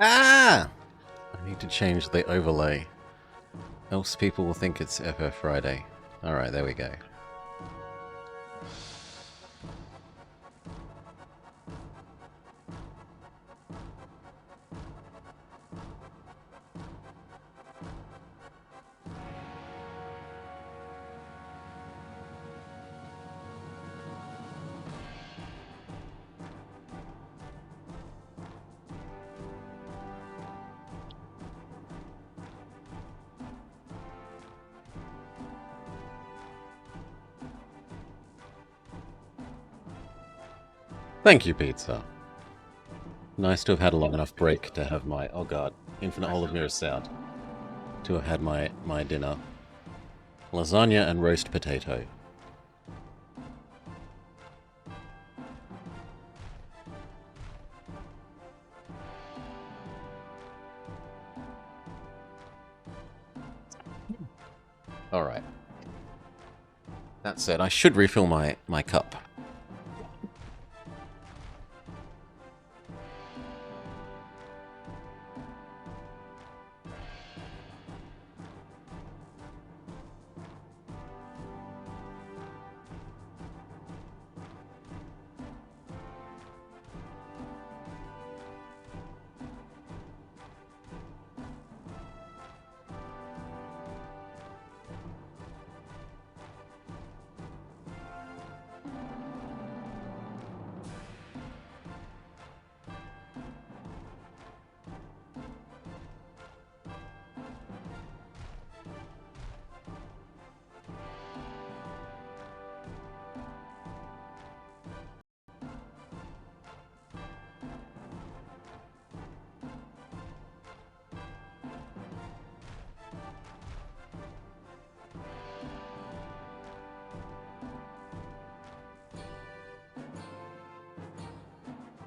Ah! I need to change the overlay. Else people will think it's FF Friday. Alright, there we go. Thank you, pizza. Nice to have had a long enough break to have my, oh god, infinite hole of mirror sound. To have had my dinner. Lasagna and roast potato. Alright. That said, I should refill my cup.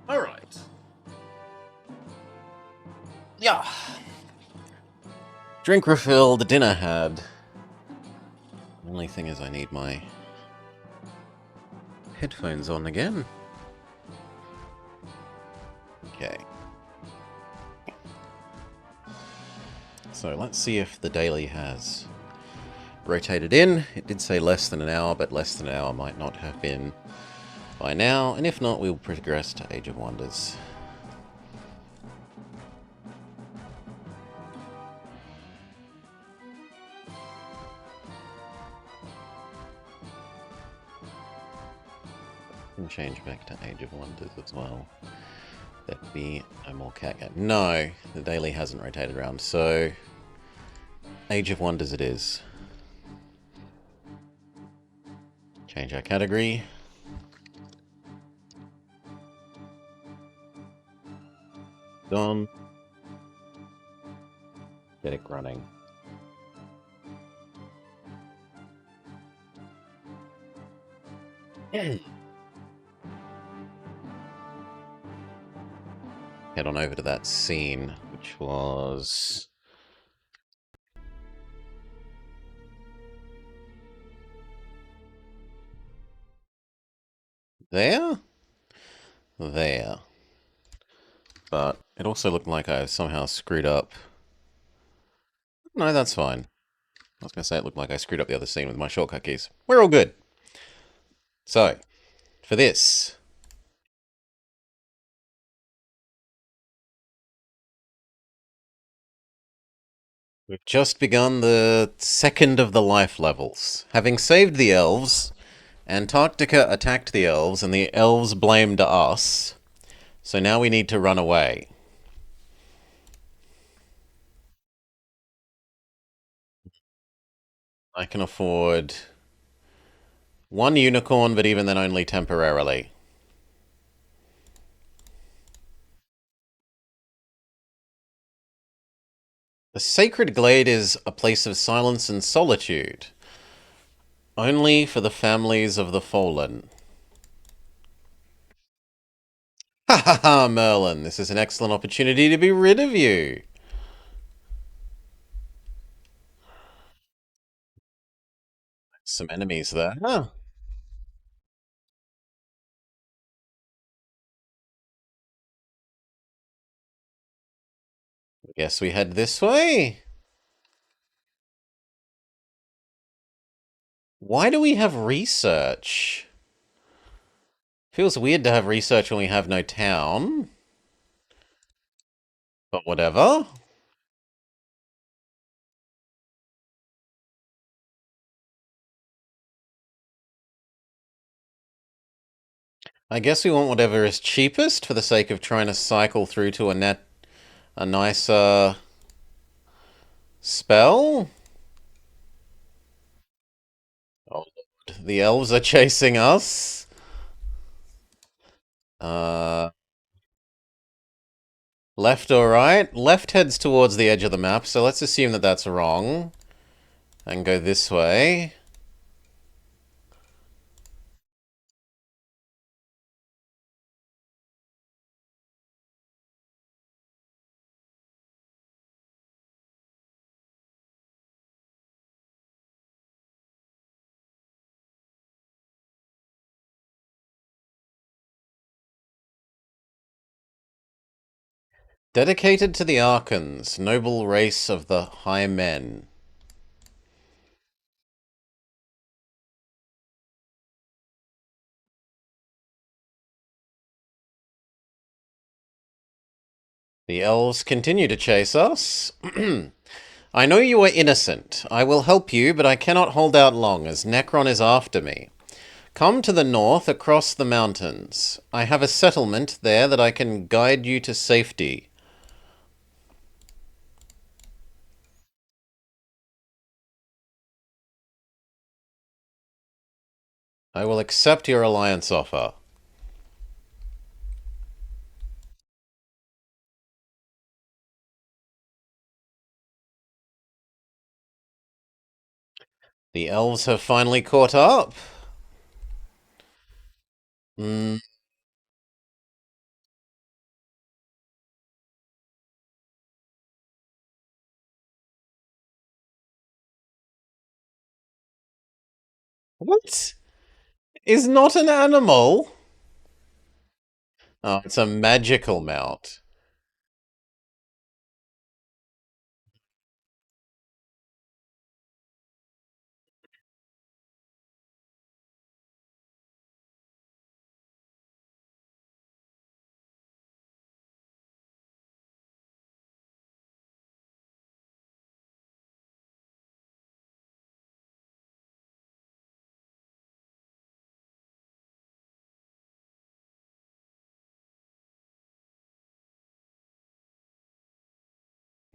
Alright. Yeah. Drink refilled, dinner had. Only thing is I need my headphones on again. Okay. So let's see if the daily has rotated in. It did say less than an hour, but less than an hour might not have been by now, and if not, we'll progress to Age of Wonders. And change back to Age of Wonders as well. That'd be no more cat game. No, the daily hasn't rotated around, so Age of Wonders it is. Change our category. Done. Get it running. Head on over to that scene, which was... there? There. But it also looked like I somehow screwed up. No, that's fine. I was going to say it looked like I screwed up the other scene with my shortcut keys. We're all good. So, for this... we've just begun the second of the life levels. Having saved the elves, Antarctica attacked the elves, and the elves blamed us. So now we need to run away. I can afford one unicorn, but even then only temporarily. The Sacred Glade is a place of silence and solitude. Only for the families of the fallen. Ha ha ha, Merlin, this is an excellent opportunity to be rid of you. Some enemies there. Huh. Guess we head this way. Why do we have research? Feels weird to have research when we have no town. But whatever. I guess we want whatever is cheapest for the sake of trying to cycle through to a nicer spell. Oh, Lord. The elves are chasing us. Uh, Left or right? Left heads towards the edge of the map, so let's assume that that's wrong. And go this way. Dedicated to the Archons, noble race of the High Men. The elves continue to chase us. I know you are innocent. I will help you, but I cannot hold out long, as Necron is after me. Come to the north across the mountains. I have a settlement there that I can guide you to safety. I will accept your alliance offer. The elves have finally caught up. Hmm. What? Is not an animal? Oh, it's a magical mount.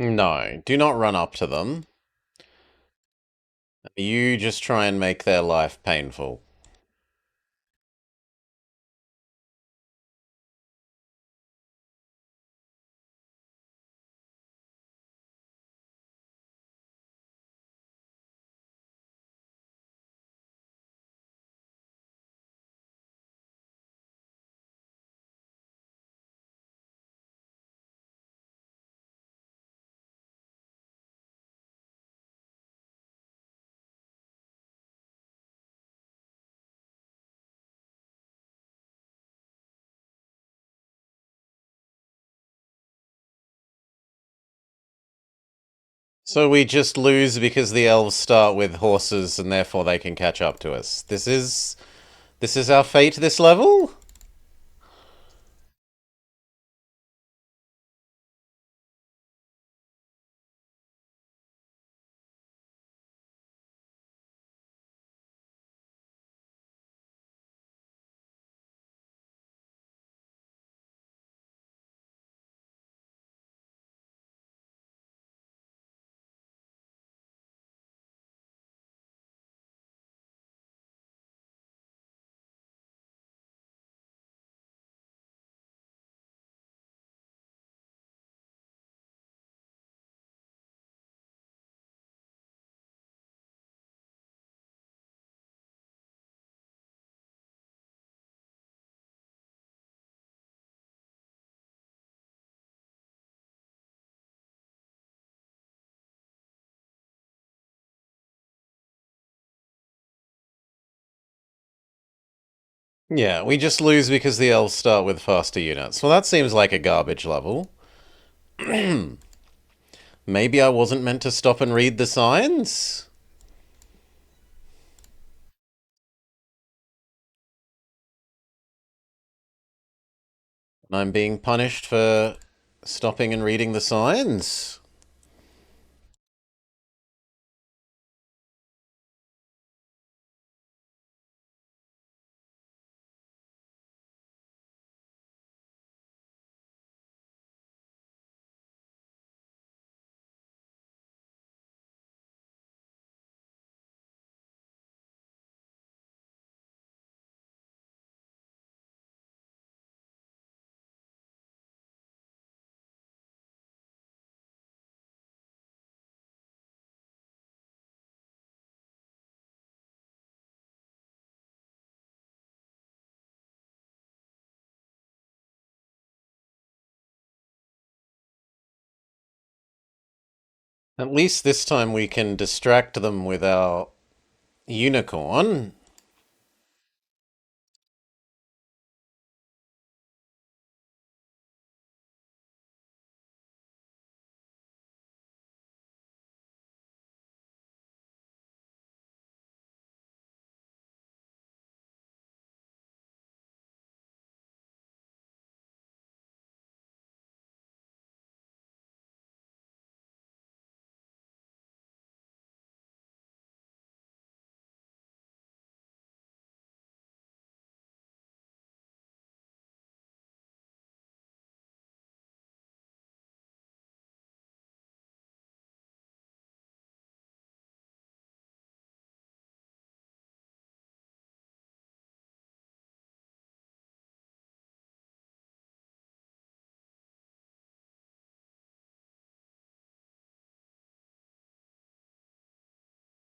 No, do not run up to them. You just try and make their life painful. So we just lose because the elves start with horses and therefore they can catch up to us. This is our fate this level? Yeah, we just lose because the elves start with faster units. Well, that seems like a garbage level. Maybe I wasn't meant to stop and read the signs? And I'm being punished for stopping and reading the signs? At least this time we can distract them with our unicorn.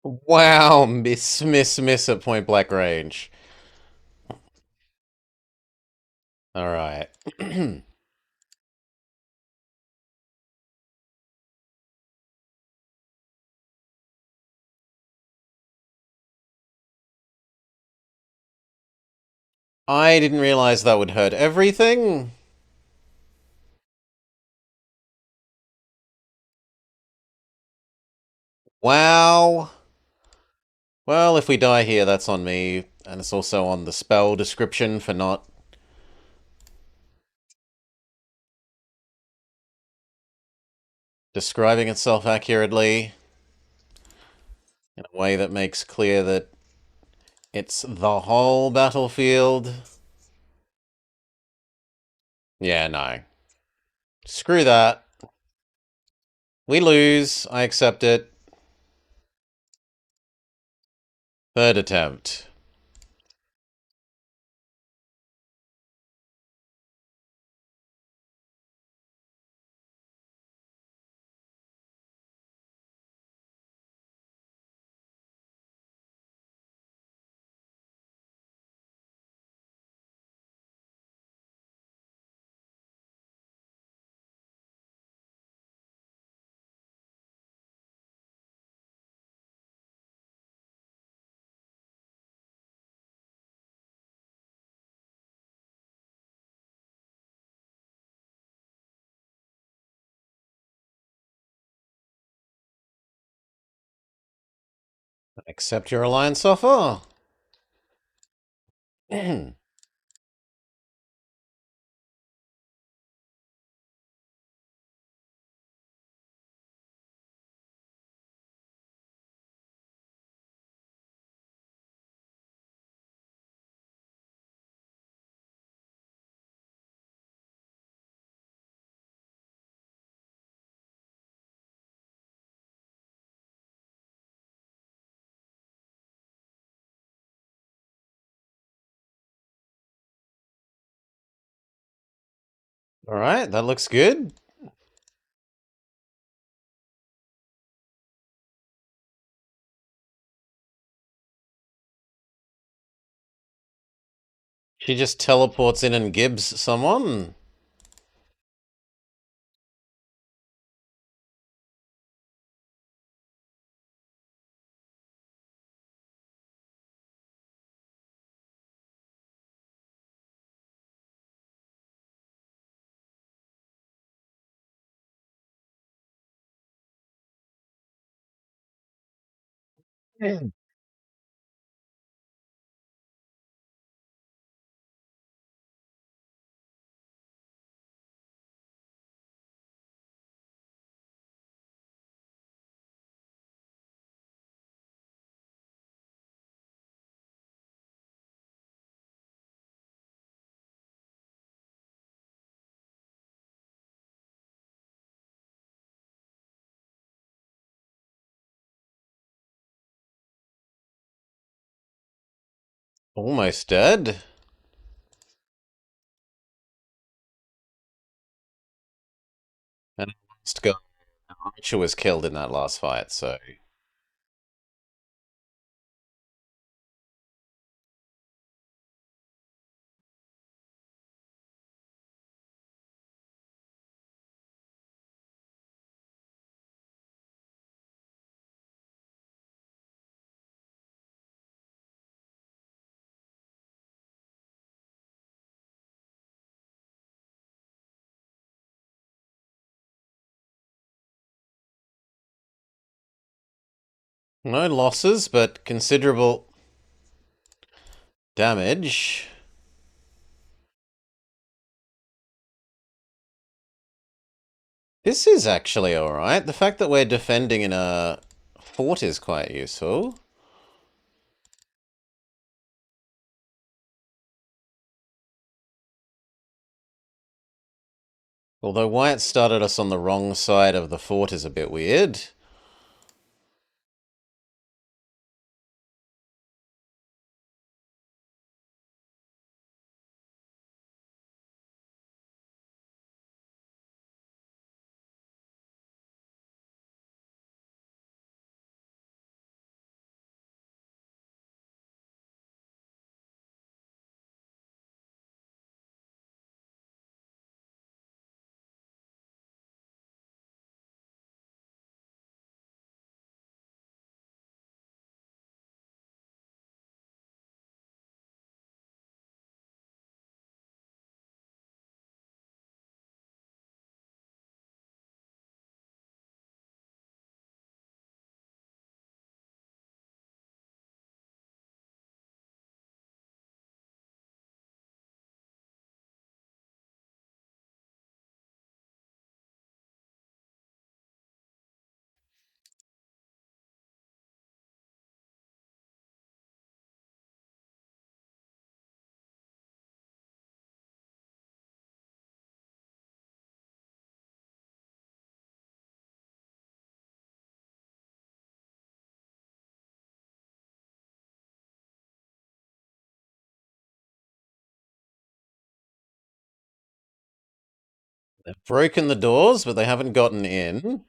Wow, miss at point blank range. Alright. I didn't realize that would hurt everything. Wow. Well, if we die here, that's on me. And it's also on the spell description for not describing itself accurately in a way that makes clear that it's the whole battlefield. Yeah, no. Screw that. We lose. I accept it. Third attempt. Accept your alliance offer. Alright, that looks good. She just teleports in and gibs someone. Mm. Almost dead. And last guy, Archer was killed in that last fight, so no losses, but considerable damage. This is actually alright. The fact that we're defending in a fort is quite useful. Although why it started us on the wrong side of the fort is a bit weird. They've broken the doors, but they haven't gotten in.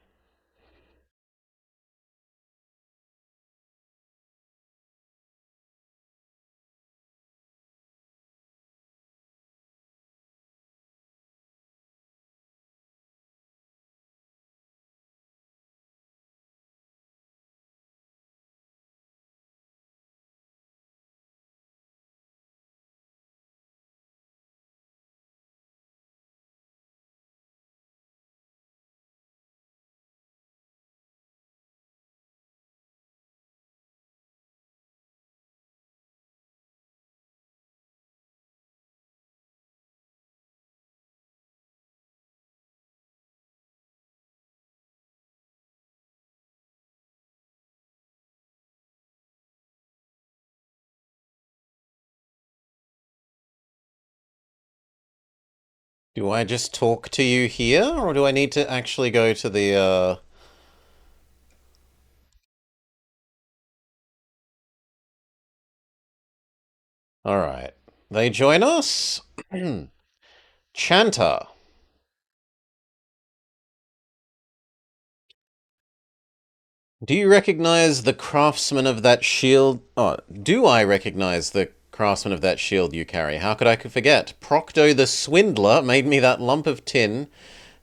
Do I just talk to you here, or do I need to actually go to the, Alright. They join us? Chanta. Do you recognize the craftsman of that shield? Oh, do I recognize the craftsman of that shield you carry? How could I forget? Procto the swindler made me that lump of tin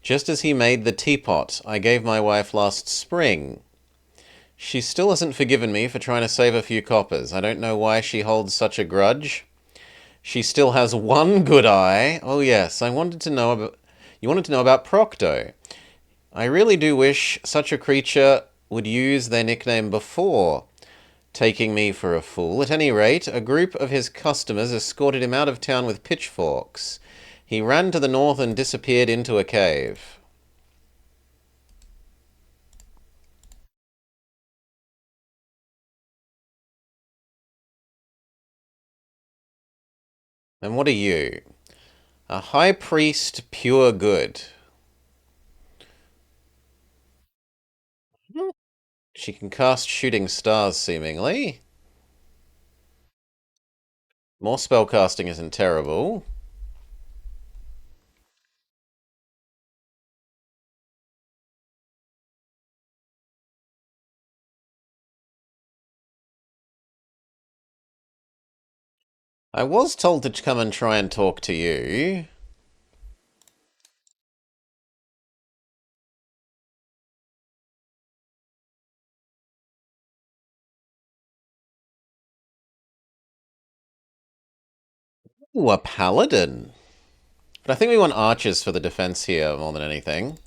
just as he made the teapot I gave my wife last spring. She still hasn't forgiven me for trying to save a few coppers. I don't know why she holds such a grudge. She still has one good eye. Oh yes, I wanted to know about... You wanted to know about Procto. I really do wish such a creature would use their nickname before. taking me for a fool. At any rate, a group of his customers escorted him out of town with pitchforks. He ran to the north and disappeared into a cave. And what are you? A high priest, pure good. She can cast shooting stars, seemingly. More spellcasting isn't terrible. I was told to come and try and talk to you. Ooh, a paladin. But I think we want archers for the defense here more than anything.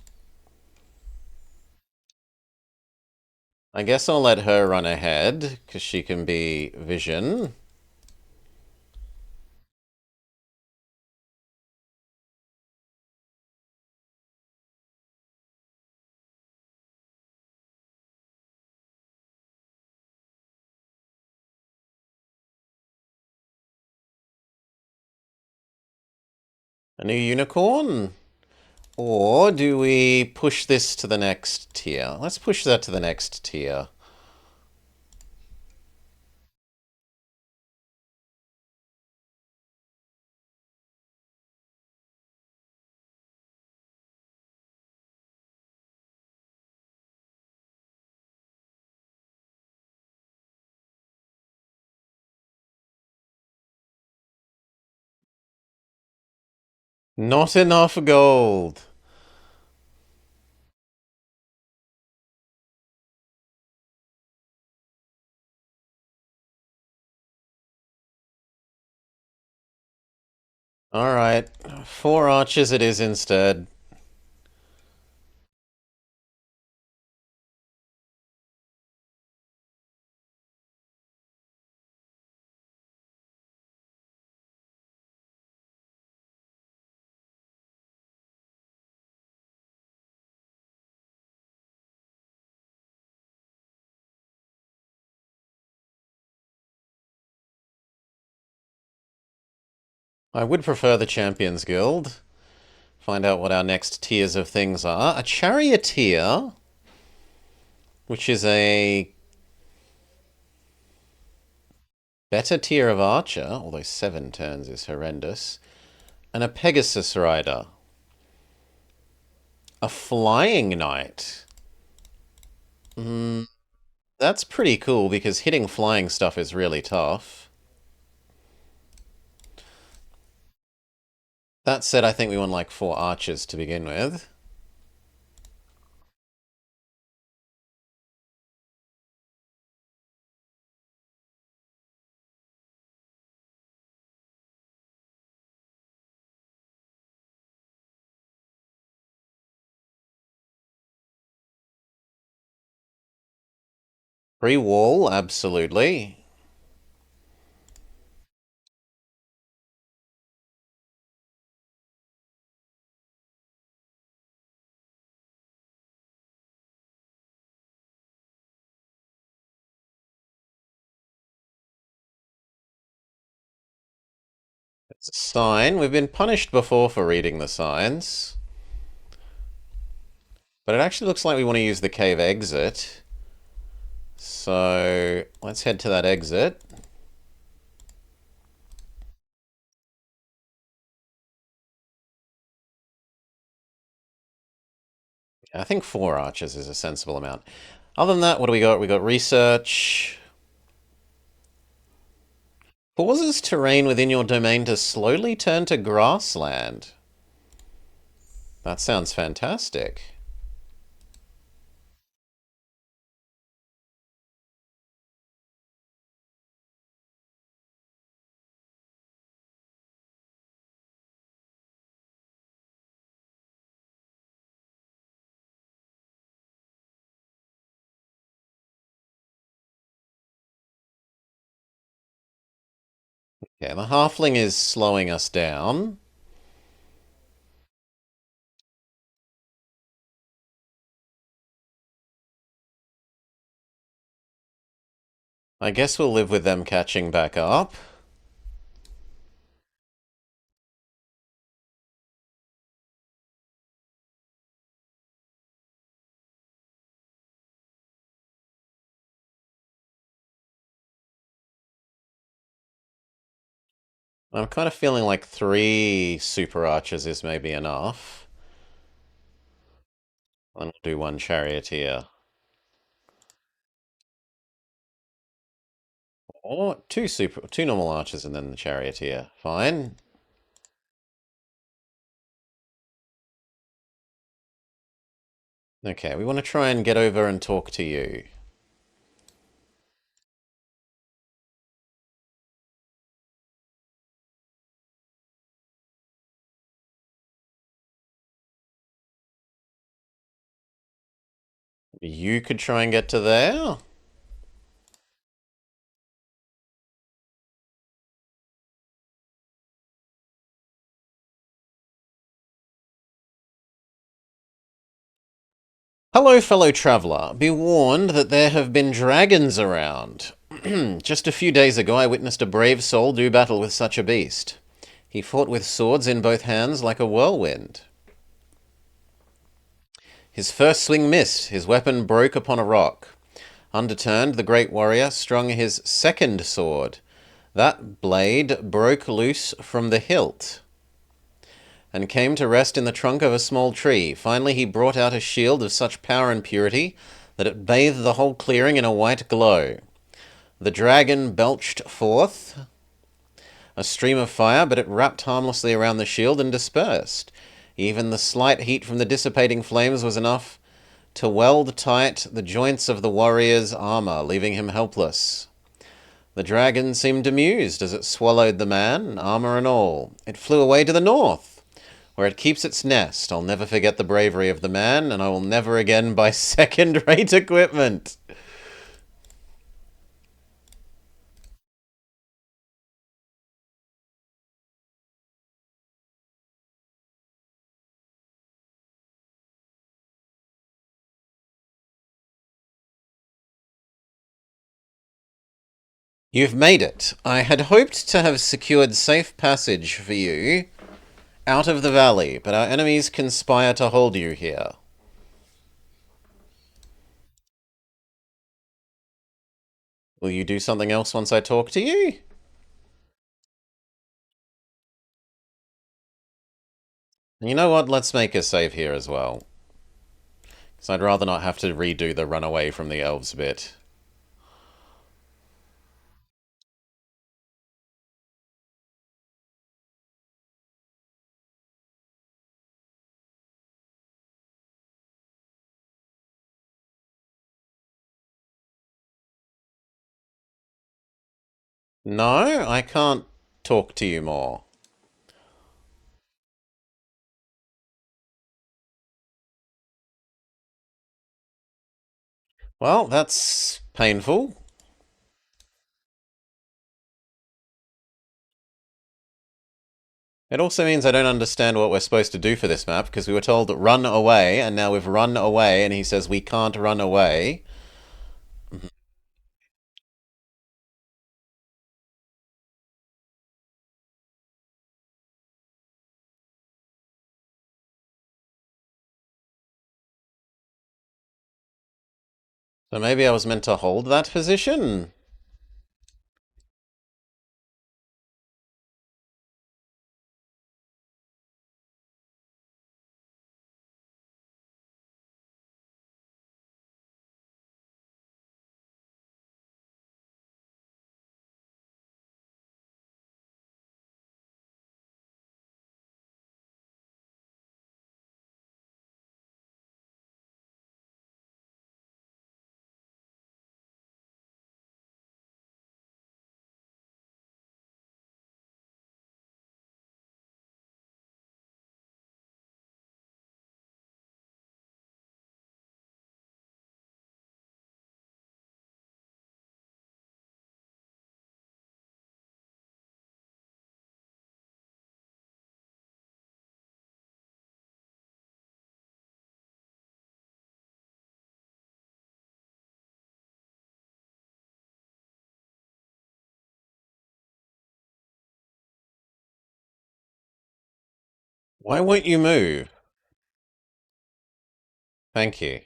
I guess I'll let her run ahead, because she can be vision. A new unicorn? Or do we push this to the next tier? Let's push that to the next tier. Not enough gold. Alright, 4 archers it is instead. I would prefer the Champions Guild. Find out what our next tiers of things are. A charioteer, which is a better tier of archer, although 7 turns is horrendous. And a Pegasus rider. A flying knight. That's pretty cool because hitting flying stuff is really tough. That said, I think we want like 4 archers to begin with. Pre-wall, absolutely. It's a sign. We've been punished before for reading the signs. But it actually looks like we want to use the cave exit. So let's head to that exit. I think 4 archers is a sensible amount. Other than that, what do we got? We got research. Causes terrain within your domain to slowly turn to grassland. That sounds fantastic. Yeah, the halfling is slowing us down. I guess we'll live with them catching back up. I'm kind of feeling like 3 super archers is maybe enough. And we'll do 1 charioteer. Or 2 normal archers and then the charioteer. Fine. Okay, we want to try and get over and talk to you. You could try and get to there? Hello, fellow traveller. Be warned that there have been dragons around. Just a few days ago, I witnessed a brave soul do battle with such a beast. He fought with swords in both hands like a whirlwind. His first swing missed, his weapon broke upon a rock. Undeterred, the great warrior strung his second sword. That blade broke loose from the hilt and came to rest in the trunk of a small tree. Finally, he brought out a shield of such power and purity that it bathed the whole clearing in a white glow. The dragon belched forth a stream of fire, but it wrapped harmlessly around the shield and dispersed. Even the slight heat from the dissipating flames was enough to weld tight the joints of the warrior's armor, leaving him helpless. The dragon seemed amused as it swallowed the man, armor and all. It flew away to the north, where it keeps its nest. I'll never forget the bravery of the man, and I will never again buy second-rate equipment. You've made it. I had hoped to have secured safe passage for you out of the valley, but our enemies conspire to hold you here. Will you do something else once I talk to you? You know what? Let's make a save here as well. Because I'd rather not have to redo the run away from the elves bit. No, I can't talk to you more. Well, that's painful. It also means I don't understand what we're supposed to do for this map, because we were told run away, and now we've run away, and he says we can't run away. So maybe I was meant to hold that position? Why won't you move? Thank you.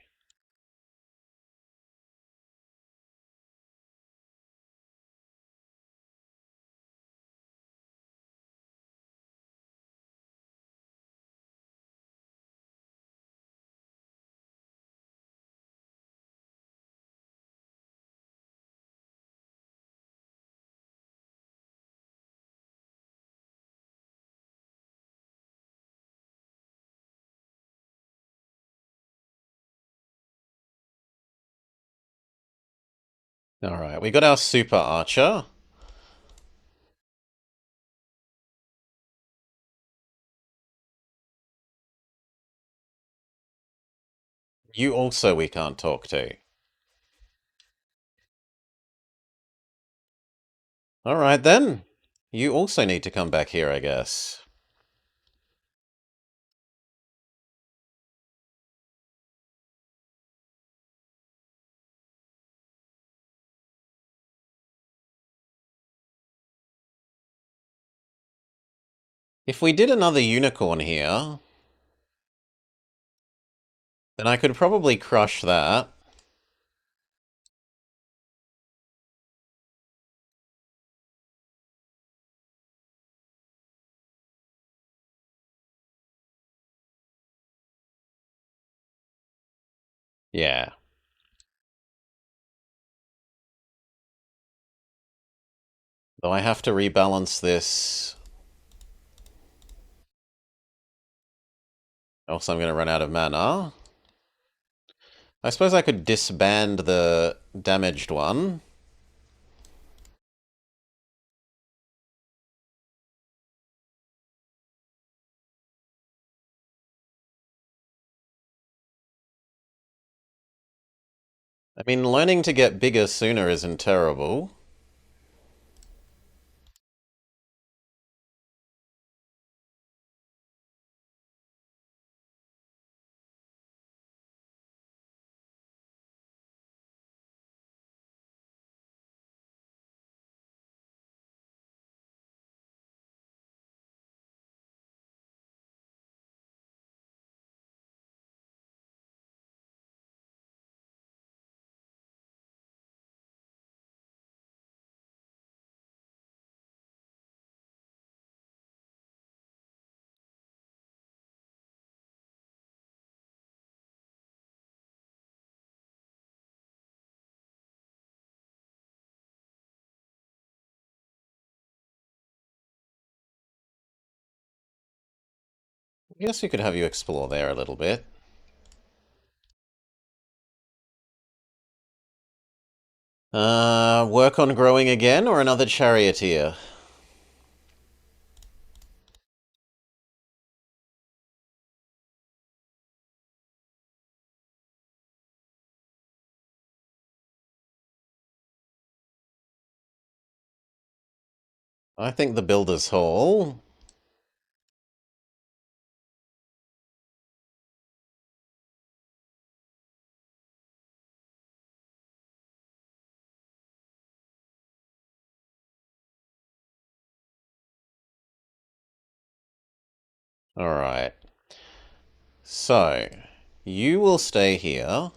Alright, we got our super archer. You also we can't talk to. Alright then. You also need to come back here, I guess. If we did another unicorn here, then I could probably crush that. Yeah. Though I have to rebalance this. Else I'm going to run out of mana. I suppose I could disband the damaged one. I mean, learning to get bigger sooner isn't terrible. I guess we could have you explore there a little bit. Work on growing again or another charioteer? I think the Builder's Hall. Alright. So, you will stay here.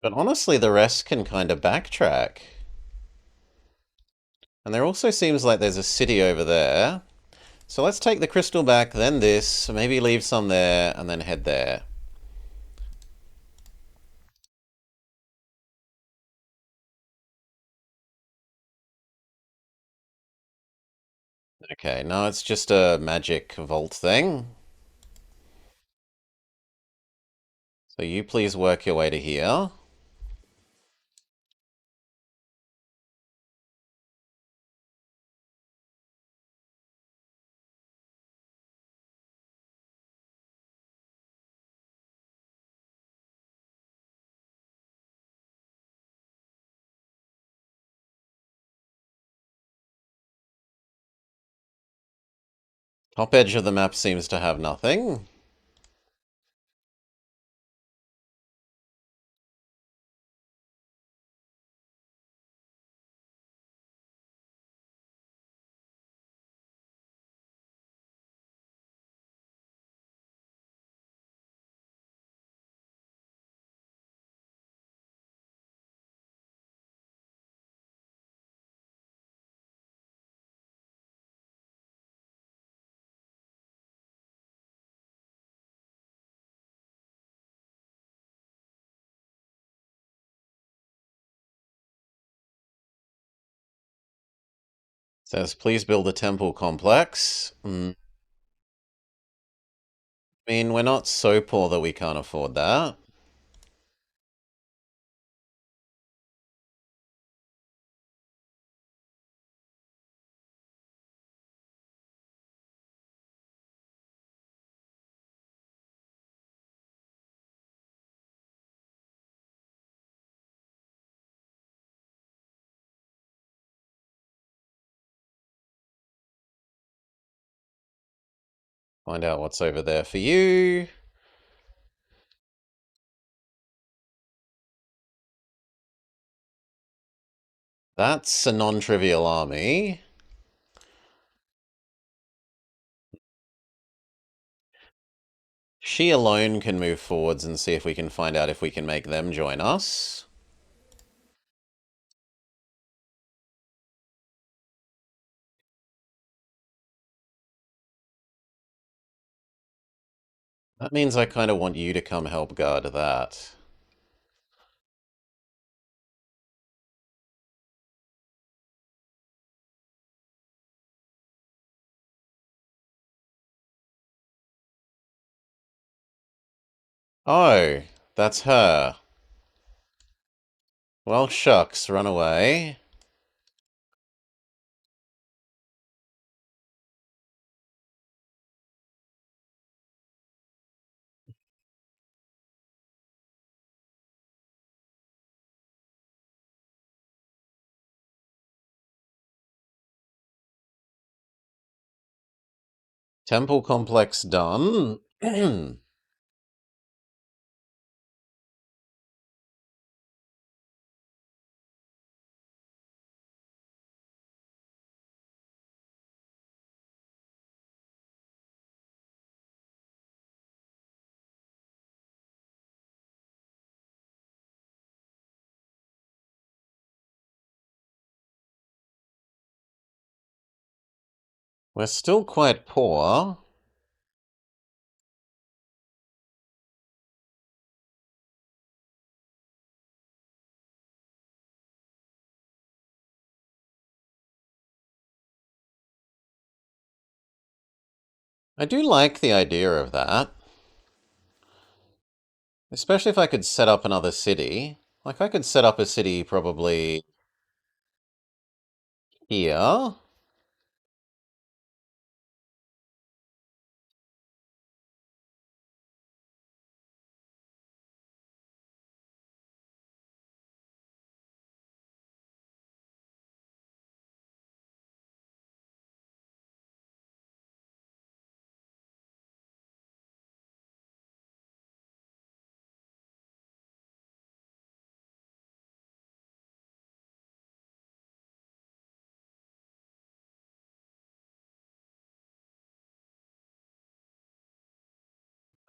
But honestly, the rest can kind of backtrack. And there also seems like there's a city over there. So let's take the crystal back, then this, maybe leave some there, and then head there. Okay, no, it's just a magic vault thing. So you please work your way to here. Top edge of the map seems to have nothing. Says, please build a temple complex. I mean, we're not so poor that we can't afford that. Find out what's over there for you. That's a non-trivial army. She alone can move forwards and see if we can find out if we can make them join us. That means I kind of want you to come help guard that. Oh, that's her. Well, shucks, run away. Temple complex done. We're still quite poor. I do like the idea of that. Especially if I could set up another city. Like, I could set up a city probably here.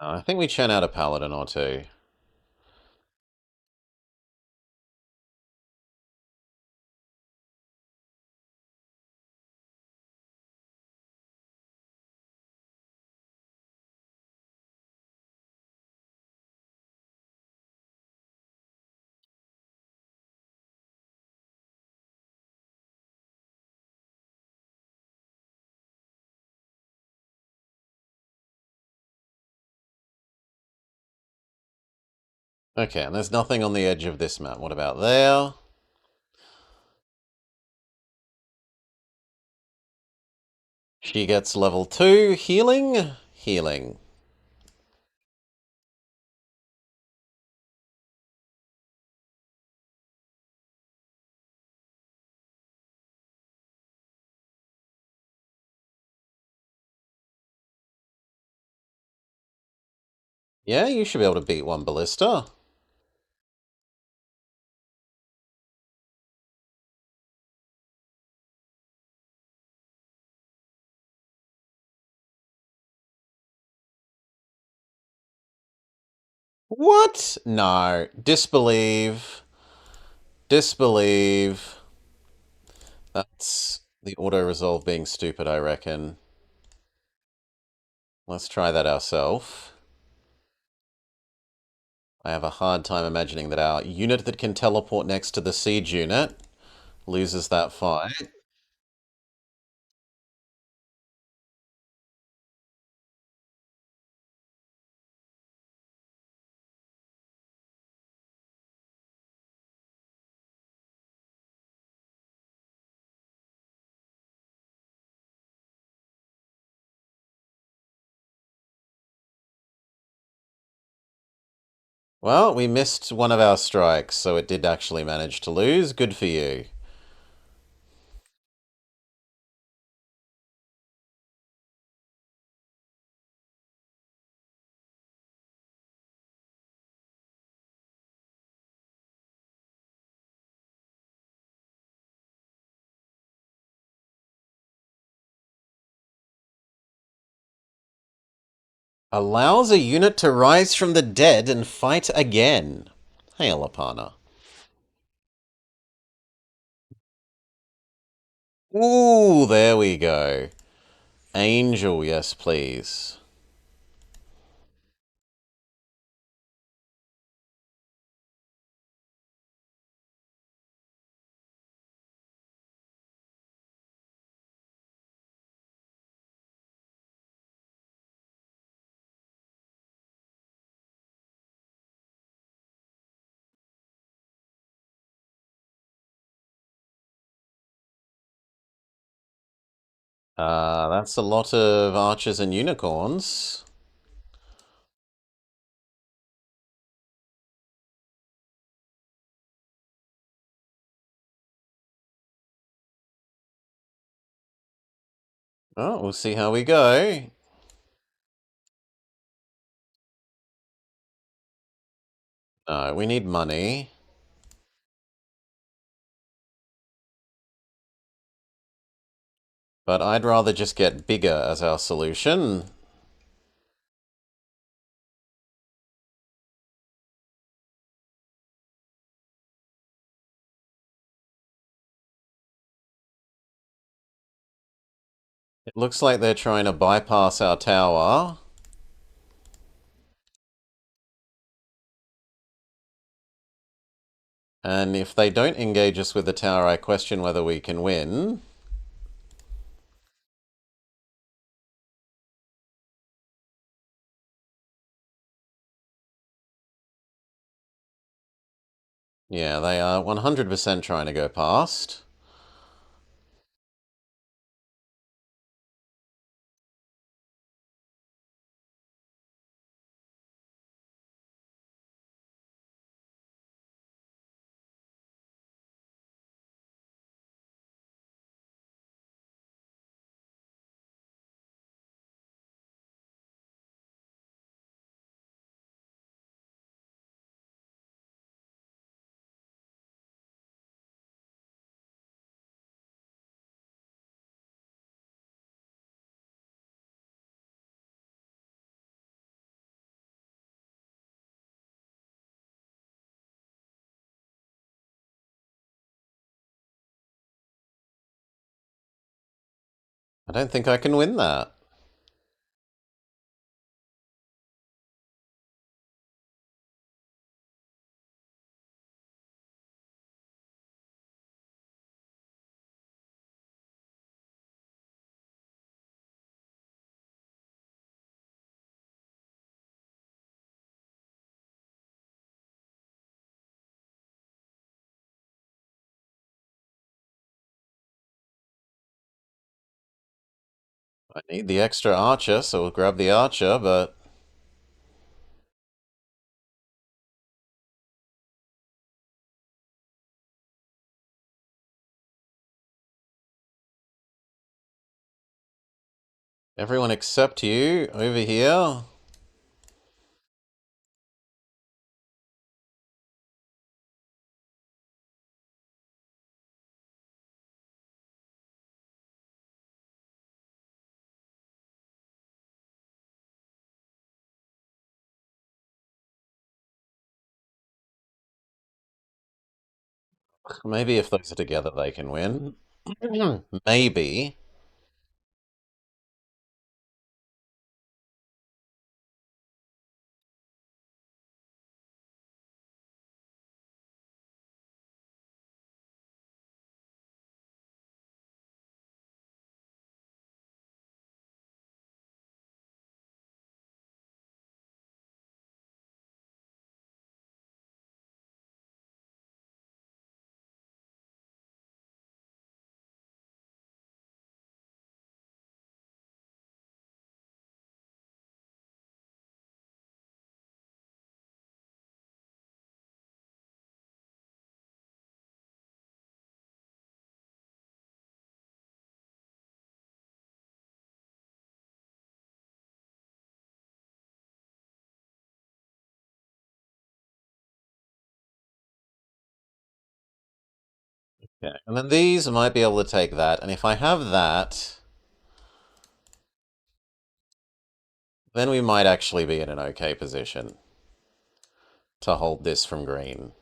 I think we churn out a paladin or two. Okay, and there's nothing on the edge of this map. What about there? She gets level 2. Healing? Healing. Yeah, you should be able to beat one ballista. What? No. Disbelieve. Disbelieve. That's the auto-resolve being stupid, I reckon. Let's try that ourselves. I have a hard time imagining that our unit that can teleport next to the siege unit loses that fight. Well, we missed one of our strikes, so it did actually manage to lose. Good for you. Allows a unit to rise from the dead and fight again. Hail Apana. Ooh, there we go. Angel, yes, please. That's a lot of archers and unicorns. Oh, we'll see how we go. No, we need money. But I'd rather just get bigger as our solution. It looks like they're trying to bypass our tower. And if they don't engage us with the tower, I question whether we can win. Yeah, they are 100% trying to go past. I don't think I can win that. I need the extra archer, so we'll grab the archer, but everyone except you over here. Maybe if those are together, they can win. Maybe. Okay, and then these I might be able to take that, and if I have that, then we might actually be in an okay position to hold this from green.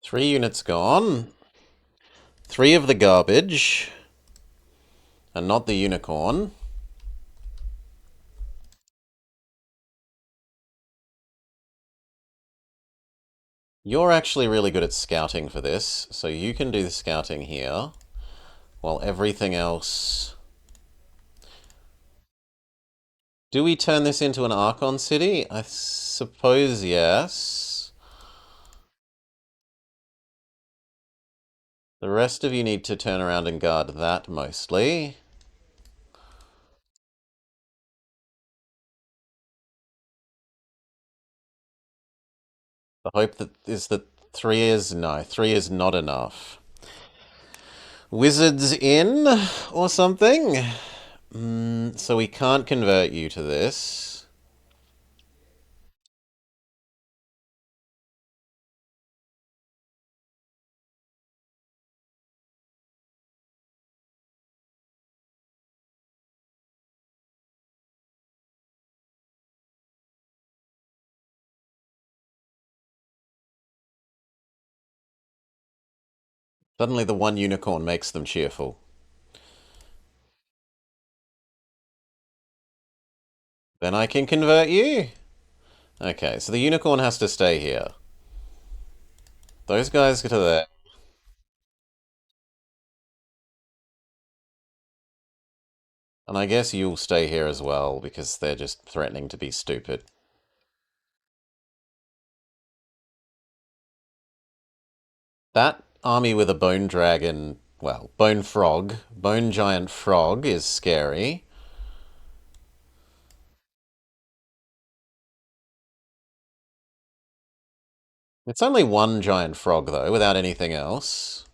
Three units gone. Three of the garbage, and not the unicorn. You're actually really good at scouting for this, so you can do the scouting here, while everything else... Do we turn this into an Archon city? I suppose yes. The rest of you need to turn around and guard that mostly. The hope is that three is not enough. Wizards in or something? So we can't convert you to this. Suddenly the one unicorn makes them cheerful. Then I can convert you? Okay, so the unicorn has to stay here. Those guys go to there. And I guess you'll stay here as well, because they're just threatening to be stupid. That army with a bone dragon, well, bone giant frog is scary. It's only one giant frog, though, without anything else.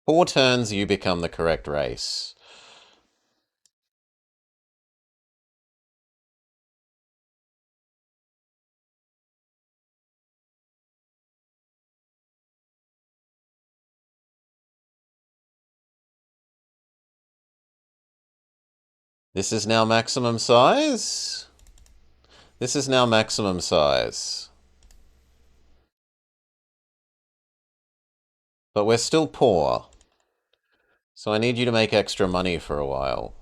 4 turns, you become the correct race. This is now maximum size? This is now maximum size. But we're still poor. So I need you to make extra money for a while.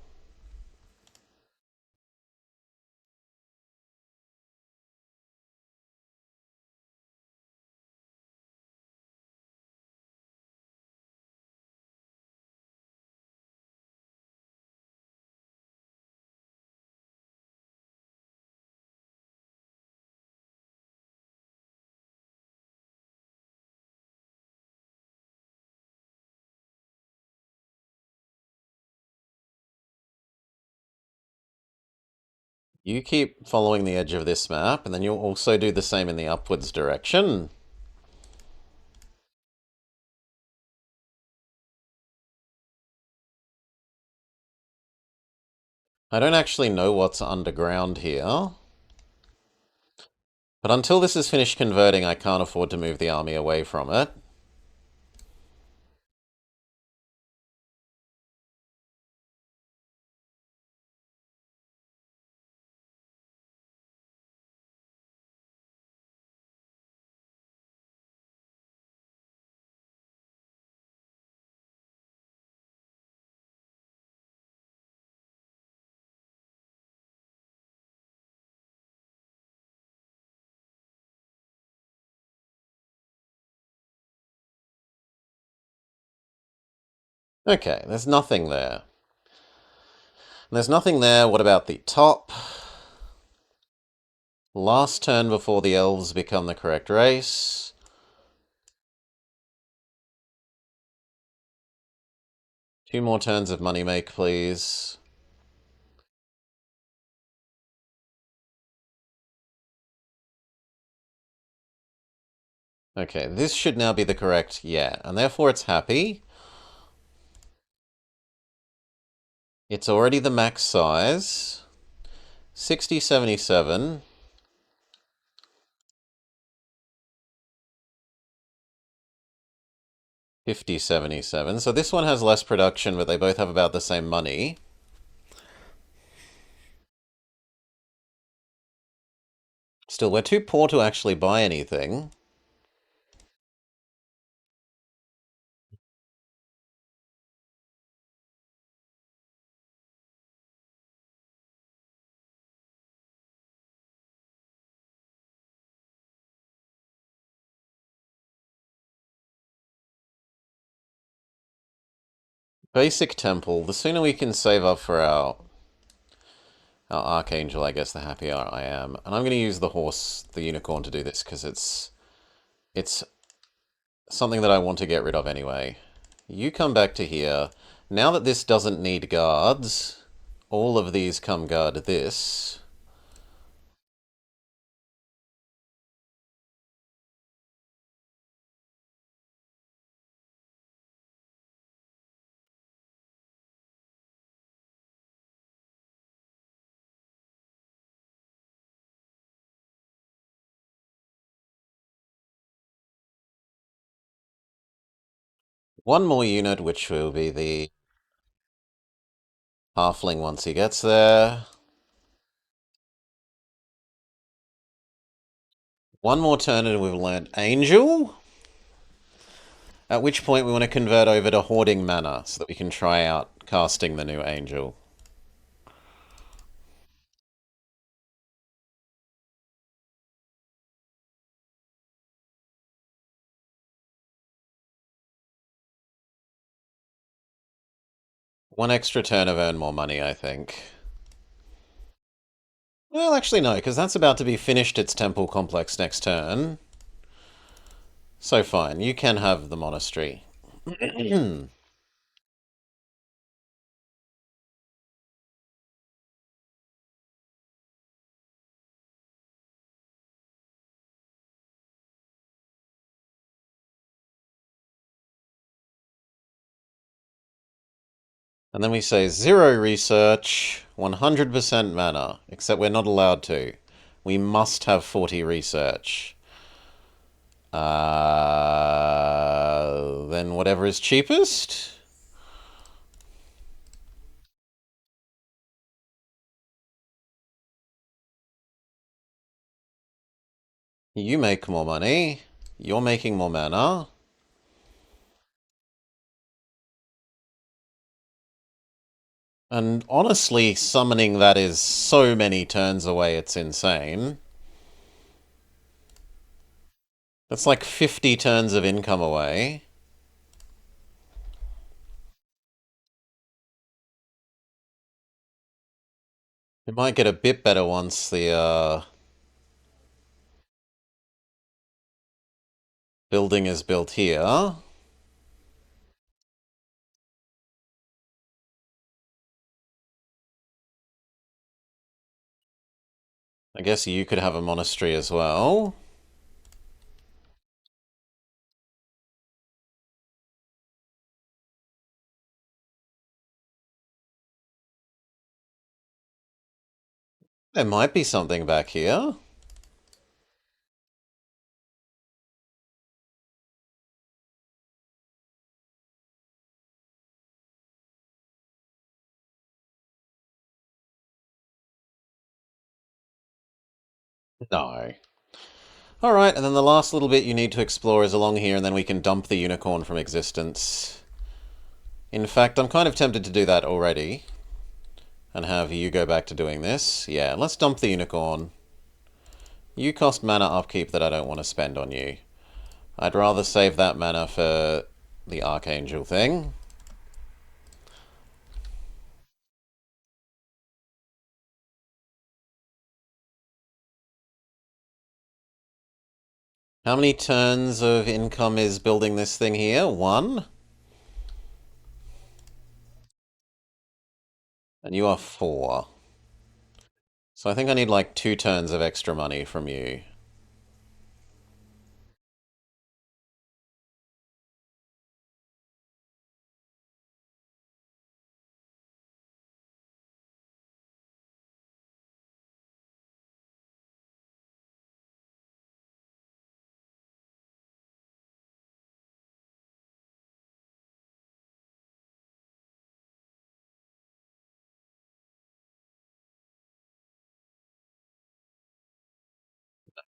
You keep following the edge of this map, and then you'll also do the same in the upwards direction. I don't actually know what's underground here. But until this is finished converting, I can't afford to move the army away from it. Okay, there's nothing there. There's nothing there. What about the top? Last turn before the elves become the correct race. Two more turns of money make, please. Okay, this should now be the correct, yeah, and therefore it's happy. It's already the max size. 6077. 5077. So this one has less production, but they both have about the same money. Still, we're too poor to actually buy anything. Basic temple. The sooner we can save up for our archangel, I guess, the happier I am. And I'm going to use the horse, the unicorn, to do this because it's something that I want to get rid of anyway. You come back to here. Now that this doesn't need guards, all of these come guard this. One more unit, which will be the halfling once he gets there. One more turn and we've learned Angel. At which point we want to convert over to Hoarding Mana so that we can try out casting the new Angel. One extra turn of earn more money, I think. Well, actually no, because that's about to be finished its temple complex next turn. So fine, you can have the monastery. And then we say 0 research, 100% mana, except we're not allowed to. We must have 40 research. Then whatever is cheapest. You make more money. You're making more mana. And honestly, summoning that is so many turns away, it's insane. That's like 50 turns of income away. It might get a bit better once the building is built here. I guess you could have a monastery as well. There might be something back here. No. Alright, and then the last little bit you need to explore is along here, and then we can dump the unicorn from existence. In fact, I'm kind of tempted to do that already. And have you go back to doing this. Yeah, let's dump the unicorn. You cost mana upkeep that I don't want to spend on you. I'd rather save that mana for the Archangel thing. How many turns of income is building this thing here? One? And you are four. So I think I need like 2 turns of extra money from you.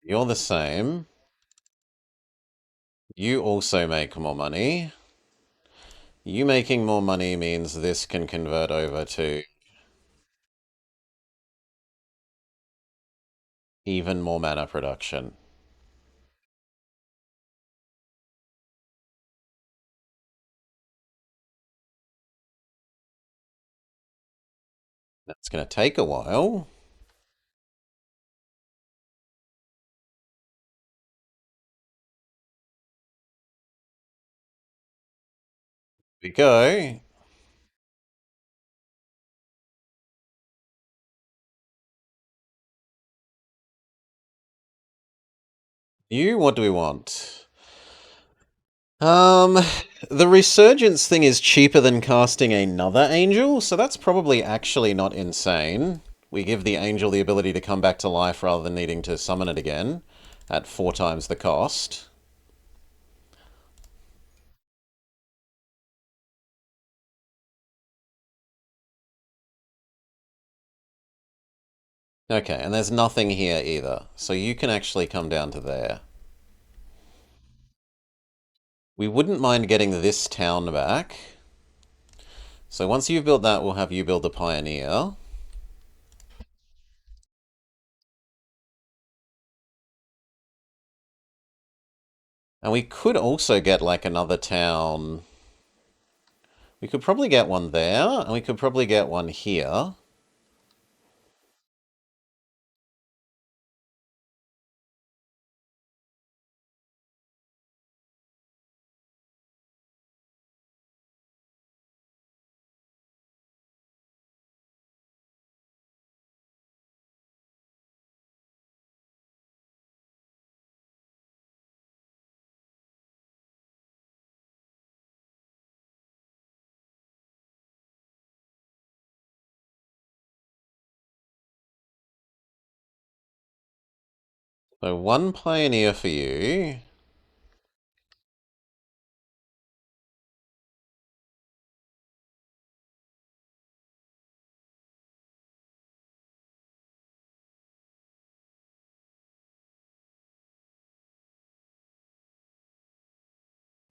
You're the same. You also make more money. You making more money means this can convert over to even more mana production. That's going to take a while. We go. What do we want? Um, the resurgence thing is cheaper than casting another angel, so that's probably actually not insane. We give the angel the ability to come back to life rather than needing to summon it again at 4 times the cost. Okay, and there's nothing here either, so you can actually come down to there. We wouldn't mind getting this town back. So once you've built that, we'll have you build the Pioneer. And we could also get like another town. We could probably get one there, and we could probably get one here. So one Pioneer for you.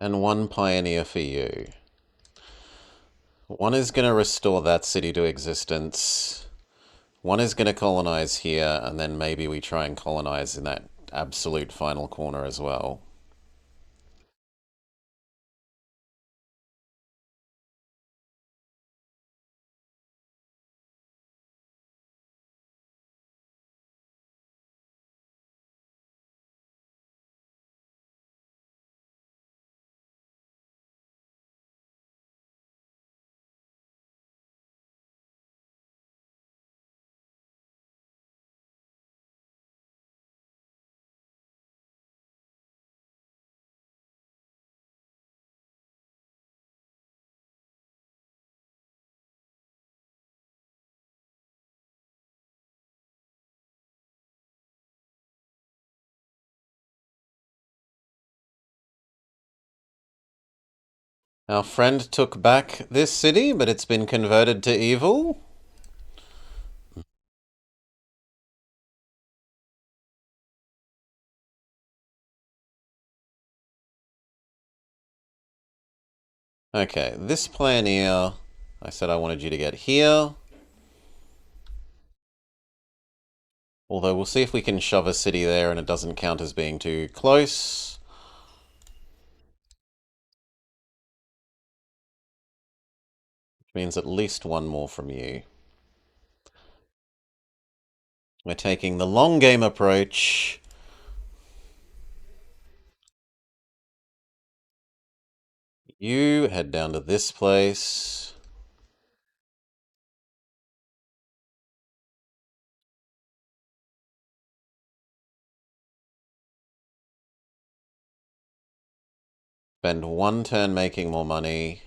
And one Pioneer for you. One is going to restore that city to existence. One is going to colonize here, and then maybe we try and colonize in that absolute final corner as well. Our friend took back this city, but it's been converted to evil. Okay, this Pioneer, I said I wanted you to get here. Although we'll see if we can shove a city there and it doesn't count as being too close. Which means at least one more from you. We're taking the long game approach. You head down to this place. Spend one turn making more money.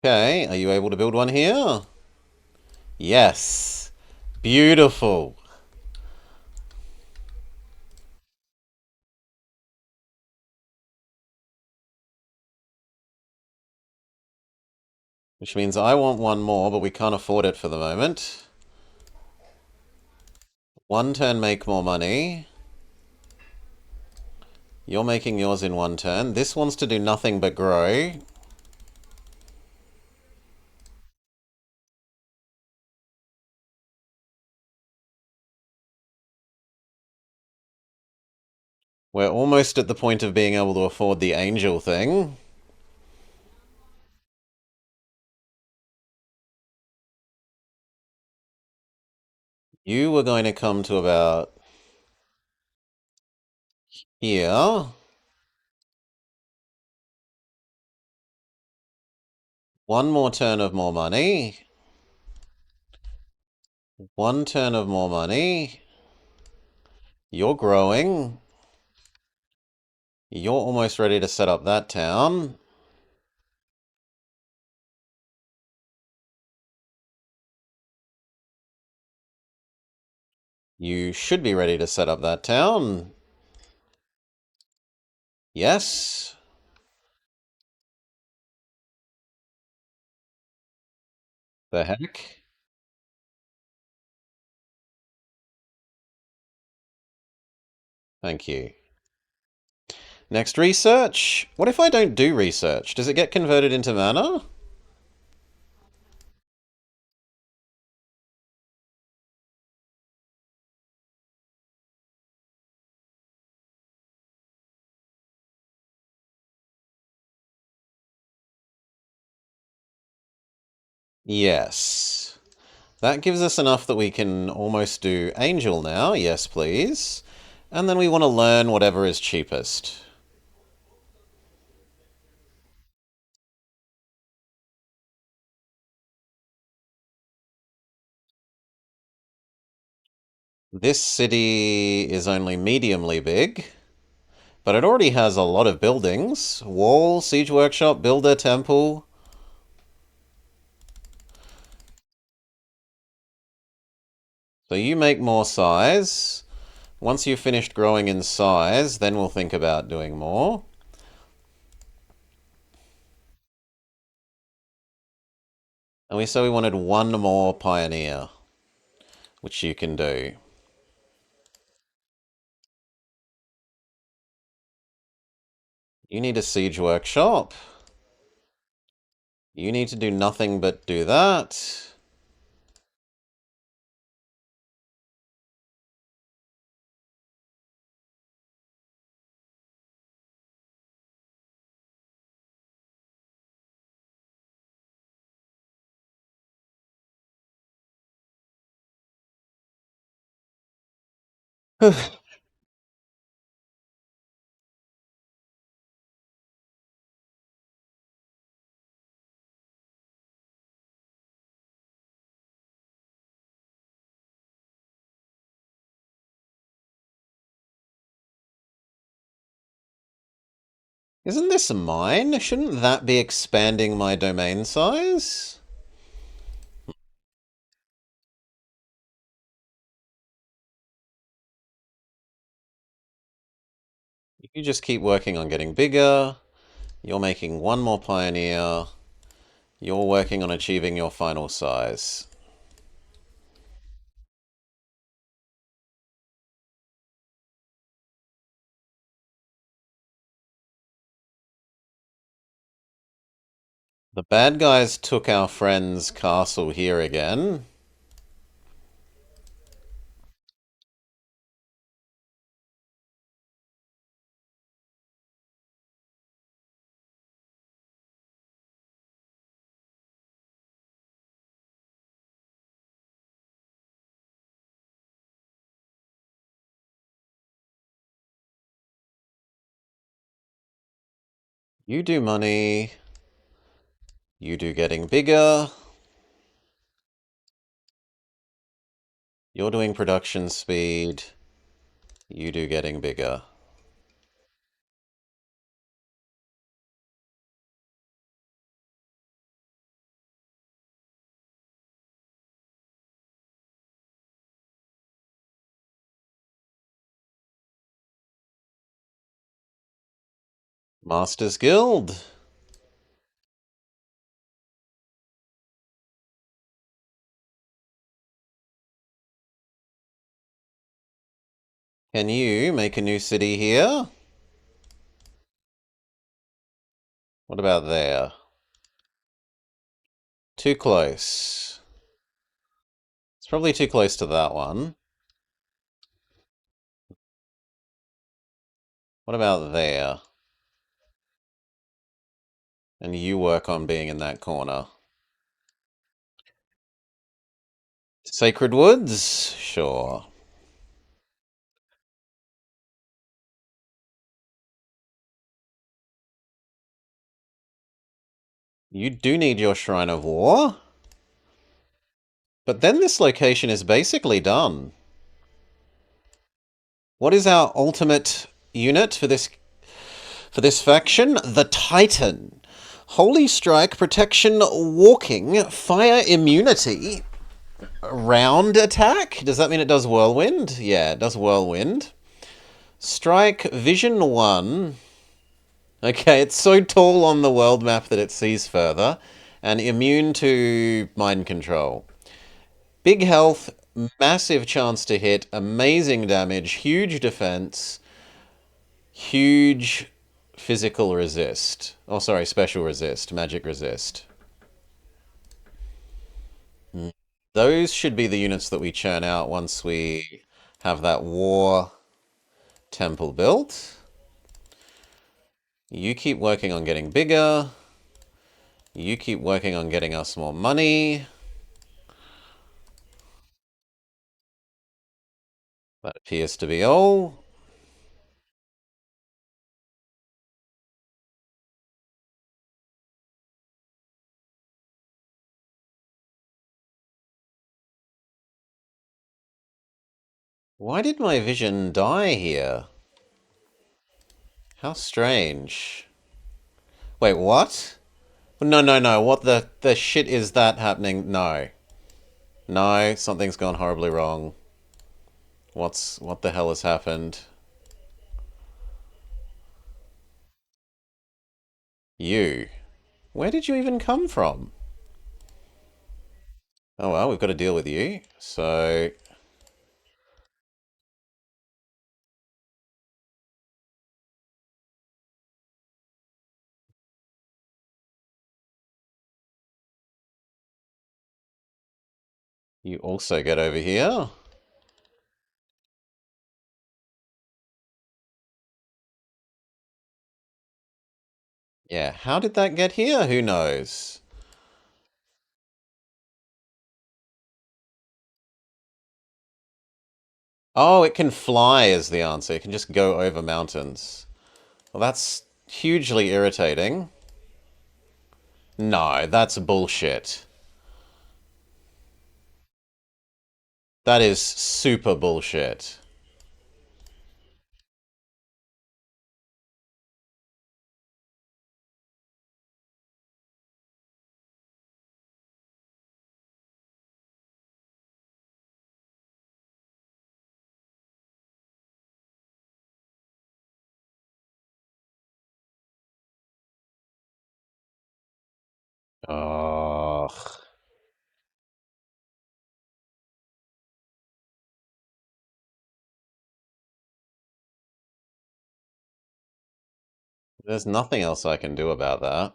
Okay, are you able to build one here? Yes. Beautiful. Which means I want one more, but we can't afford it for the moment. One turn make more money. You're making yours in one turn. This wants to do nothing but grow. We're almost at the point of being able to afford the angel thing. You were going to come to about here. One more turn of more money. One turn of more money. You're growing. You're almost ready to set up that town. You should be ready to set up that town. Yes. The heck? Thank you. Next research. What if I don't do research? Does it get converted into mana? Yes. That gives us enough that we can almost do Angel now. Yes, please. And then we want to learn whatever is cheapest. This city is only mediumly big, but it already has a lot of buildings. Wall, siege workshop, builder, temple. So you make more size. Once you've finished growing in size, then we'll think about doing more. And we said we wanted one more pioneer, which you can do. You need a siege workshop. You need to do nothing but do that. Isn't this mine? Shouldn't that be expanding my domain size? You just keep working on getting bigger. You're making one more pioneer. You're working on achieving your final size. The bad guys took our friend's castle here again. You do money. You do getting bigger. You're doing production speed. You do getting bigger. Masters Guild. Can you make a new city here? What about there? Too close. It's probably too close to that one. What about there? And you work on being in that corner. Sacred Woods? Sure. You do need your Shrine of War. But then this location is basically done. What is our ultimate unit for this faction? The Titan. Holy Strike, Protection, Walking, Fire Immunity, Round Attack? Does that mean it does Whirlwind? Yeah, it does Whirlwind. Strike, Vision 1. Okay, it's so tall on the world map that it sees further. And immune to mind control. Big health, massive chance to hit, amazing damage, huge defense, huge physical resist. Oh, sorry, special resist, magic resist. Those should be the units that we churn out once we have that war temple built. You keep working on getting bigger. You keep working on getting us more money. That appears to be all. Why did my vision die here? How strange. Wait, what? No, no, no. What the shit is that happening? No. No, something's gone horribly wrong. What the hell has happened? You. Where did you even come from? Oh well, we've got to deal with you. So you also get over here. Yeah, how did that get here? Who knows? Oh, it can fly is the answer. It can just go over mountains. Well, that's hugely irritating. No, that's bullshit. That is super bullshit. Oh, there's nothing else I can do about that.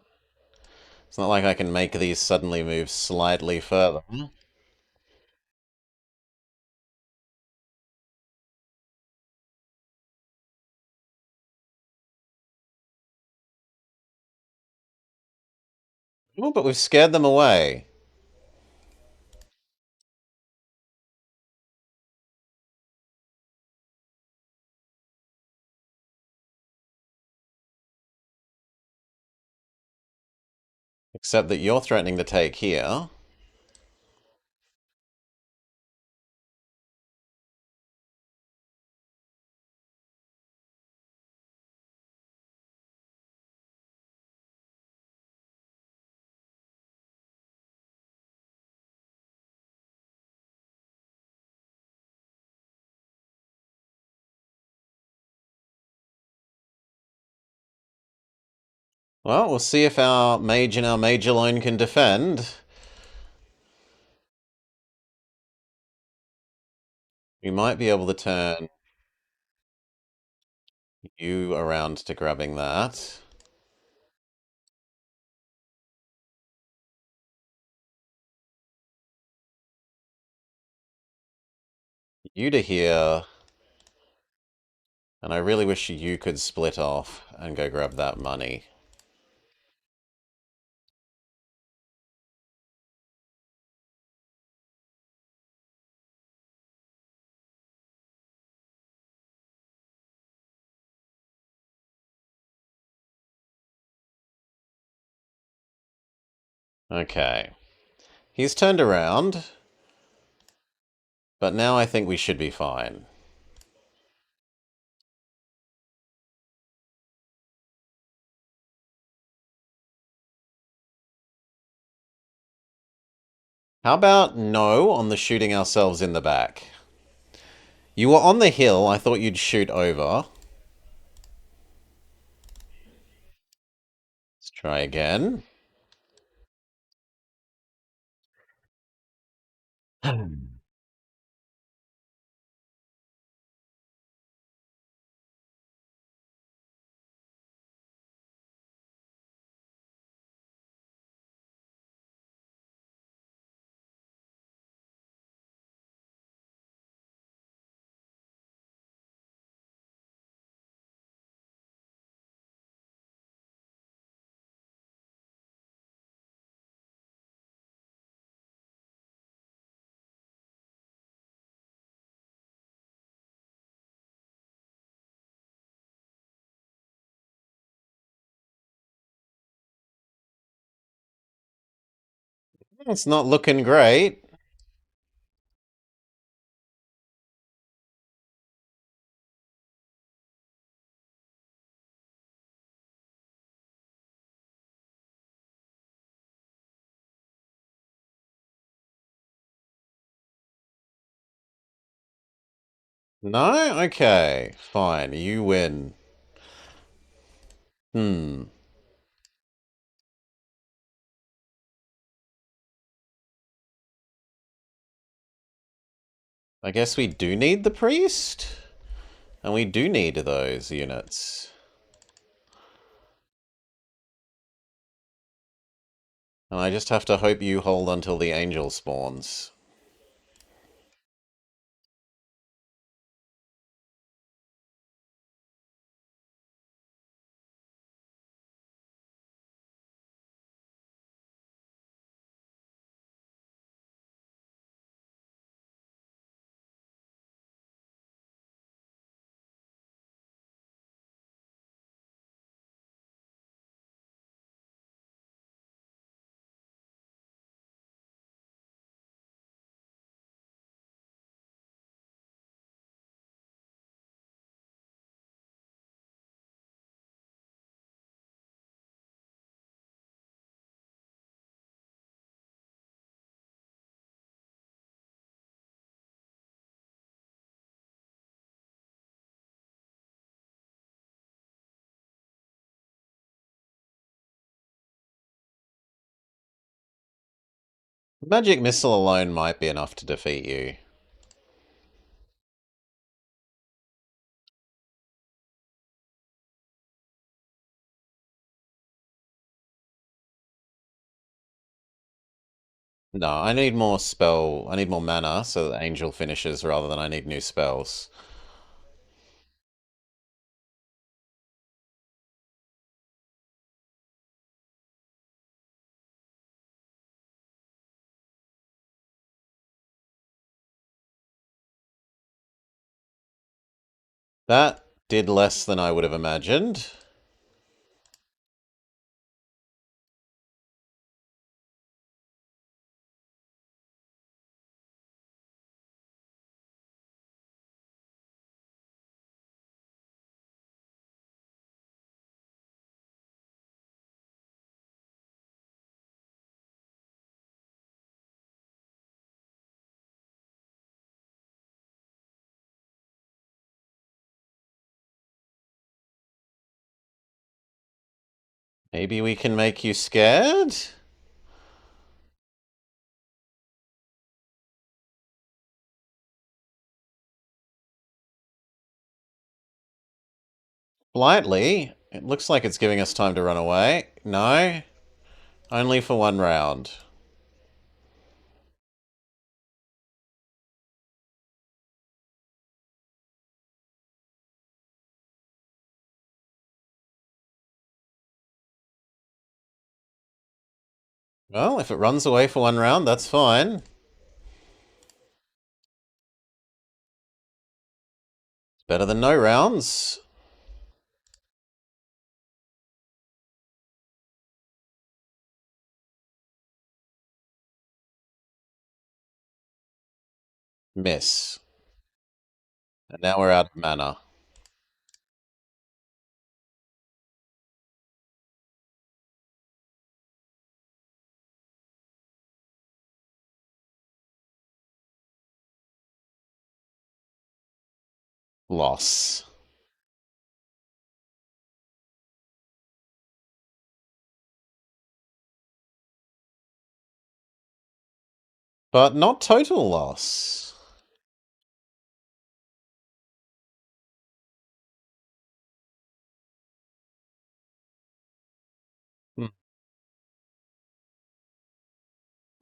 It's not like I can make these suddenly move slightly further. Oh, but we've scared them away. Except that you're threatening to take here. Well, we'll see if our mage and our mage alone can defend. We might be able to turn you around to grabbing that. You to here. And I really wish you could split off and go grab that money. Okay. He's turned around, but now I think we should be fine. How about no on the shooting ourselves in the back? You were on the hill. I thought you'd shoot over. Let's try again. It's not looking great. No? Okay. Fine. You win. Hmm. I guess we do need the priest? And we do need those units. And I just have to hope you hold until the angel spawns. Magic missile alone might be enough to defeat you. No, I need more spell. I need more mana so that Angel finishes rather than I need new spells. That did less than I would have imagined. Maybe we can make you scared? Slightly. It looks like it's giving us time to run away. No? Only for one round. Well, if it runs away for one round, that's fine. It's better than no rounds. Miss. And now we're out of mana. Loss. But not total loss. Hmm.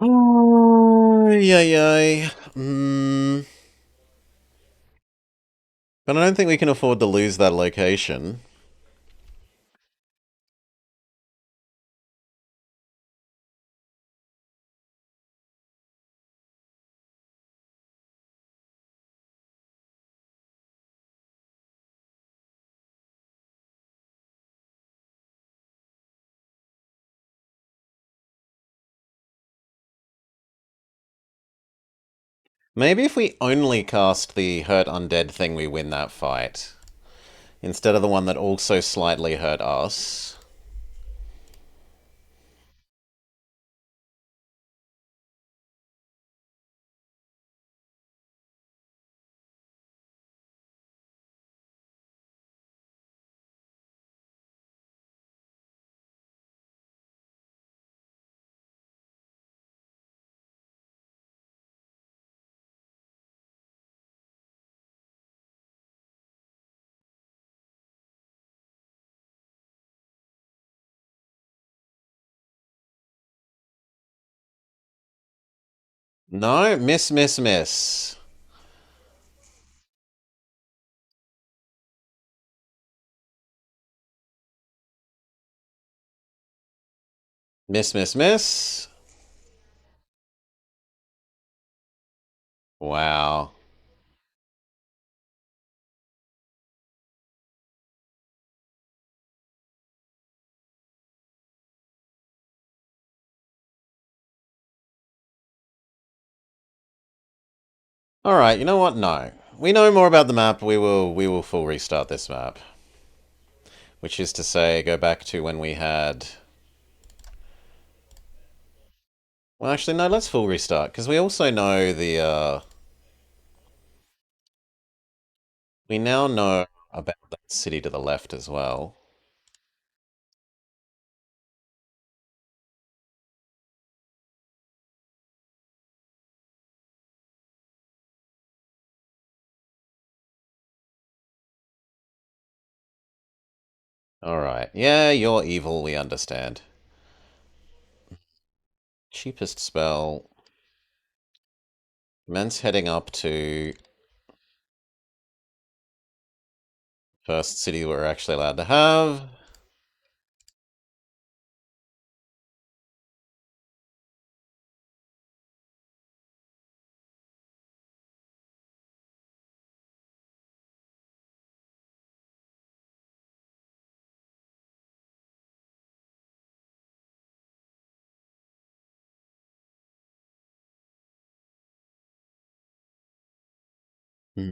Oh, yay. But I don't think we can afford to lose that location. Maybe if we only cast the hurt undead thing, we win that fight. Instead of the one that also slightly hurt us. No, miss, miss, miss. Miss, miss, miss. Wow. Alright, you know what? No. We know more about the map, we will full restart this map. Which is to say, go back to when we had... Well, actually, no, let's full restart, because we also know we now know about that city to the left as well. Alright. Yeah, you're evil, we understand. Cheapest spell. Men's heading up to first city we're actually allowed to have. Hmm.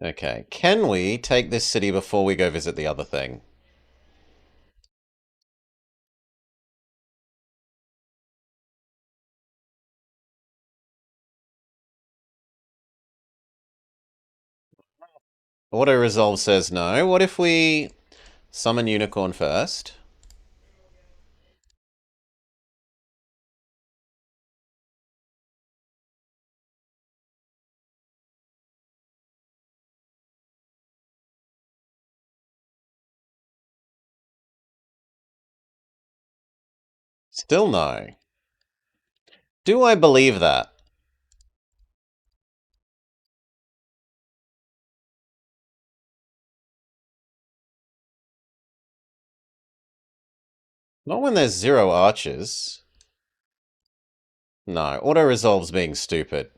Okay, can we take this city before we go visit the other thing? Auto resolve says no. What if we summon unicorn first? Still no. Do I believe that? Not when there's 0 archers. No, auto resolve's being stupid.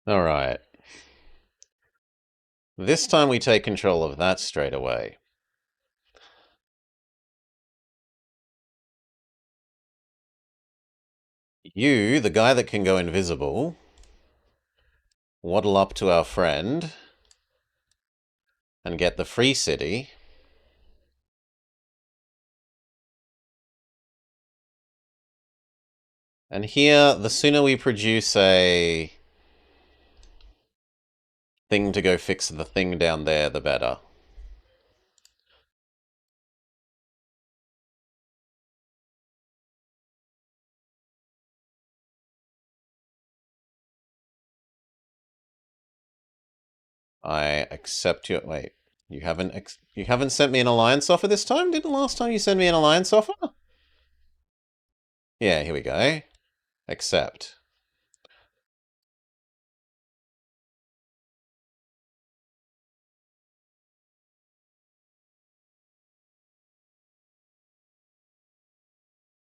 Alright. This time we take control of that straight away. You, the guy that can go invisible, waddle up to our friend and get the free city. And here, the sooner we produce a thing to go fix the thing down there, the better. I accept your... Wait. You haven't sent me an alliance offer this time? Didn't last time you send me an alliance offer? Yeah, here we go. Accept.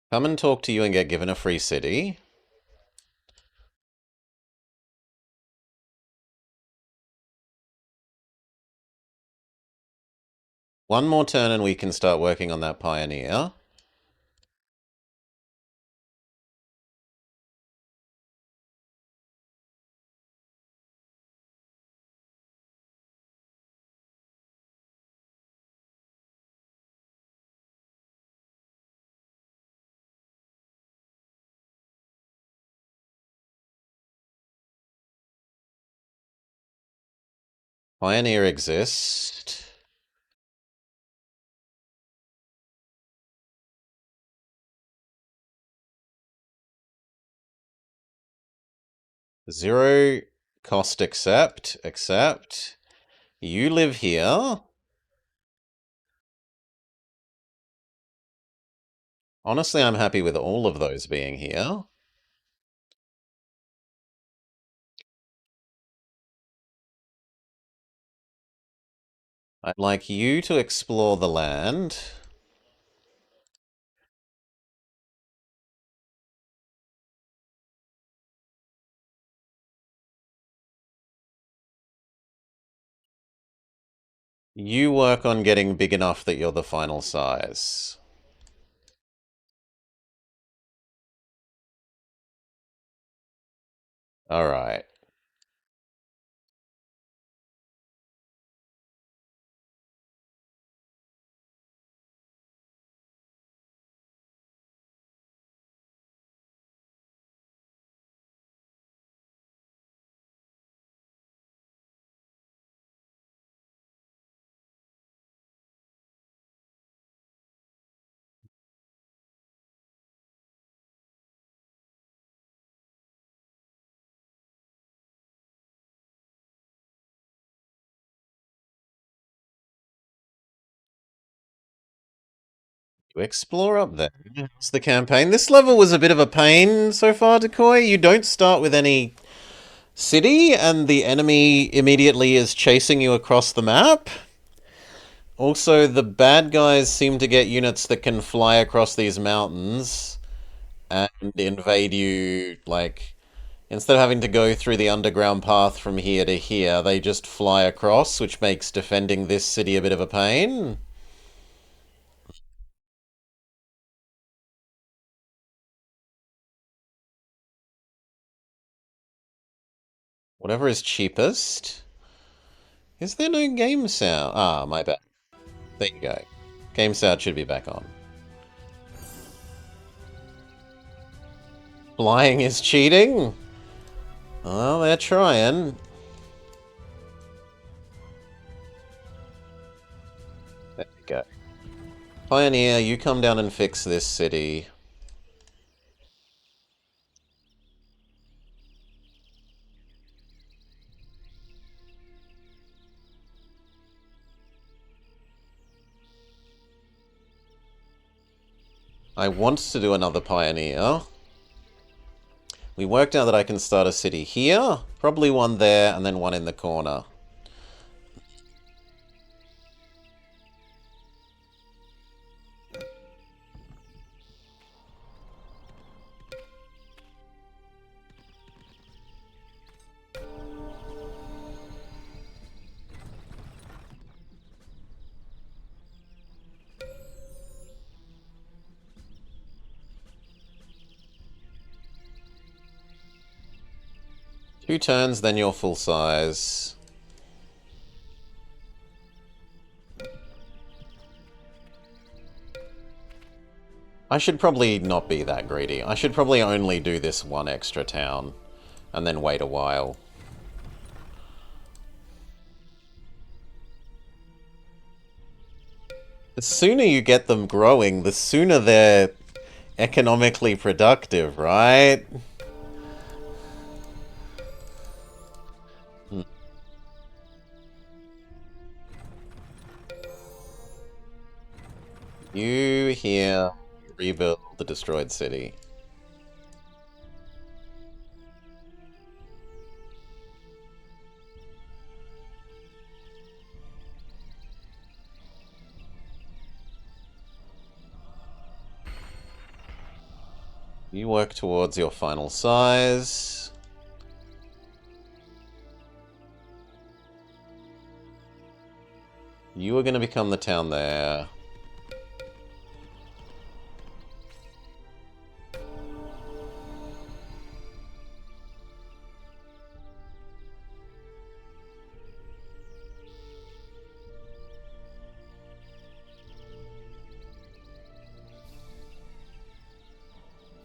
Come and talk to you and get given a free city. One more turn and we can start working on that pioneer. Pioneer exist. Zero cost accept. Accept. You live here. Honestly, I'm happy with all of those being here. I'd like you to explore the land. You work on getting big enough that you're the final size. Alright. You explore up there. It's the campaign. This level was a bit of a pain so far, Decoy. You don't start with any city, and the enemy immediately is chasing you across the map. Also, the bad guys seem to get units that can fly across these mountains and invade you, like, instead of having to go through the underground path from here to here, they just fly across, which makes defending this city a bit of a pain. Whatever is cheapest. Is there no game sound? Ah, my bad. There you go. Game sound should be back on. Flying is cheating? Well, they're trying. There we go. Pioneer, you come down and fix this city. I want to do another Pioneer. We worked out that I can start a city here, probably one there, and then one in the corner. Two turns, then you're full size. I should probably not be that greedy. I should probably only do this one extra town, and then wait a while. The sooner you get them growing, the sooner they're economically productive, right? You here rebuild the destroyed city. You work towards your final size. You are going to become the town there.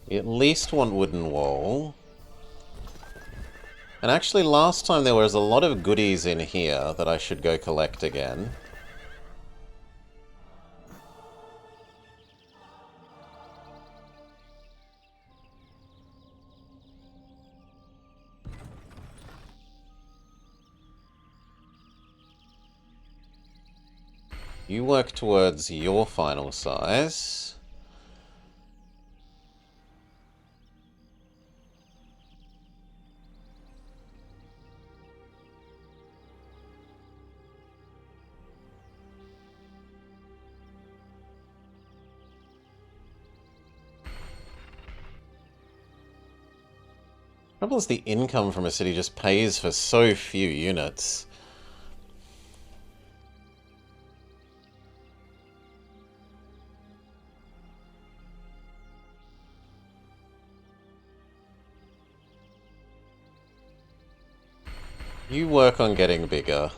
You at least want wooden wall. And actually last time there was a lot of goodies in here that I should go collect again. You work towards your final size. Trouble is the income from a city just pays for so few units. You work on getting bigger.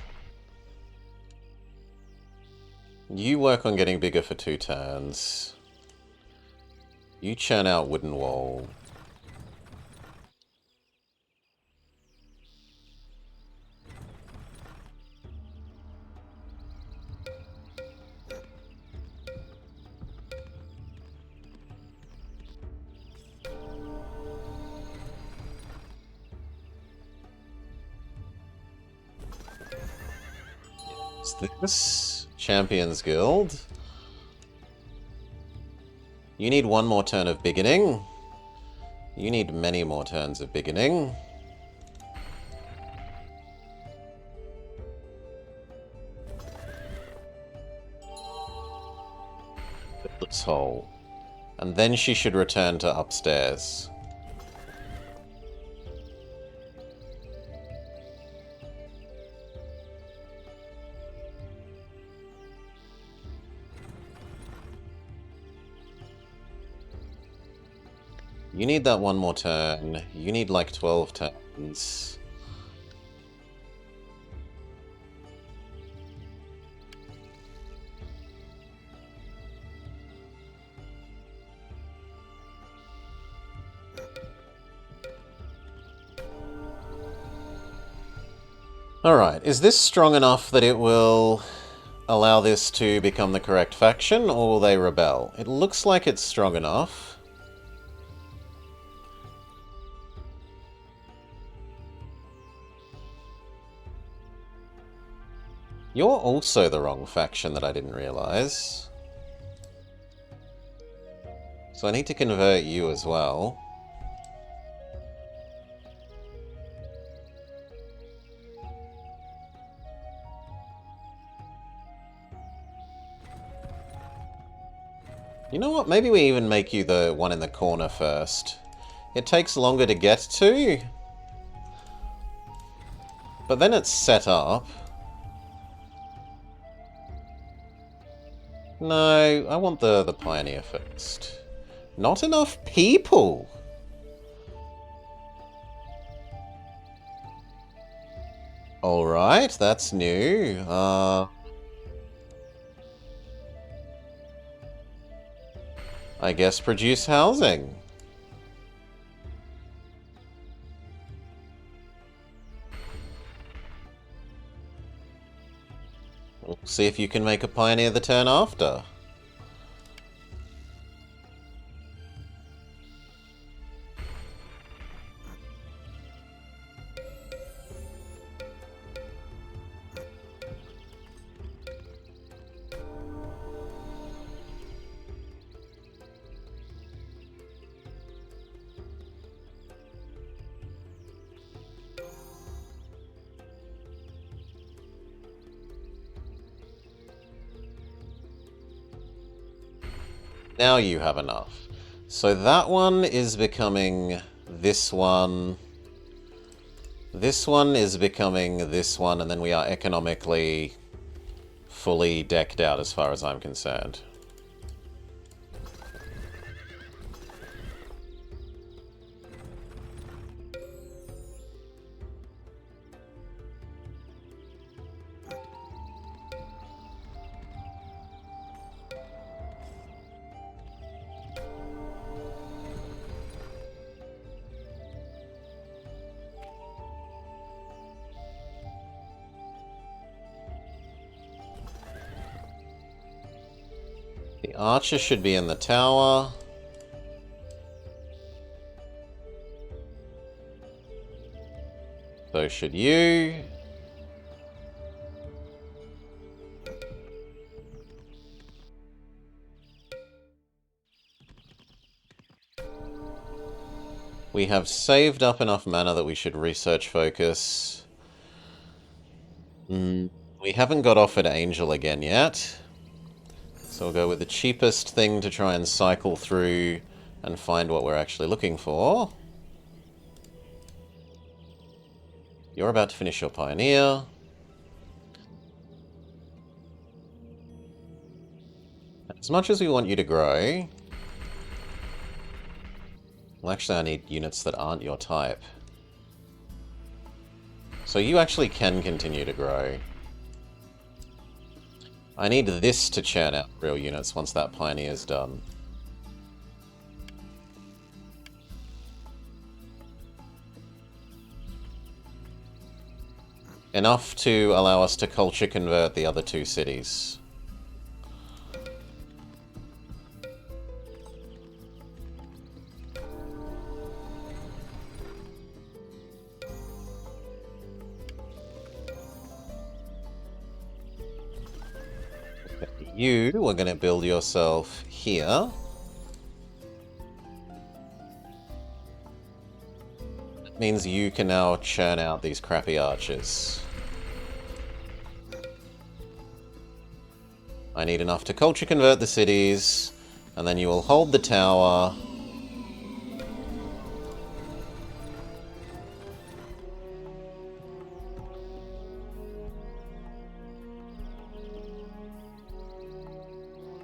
You work on getting bigger for 2 turns. You churn out wooden wall. What's this? Champions Guild. You need 1 more turn of beginning. You need many more turns of beginning. hole. And then she should return to upstairs. You need that one more turn. You need like 12 turns. Alright, is this strong enough that it will allow this to become the correct faction, or will they rebel? It looks like it's strong enough. You're also the wrong faction that I didn't realize. So I need to convert you as well. You know what? Maybe we even make you the one in the corner first. It takes longer to get to, but then it's set up. No, I want the Pioneer first. Not enough people! Alright, that's new. I guess produce housing. We'll see if you can make a pioneer the turn after. Now you have enough. So that one is becoming this one. This one is becoming this one, and then we are economically fully decked out as far as I'm concerned. The archer should be in the tower. So should you. We have saved up enough mana that we should research focus. We haven't got offered Angel again yet. So we'll go with the cheapest thing to try and cycle through and find what we're actually looking for. You're about to finish your Pioneer. As much as we want you to grow... Well, actually I need units that aren't your type. So you actually can continue to grow. I need this to churn out real units once that Pioneer's done. Enough to allow us to culture convert the other two cities. You are going to build yourself here. That means you can now churn out these crappy archers. I need enough to culture convert the cities, And then you will hold the tower.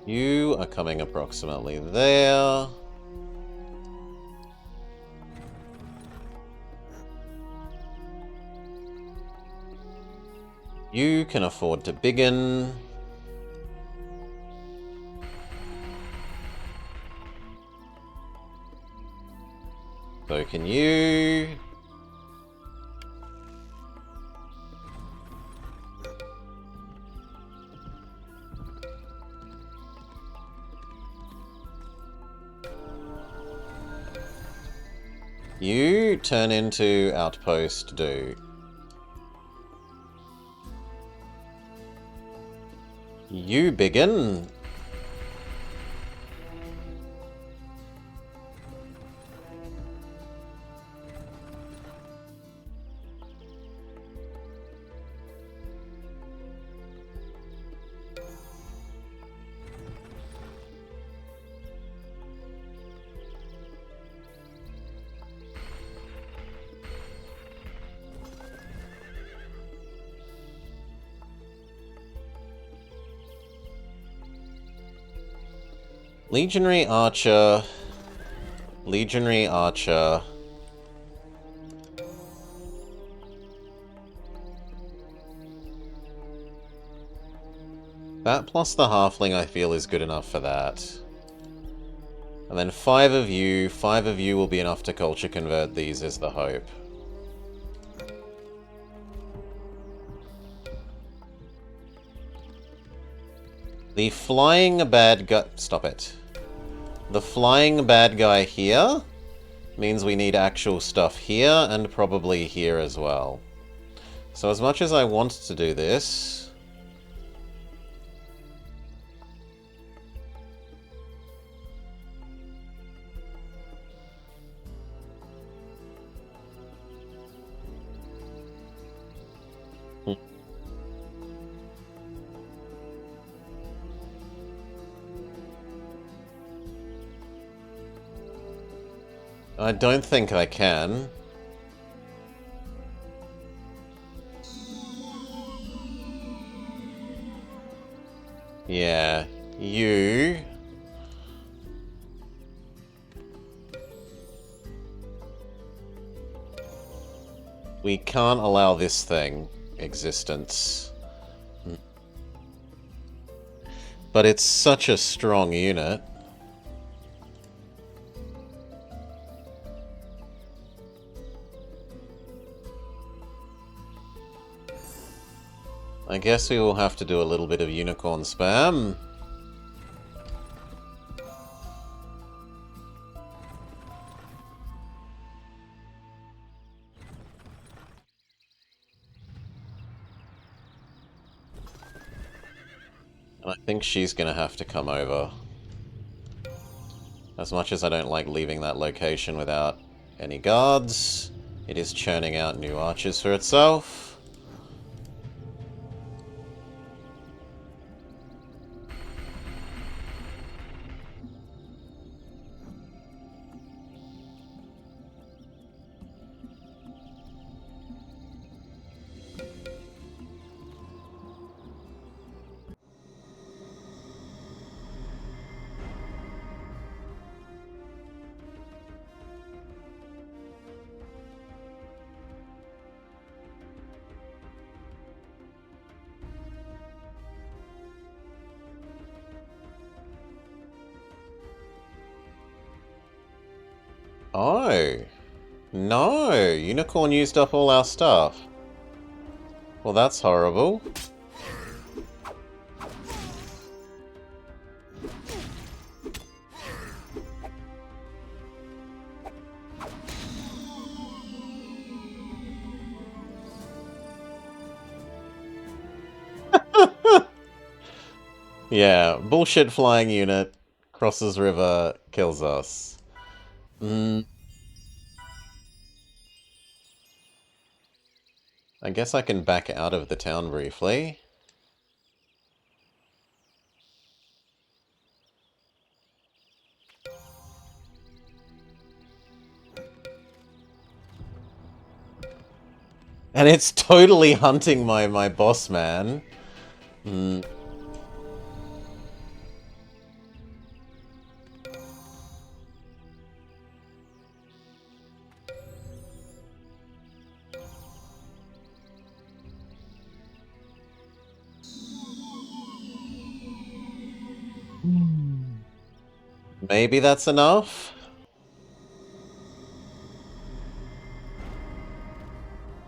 You are coming approximately there. You can afford to biggin. So can you. You turn into outpost do. You biggin. Legionary Archer. Legionary Archer. That plus the Halfling I feel is good enough for that. And then 5 of you. 5 of you will be enough to culture convert these is the hope. The flying bad guy... Stop it. The flying bad guy here means we need actual stuff here and probably here as well. So as much as I want to do this... I don't think I can. Yeah, you... We can't allow this thing existence. But it's such a strong unit. I guess we will have to do a little bit of unicorn spam. And I think she's gonna have to come over. As much as I don't like leaving that location without any guards, it is churning out new archers for itself. Oh. No! Unicorn used up all our stuff. Well, that's horrible. Yeah, bullshit flying unit, crosses river, kills us. I guess I can back out of the town briefly. And it's totally hunting my boss man. Mm. Maybe that's enough?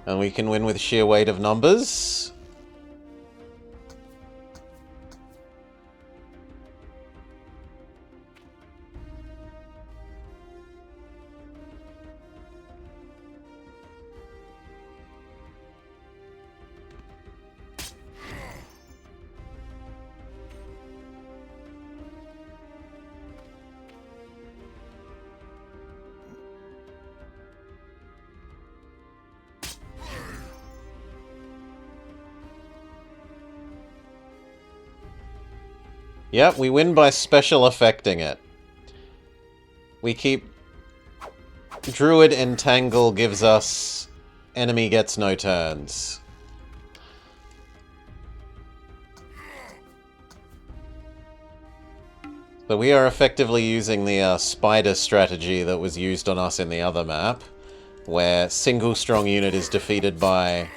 And we can win with sheer weight of numbers? Yep, we win by special effecting it. We keep... Druid Entangle gives us... Enemy gets no turns. So we are effectively using the spider strategy that was used on us in the other map, where single strong unit is defeated by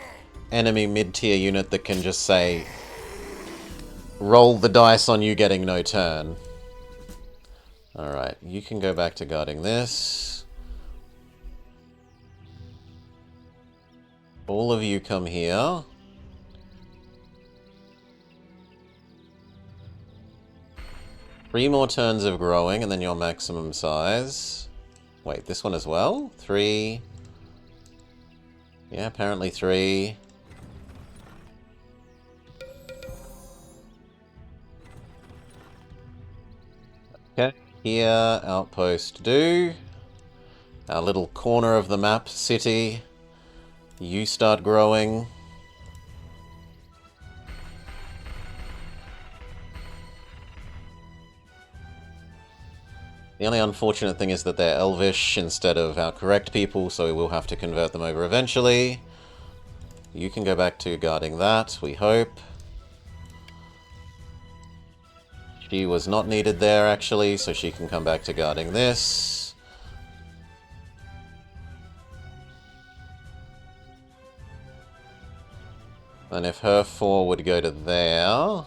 enemy mid-tier unit that can just say, roll the dice on you getting no turn. Alright, you can go back to guarding this. All of you come here. Three more turns of growing, and then your maximum size. Wait, this one as well? 3. Yeah, apparently 3. Okay, here, outpost do. Our little corner of the map, city. You start growing. The only unfortunate thing is that they're Elvish instead of our correct people, so we will have to convert them over eventually. You can go back to guarding that, we hope. She was not needed there, actually, so she can come back to guarding this. And if her 4 would go to there...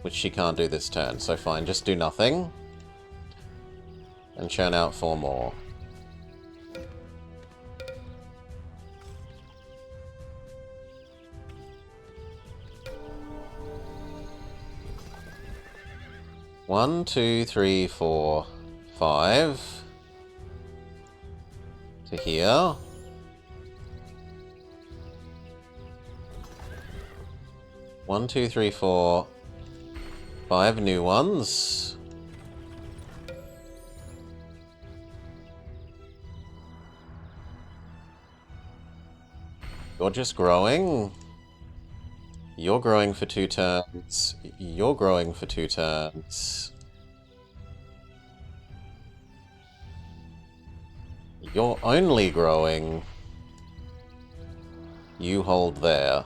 Which she can't do this turn, so fine, just do nothing. And churn out 4 more. One, 2, 3, 4, 5. To here. One, 2, 3, 4... 5 new ones. You're just growing. You're growing for 2 turns. You're growing for 2 turns. You're only growing. You hold there.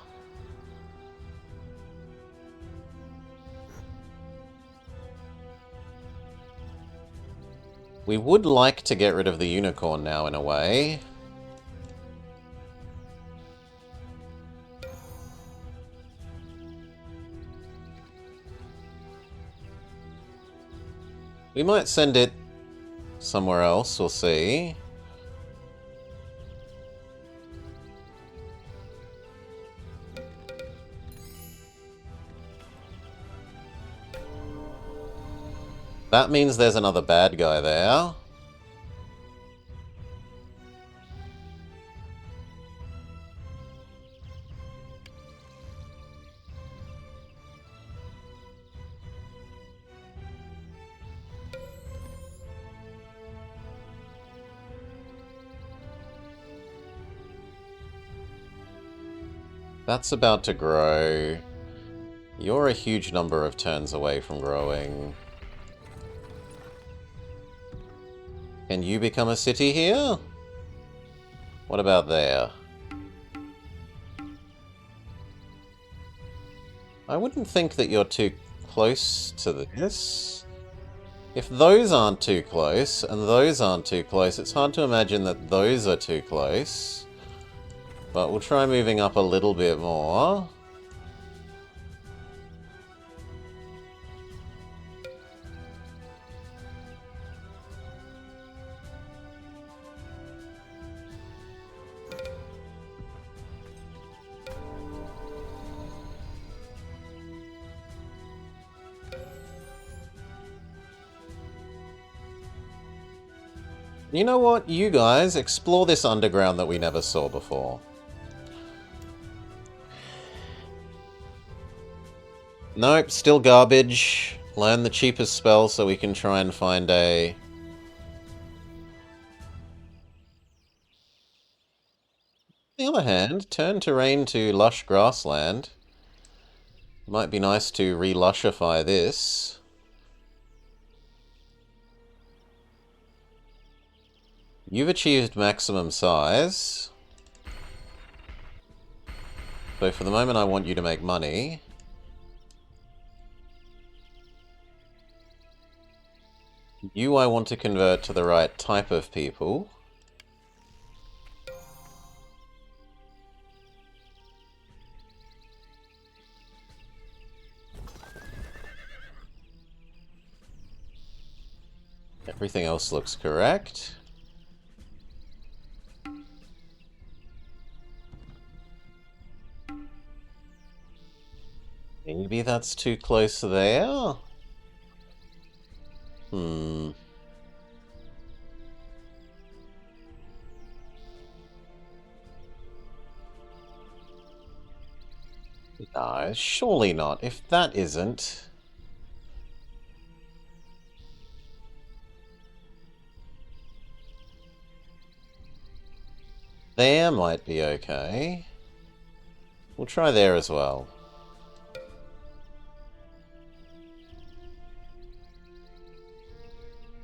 We would like to get rid of the unicorn now, in a way. We might send it somewhere else, we'll see. That means there's another bad guy there. That's about to grow. You're a huge number of turns away from growing. Can you become a city here? What about there? I wouldn't think that you're too close to this. If those aren't too close, and those aren't too close, it's hard to imagine that those are too close. But we'll try moving up a little bit more. You know what? You guys, explore this underground that we never saw before. Nope, still garbage. Learn the cheapest spell so we can try and find a... On the other hand, turn terrain to lush grassland. Might be nice to re-lushify this. You've achieved maximum size. So for the moment I want you to make money. You I want to convert to the right type of people. Everything else looks correct. Maybe that's too close there? No, surely not. If that isn't... There might be okay. We'll try there as well.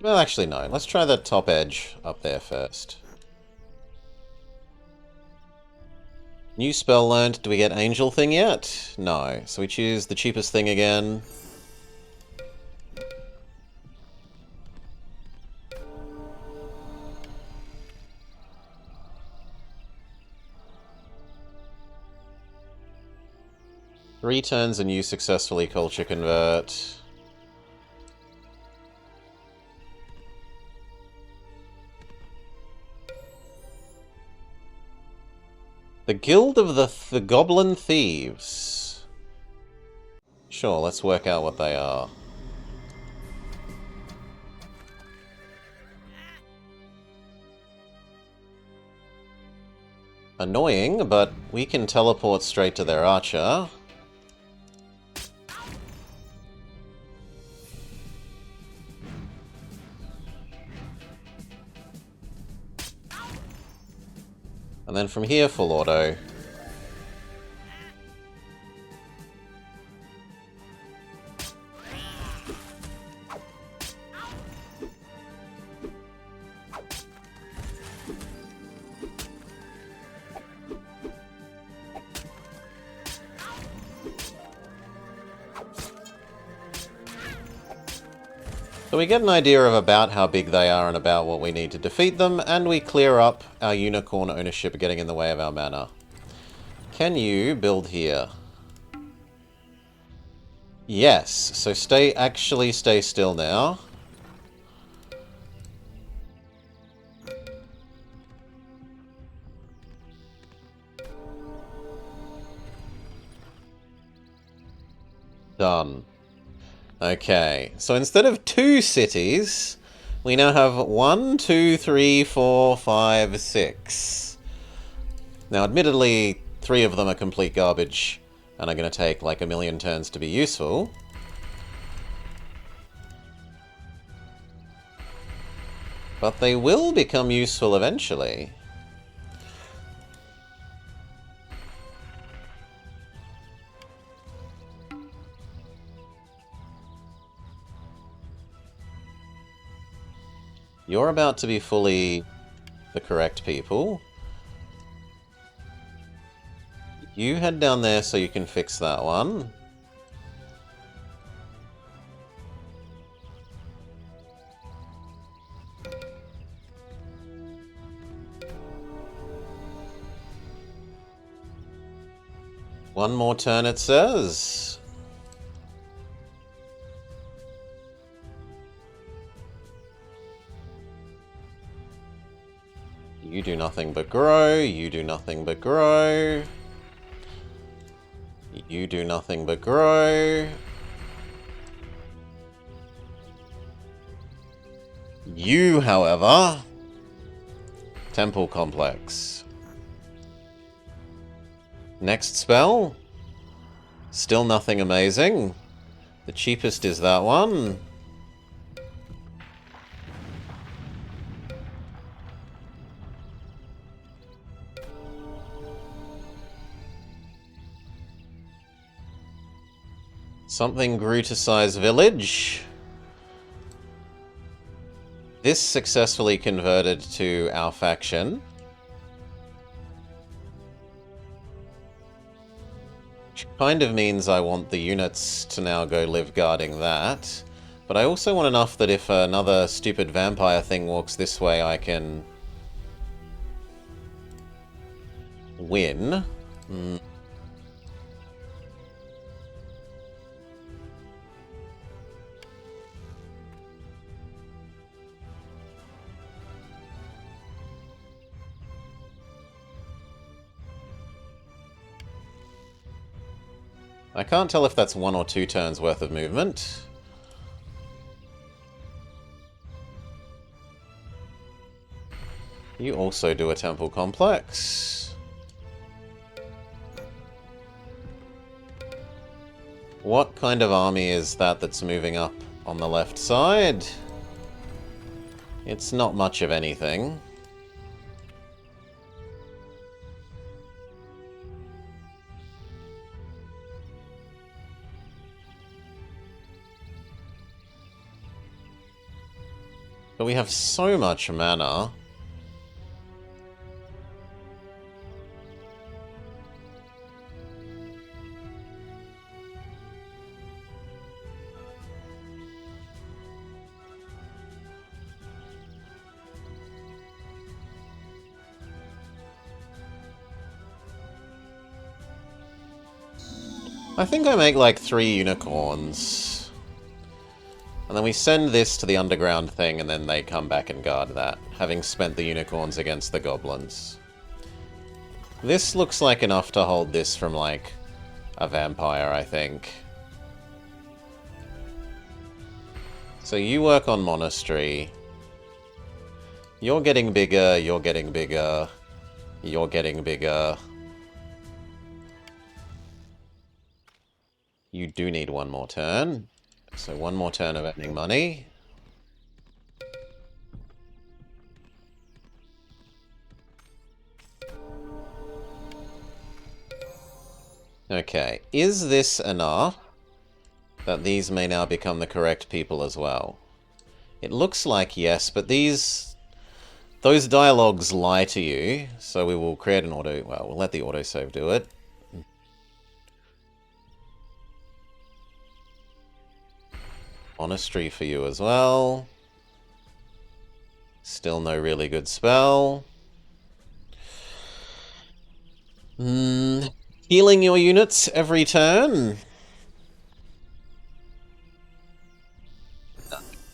Well, actually, no. Let's try the top edge up there first. New spell learned. Do we get Angel Thing yet? No. So we choose the cheapest thing again. Three turns and you successfully culture convert. The Guild of the Goblin Thieves. Sure, let's work out what they are. Annoying, but we can teleport straight to their archer. And then from here, full auto. So we get an idea of about how big they are and about what we need to defeat them, and we clear up our unicorn ownership getting in the way of our mana. Can you build here? Yes, so actually stay still now. Done. Okay, so instead of 2 cities, we now have 1, 2, 3, 4, 5, 6. Now, admittedly, 3 of them are complete garbage, and are going to take like a million turns to be useful. But they will become useful eventually. You're about to be fully the correct people. You head down there so you can fix that one. One more turn, it says. You do nothing but grow. You do nothing but grow. You do nothing but grow. You, however... Temple Complex. Next spell. Still nothing amazing. The cheapest is that one. Something grew to size village. This successfully converted to our faction. Which kind of means I want the units to now go live guarding that. But I also want enough that if another stupid vampire thing walks this way, I can... win. I can't tell if that's 1 or 2 turns worth of movement. You also do a temple complex. What kind of army is that that's moving up on the left side? It's not much of anything. But we have so much mana. I think I make like 3 unicorns. And then we send this to the underground thing, and then they come back and guard that, having spent the unicorns against the goblins. This looks like enough to hold this from, like, a vampire, I think. So you work on Monastery. You're getting bigger, you're getting bigger, you're getting bigger. You do need 1 more turn. So 1 more turn of earning money. Okay, is this enough that these may now become the correct people as well? It looks like yes, but those dialogues lie to you, so we will create an auto... well, we'll let the autosave do it. Monastery for you as well. Still no really good spell. Healing your units every turn.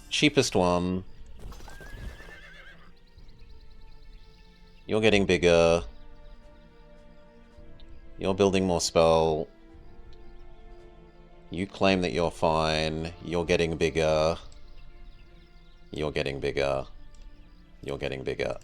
Cheapest one. You're getting bigger. You're building more spell. You claim that you're fine. You're getting bigger. You're getting bigger. You're getting bigger.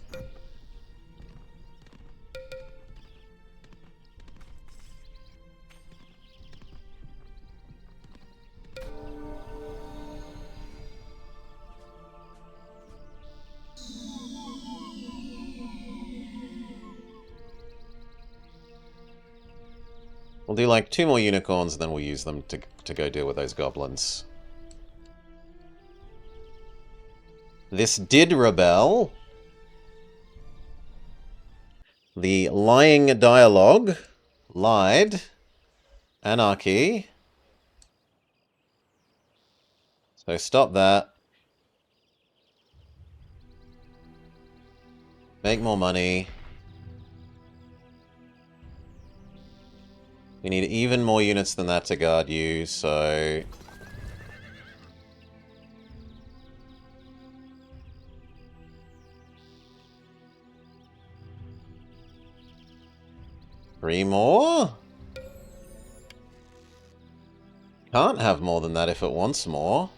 We'll do like 2 more unicorns, and then we'll use them to go deal with those goblins. This did rebel. The lying dialogue lied. Anarchy. So stop that. Make more money. We need even more units than that to guard you, so... Three more? Can't have more than that if it wants more.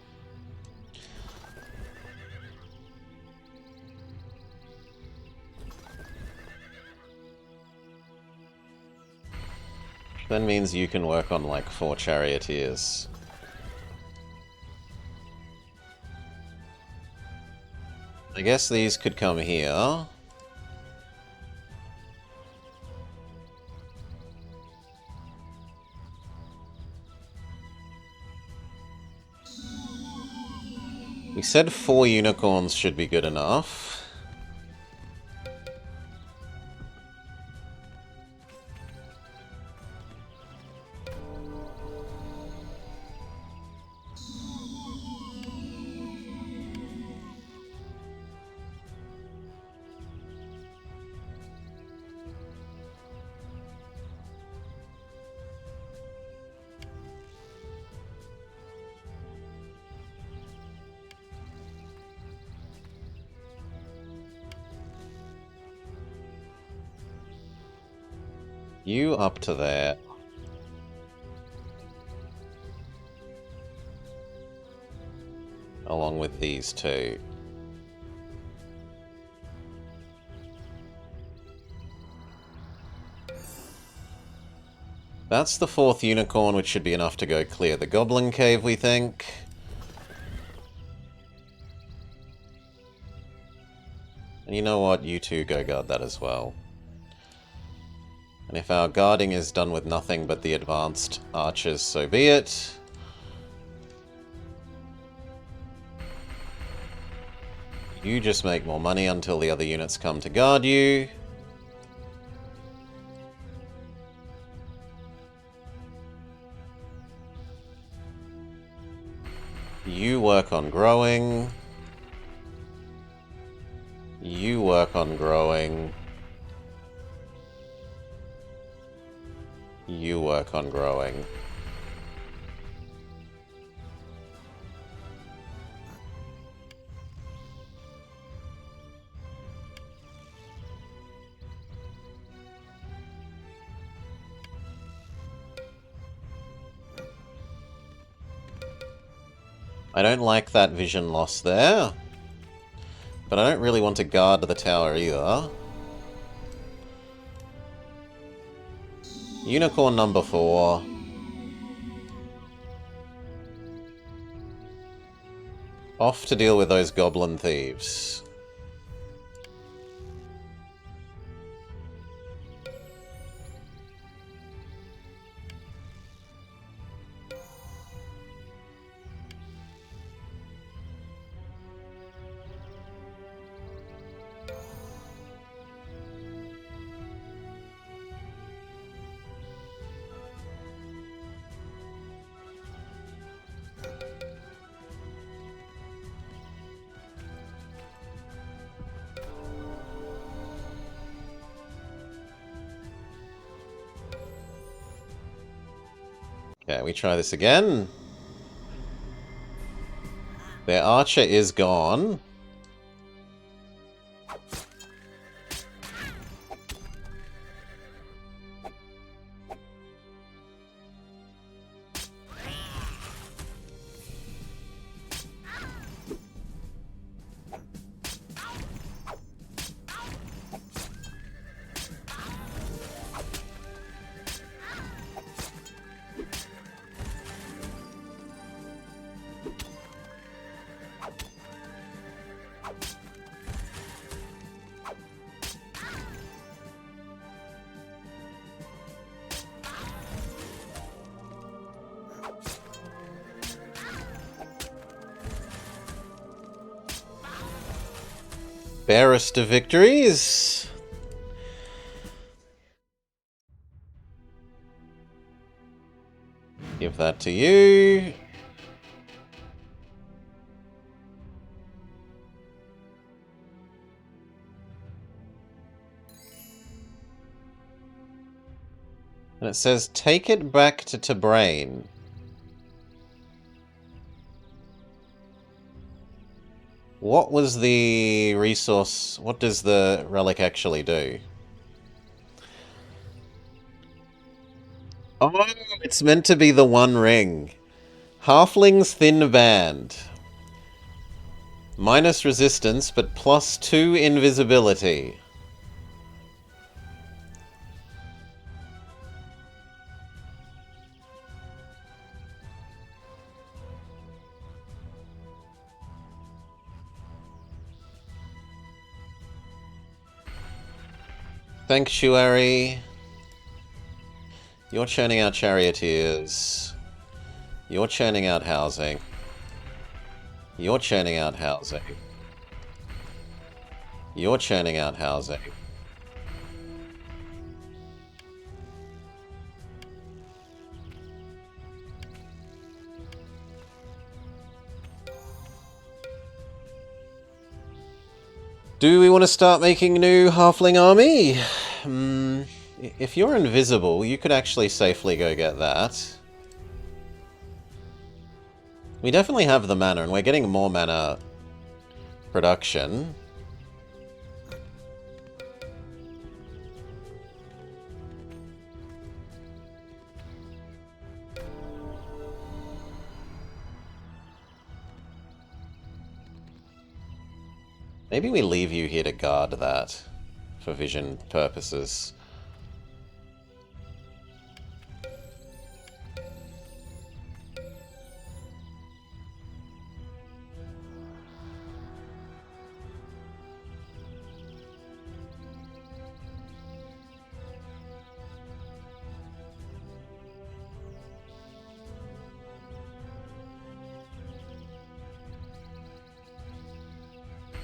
That means you can work on like 4 charioteers. I guess these could come here. We said 4 unicorns should be good enough. You up to there. Along with these two. That's the 4th unicorn, which should be enough to go clear the goblin cave, we think. And you know what? You two go guard that as well. And if our guarding is done with nothing but the advanced archers, so be it. You just make more money until the other units come to guard you. You work on growing. You work on growing. You work on growing. I don't like that vision loss there. But I don't really want to guard the tower either. Unicorn number 4. Off to deal with those goblin thieves. Okay, we try this again. Their archer is gone. Barest of victories. Give that to you. And it says, take it back to Tabrain. What was the resource? What does the relic actually do? Oh, it's meant to be the One Ring. Halfling's Thin Band. Minus resistance, but +2 invisibility. Sanctuary. You're churning out charioteers. You're churning out housing. You're churning out housing. You're churning out housing. Do we want to start making new halfling army? If you're invisible, you could actually safely go get that. We definitely have the mana, and we're getting more mana production. Maybe we leave you here to guard that for vision purposes.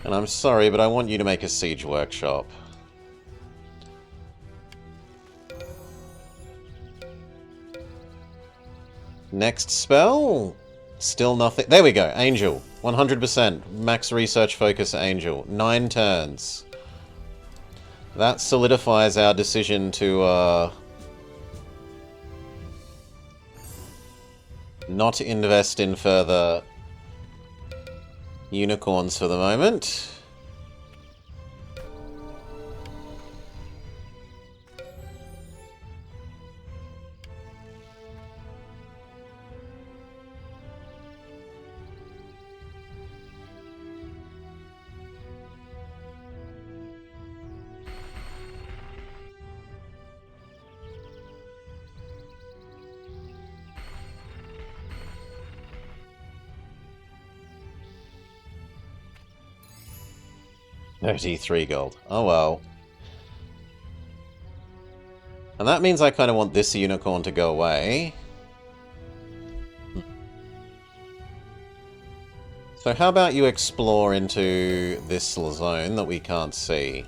And I'm sorry, but I want you to make a siege workshop. Next spell? Still nothing. There we go. Angel. 100%. Max research focus Angel. 9 turns. That solidifies our decision to, not invest in further unicorns for the moment. $33 gold. Oh well. And that means I kind of want this unicorn to go away. So how about you explore into this zone that we can't see?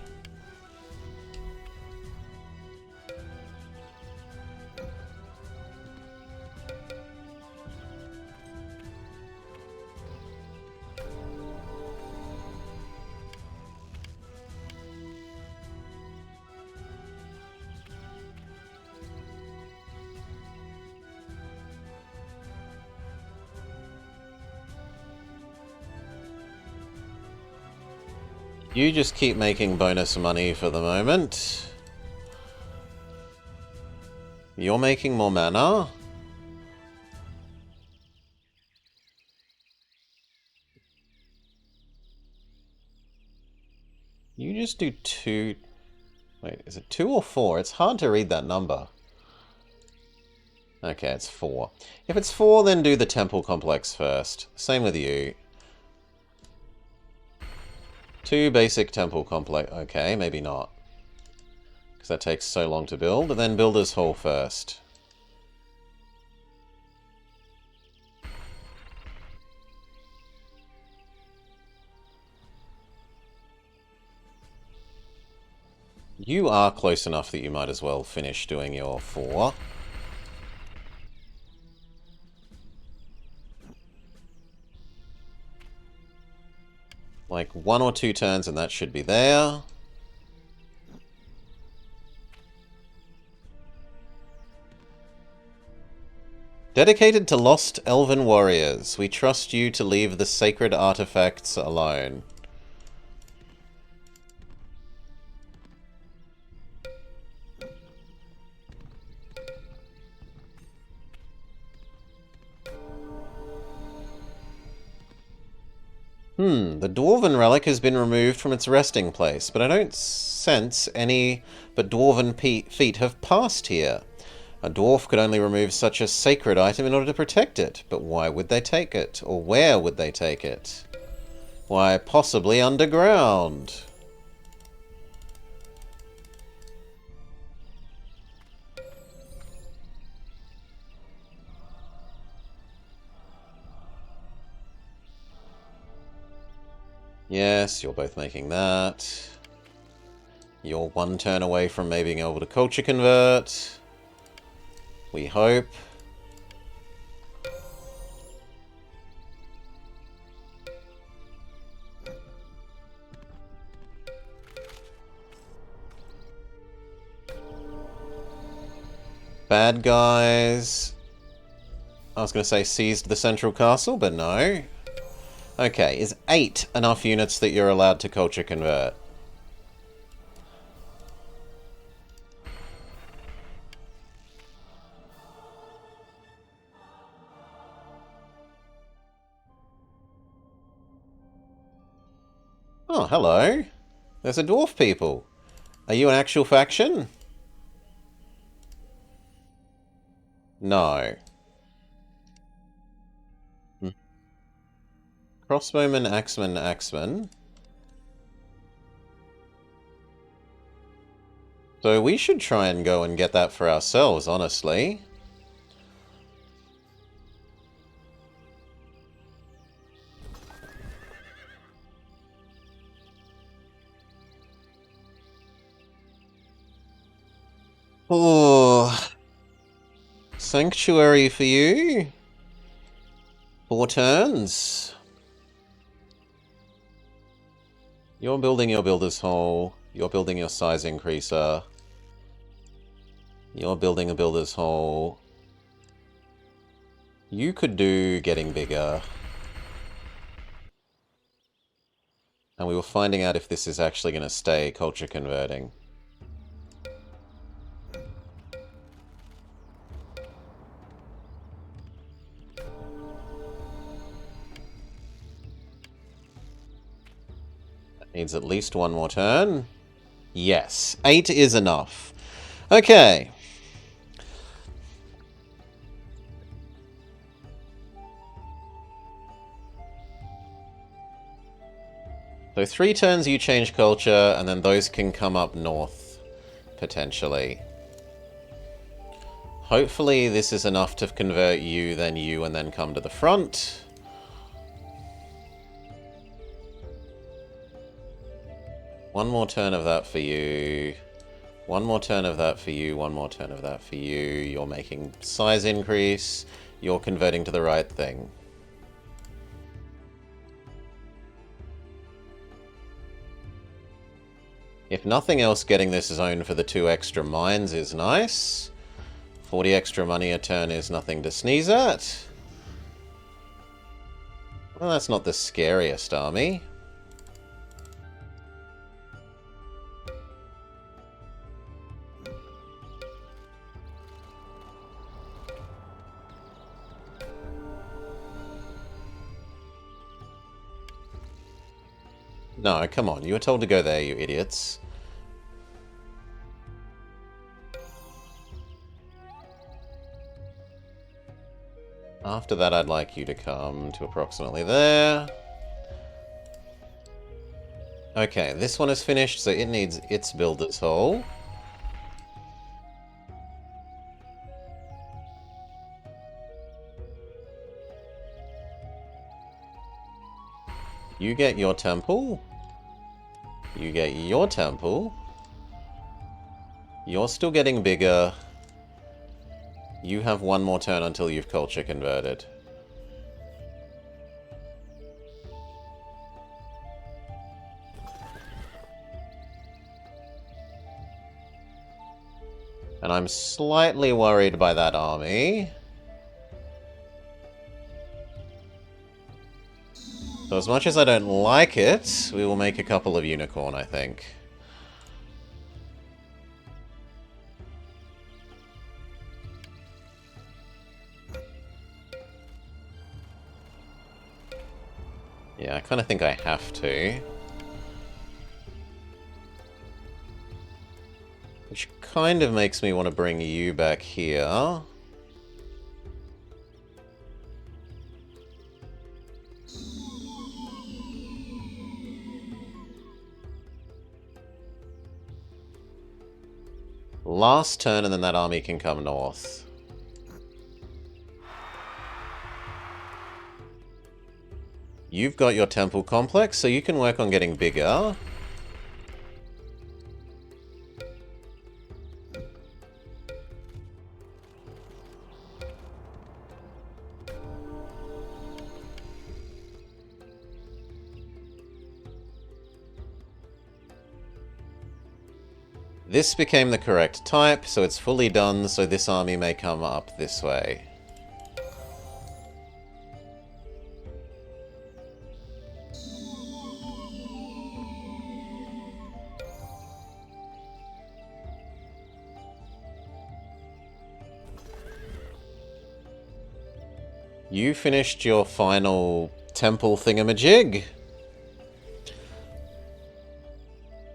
You just keep making bonus money for the moment. You're making more mana. You just do 2... Wait, is it 2 or 4? It's hard to read that number. Okay, it's 4. If it's 4, then do the temple complex first. Same with you. 2 basic temple complex. Okay, maybe not. Because that takes so long to build. And then Builder's Hall first. You are close enough that you might as well finish doing your 4. Like 1 or 2 turns and that should be there. Dedicated to lost elven warriors, we trust you to leave the sacred artifacts alone. The Dwarven relic has been removed from its resting place, but I don't sense any but Dwarven feet have passed here. A dwarf could only remove such a sacred item in order to protect it, but why would they take it? Or where would they take it? Why, possibly underground. Yes, you're both making that. You're 1 turn away from maybe being able to culture convert. We hope. Bad guys. I was going to say seized the central castle, but no. Okay, is 8 enough units that you're allowed to culture convert? Oh, hello. There's a dwarf people. Are you an actual faction? No. Crossbowman, axeman, axeman. So we should try and go and get that for ourselves, honestly. Oh, sanctuary for you. 4 turns. You're building your builder's hall. You're building your size increaser. You're building a builder's hall. You could do getting bigger. And we were finding out if this is actually going to stay culture converting. Needs at least 1 more turn. Yes, 8 is enough. Okay. So 3 turns you change culture, and then those can come up north, potentially. Hopefully this is enough to convert you, and then come to the front. One more turn of that for you. 1 more turn of that for you. 1 more turn of that for you. You're making size increase. You're converting to the right thing. If nothing else, getting this zone for the 2 extra mines is nice. 40 extra money a turn is nothing to sneeze at. Well, that's not the scariest army. No, come on. You were told to go there, you idiots. After that, I'd like you to come to approximately there. Okay, this one is finished, so it needs its builder's hall. You get your temple. You get your temple. You're still getting bigger. You have 1 more turn until you've culture converted. And I'm slightly worried by that army. So as much as I don't like it, we will make a couple of unicorn, I think. Yeah, I kind of think I have to. Which kind of makes me want to bring you back here. Last turn, and then that army can come north. You've got your temple complex, so you can work on getting bigger. This became the correct type, so it's fully done, so this army may come up this way. You finished your final temple thingamajig.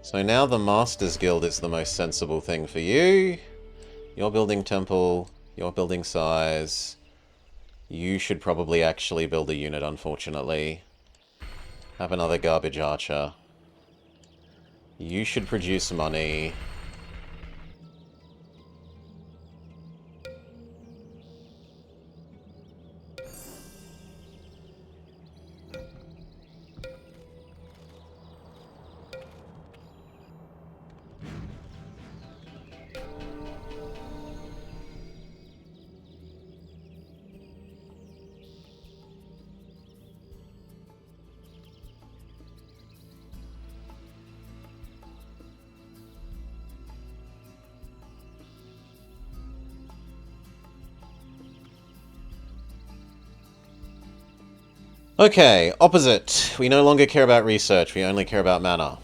So now the Masters Guild is the most sensible thing for you. You're building temple, you're building size. You should probably actually build a unit, unfortunately. Have another garbage archer. You should produce money. Okay, opposite. We no longer care about research, we only care about mana.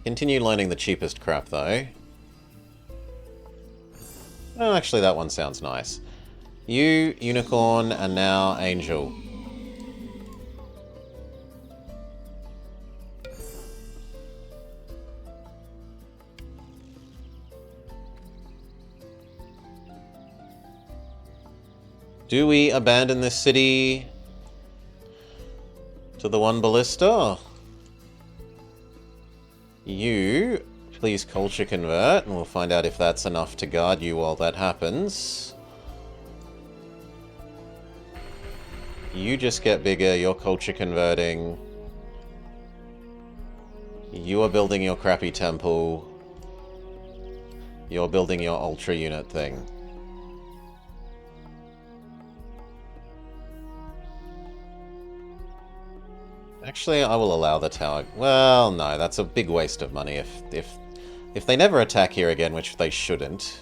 Continue learning the cheapest crap, though. Oh, actually, that one sounds nice. You, Unicorn, and now Angel. Do we abandon this city to the one ballista? You, please culture convert, and we'll find out if that's enough to guard you while that happens. You just get bigger, you're culture converting. You are building your crappy temple. You're building your ultra unit thing. Actually, I will allow the tower. Well, no, that's a big waste of money if they never attack here again, which they shouldn't.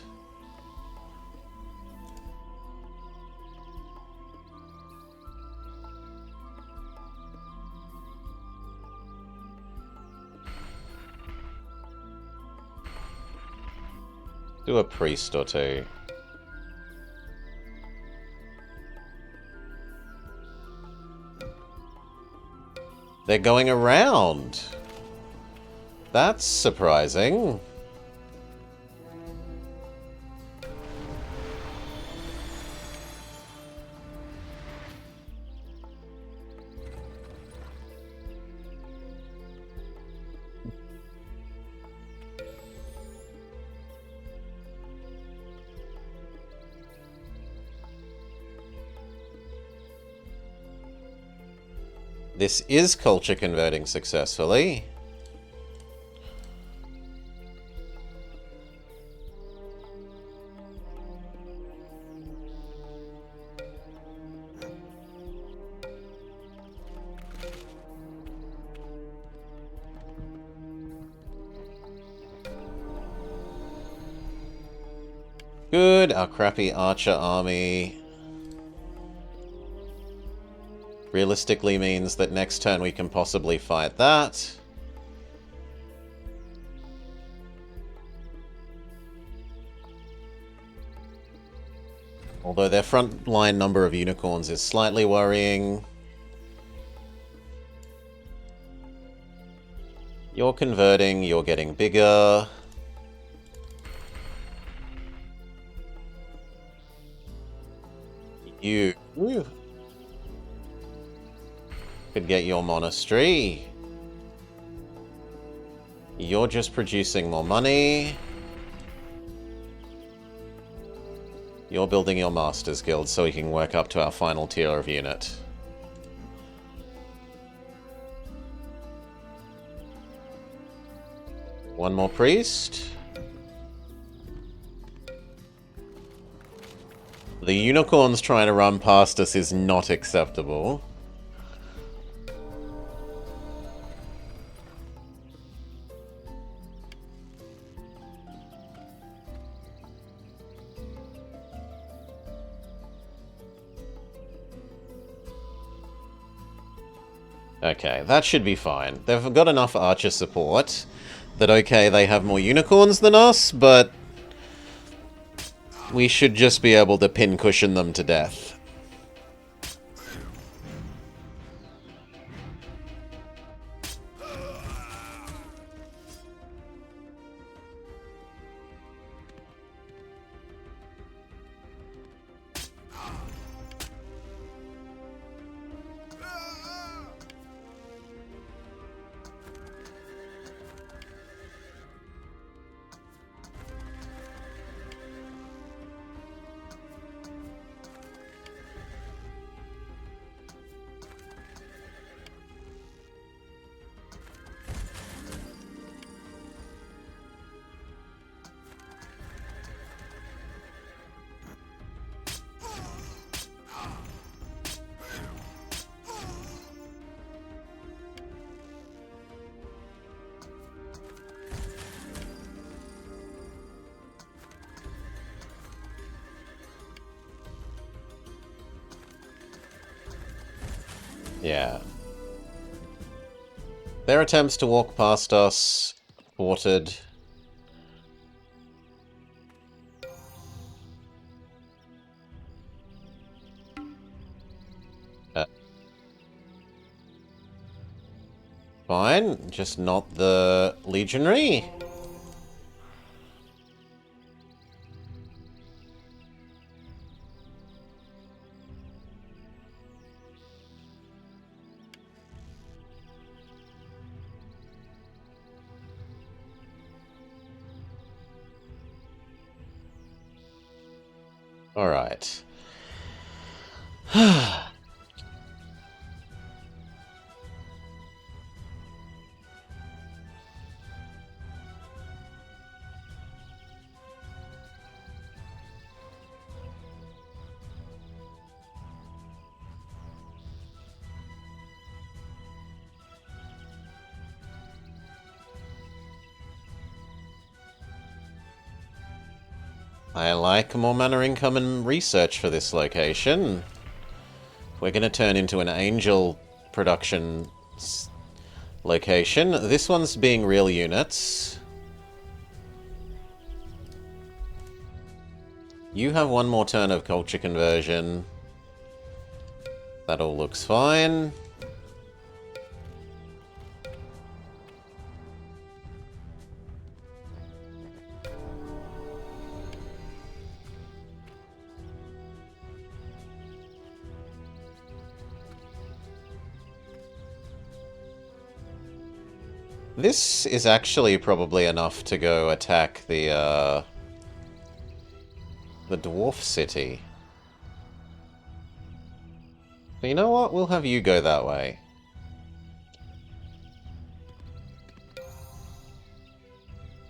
Do a priest or two. They're going around. That's surprising. This is culture converting successfully. Good, our crappy archer army realistically means that next turn we can possibly fight that. Although their front line number of unicorns is slightly worrying. You're converting, you're getting bigger. You could get your monastery. You're just producing more money. You're building your Masters Guild so we can work up to our final tier of unit. One more priest. The unicorns trying to run past us is not acceptable. Okay, that should be fine. They've got enough archer support that, okay, they have more unicorns than us, but we should just be able to pincushion them to death. Yeah. Their attempts to walk past us, thwarted. Fine, just not the legionary. Alright. I like more mana income and research for this location. We're going to turn into an angel production location. This one's being real units. You have one more turn of culture conversion. That all looks fine. This is actually probably enough to go attack the dwarf city. But you know what? We'll have you go that way.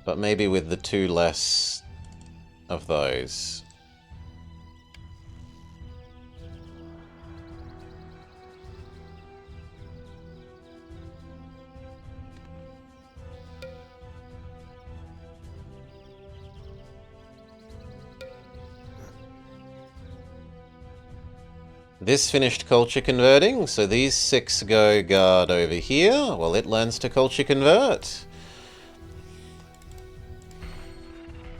But maybe with the 2 less of those. This finished culture converting, so these 6 go guard over here while it learns to culture convert.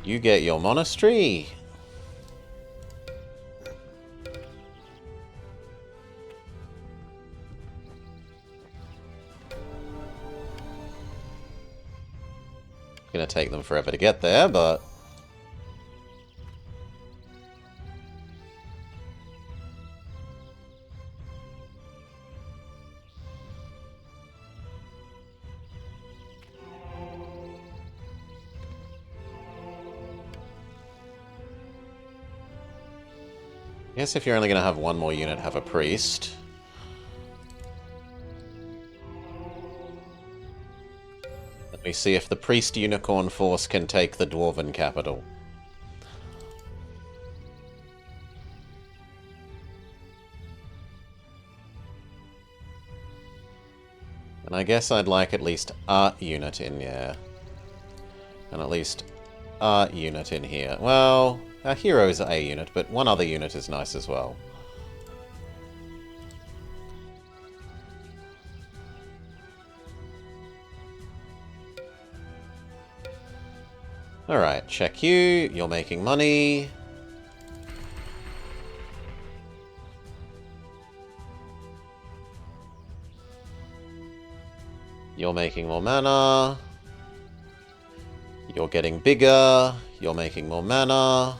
You get your monastery. Gonna take them forever to get there, but... I guess if you're only gonna have one more unit, have a priest. Let me see if the priest unicorn force can take the dwarven capital. And I guess I'd like at least a unit in here. And at least a unit in here. Well, our hero is a unit, but one other unit is nice as well. Alright, check you. You're making money. You're making more mana. You're getting bigger. You're making more mana.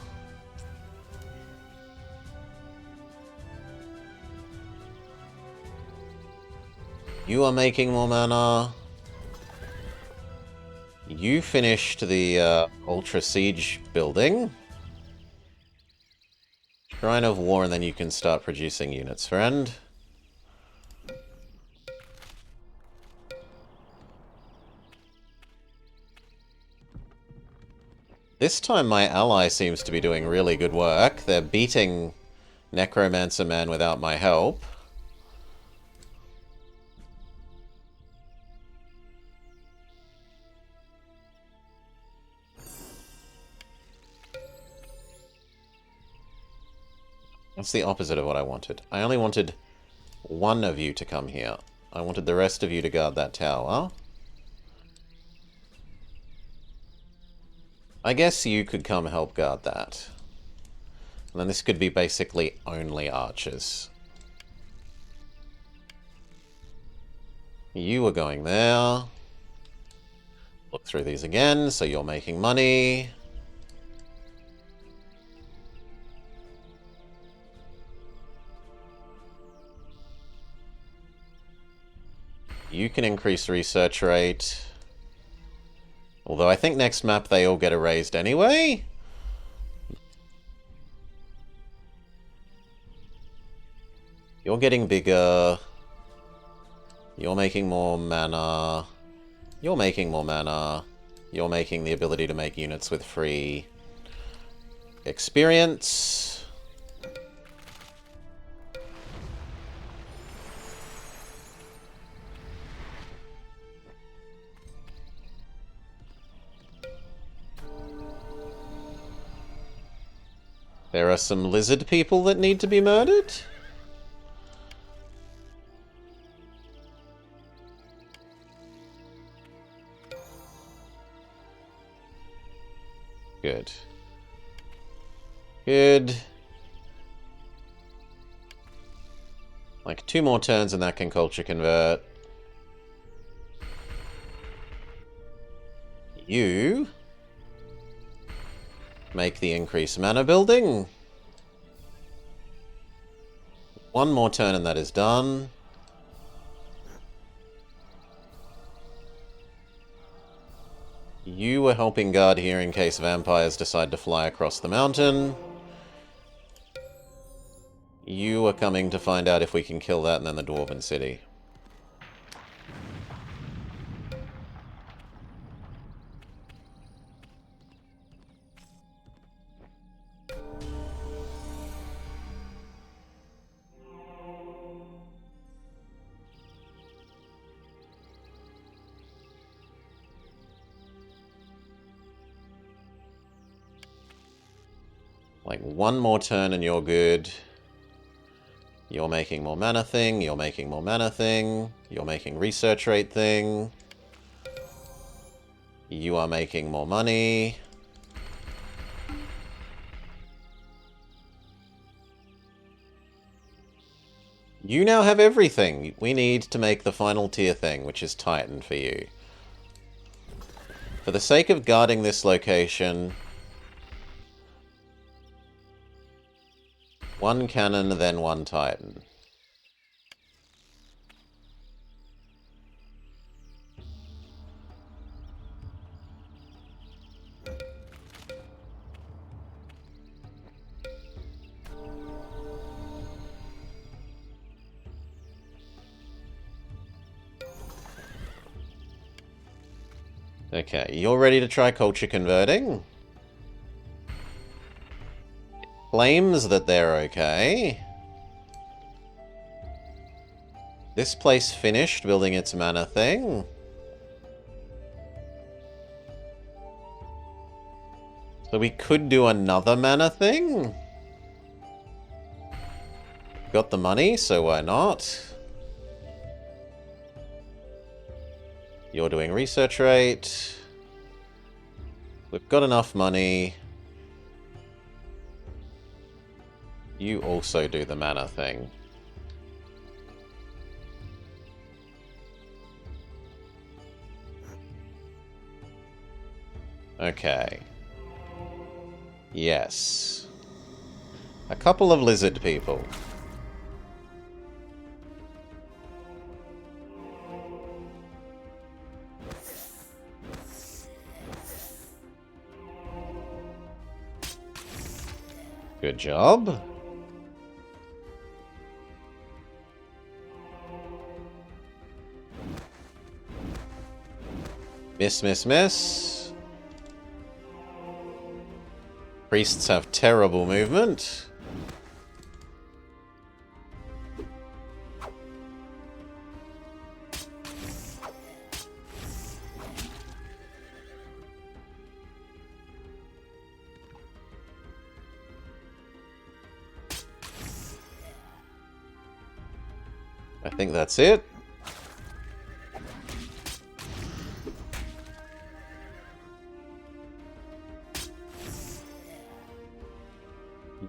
You are making more mana. You finished the Ultra Siege building. Shrine of War, and then you can start producing units, friend. This time my ally seems to be doing really good work. They're beating Necromancer Man without my help. That's the opposite of what I wanted. I only wanted one of you to come here. I wanted the rest of you to guard that tower. I guess you could come help guard that. And then this could be basically only archers. You are going there. Look through these again, so you're making money. You can increase research rate. Although I think next map they all get erased anyway. You're getting bigger. You're making more mana. You're making more mana. You're making the ability to make units with free experience. There are some lizard people that need to be murdered. Good. Good. Like 2 more turns and that can culture convert. You make the increased mana building. 1 more turn and that is done. You were helping guard here in case vampires decide to fly across the mountain. You are coming to find out if we can kill that and then the Dwarven City. Like 1 more turn and you're good. You're making more mana thing, you're making more mana thing, you're making research rate thing. You are making more money. You now have everything. We need to make the final tier thing, which is Titan for you. For the sake of guarding this location, 1 cannon, then 1 Titan. Okay, you're ready to try culture converting? Claims that they're okay. This place finished building its mana thing. So we could do another mana thing. Got the money, so why not? You're doing research rate. We've got enough money. You also do the mana thing. Okay. Yes. A couple of lizard people. Good job. Miss, miss, miss. Priests have terrible movement. I think that's it.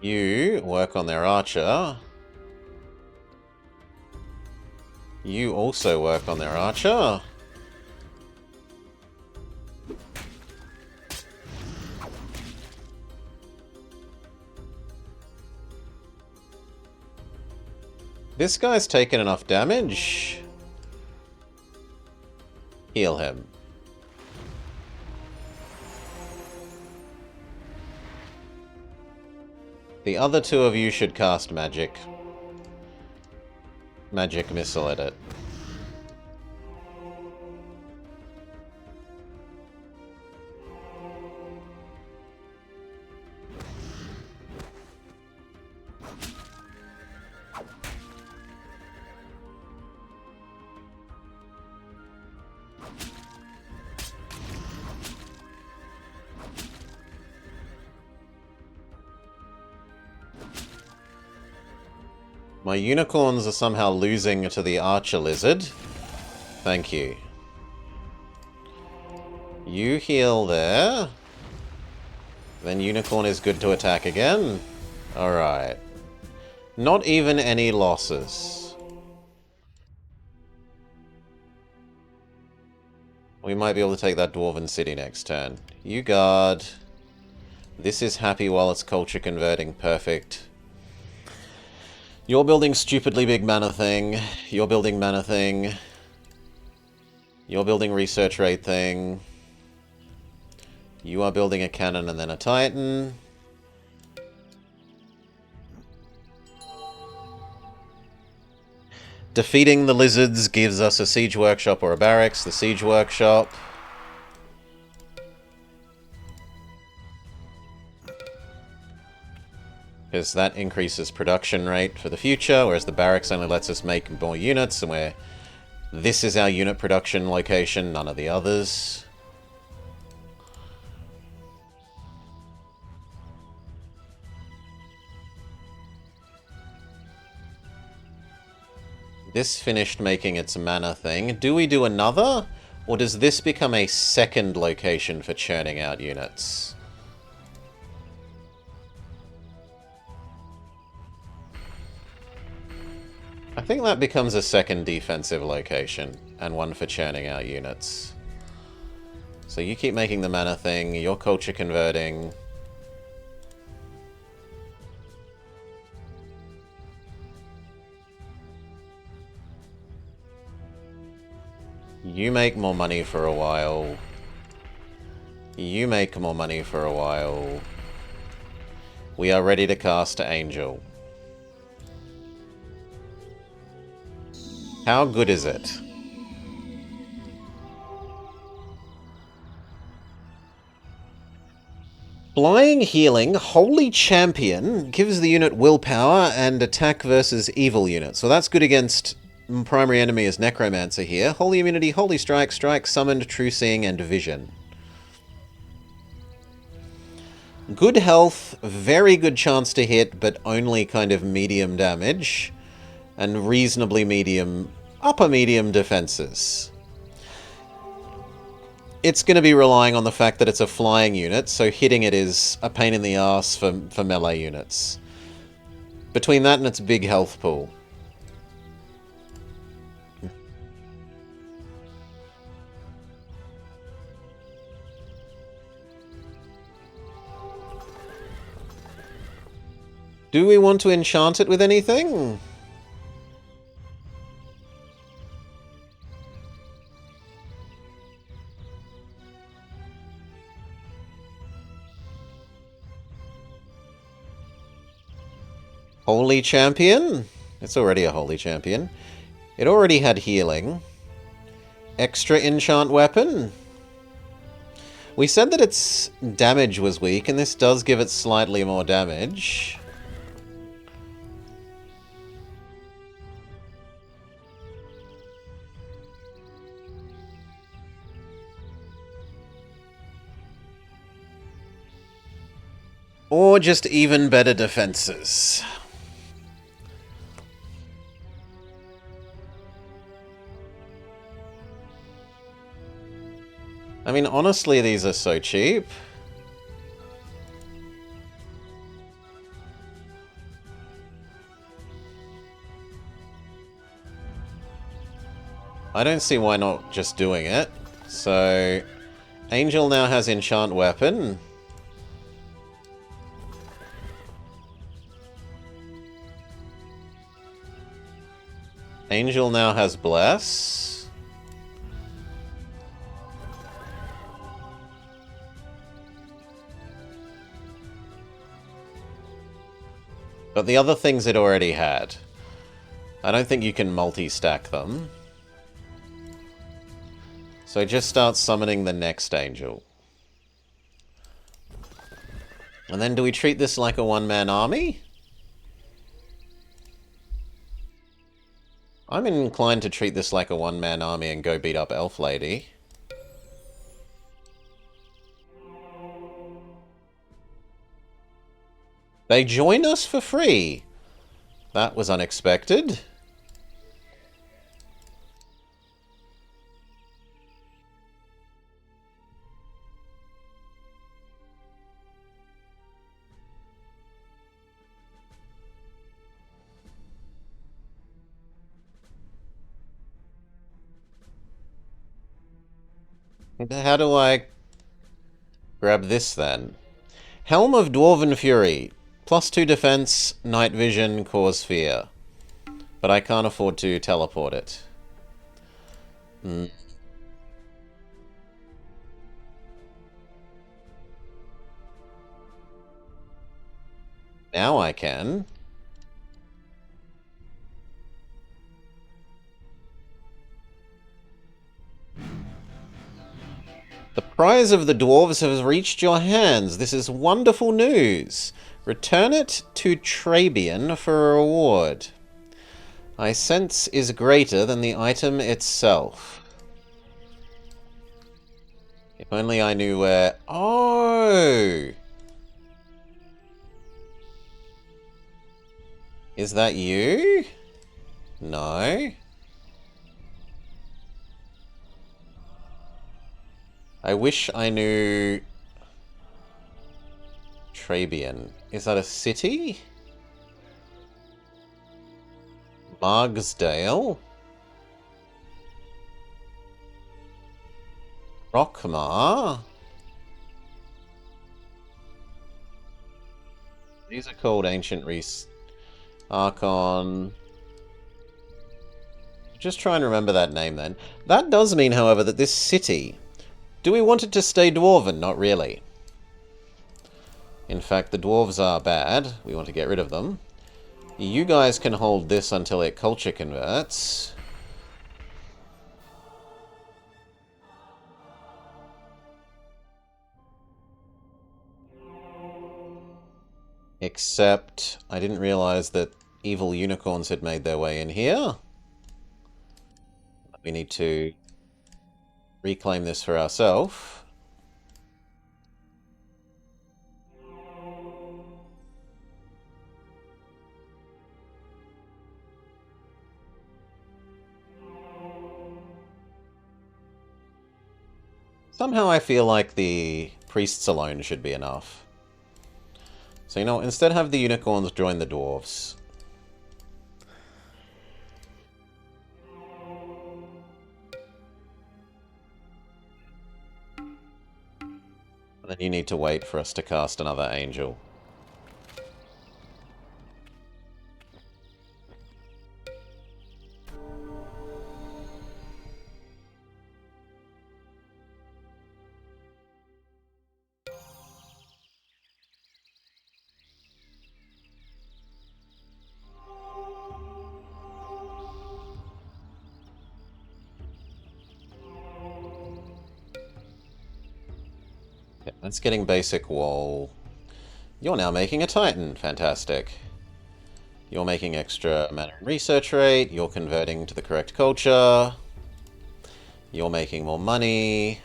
You work on their archer. You also work on their archer. This guy's taken enough damage. Heal him. The other 2 of you should cast magic. Magic missile at it. My unicorns are somehow losing to the archer lizard. Thank you. You heal there. Then unicorn is good to attack again. Alright. Not even any losses. We might be able to take that dwarven city next turn. You guard. This is happy while it's culture converting. Perfect. You're building stupidly big mana thing. You're building mana thing. You're building research rate thing. You are building a cannon and then a titan. Defeating the lizards gives us a siege workshop or a barracks. The siege workshop. Because that increases production rate for the future, whereas the barracks only lets us make more units, and this is our unit production location, none of the others. This finished making its mana thing. Do we do another? Or does this become a second location for churning out units? I think that becomes a second defensive location, and one for churning out units. So you keep making the mana thing, you're culture converting. You make more money for a while. You make more money for a while. We are ready to cast Angel. How good is it? Flying Healing, Holy Champion, gives the unit willpower and attack versus evil units. So that's good against primary enemy is Necromancer here. Holy Immunity, Holy Strike, Strike, Summoned, True Seeing, and Vision. Good health, very good chance to hit, but only kind of medium damage. And reasonably medium, upper medium defenses. It's going to be relying on the fact that it's a flying unit, so hitting it is a pain in the ass for melee units. Between that and its big health pool. Do we want to enchant it with anything? Holy Champion? It's already a Holy Champion. It already had healing. Extra enchant weapon? We said that its damage was weak, and this does give it slightly more damage. Or just even better defenses. I mean, honestly, these are so cheap. I don't see why not just doing it. So, Angel now has Enchant Weapon. Angel now has Bless. But the other things it already had. I don't think you can multi-stack them. So just start summoning the next Angel. And then do we treat this like a one-man army? I'm inclined to treat this like a one-man army and go beat up Elf Lady. They joined us for free. That was unexpected. How do I grab this then? Helm of Dwarven Fury. +2 defense, night vision, cause fear. But I can't afford to teleport it. Now I can. The prize of the dwarves has reached your hands. This is wonderful news. Return it to Trabian for a reward. I sense is greater than the item itself. If only I knew where... Oh! Is that you? No. I wish I knew... Trabian. Is that a city? Margsdale? Rockmar? These are called Ancient Reese. Archon. Just try and remember that name then. That does mean, however, that this city... Do we want it to stay dwarven? Not really. In fact, the dwarves are bad. We want to get rid of them. You guys can hold this until it culture converts. Except, I didn't realize that evil unicorns had made their way in here. We need to reclaim this for ourselves. Somehow I feel like the priests alone should be enough. So, you know, instead have the unicorns join the dwarves. And then you need to wait for us to cast another angel. Yeah, that's getting basic wall. You're now making a Titan. Fantastic. You're making extra mana and research rate. You're converting to the correct culture. You're making more money.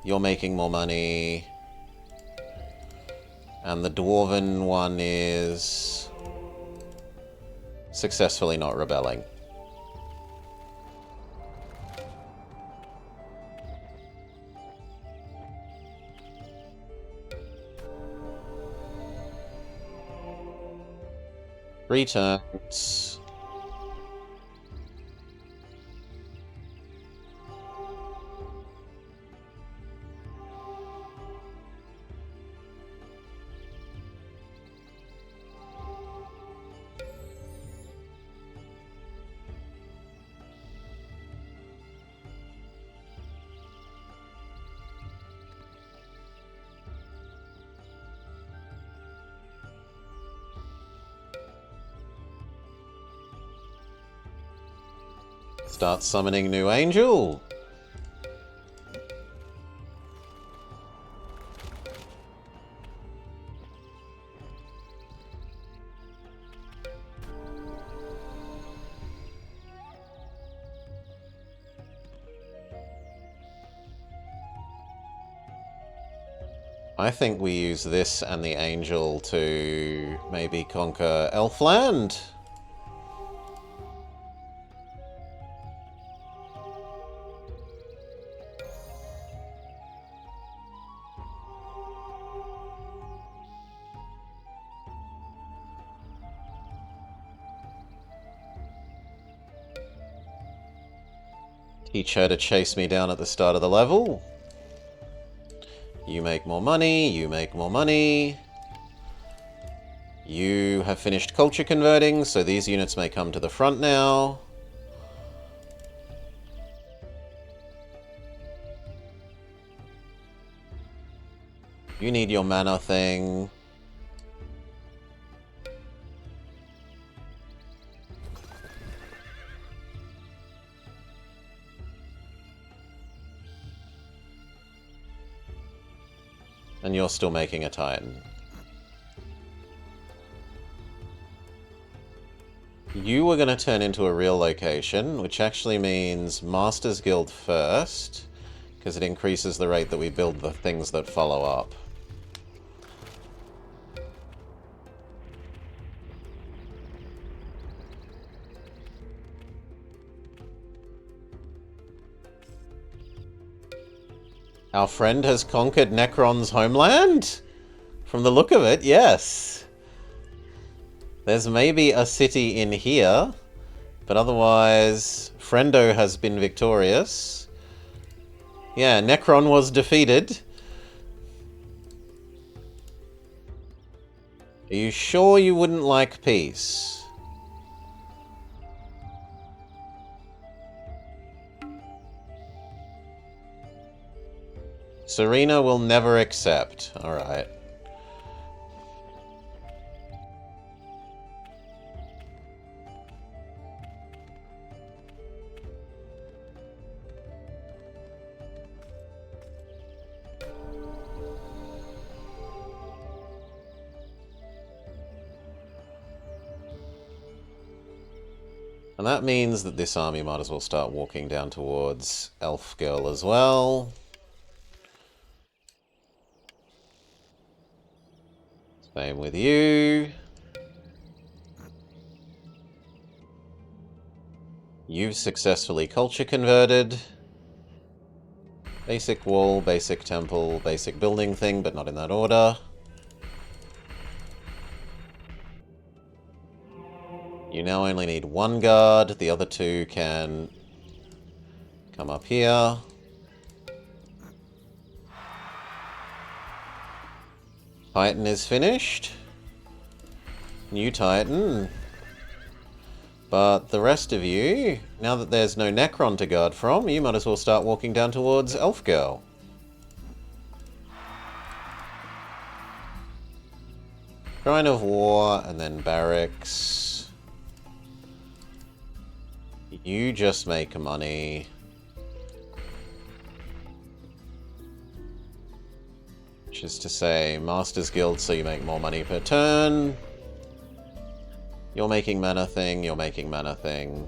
You're making more money. And the dwarven one is successfully not rebelling. Returns. Start summoning new angel. I think we use this and the angel to maybe conquer Elfland. Teach her to chase me down at the start of the level. You make more money, you make more money. You have finished culture converting, so these units may come to the front now. You need your mana thing. And you're still making a Titan. You were going to turn into a real location, which actually means Masters Guild first, because it increases the rate that we build the things that follow up. Our friend has conquered Necron's homeland? From the look of it, yes. There's maybe a city in here, but otherwise, Friendo has been victorious. Yeah, Necron was defeated. Are you sure you wouldn't like peace? Serena will never accept. Alright. And that means that this army might as well start walking down towards Elf Girl as well. Same with you. You've successfully culture converted. Basic wall, basic temple, basic building thing, but not in that order. You now only need one guard. The other two can come up here. Titan is finished. New Titan. But the rest of you, now that there's no Necron to guard from, you might as well start walking down towards Elf Girl. Shrine of War, and then Barracks. You just make money. Which is to say, Masters Guild, so you make more money per turn. You're making mana thing, you're making mana thing.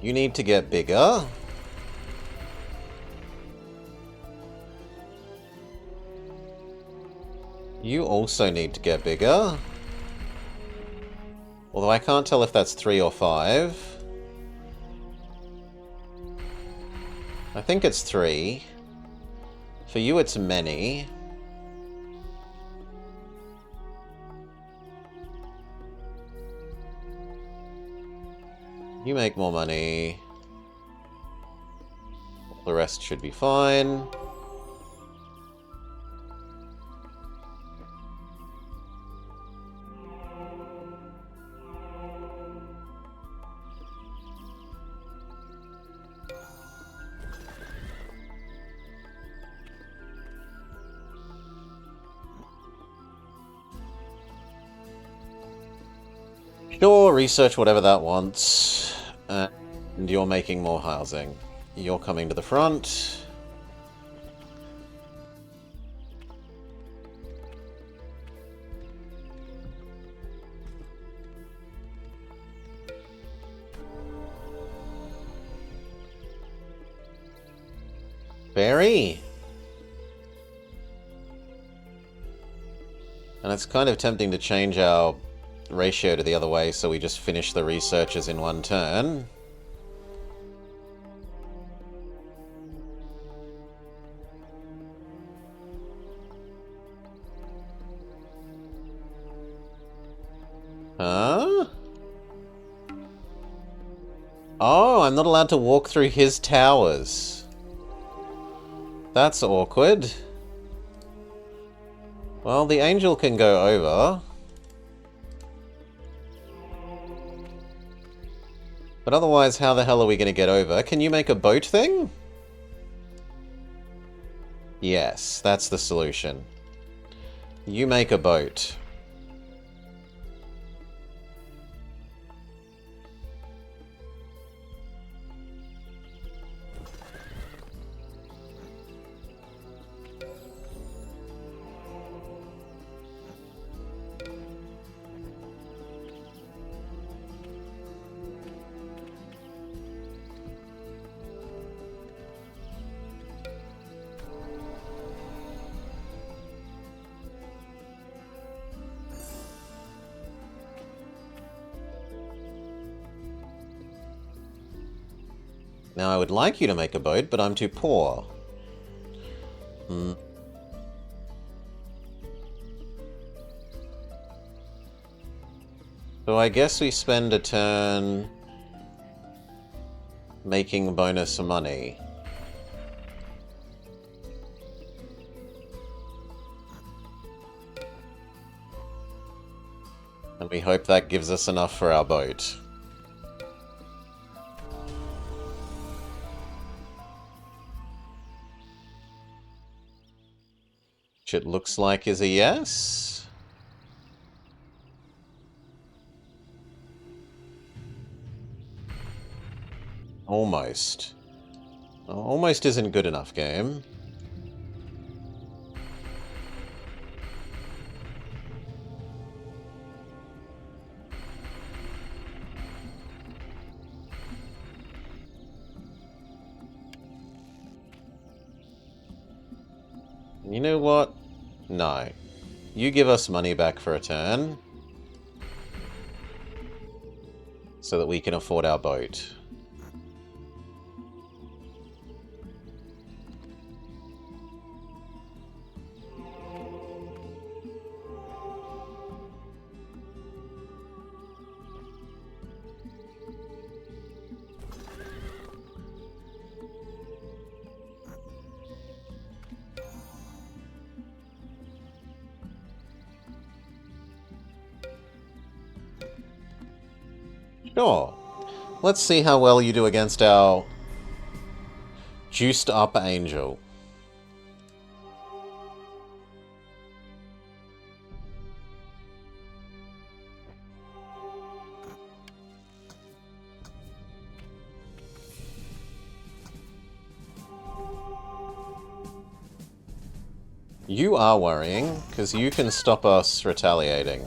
You need to get bigger. You also need to get bigger. Although I can't tell if that's 3 or 5. I think it's 3. For you, it's many. You make more money. The rest should be fine. Sure, research whatever that wants. And you're making more housing. You're coming to the front. Barry? And it's kind of tempting to change our ratio to the other way so we just finish the researches in one turn. Huh? Oh, I'm not allowed to walk through his towers. That's awkward. Well, the angel can go over. But otherwise, how the hell are we going to get over? Can you make a boat thing? Yes, that's the solution. You make a boat. Now I would like you to make a boat, but I'm too poor. So I guess we spend a turn making bonus money. And we hope that gives us enough for our boat. Which it looks like is a yes. Almost. Almost isn't good enough, game. You know what? No. You give us money back for a turn. So that we can afford our boat. Sure. Let's see how well you do against our juiced up angel. You are worrying, because you can stop us retaliating.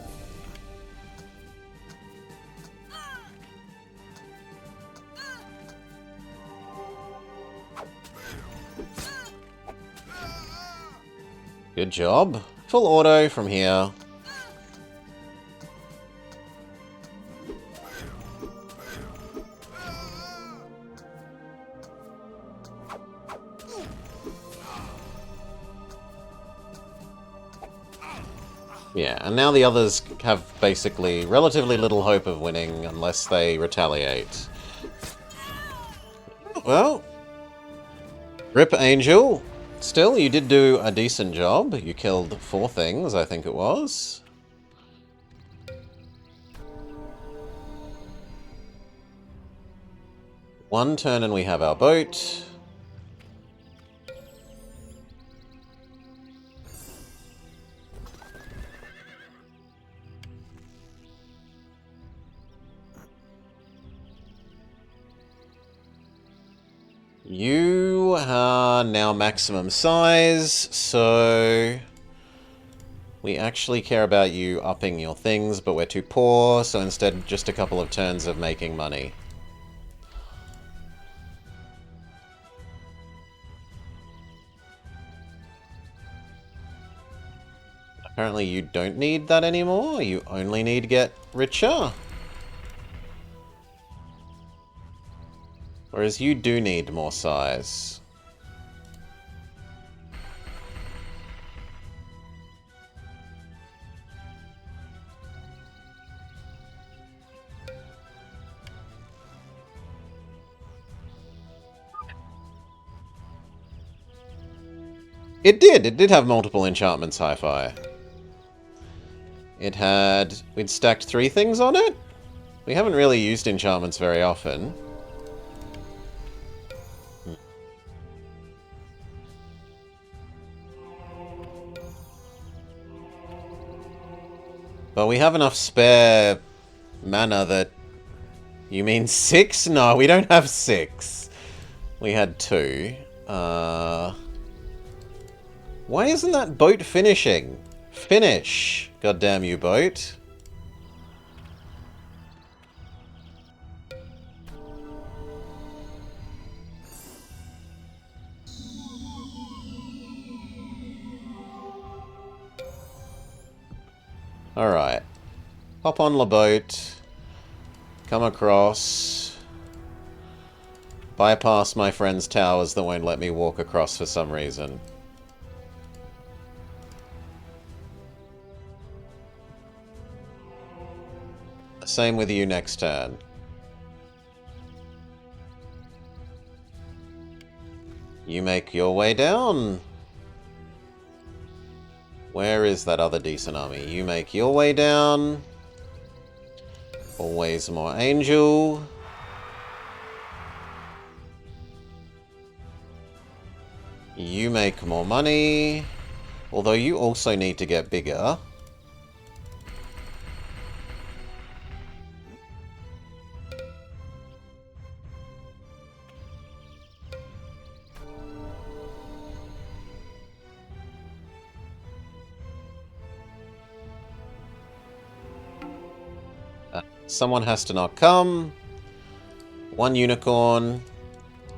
Good job. Full auto from here. Yeah, and now the others have basically relatively little hope of winning unless they retaliate. Well, rip Angel. Still, you did do a decent job. You killed 4 things, I think it was. One turn and we have our boat. You are now maximum size, so we actually care about you upping your things, but we're too poor, so instead just a couple of turns of making money. Apparently you don't need that anymore, you only need to get richer. Whereas you do need more size. It did have multiple enchantments, Hi-Fi. We'd stacked 3 things on it? We haven't really used enchantments very often. But we have enough spare mana that... You mean 6? No, we don't have 6. We had 2. Why isn't that boat finishing? Finish! Goddamn you, boat. Alright. Hop on the boat. Come across. Bypass my friend's towers that won't let me walk across for some reason. Same with you next turn. You make your way down. Where is that other decent army? You make your way down. Always more angel. You make more money. Although you also need to get bigger. Someone has to not come. One unicorn.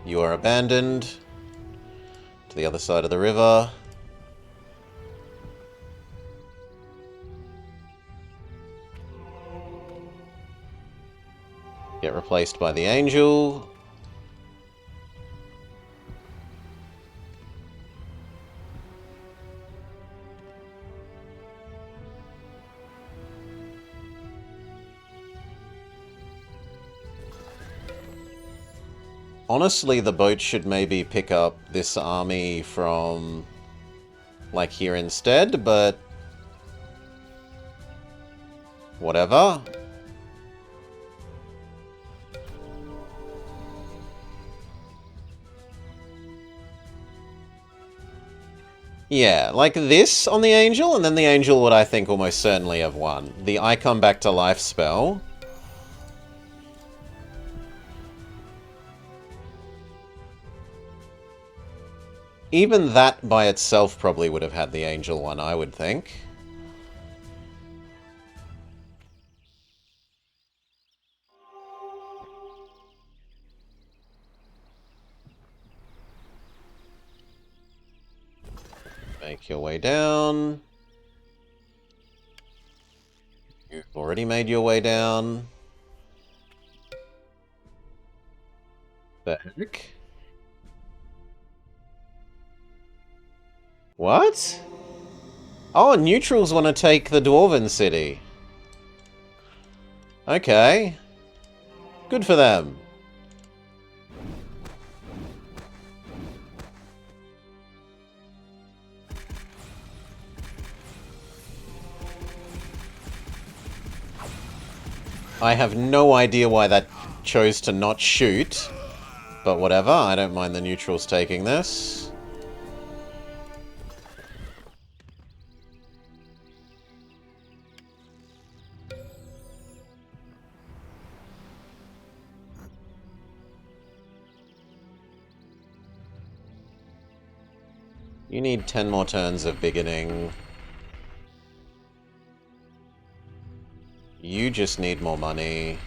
You are abandoned. To the other side of the river. Get replaced by the angel. Honestly, the boat should maybe pick up this army from, like, here instead, but whatever. Yeah, like this on the angel, and then the angel would, I think, almost certainly have won. The I come back to life spell. Even that by itself probably would have had the angel one, I would think. Make your way down. You've already made your way down. The heck? What? Oh, neutrals want to take the Dwarven city. Okay. Good for them. I have no idea why that chose to not shoot. But whatever, I don't mind the neutrals taking this. You need 10 more turns of beginning. You just need more money.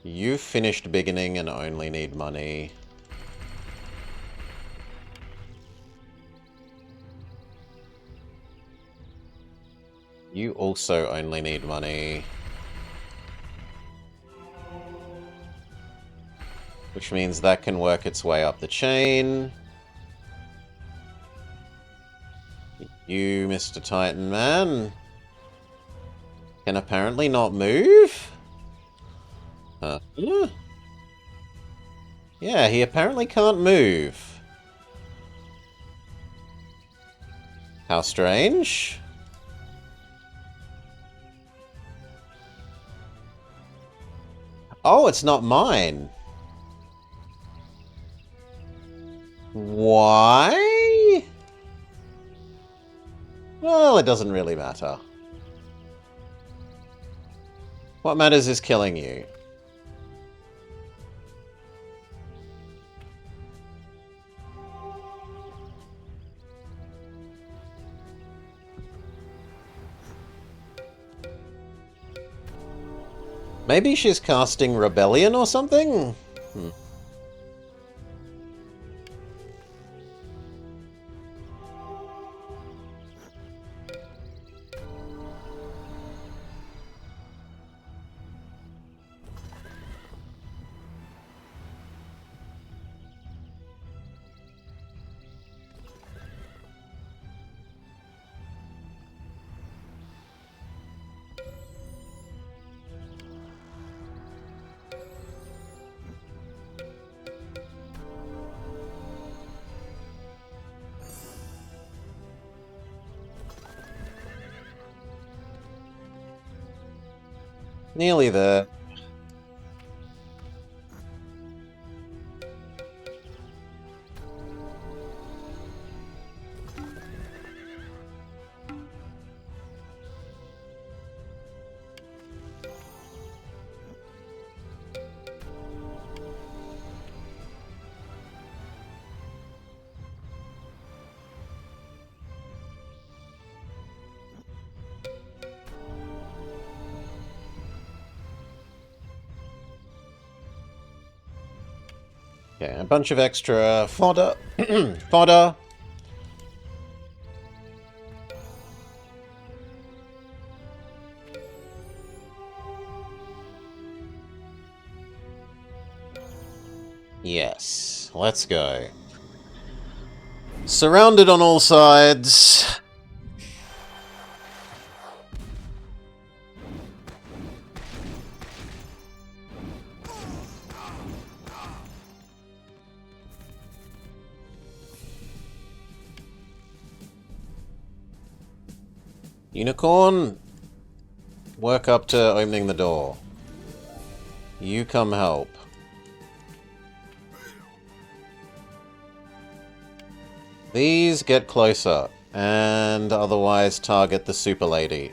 You finished beginning and only need money. You also only need money. Which means that can work its way up the chain. You, Mr. Titan Man, can apparently not move? Yeah, he apparently can't move. How strange. Oh, it's not mine. Why? Well, it doesn't really matter. What matters is killing you. Maybe she's casting Rebellion or something? Nearly there. Okay, a bunch of extra fodder. Fodder. Yes, let's go. Surrounded on all sides. Unicorn, work up to opening the door. You come help. These get closer, and otherwise target the super lady.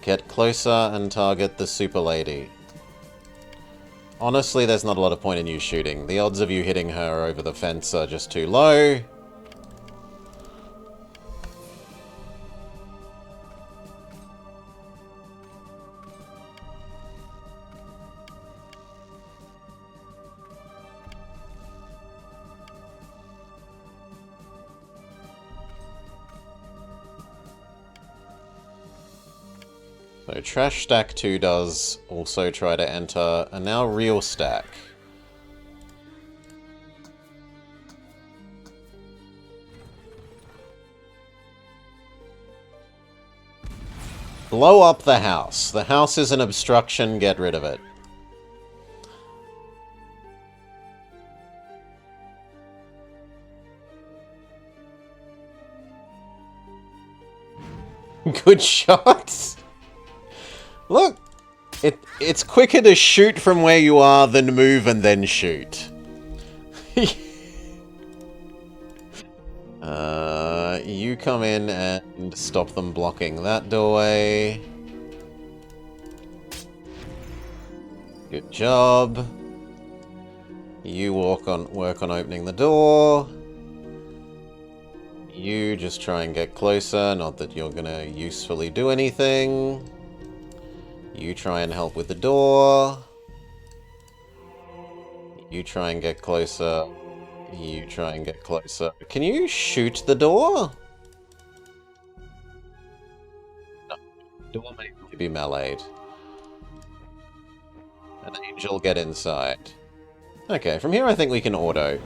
Get closer and target the super lady. Honestly, there's not a lot of point in you shooting. The odds of you hitting her over the fence are just too low. So Trash Stack 2 does also try to enter, and now Real Stack. Blow up the house. The house is an obstruction, get rid of it. Good shot! Look! It's quicker to shoot from where you are than move and then shoot. You come in and stop them blocking that doorway. Good job. You work on opening the door. You just try and get closer, not that you're gonna usefully do anything. You try and help with the door. You try and get closer. You try and get closer. Can you shoot the door? No. Door may need to be meleeed. An angel, get inside. Okay, from here I think we can auto.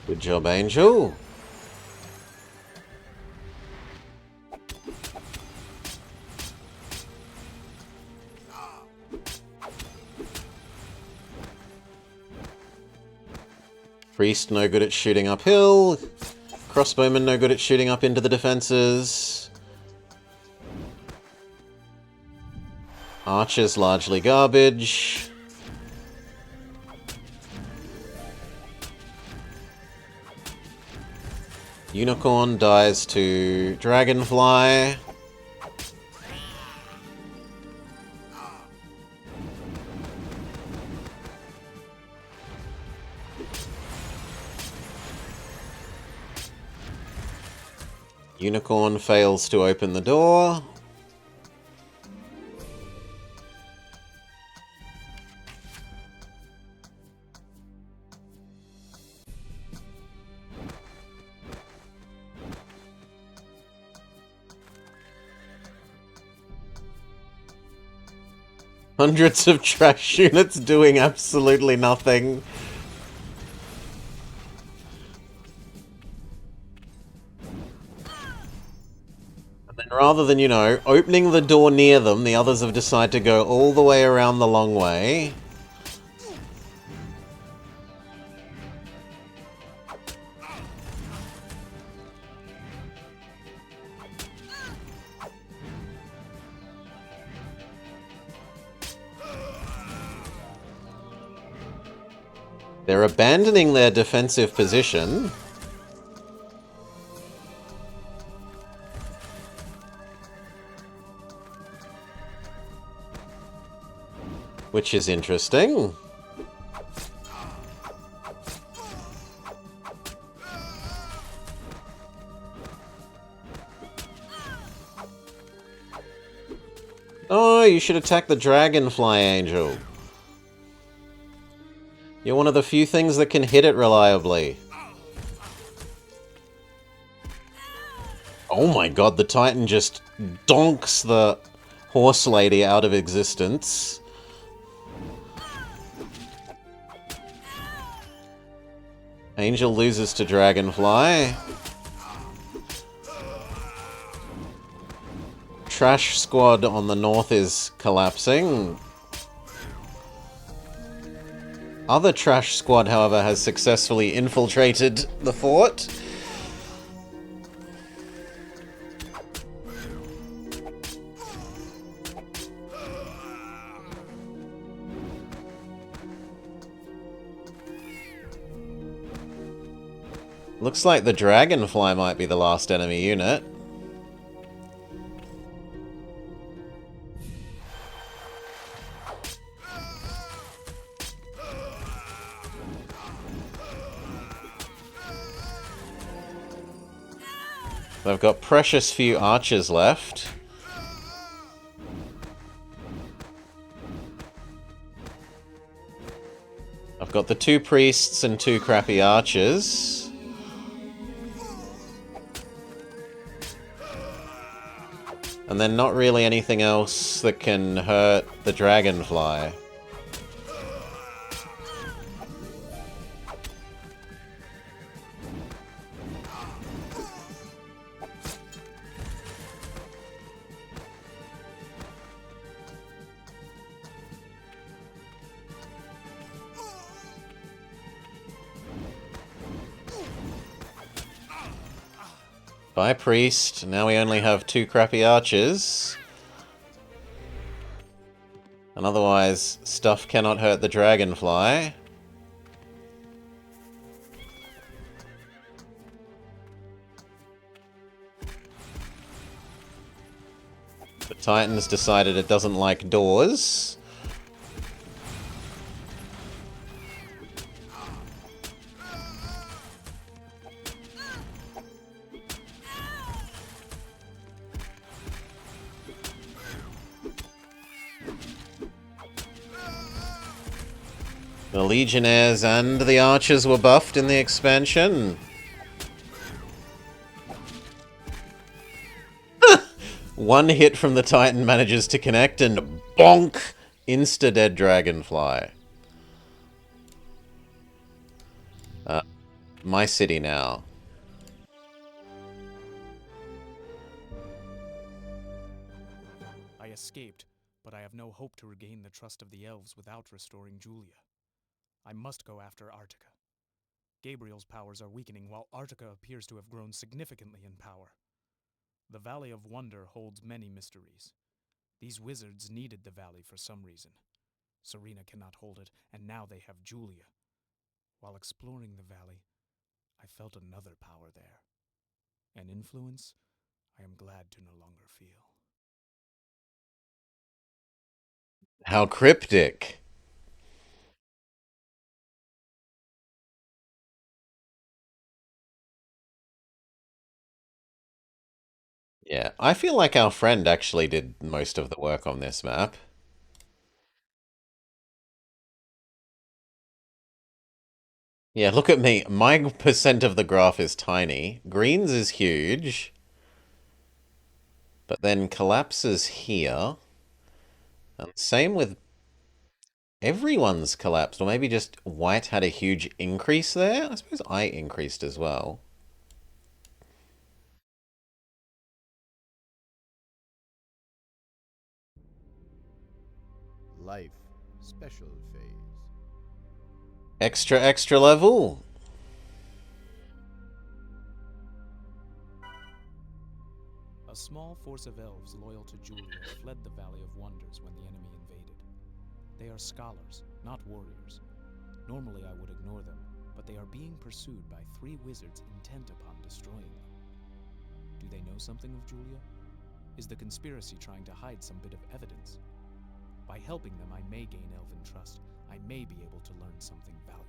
Good job, Angel. Priest no good at shooting uphill. Crossbowman no good at shooting up into the defenses. Archer's largely garbage. Unicorn dies to Dragonfly. Unicorn fails to open the door. Hundreds of trash units doing absolutely nothing. And then rather than, opening the door near them, the others have decided to go all the way around the long way. They're abandoning their defensive position. Which is interesting. Oh, you should attack the Dragonfly Angel. You're one of the few things that can hit it reliably. Oh my god, the Titan just donks the horse lady out of existence. Angel loses to Dragonfly. Trash squad on the north is collapsing. Other trash squad, however, has successfully infiltrated the fort. Looks like the Dragonfly might be the last enemy unit. I've got precious few archers left. I've got the 2 priests and 2 crappy archers. And then not really anything else that can hurt the Dragonfly. Bye, priest. Now we only have 2 crappy archers. And otherwise, stuff cannot hurt the Dragonfly. The Titan's decided it doesn't like doors. The Legionnaires and the Archers were buffed in the expansion. One hit from the Titan manages to connect and bonk! Insta-dead Dragonfly. My city now. I escaped, but I have no hope to regain the trust of the elves without restoring Julia. I must go after Artica. Gabriel's powers are weakening, while Artica appears to have grown significantly in power. The Valley of Wonder holds many mysteries. These wizards needed the valley for some reason. Serena cannot hold it, and now they have Julia. While exploring the valley, I felt another power there. An influence I am glad to no longer feel. How cryptic. Yeah, I feel like our friend actually did most of the work on this map. Yeah, look at me. My percent of the graph is tiny. Green's is huge. But then collapses here. And same with everyone's collapsed, or maybe just white had a huge increase there. I suppose I increased as well. Life special phase. Extra level. A small force of elves loyal to Julia fled the Valley of Wonders when the enemy invaded. They are scholars, not warriors. Normally I would ignore them, but they are being pursued by 3 wizards intent upon destroying them. Do they know something of Julia? Is the conspiracy trying to hide some bit of evidence? By helping them, I may gain elven trust. I may be able to learn something valuable.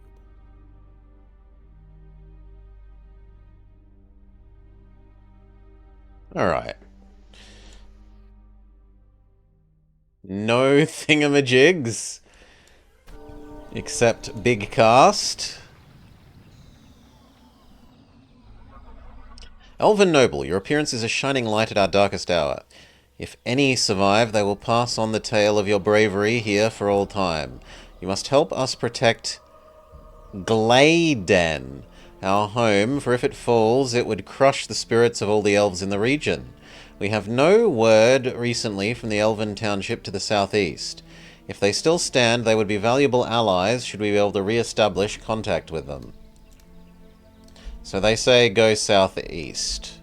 Alright. No thingamajigs. Except big cast. Elven Noble, your appearance is a shining light at our darkest hour. If any survive, they will pass on the tale of your bravery here for all time. You must help us protect Gladen, our home, for if it falls, it would crush the spirits of all the elves in the region. We have no word recently from the elven township to the southeast. If they still stand, they would be valuable allies should we be able to re-establish contact with them. So they say go southeast.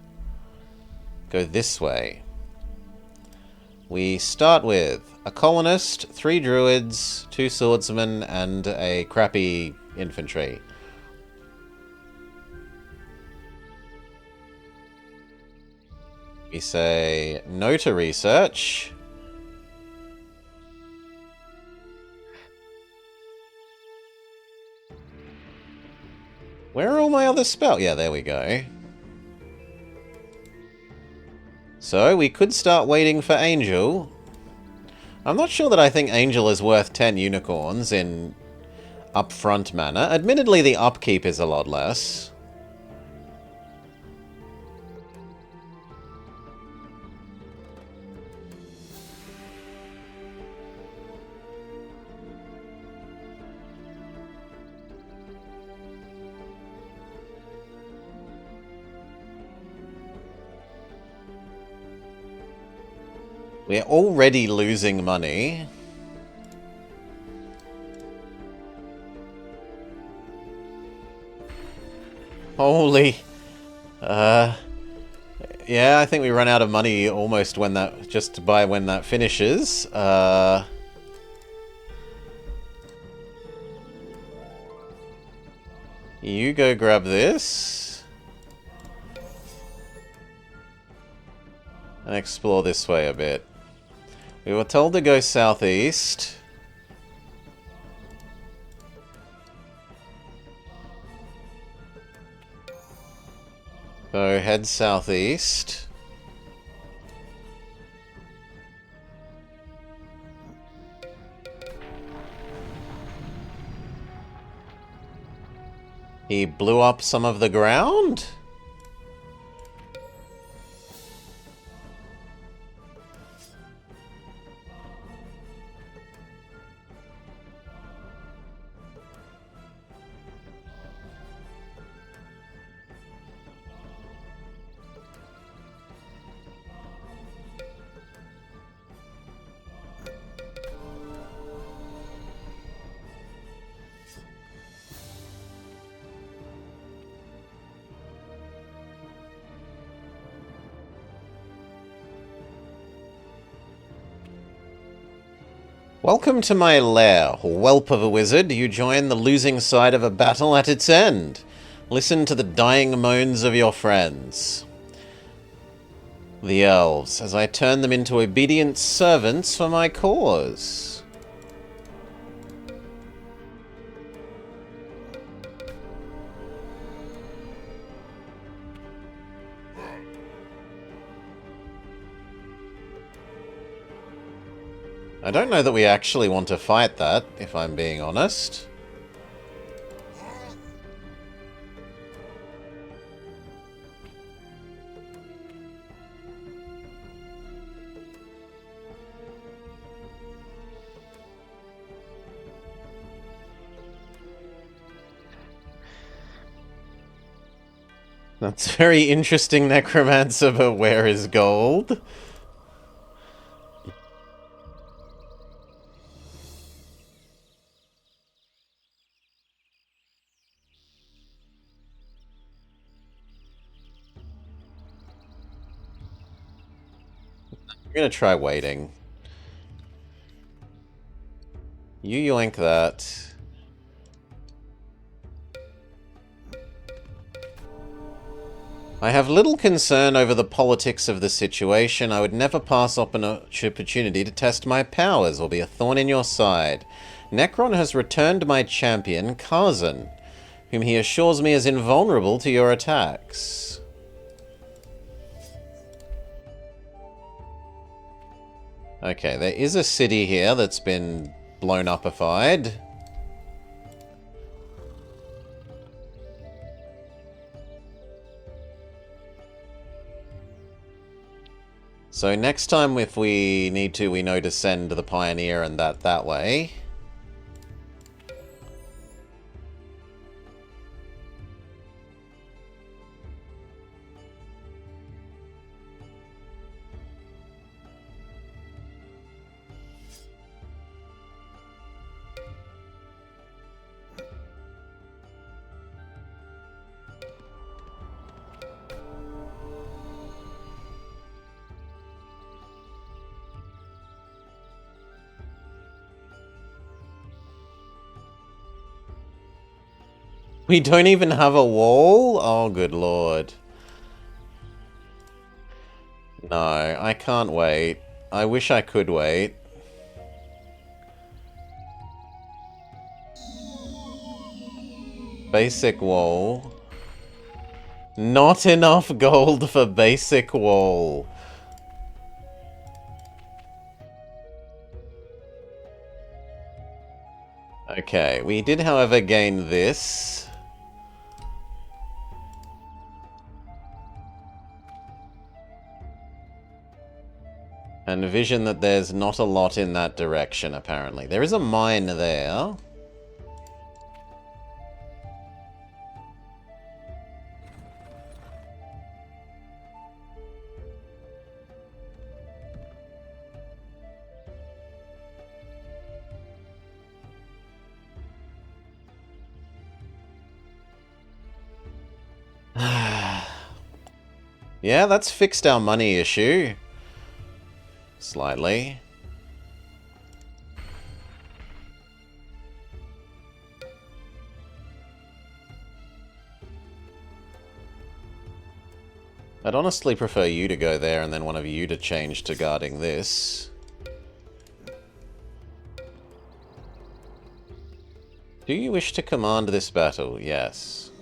Go this way. We start with a colonist, 3 druids, 2 swordsmen, and a crappy infantry. We say no to research. Where are all my other spells? Yeah, there we go. So, we could start waiting for Angel. I'm not sure that I think Angel is worth 10 unicorns in upfront manner. Admittedly, the upkeep is a lot less. We're already losing money. Holy... yeah, I think we run out of money almost when that... just by when that finishes. You go grab this. And explore this way a bit. We were told to go southeast. So head southeast. He blew up some of the ground? Welcome to my lair, whelp of a wizard. You join the losing side of a battle at its end. Listen to the dying moans of your friends. The elves, as I turn them into obedient servants for my cause. I don't know that we actually want to fight that, if I'm being honest. That's very interesting, Necromancer, but where is gold? I'm gonna try waiting. You yoink that. I have little concern over the politics of the situation. I would never pass up an opportunity to test my powers or be a thorn in your side. Necron has returned my champion, Kazan, whom he assures me is invulnerable to your attacks. Okay, there is a city here that's been blown upified. So next time, if we need to, we know to send the Pioneer and that way. We don't even have a wall? Oh, good lord. No, I can't wait. I wish I could wait. Basic wall. Not enough gold for basic wall. Okay, we did, however, gain this. And vision that there's not a lot in that direction, apparently. There is a mine there. Yeah, that's fixed our money issue. Slightly. I'd honestly prefer you to go there and then one of you to change to guarding this. Do you wish to command this battle? Yes.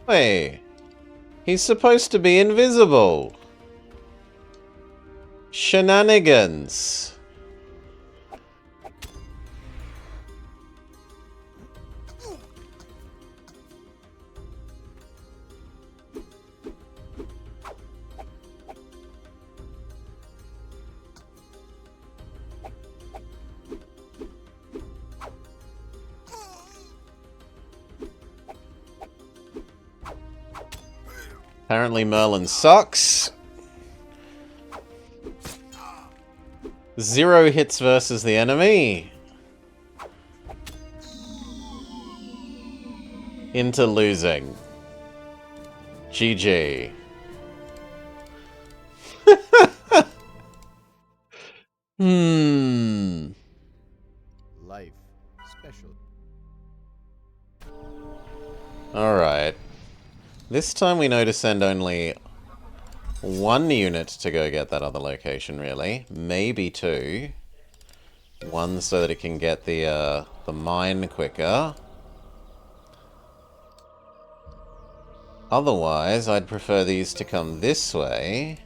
Wait. He's supposed to be invisible. Shenanigans. Apparently Merlin sucks. 0 hits versus the enemy. Into losing. GG. Life special. Alright. This time we know to send only one unit to go get that other location, really. Maybe two. One so that it can get the mine quicker. Otherwise, I'd prefer these to come this way.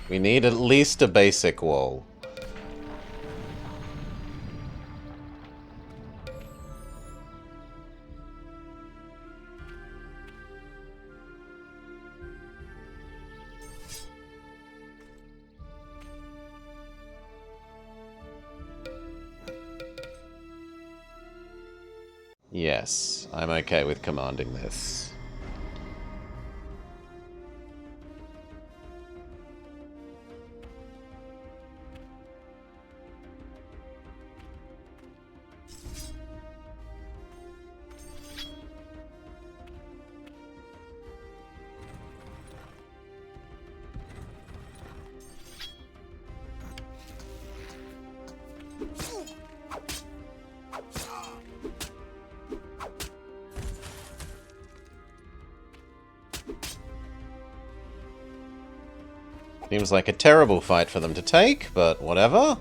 We need at least a basic wall. Yes, I'm okay with commanding this. Seems like a terrible fight for them to take, but whatever.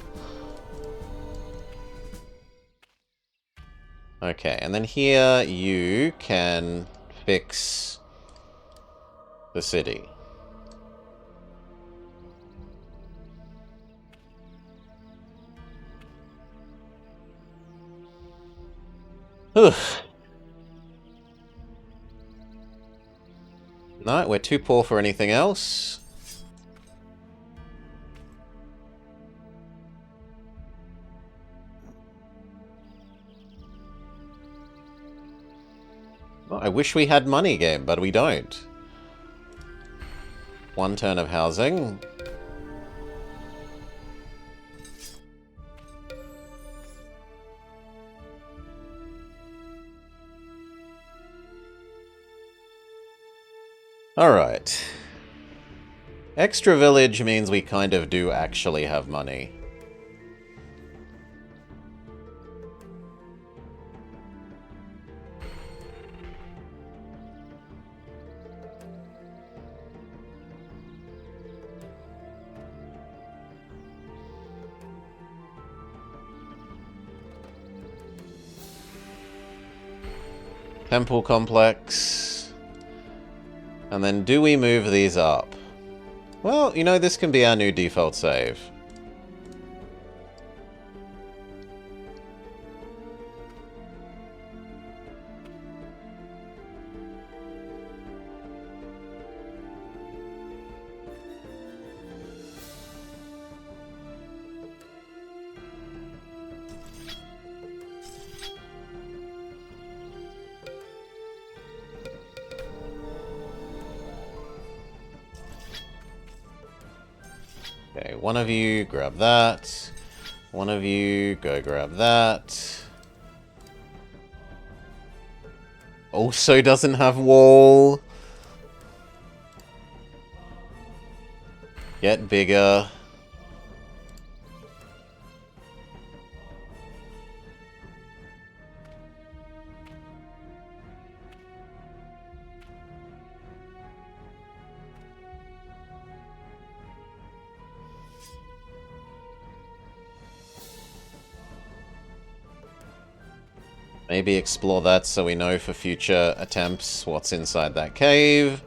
Okay, and then here you can fix the city. Ugh. No, we're too poor for anything else. Well, I wish we had money, game, but we don't. One turn of housing. Alright. Extra village means we kind of do actually have money. Temple complex. And then do we move these up? Well, you know, this can be our new default save. Okay, one of you grab that. One of you go grab that. Also doesn't have wall. Get bigger. Maybe explore that so we know for future attempts what's inside that cave.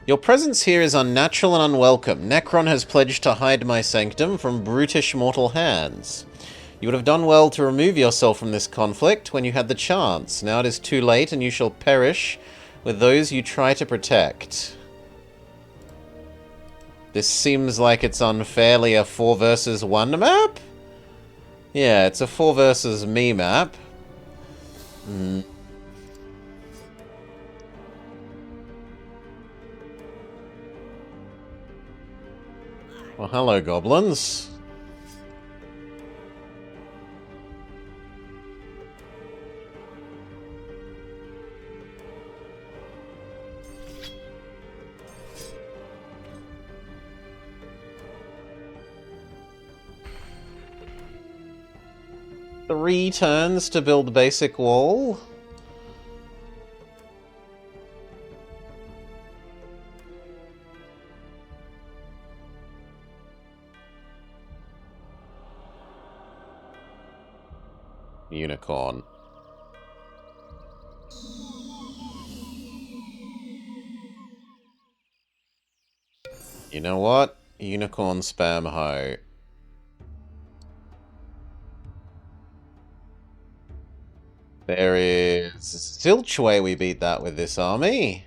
Your presence here is unnatural and unwelcome. Necron has pledged to hide my sanctum from brutish mortal hands. You would have done well to remove yourself from this conflict when you had the chance. Now it is too late, and you shall perish with those you try to protect. This seems like it's unfairly a 4 versus 1 map? Yeah, it's a 4 versus me map. Well, hello, goblins. Three turns to build basic wall. Unicorn. You know what? Unicorn spam ho. There is Silchway, we beat that with this army.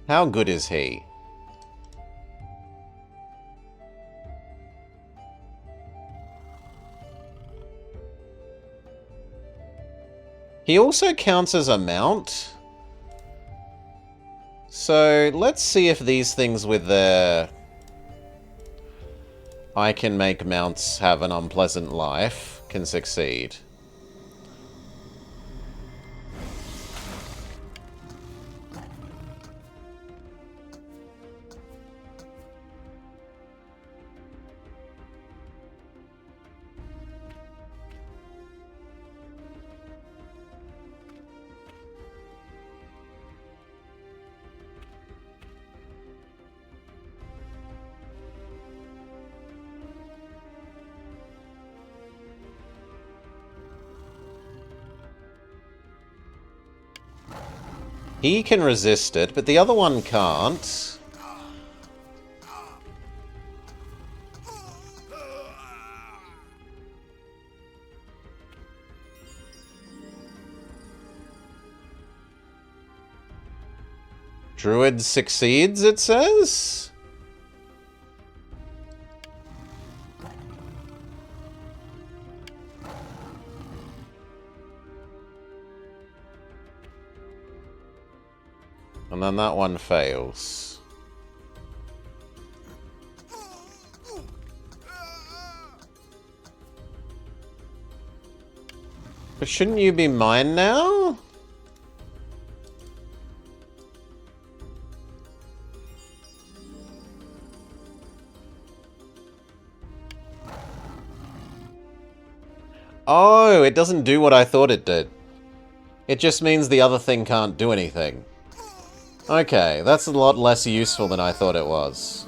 How good is he? He also counts as a mount. So, let's see if these things with their... I can make mounts have an unpleasant life can succeed. He can resist it, but the other one can't. Druid succeeds, it says? And then that one fails. But shouldn't you be mine now? Oh, it doesn't do what I thought it did. It just means the other thing can't do anything. Okay, that's a lot less useful than I thought it was.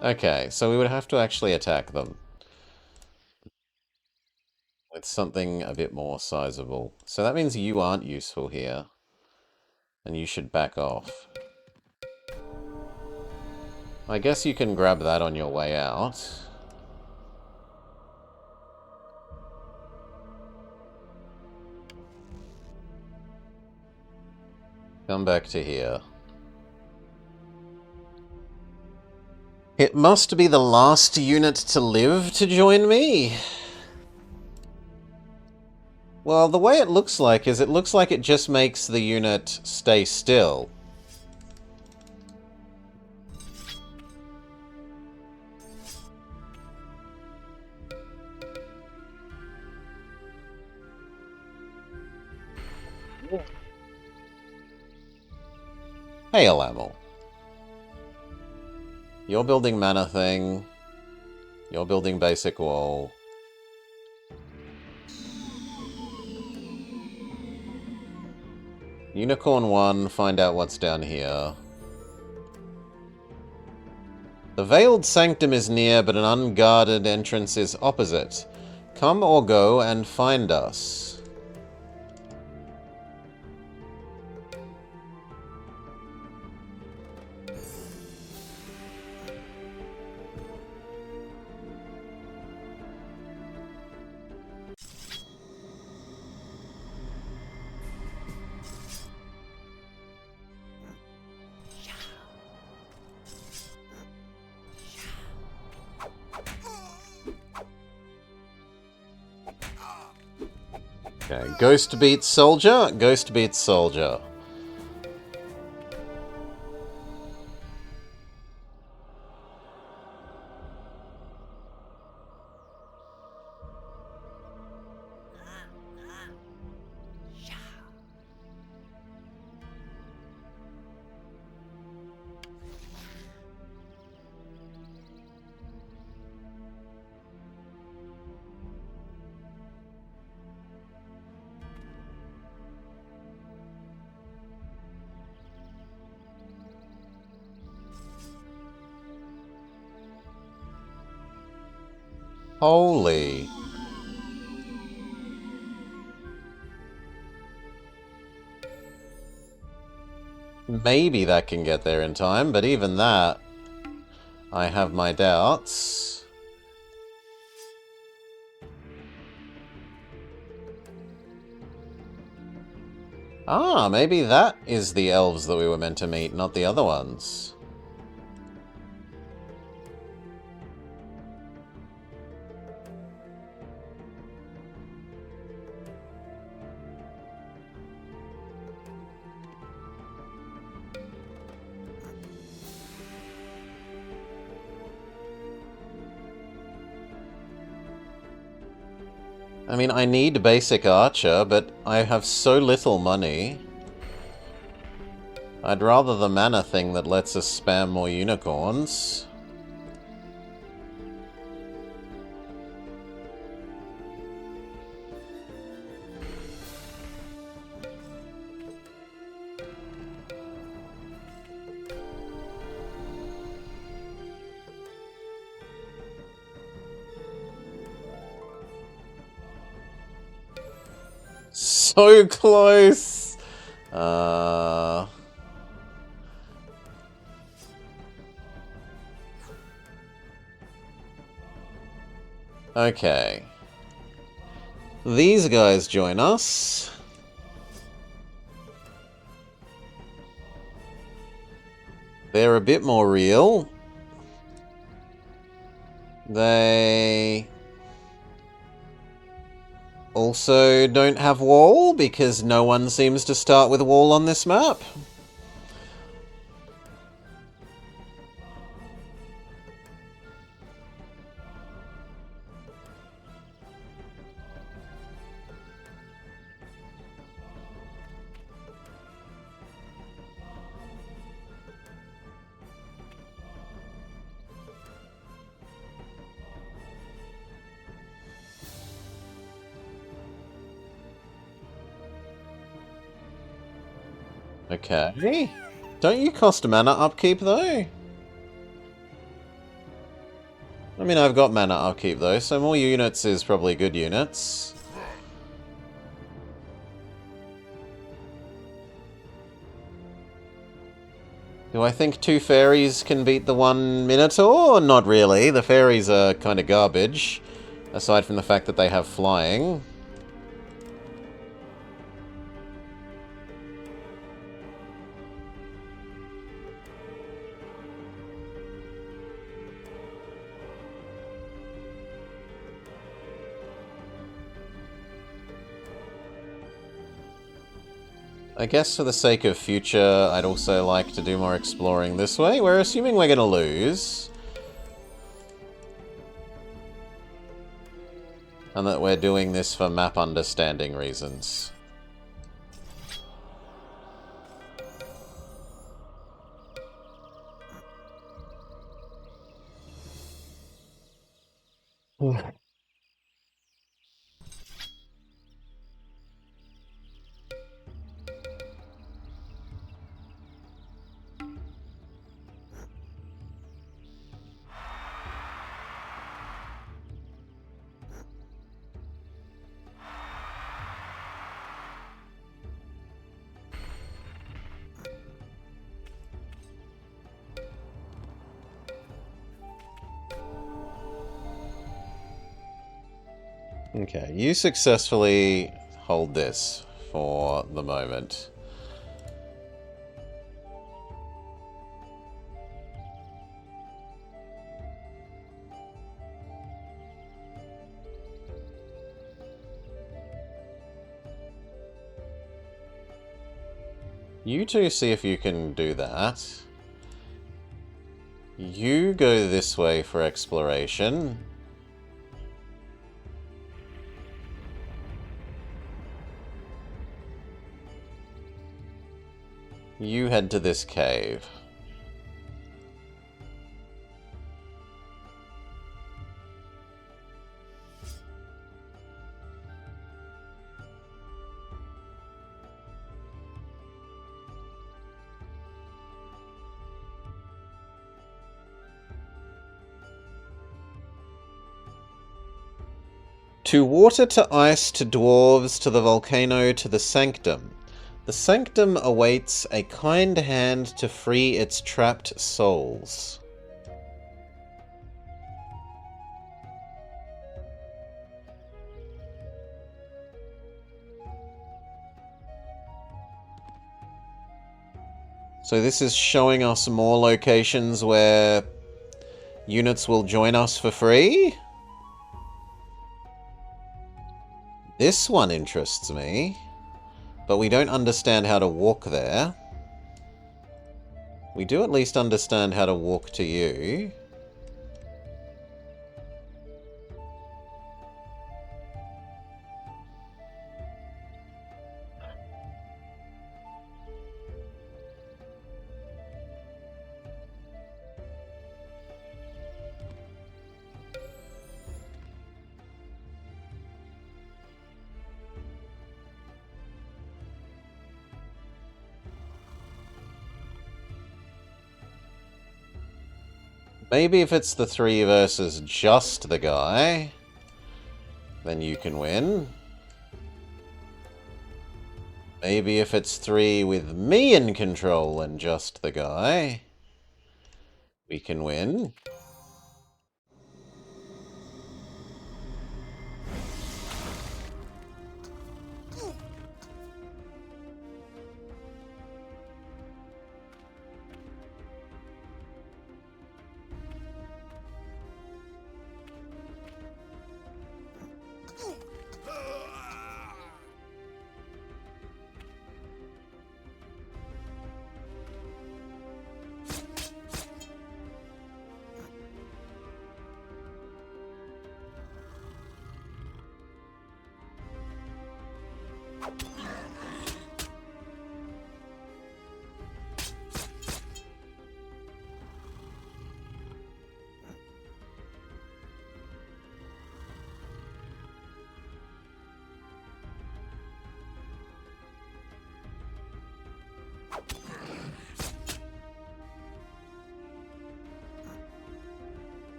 Okay, so we would have to actually attack them. With something a bit more sizable. So that means you aren't useful here. And you should back off. I guess you can grab that on your way out. Come back to here. It must be the last unit to live to join me. Well, the way it looks like is it looks like it just makes the unit stay still. Hey, Alamel. You're building mana thing. You're building basic wall. Unicorn 1, find out what's down here. The Veiled Sanctum is near, but an unguarded entrance is opposite. Come or go and find us. Okay, Ghost beats Soldier. Ghost beats Soldier. Holy. Maybe that can get there in time, but even that, I have my doubts. Ah, maybe that is the elves that we were meant to meet, not the other ones. I mean, I need basic archer, but I have so little money. I'd rather the mana thing that lets us spam more unicorns. So close! Okay. These guys join us. They're a bit more real. They also don't have wall, because no one seems to start with wall on this map. Okay. Don't you cost mana upkeep, though? I mean, I've got mana upkeep, though, so more units is probably good units. Do I think 2 fairies can beat the 1 Minotaur? Not really. The fairies are kind of garbage, aside from the fact that they have flying. I guess for the sake of future, I'd also like to do more exploring this way. We're assuming we're going to lose. And that we're doing this for map understanding reasons. Okay, you successfully hold this for the moment. You two see if you can do that. You go this way for exploration. You head to this cave. To water to ice to dwarves to the volcano to the sanctum. The sanctum awaits a kind hand to free its trapped souls. So this is showing us more locations where units will join us for free? This one interests me, but we don't understand how to walk there. We do at least understand how to walk to you. Maybe if it's the 3 versus just the guy, then you can win. Maybe if it's 3 with me in control and just the guy, we can win.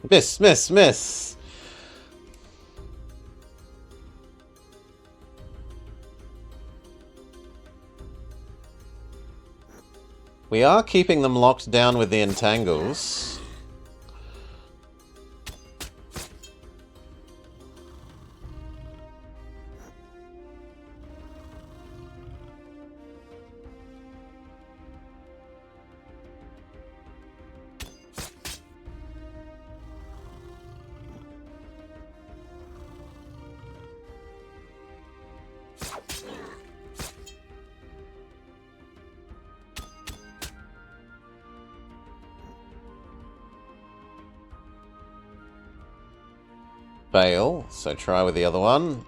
Miss, miss, miss! We are keeping them locked down with the entangles. Fail, so try with the other one.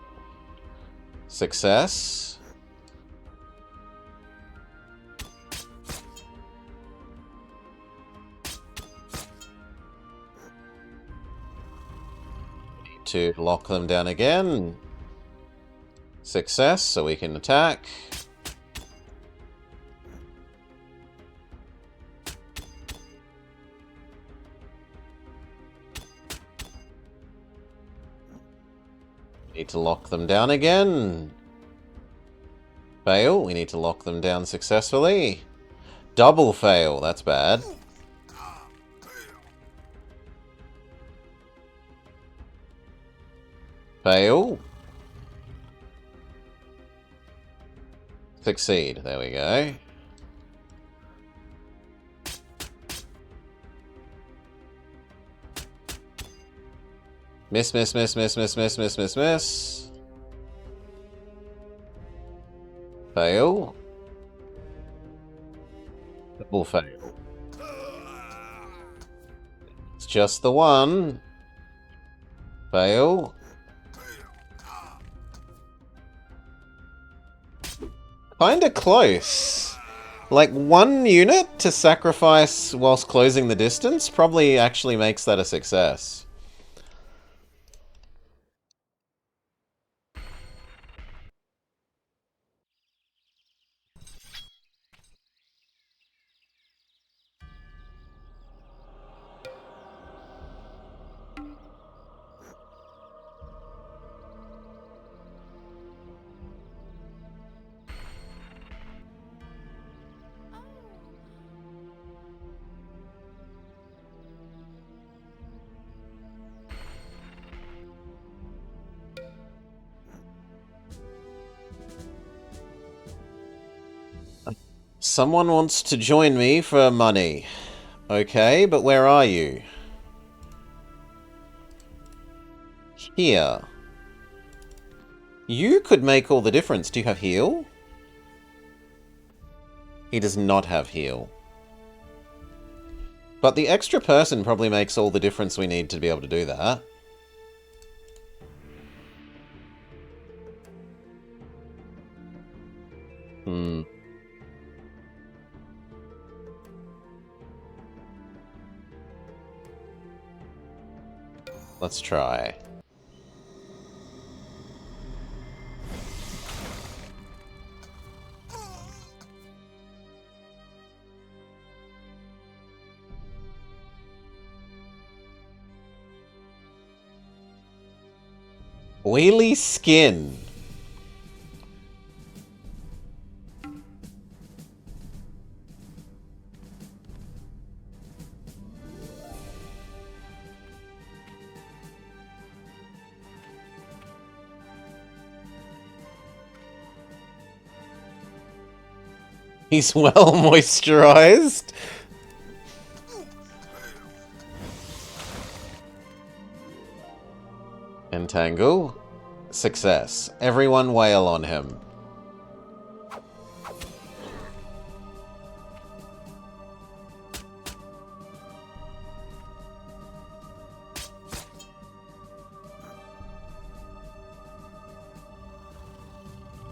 Success. Need to lock them down again. Success, so we can attack. Need to lock them down again. Fail. We need to lock them down successfully. Double fail. That's bad. Fail. Succeed. There we go. Miss, miss, miss, miss, miss, miss, miss, miss, miss. Fail. Double fail. It's just the one. Fail. Kinda close. Like, 1 unit to sacrifice whilst closing the distance probably actually makes that a success. Someone wants to join me for money. Okay, but where are you? Here. You could make all the difference. Do you have heal? He does not have heal. But the extra person probably makes all the difference we need to be able to do that. Let's try. Oily skin. He's well moisturized. Entangle. Success. Everyone wail on him.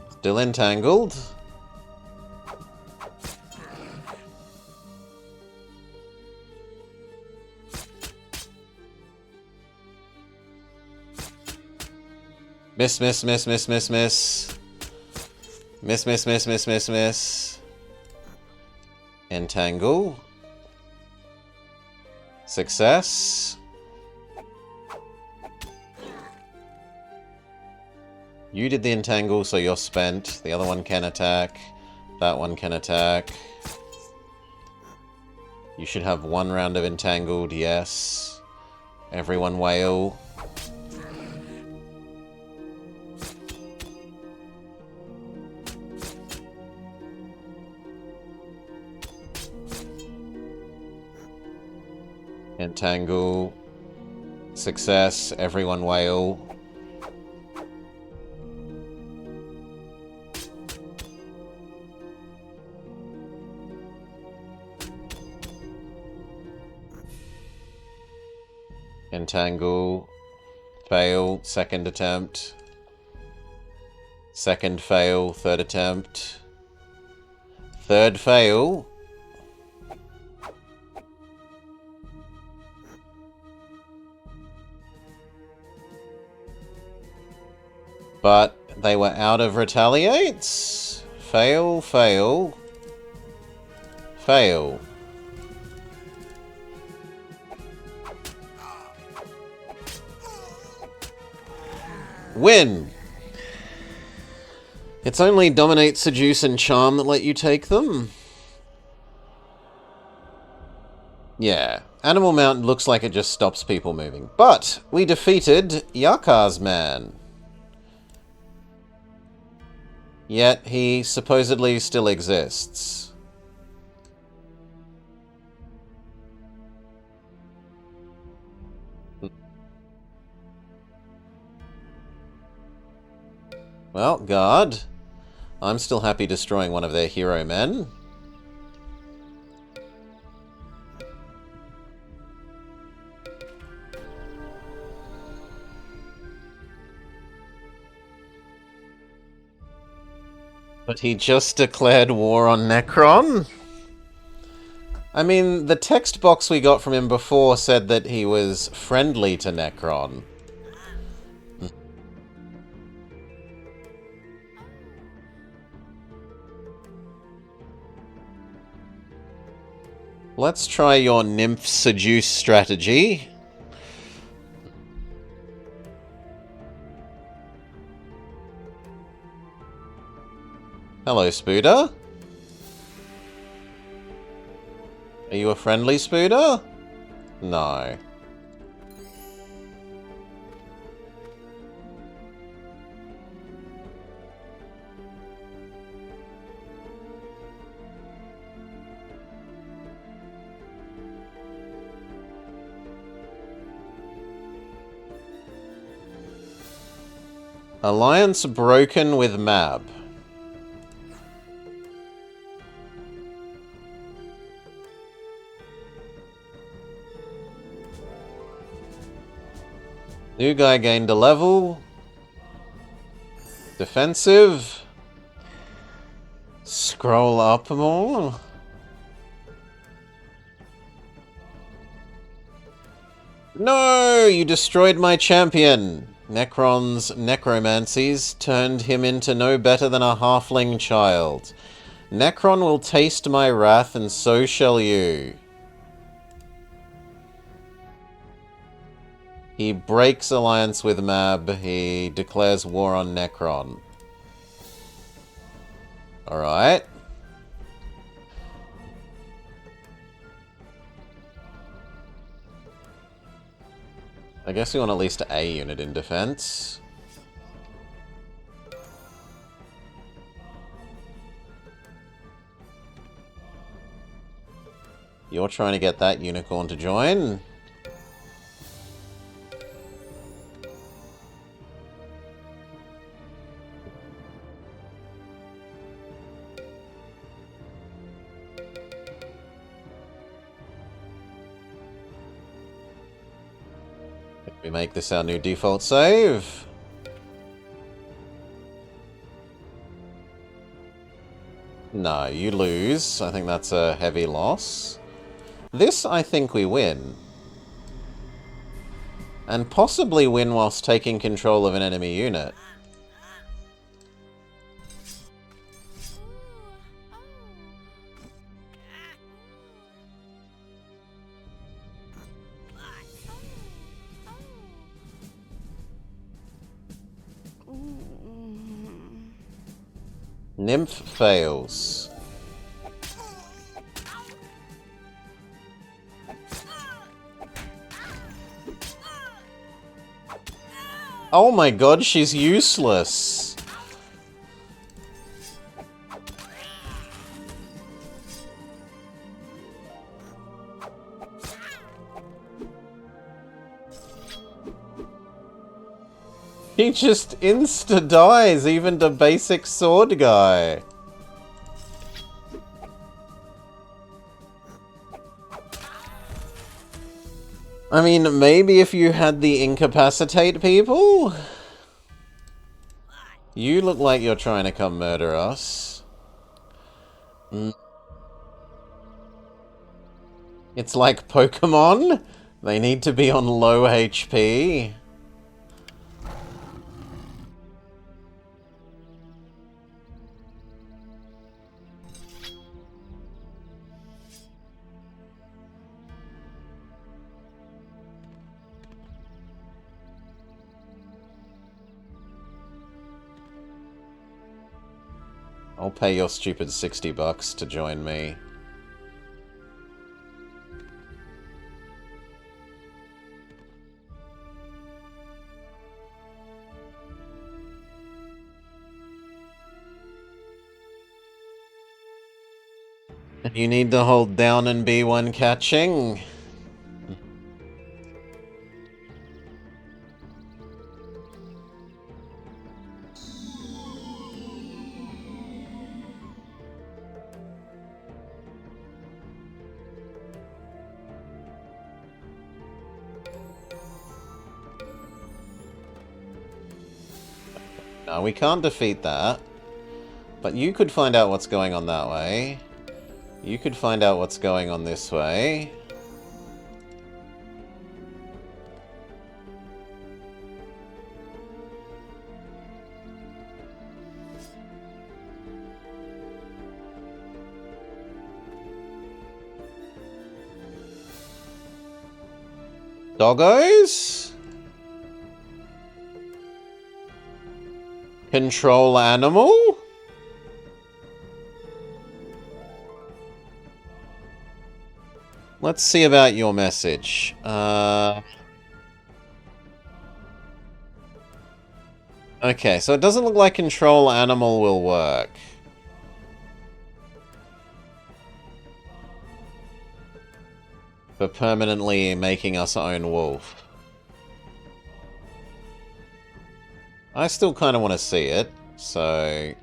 Still entangled. Miss, miss, miss, miss, miss, miss. Miss, miss, miss, miss, miss, miss. Entangle. Success. You did the entangle, so you're spent. The other one can attack. That one can attack. You should have 1 round of entangled, yes. Everyone wail. Entangle. Success. Everyone wail. Entangle. Fail. Second attempt. Second fail. Third attempt. Third fail. But they were out of retaliates. Fail, fail. Fail. Win! It's only Dominate, Seduce, and Charm that let you take them. Yeah. Animal Mountain looks like it just stops people moving. But we defeated Yakar's man. Yet he supposedly still exists. Well, guard. I'm still happy destroying one of their hero men. But he just declared war on Necron? I mean, the text box we got from him before said that he was friendly to Necron. Let's try your nymph seduce strategy. Hello, Spooder. Are you a friendly Spooder? No. Alliance broken with Mab. New guy gained a level. Defensive. Scroll up more. No! You destroyed my champion! Necron's necromancies turned him into no better than a halfling child. Necron will taste my wrath, and so shall you. He breaks alliance with Mab. He declares war on Necron. Alright. I guess we want at least a unit in defense. You're trying to get that unicorn to join. We make this our new default save. No, you lose. I think that's a heavy loss. This, I think we win. And possibly win whilst taking control of an enemy unit. Nymph fails. Oh my god, she's useless. He just insta-dies even the basic sword guy. I mean, maybe if you had the incapacitate people? You look like you're trying to come murder us. It's like Pokemon. They need to be on low HP. I'll pay your stupid $60 to join me. You need to hold down and B1 catching. No, we can't defeat that. But you could find out what's going on that way. You could find out what's going on this way. Doggos? Control animal? Let's see about your message. Okay, so it doesn't look like control animal will work. For permanently making us own wolf. I still kind of want to see it, so...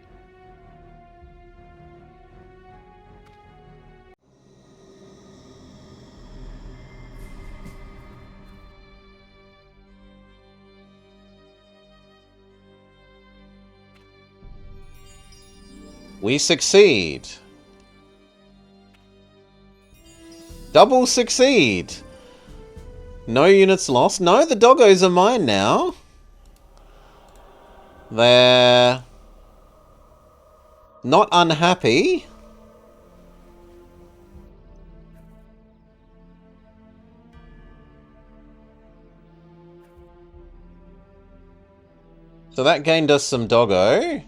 We succeed! Double succeed! No units lost. No, the doggos are mine now. They're... not unhappy. So that gained us some doggo.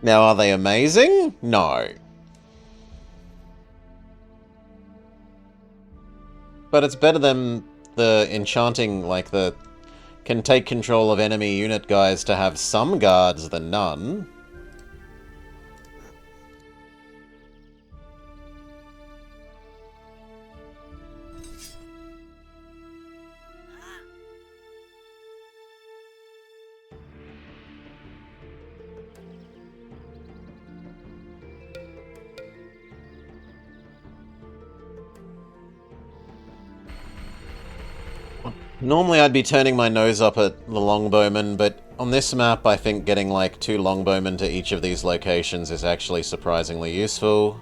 Now, are they amazing? No. But it's better than the enchanting, like the... can take control of enemy unit guys to have some guards than none. Normally I'd be turning my nose up at the longbowmen, but on this map I think getting like 2 longbowmen to each of these locations is actually surprisingly useful.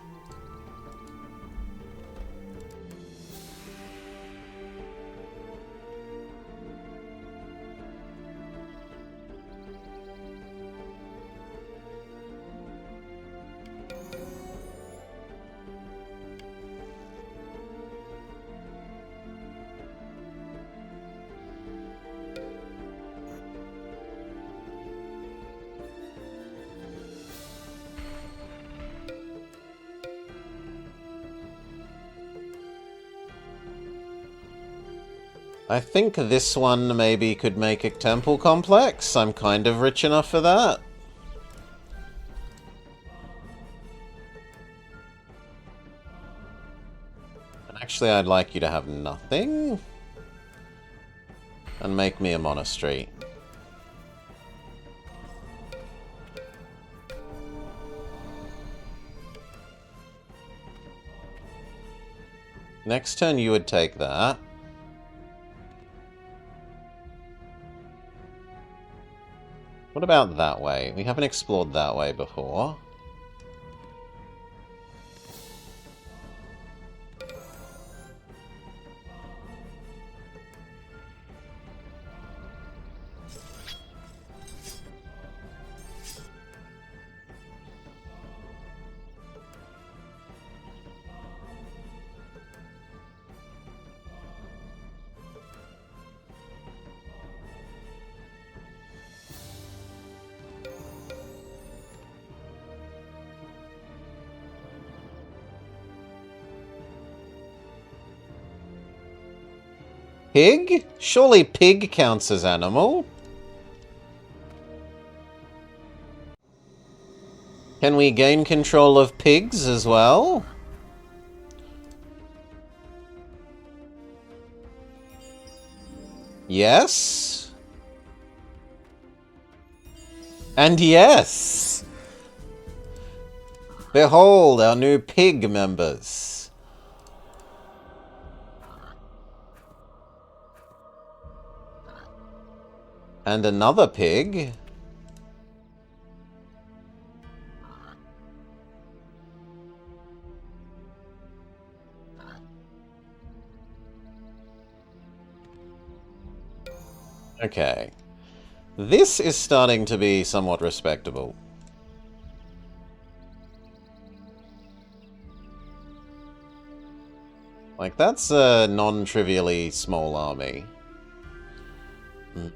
I think this one maybe could make a temple complex. I'm kind of rich enough for that. And actually, I'd like you to have nothing. And make me a monastery. Next turn you would take that. What about that way? We haven't explored that way before. Pig? Surely pig counts as animal. Can we gain control of pigs as well? Yes. And yes! Behold, our new pig members. And another pig. Okay. This is starting to be somewhat respectable. Like, that's a non-trivially small army. Hmm.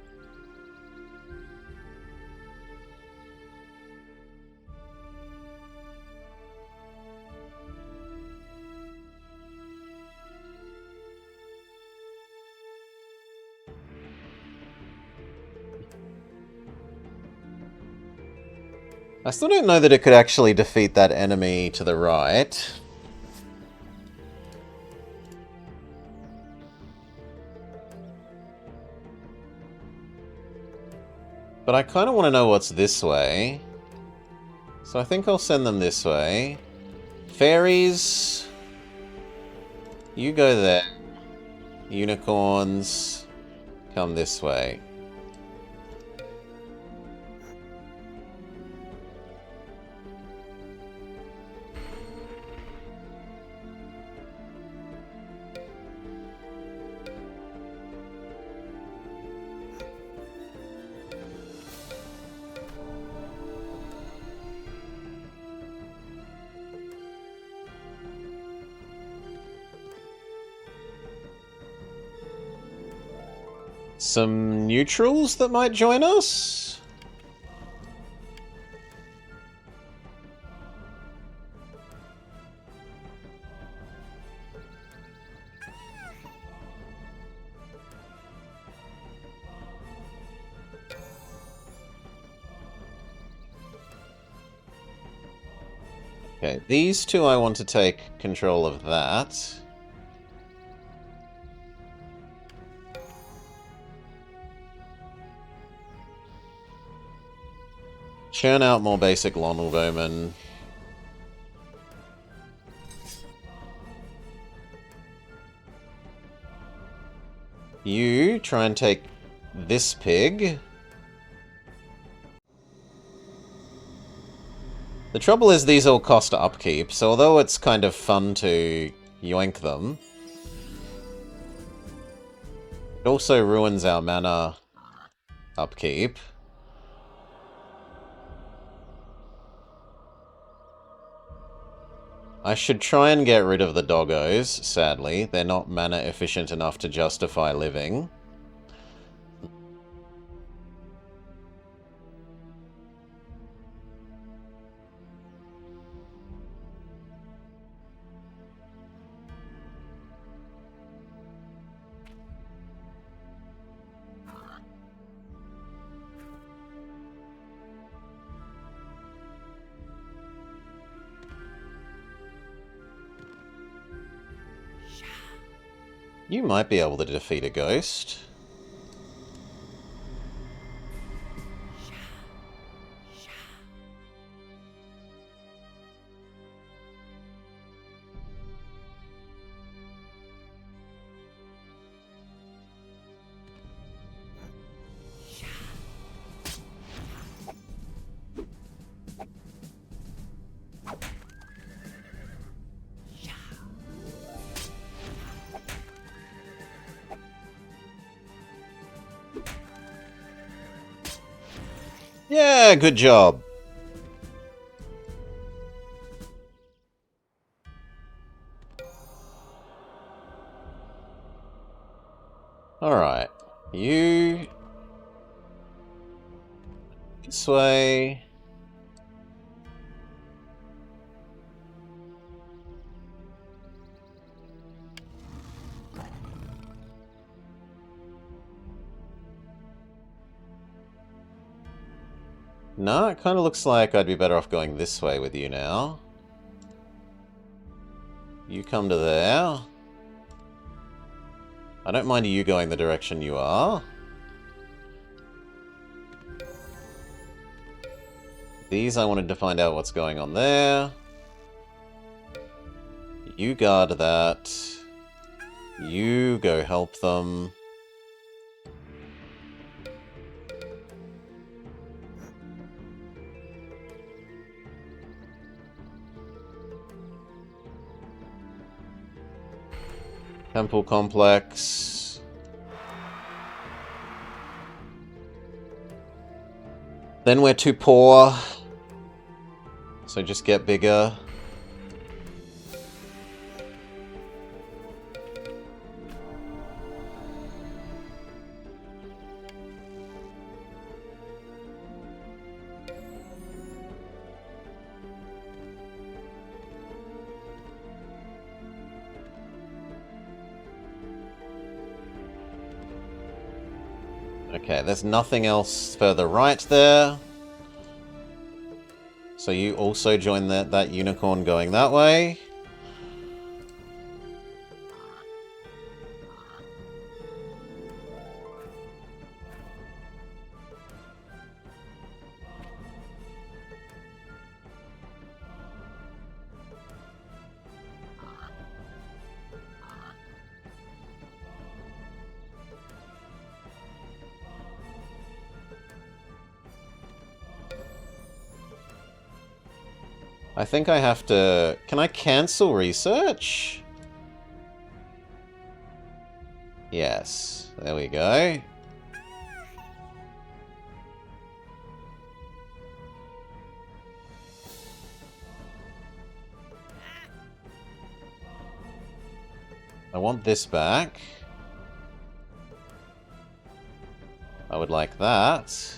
I still don't know that it could actually defeat that enemy to the right. But I kind of want to know what's this way. So I think I'll send them this way. Fairies, you go there. Unicorns, come this way. Some neutrals that might join us? Okay, these two I want to take control of that. Churn out more basic Longlebowmen. You try and take this pig. The trouble is these all cost upkeep, so although it's kind of fun to yoink them, it also ruins our mana upkeep. I should try and get rid of the doggos, sadly. They're not mana efficient enough to justify living. You might be able to defeat a ghost. Yeah, good job. Alright. You... this way... No, it kind of looks like I'd be better off going this way with you now. You come to there. I don't mind you going the direction you are. These I wanted to find out what's going on there. You guard that. You go help them. Temple complex. Then we're too poor. So just get bigger. Okay, there's nothing else further right there. So you also join that unicorn going that way. I think I have to... Can I cancel research? Yes. There we go. I want this back. I would like that.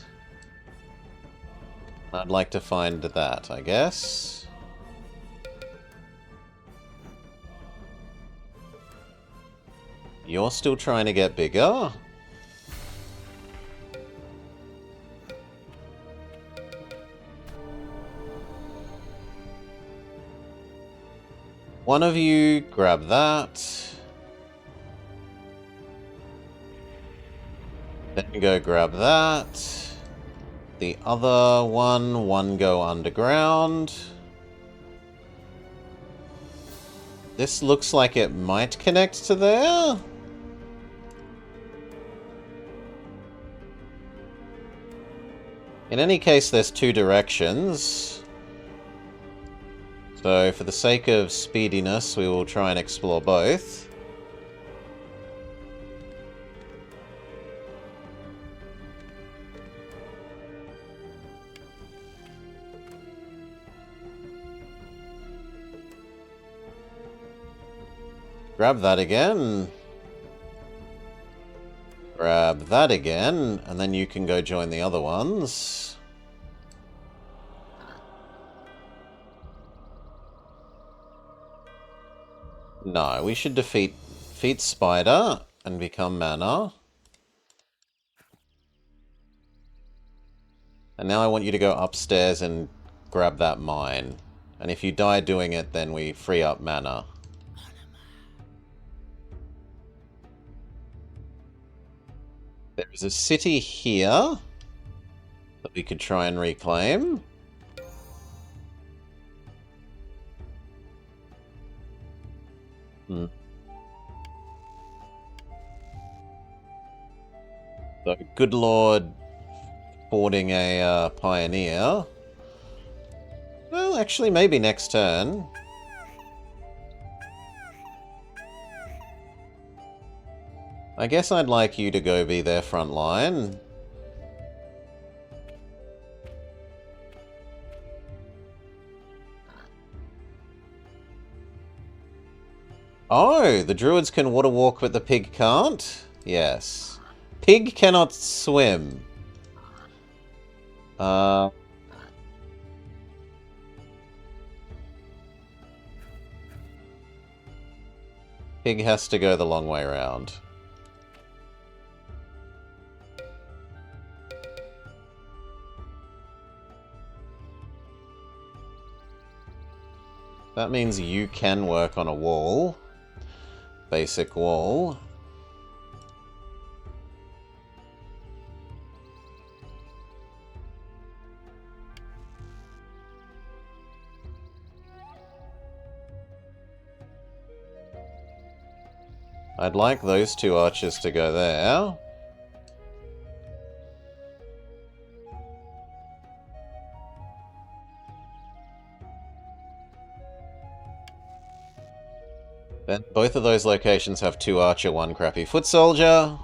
I'd like to find that, I guess. You're still trying to get bigger? One of you grab that. Then go grab that. The other one go underground. This looks like it might connect to there. In any case, there's two directions. So for the sake of speediness, we will try and explore both. Grab that again. Grab that again, and then you can go join the other ones. No, we should defeat Spider and become mana. And now I want you to go upstairs and grab that mine. And if you die doing it, then we free up mana. There is a city here that we could try and reclaim. So, good lord, boarding a pioneer. Well, actually, maybe next turn. I guess I'd like you to go be their front line. Oh, the druids can water walk, but the pig can't? Yes. Pig cannot swim. Pig has to go the long way around. That means you can work on a wall. Basic wall. I'd like those two archers to go there. Then both of those locations have 2 archer, 1 crappy foot soldier.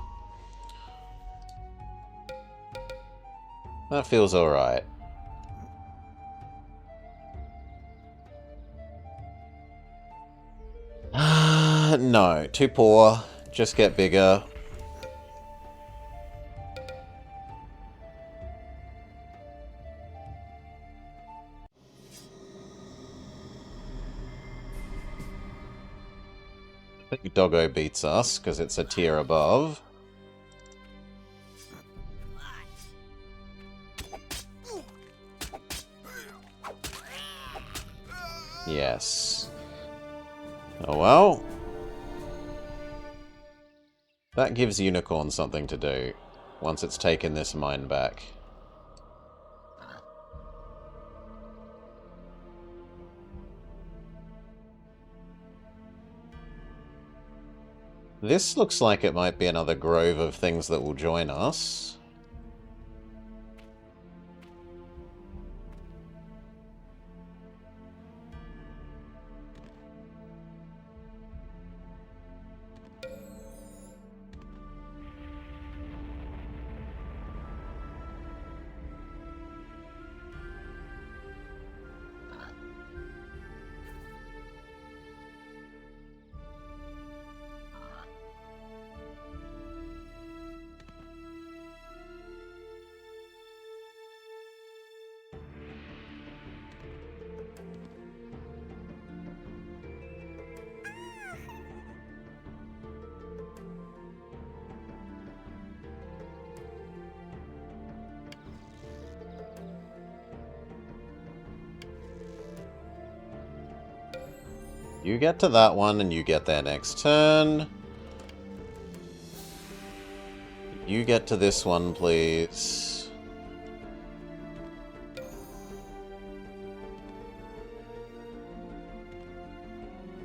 That feels alright. No, too poor. Just get bigger. I think Doggo beats us, because it's a tier above. Yes. Oh well. That gives Unicorn something to do, once it's taken this mine back. This looks like it might be another grove of things that will join us. You get to that one, and you get there next turn. You get to this one, please.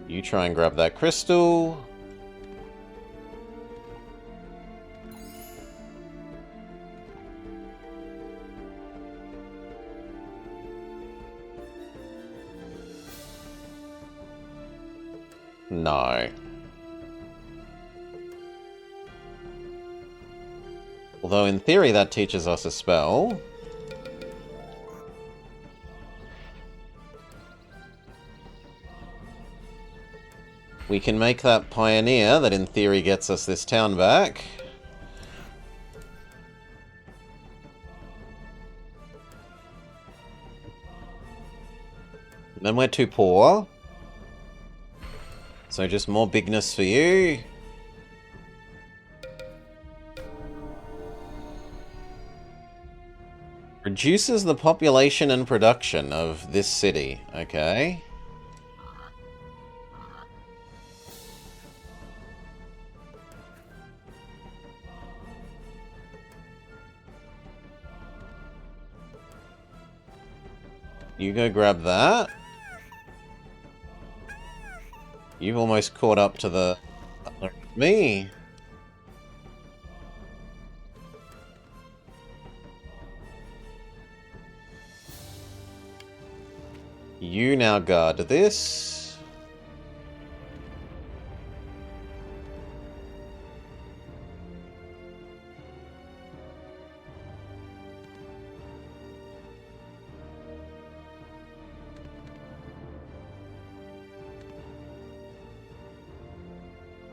You try and grab that crystal. No. Although in theory that teaches us a spell. We can make that pioneer that in theory gets us this town back. And then we're too poor. So just more bigness for you. Reduces the population and production of this city. Okay. You go grab that. You've almost caught up to the... me. You now guard this.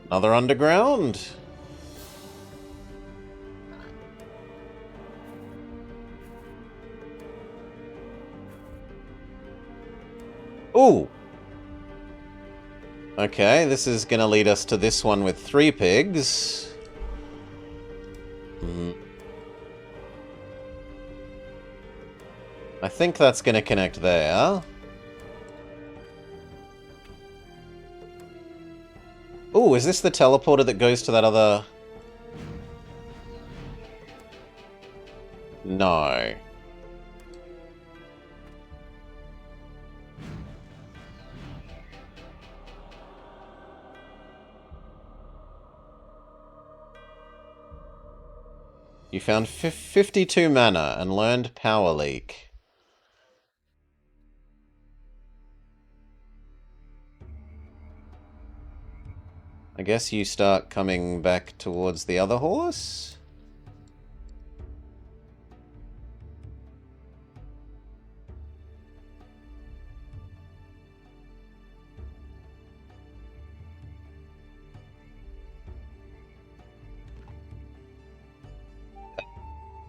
Another underground. Ooh. Okay, this is going to lead us to this one with 3 pigs. I think that's going to connect there. Ooh, is this the teleporter that goes to that other... No. You found 52 mana and learned Power Leak. I guess you start coming back towards the other horse?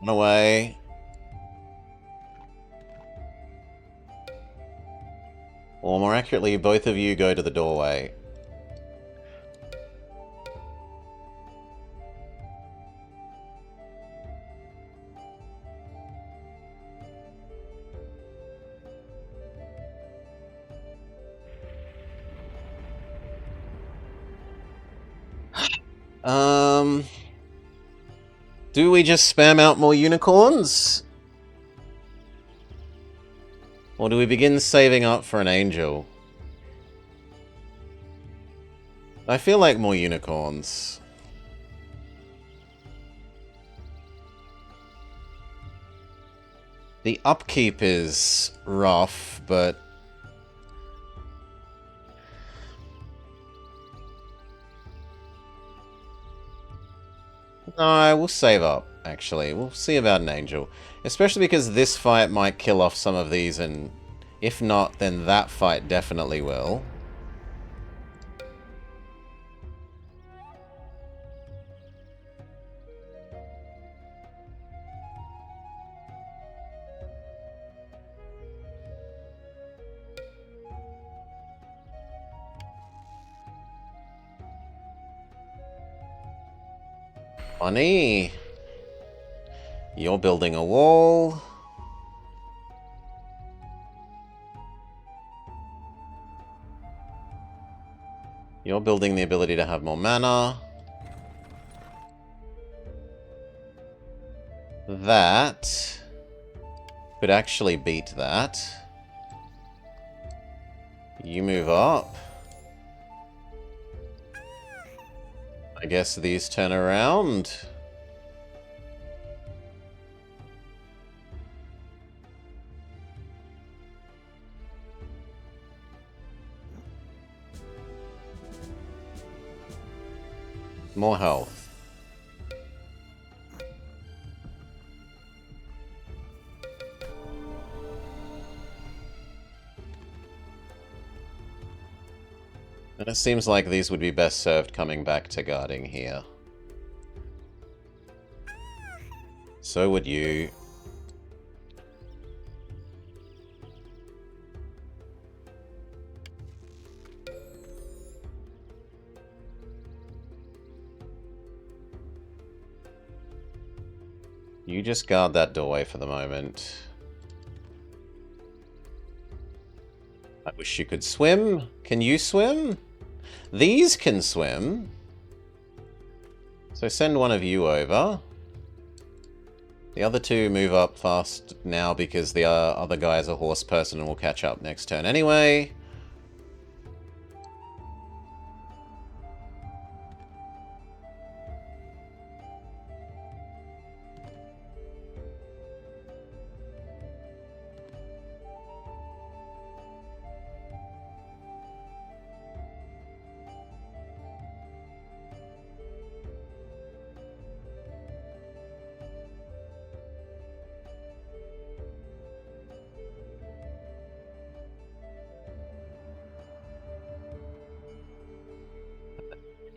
Run away. Or more accurately, both of you go to the doorway. Do we just spam out more unicorns? Or do we begin saving up for an angel? I feel like more unicorns. The upkeep is rough, but... No, we'll save up, actually. We'll see about an angel. Especially because this fight might kill off some of these, and if not, then that fight definitely will. Funny. You're building a wall. You're building the ability to have more mana. That could actually beat that. You move up. I guess these turn around. More health. And it seems like these would be best served coming back to guarding here. So would you. You just guard that doorway for the moment. I wish you could swim. Can you swim? These can swim. So send one of you over. The other two move up fast now because the other guy is a horse person and will catch up next turn anyway.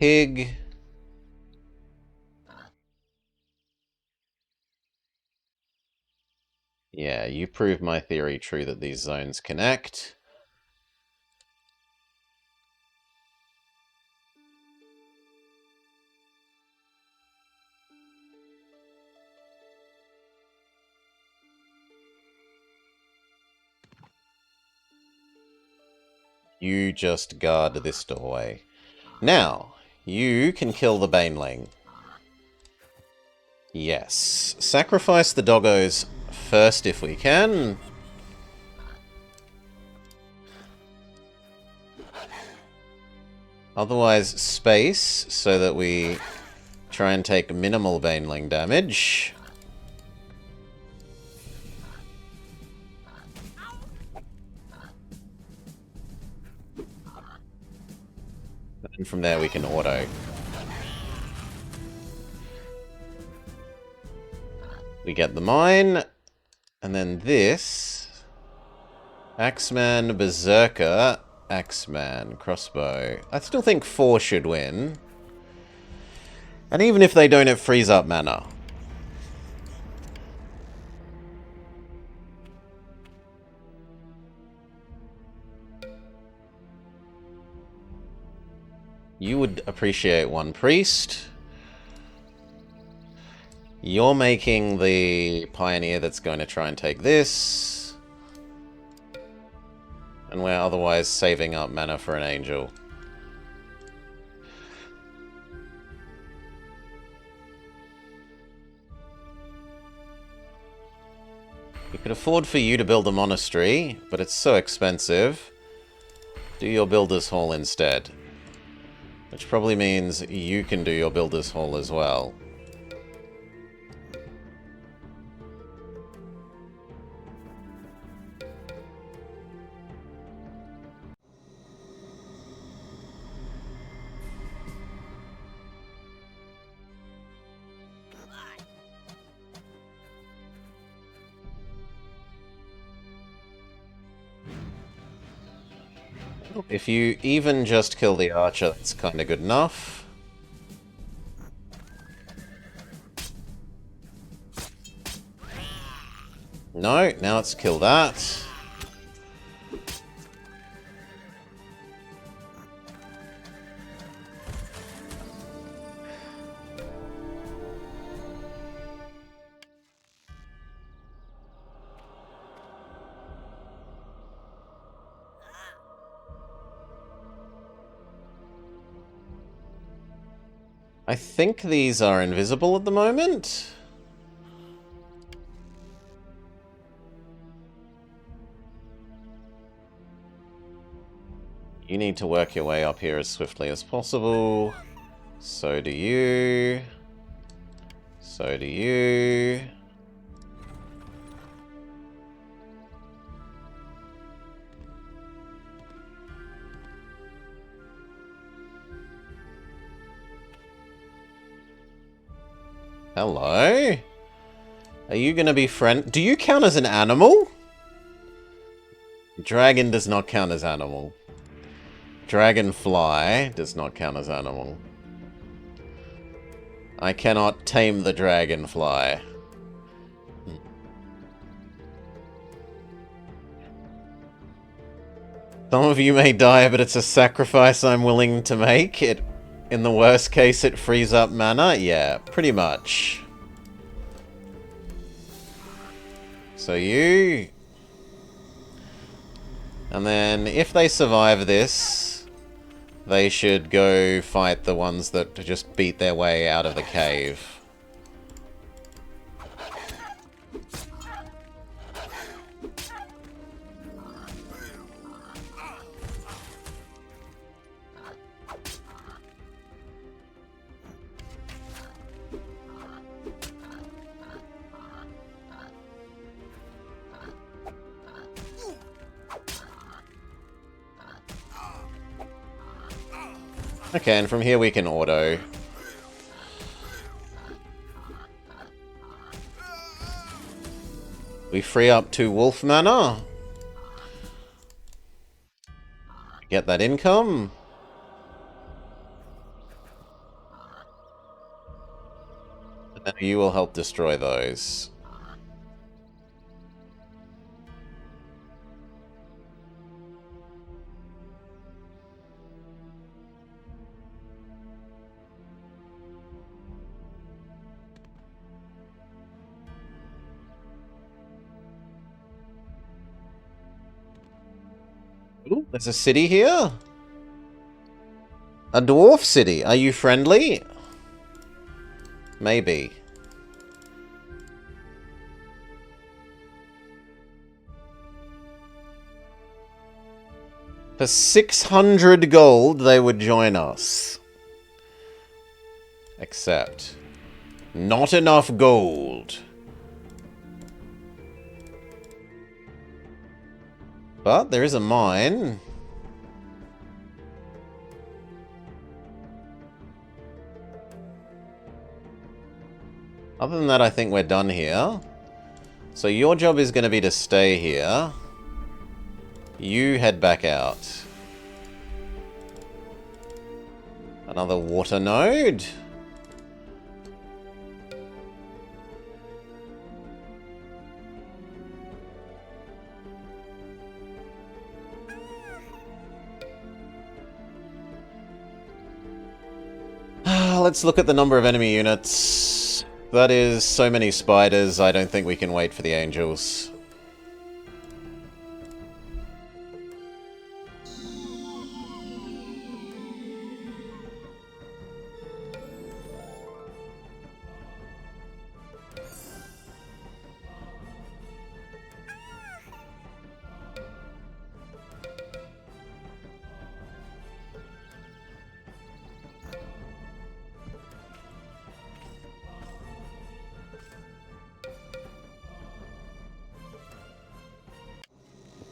Pig. Yeah, you prove my theory true that these zones connect. You just guard this doorway. Now, you can kill the Baneling. Yes. Sacrifice the doggos first if we can. Otherwise, space, so that we try and take minimal Baneling damage. And from there we can auto. We get the mine, and then this... Axeman, Berserker, Axeman, Crossbow. I still think 4 should win. And even if they don't, it frees up mana. You would appreciate 1 priest. You're making the pioneer that's going to try and take this. And we're otherwise saving up mana for an angel. We could afford for you to build a monastery, but it's so expensive. Do your builder's hall instead. Which probably means you can do your builder's hall as well. If you even just kill the archer, that's kind of good enough. No, now let's kill that. I think these are invisible at the moment. You need to work your way up here as swiftly as possible. So do you. So do you. Hello? Are you gonna be friend? Do you count as an animal? Dragon does not count as animal. Dragonfly does not count as animal. I cannot tame the dragonfly. Some of you may die, but it's a sacrifice I'm willing to make. In the worst case, it frees up mana. Yeah, pretty much. So you... And then, if they survive this, they should go fight the ones that just beat their way out of the cave. Okay, and from here we can auto. We free up 2 wolf mana. Get that income. And then you will help destroy those. Ooh, there's a city here? A dwarf city. Are you friendly? Maybe. For 600 gold, they would join us. Except, not enough gold. But there is a mine. Other than that, I think we're done here. So your job is going to be to stay here. You head back out. Another water node. Let's look at the number of enemy units. That is so many spiders, I don't think we can wait for the angels.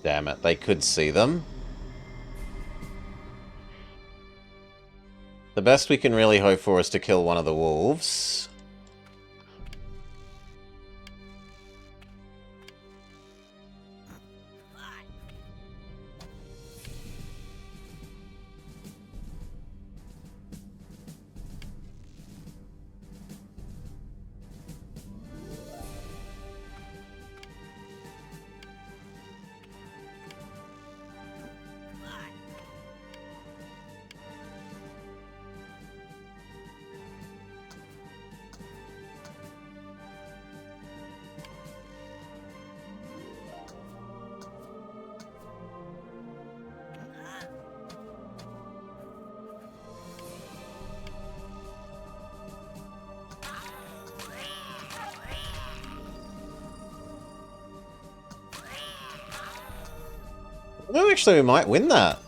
Damn it, they could see them. The best we can really hope for is to kill one of the wolves. No, actually, we might win that.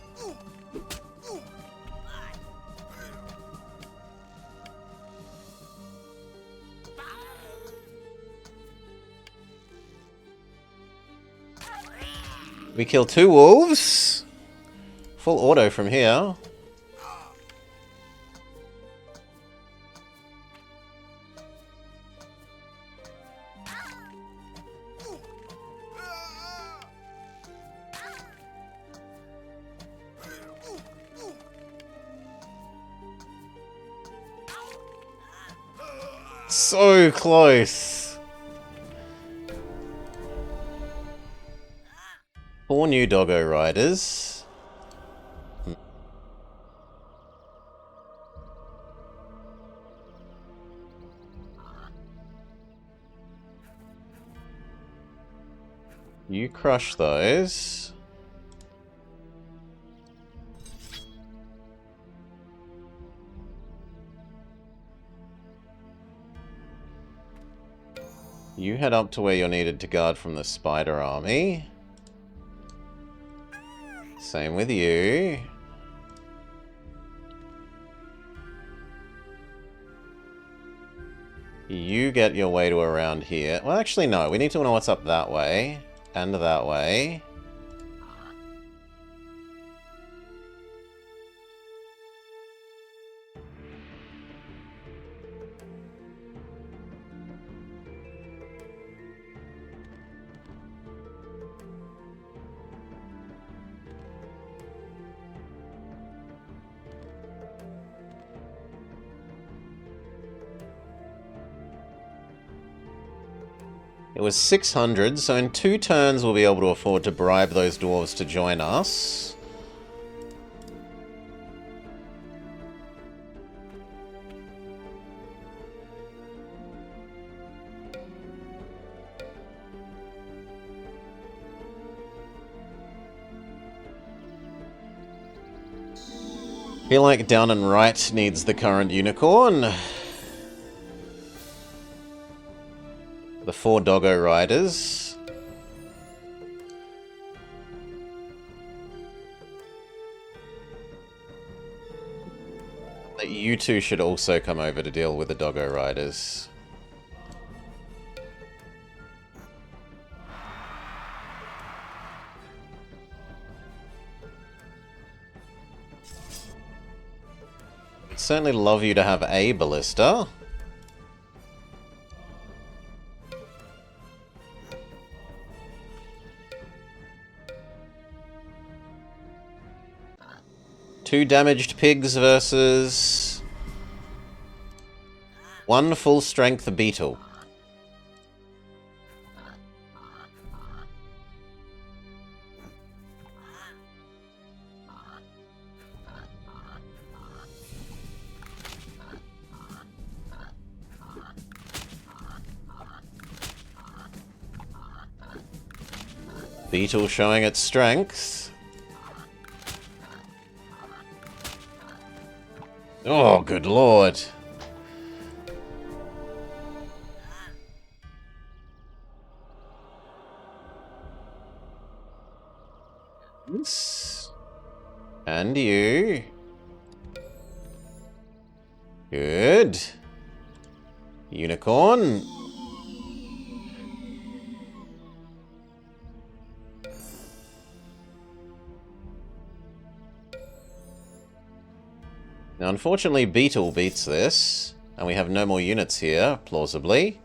We kill 2 wolves. Full auto from here. So close. 4 new doggo riders. You crush those. You head up to where you're needed to guard from the spider army. Same with you. You get your way to around here. Well, actually, no. We need to know what's up that way. And that way. It was 600, so in 2 turns we'll be able to afford to bribe those dwarves to join us. Feel like down and right needs the current unicorn. The 4 doggo riders. You two should also come over to deal with the doggo riders. I'd certainly love you to have a ballista. 2 damaged pigs versus 1 full strength beetle. Beetle showing its strength. Oh, good lord. And you. Good. Unicorn. Now, unfortunately, Beetle beats this, and we have no more units here, plausibly.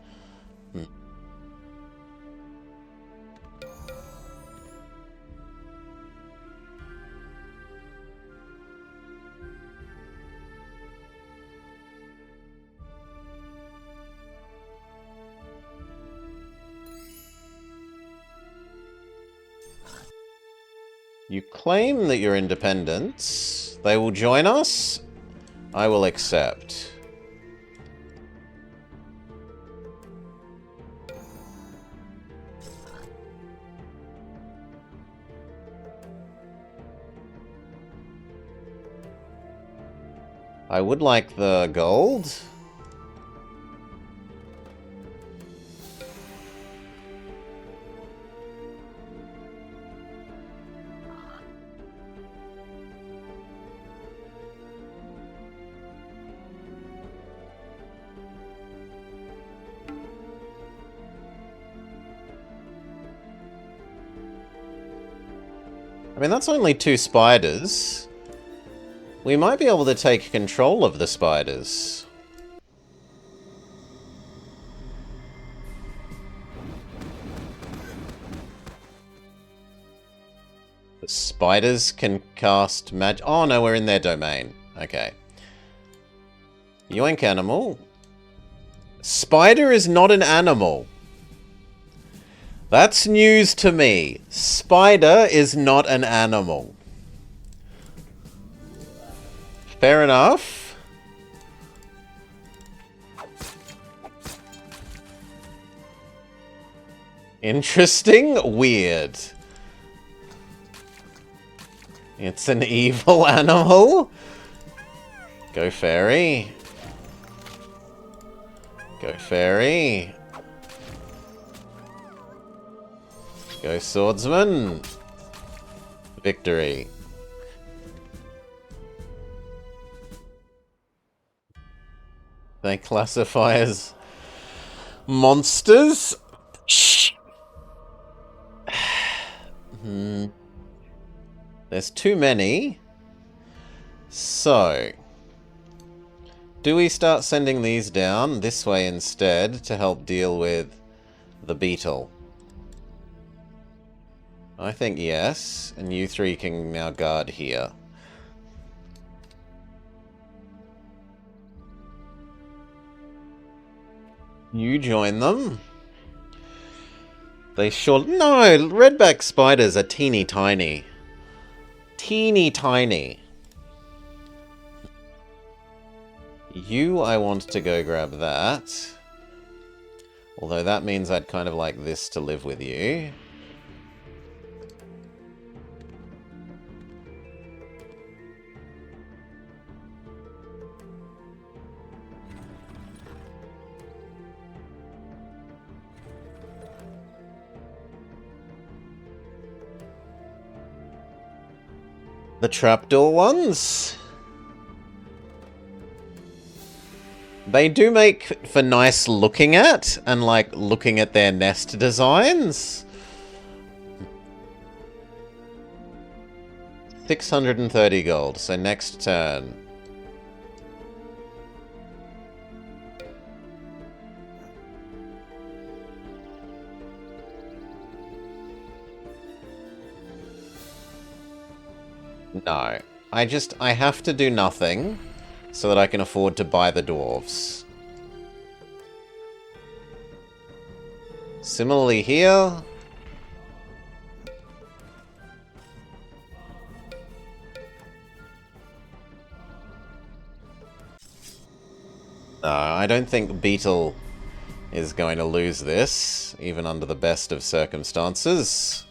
You claim that you're independent. They will join us. I will accept. I would like the gold. I mean, that's only 2 spiders. We might be able to take control of the spiders. The spiders can cast magic. Oh no, we're in their domain. Okay. Yoink animal. Spider is not an animal. That's news to me. Spider is not an animal. Fair enough. Interesting. Weird. It's an evil animal. Go fairy. Go fairy. Go swordsman. Victory. They classify as monsters. There's too many. So, do we start sending these down this way instead to help deal with the beetle? I think yes, and you 3 can now guard here. You join them. They sure... No! Redback spiders are teeny tiny. Teeny tiny. You, I want to go grab that. Although that means I'd kind of like this to live with you. The trapdoor ones. They do make for nice looking at, and like looking at their nest designs. 630 gold, so next turn. No. I have to do nothing so that I can afford to buy the dwarves. Similarly here. I don't think Beetle is going to lose this, even under the best of circumstances.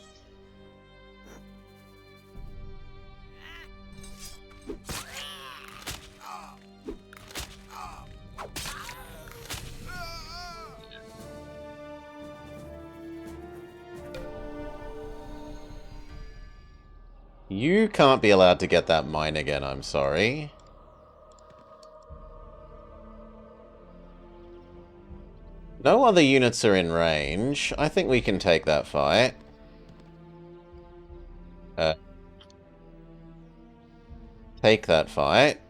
You can't be allowed to get that mine again, I'm sorry. No other units are in range. I think we can take that fight. Take that fight.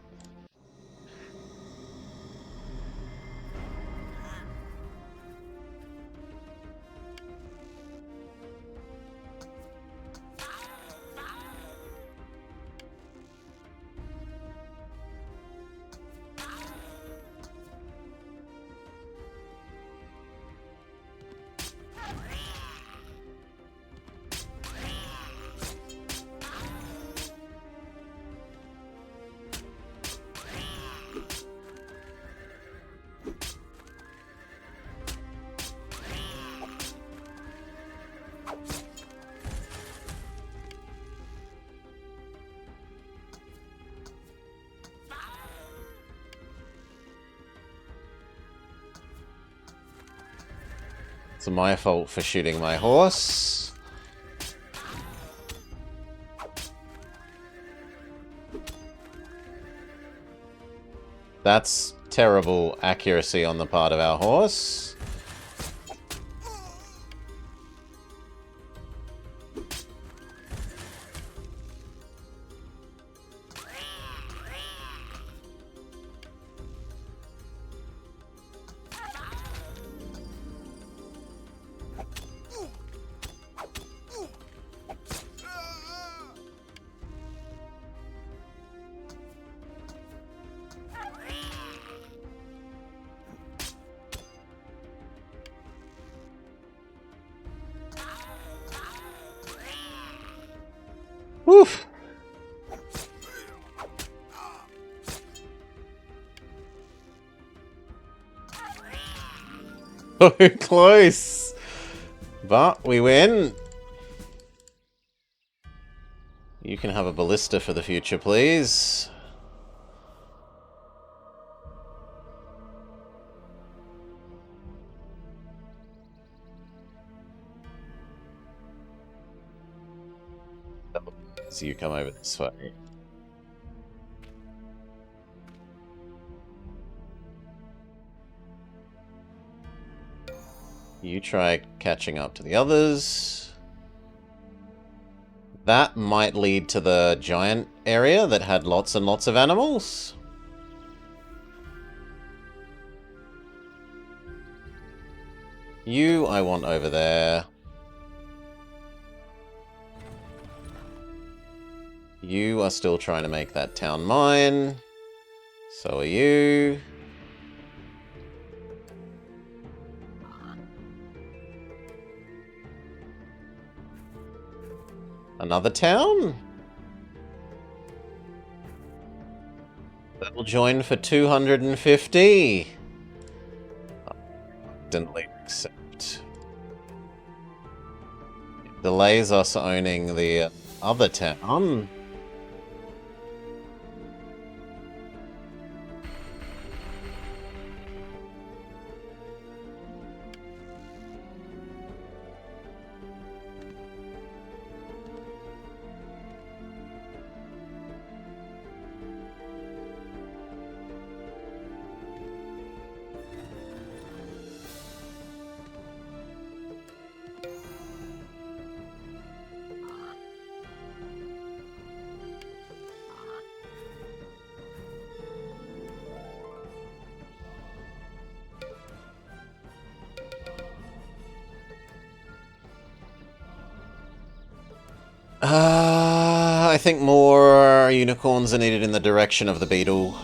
It's my fault for shooting my horse. That's terrible accuracy on the part of our horse. Woof. So close. But we win. You can have a ballista for the future, please. So you come over this way. You try catching up to the others. That might lead to the giant area that had lots and lots of animals. You, I want over there. You are still trying to make that town mine. So are you. Another town? That'll join for 250. Didn't accept. It delays us owning the other town. I think more unicorns are needed in the direction of the beetle.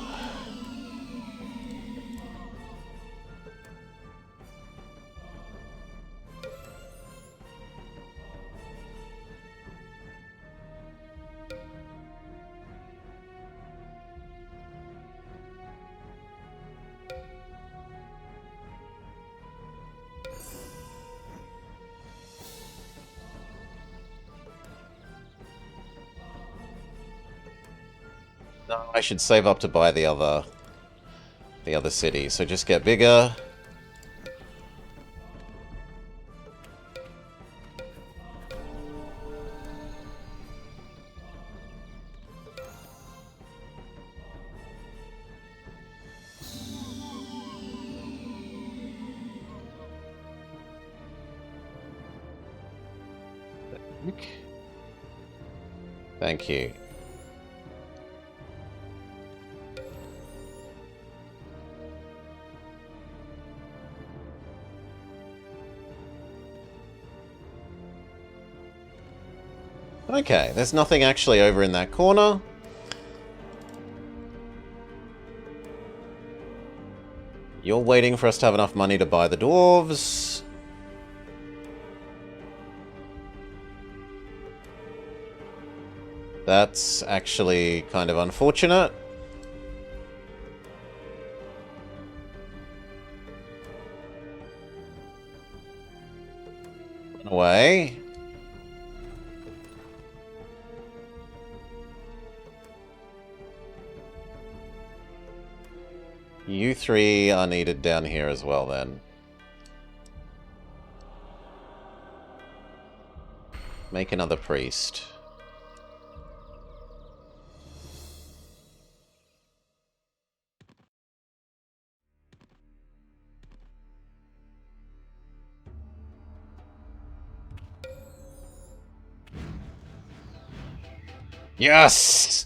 No, I should save up to buy the other city. So just get bigger. Thank you. Okay, there's nothing actually over in that corner. You're waiting for us to have enough money to buy the dwarves. That's actually kind of unfortunate. Run away. You three are needed down here as well, then. Make another priest. Yes!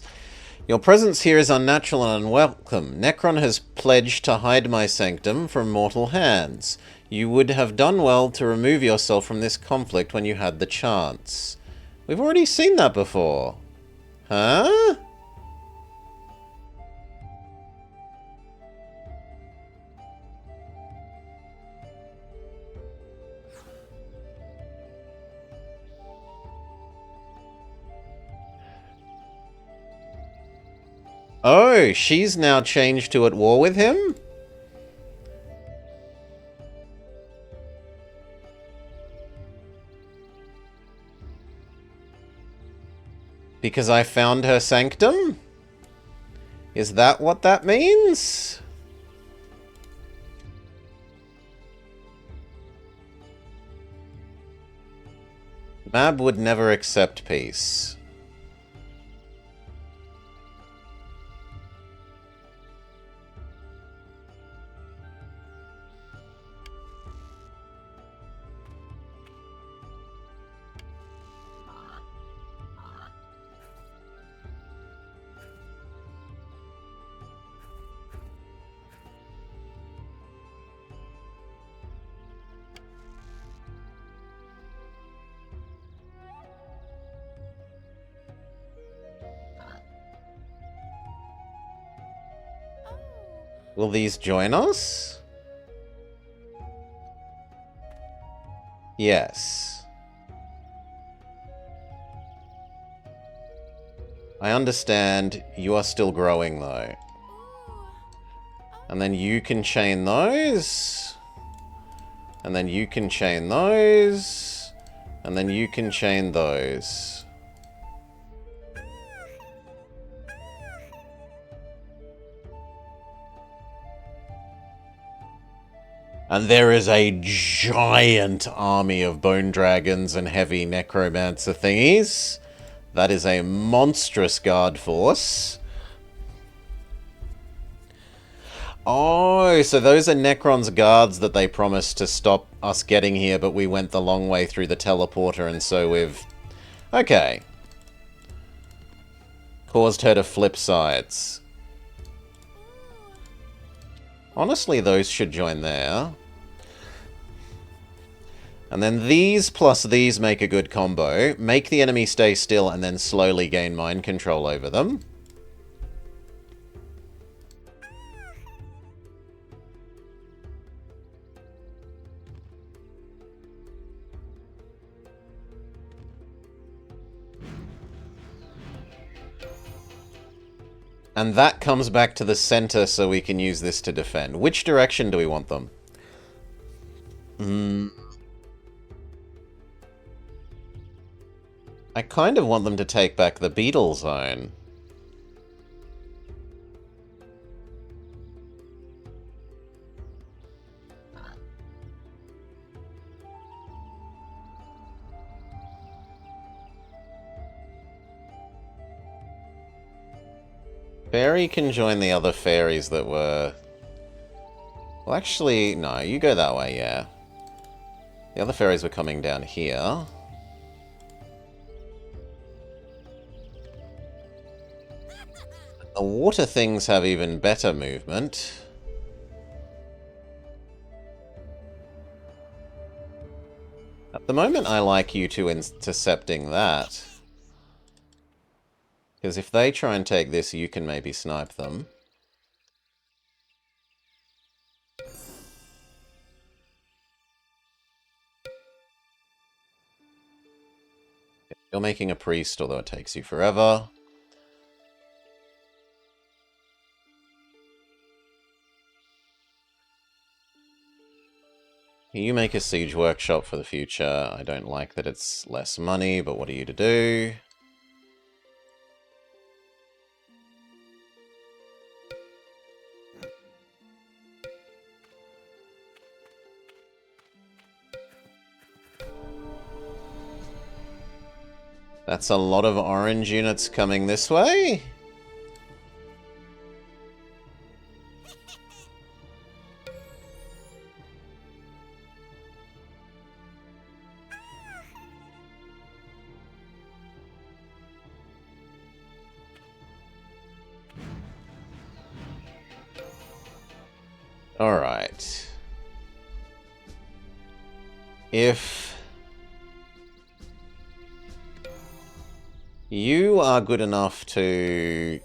Your presence here is unnatural and unwelcome. Necron has pledged to hide my sanctum from mortal hands. You would have done well to remove yourself from this conflict when you had the chance. We've already seen that before. Huh? Oh, she's now changed to at war with him? Because I found her sanctum? Is that what that means? Mab would never accept peace. Will these join us? Yes. I understand you are still growing, though. And then you can chain those. And then you can chain those. And then you can chain those. And there is a giant army of bone dragons and heavy necromancer thingies. That is a monstrous guard force. Oh, so those are Necron's guards that they promised to stop us getting here, but we went the long way through the teleporter, and so we've... Okay. Caused her to flip sides. Honestly, those should join there. And then these plus these make a good combo. Make the enemy stay still and then slowly gain mind control over them. And that comes back to the center so we can use this to defend. Which direction do we want them? I kind of want them to take back the beetle zone. Fairy can join the other fairies that were... Well, actually, no, you go that way, yeah. The other fairies were coming down here. The water things have even better movement. At the moment, I like you two intercepting that. Because if they try and take this, you can maybe snipe them. You're making a priest, although it takes you forever. You make a siege workshop for the future. I don't like that it's less money, but what are you to do? That's a lot of orange units coming this way. Alright. If you are good enough to...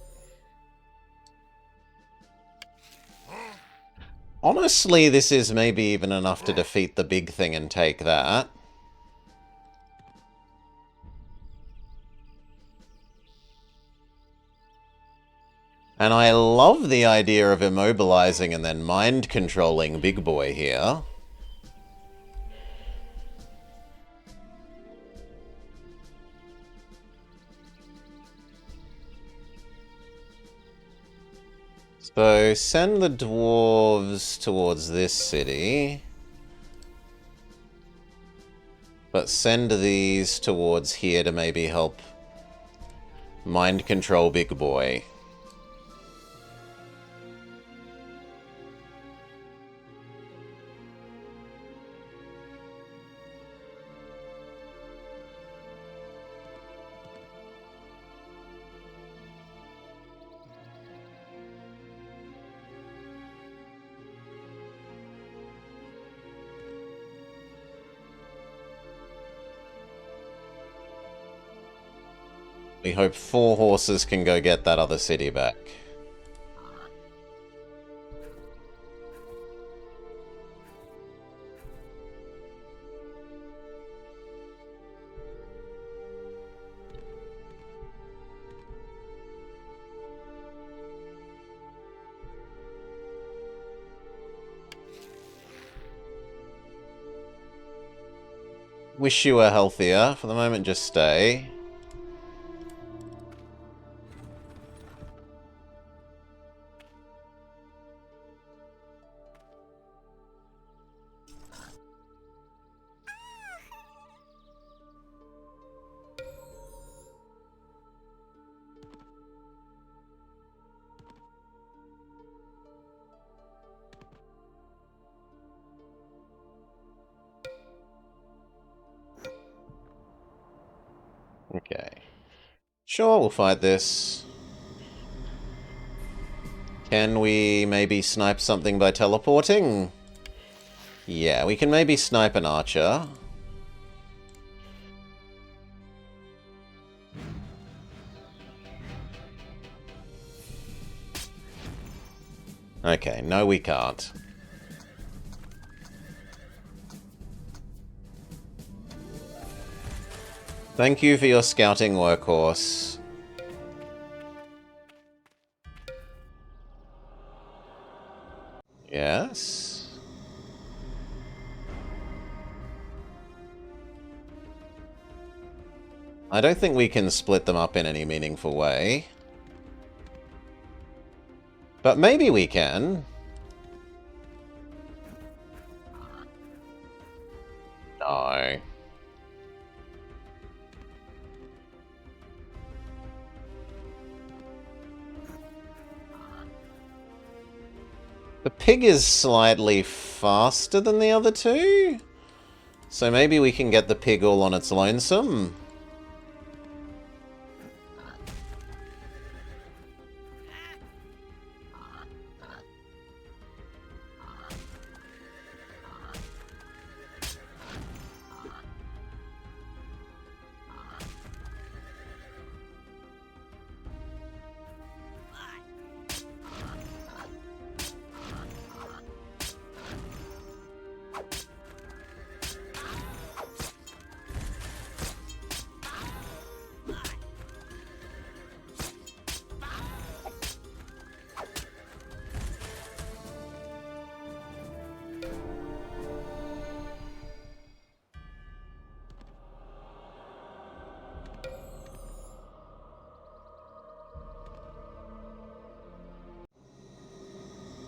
Honestly, this is maybe even enough to defeat the big thing and take that. And I love the idea of immobilizing and then mind controlling Big Boy here. So send the dwarves towards this city. But send these towards here to maybe help mind control Big Boy. We hope 4 horses can go get that other city back. Wish you were healthier. For the moment, just stay. Okay. Sure, we'll fight this. Can we maybe snipe something by teleporting? Yeah, we can maybe snipe an archer. Okay, no we can't. Thank you for your scouting, workhorse. Yes? I don't think we can split them up in any meaningful way. But maybe we can. No. The pig is slightly faster than the other two? So maybe we can get the pig all on its lonesome?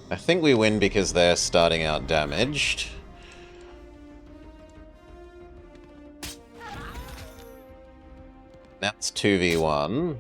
I think we win because they're starting out damaged. That's 2v1.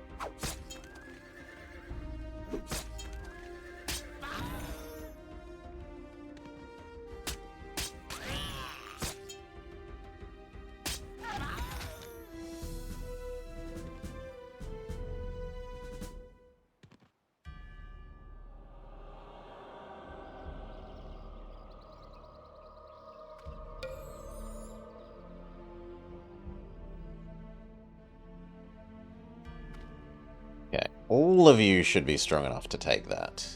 Okay, all of you should be strong enough to take that.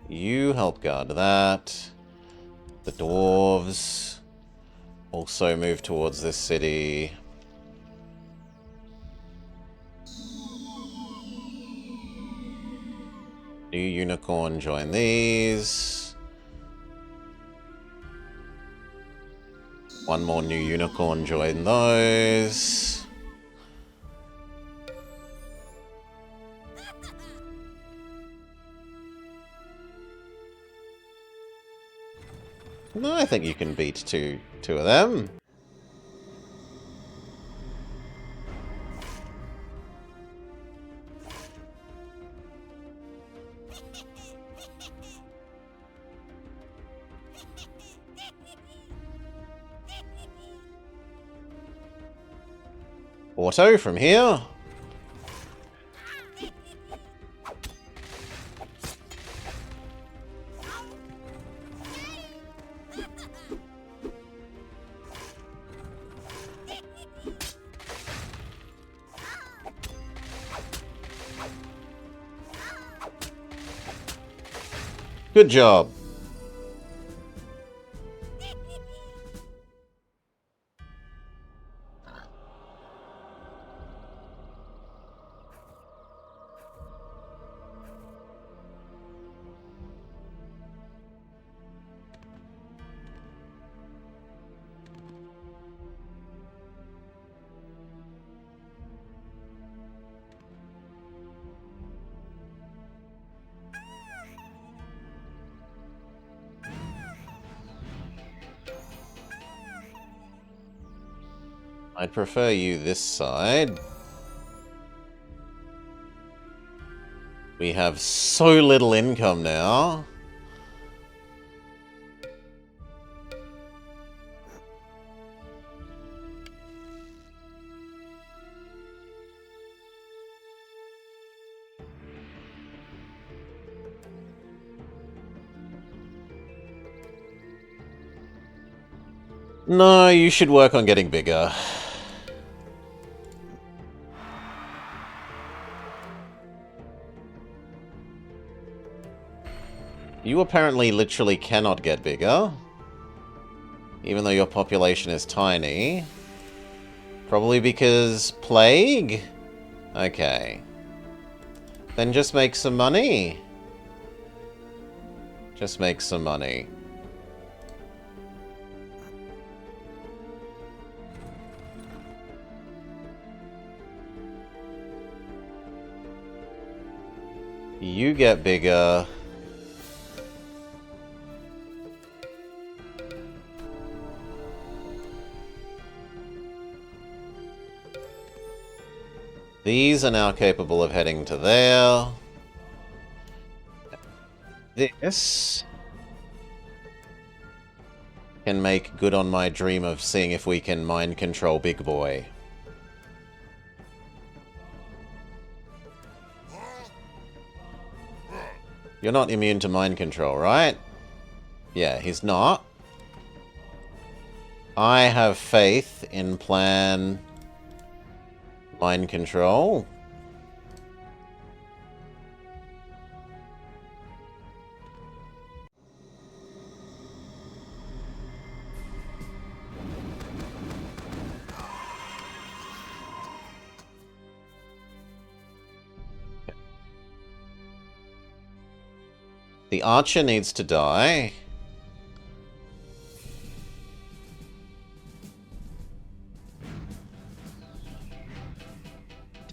You help guard that. The dwarves also move towards this city. New unicorn, join these. One more new unicorn, join those. No, I think you can beat two of them. Auto from here. Good job. I'd prefer you this side. We have so little income now. No, you should work on getting bigger. You apparently literally cannot get bigger. Even though your population is tiny. Probably because plague? Okay. Then just make some money. Just make some money. You get bigger. These are now capable of heading to there. This can make good on my dream of seeing if we can mind control Big Boy. You're not immune to mind control, right? Yeah, he's not. I have faith in plan mind control. The archer needs to die.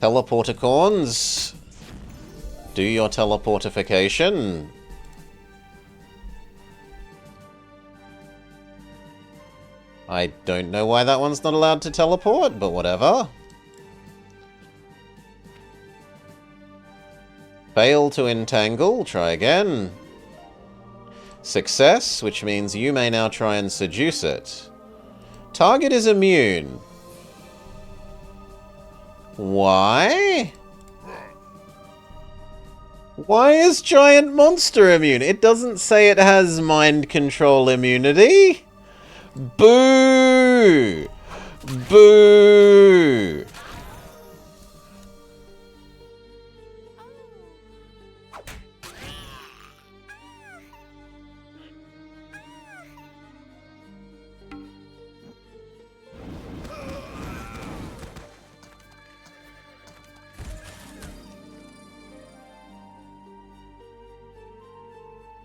Teleporticorns. Do your teleportification. I don't know why that one's not allowed to teleport, but whatever. Fail to entangle. Try again. Success, which means you may now try and seduce it. Target is immune. Why? Why is Giant Monster immune? It doesn't say it has mind control immunity. Boo! Boo!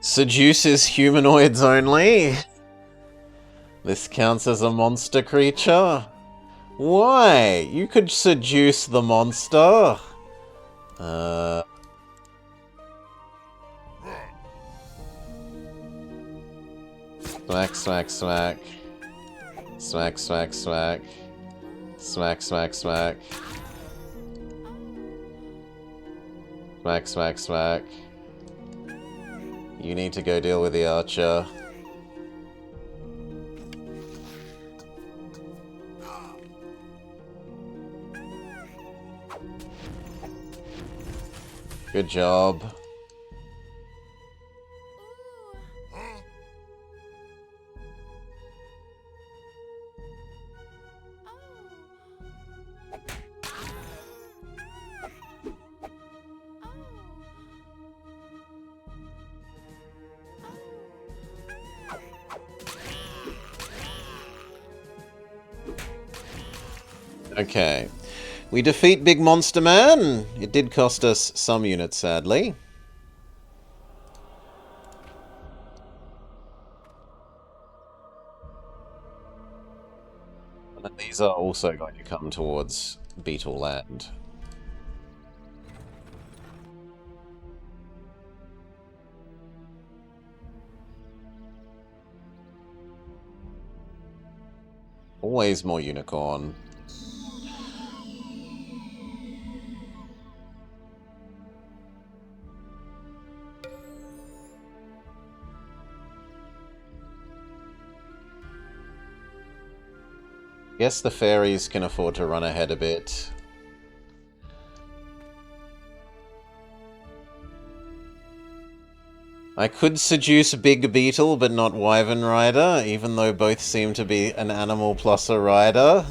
Seduces humanoids only? This counts as a monster creature? Why? You could seduce the monster. Smack, smack, smack. Smack, smack, smack. Smack, smack, smack. Smack, smack, smack. You need to go deal with the archer. Good job. Okay. We defeat Big Monster Man. It did cost us some units, sadly. And these are also going to come towards Beetle Land. Always more unicorn. Guess the fairies can afford to run ahead a bit. I could seduce Big Beetle, but not Wyvern Rider, even though both seem to be an animal plus a rider.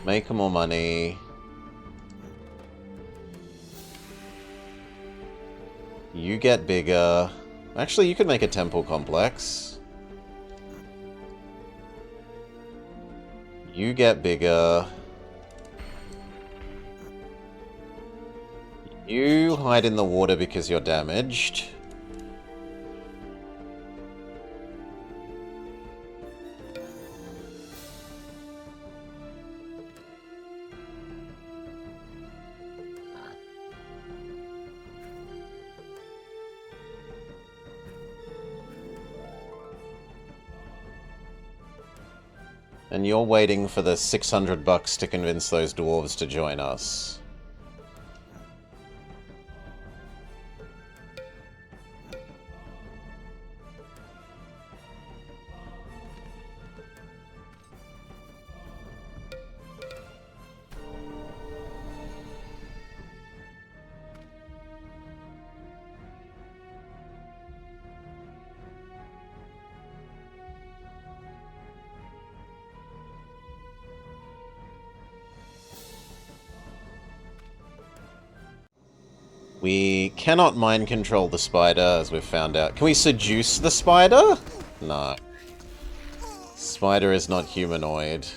Make more money. You get bigger. Actually, you could make a temple complex. You get bigger. You hide in the water because you're damaged. And you're waiting for the 600 bucks to convince those dwarves to join us. We cannot mind control the spider, as we've found out. Can we seduce the spider? No. Spider is not humanoid.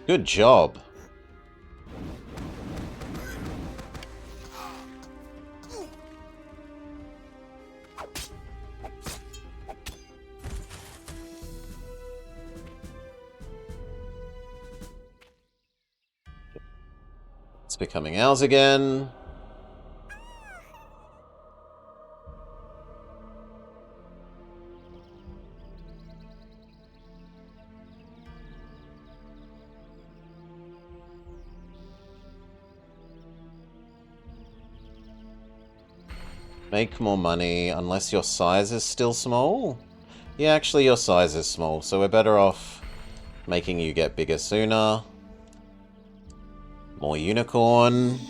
Good job. It's becoming ours again. Make more money, unless your size is still small? Yeah, actually your size is small, so we're better off making you get bigger sooner. More unicorn.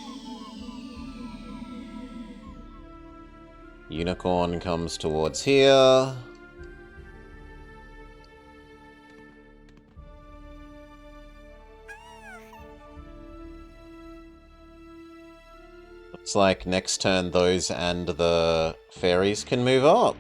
Unicorn comes towards here. Looks like next turn those and the fairies can move up.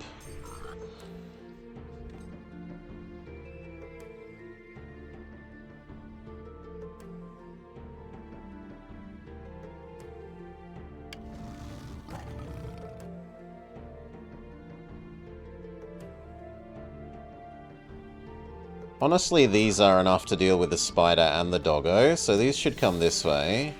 Honestly, these are enough to deal with the spider and the doggo, so these should come this way.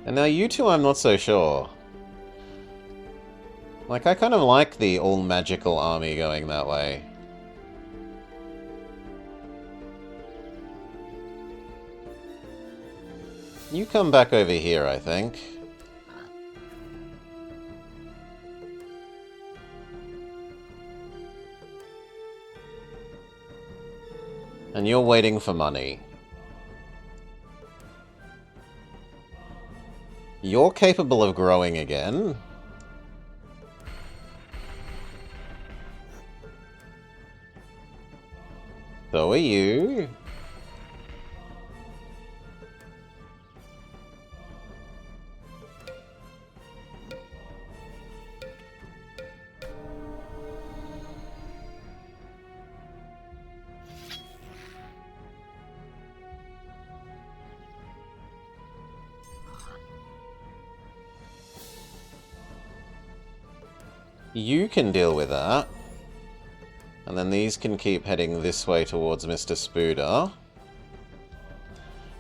And now you two, I'm not so sure. Like, I kind of like the all-magical army going that way. You come back over here, I think. And you're waiting for money. You're capable of growing again. So are you. You can deal with that. And then these can keep heading this way towards Mr. Spooder.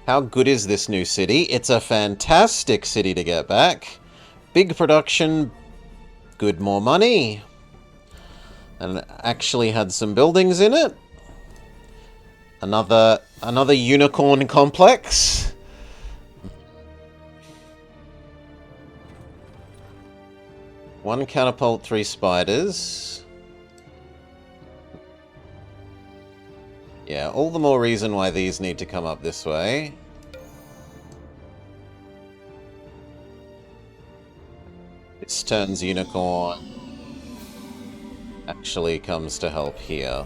How good is this new city? It's a fantastic city to get back. Big production, good more money. And actually had some buildings in it. Another unicorn complex. 1 catapult, 3 spiders. Yeah, all the more reason why these need to come up this way. This turn's unicorn actually comes to help here.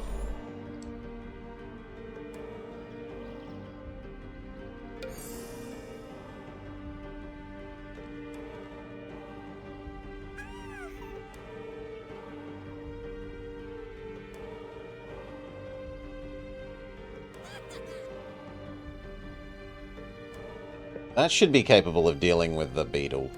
That should be capable of dealing with the beetle.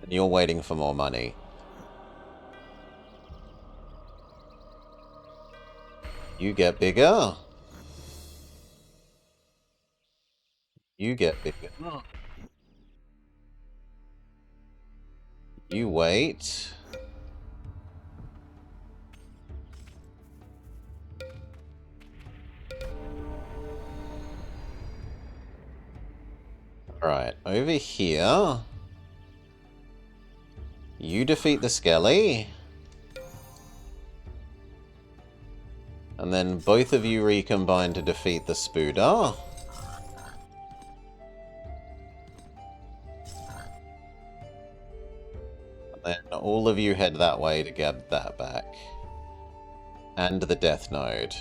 And you're waiting for more money. You get bigger. You get bigger. You wait. Alright, over here. You defeat the Skelly. And then both of you recombine to defeat the Spooder. And then all of you head that way to get that back. And the Death Node.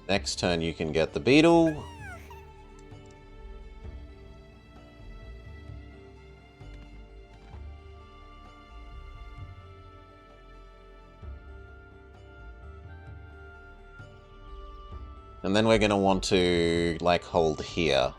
Next turn you can get the beetle. And then we're going to want to, like, hold here.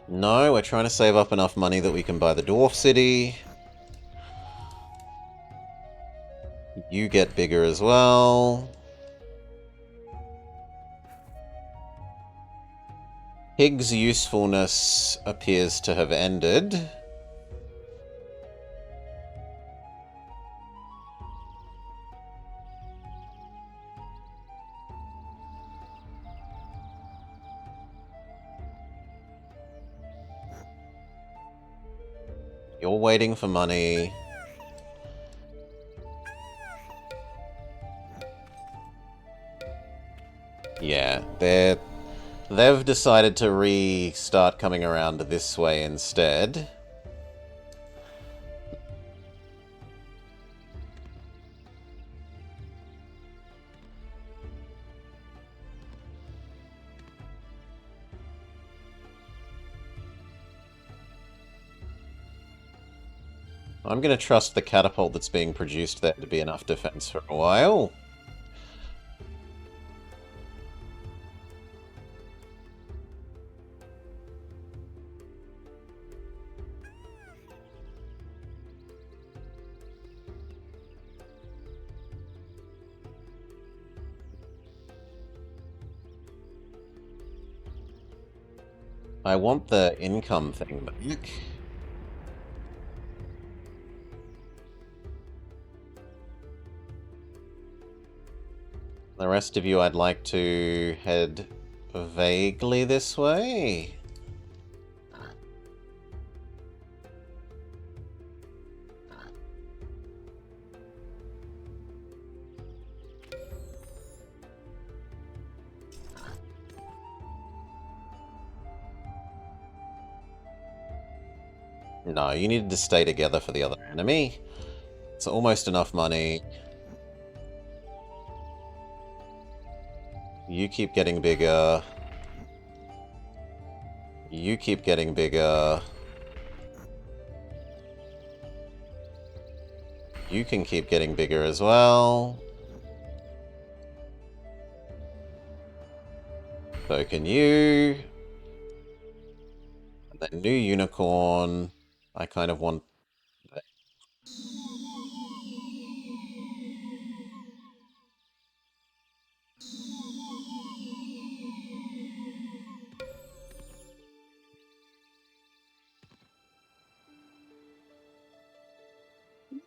No, we're trying to save up enough money that we can buy the Dwarf City. You get bigger as well. Hig's usefulness appears to have ended. You're waiting for money. Yeah, they've decided to restart coming around this way instead. I'm going to trust the catapult that's being produced there to be enough defense for a while. I want the income thing back. The rest of you, I'd like to head vaguely this way. No, you needed to stay together for the other enemy. It's almost enough money. You keep getting bigger. You keep getting bigger. You can keep getting bigger as well. So can you. And then new unicorn. I kind of want...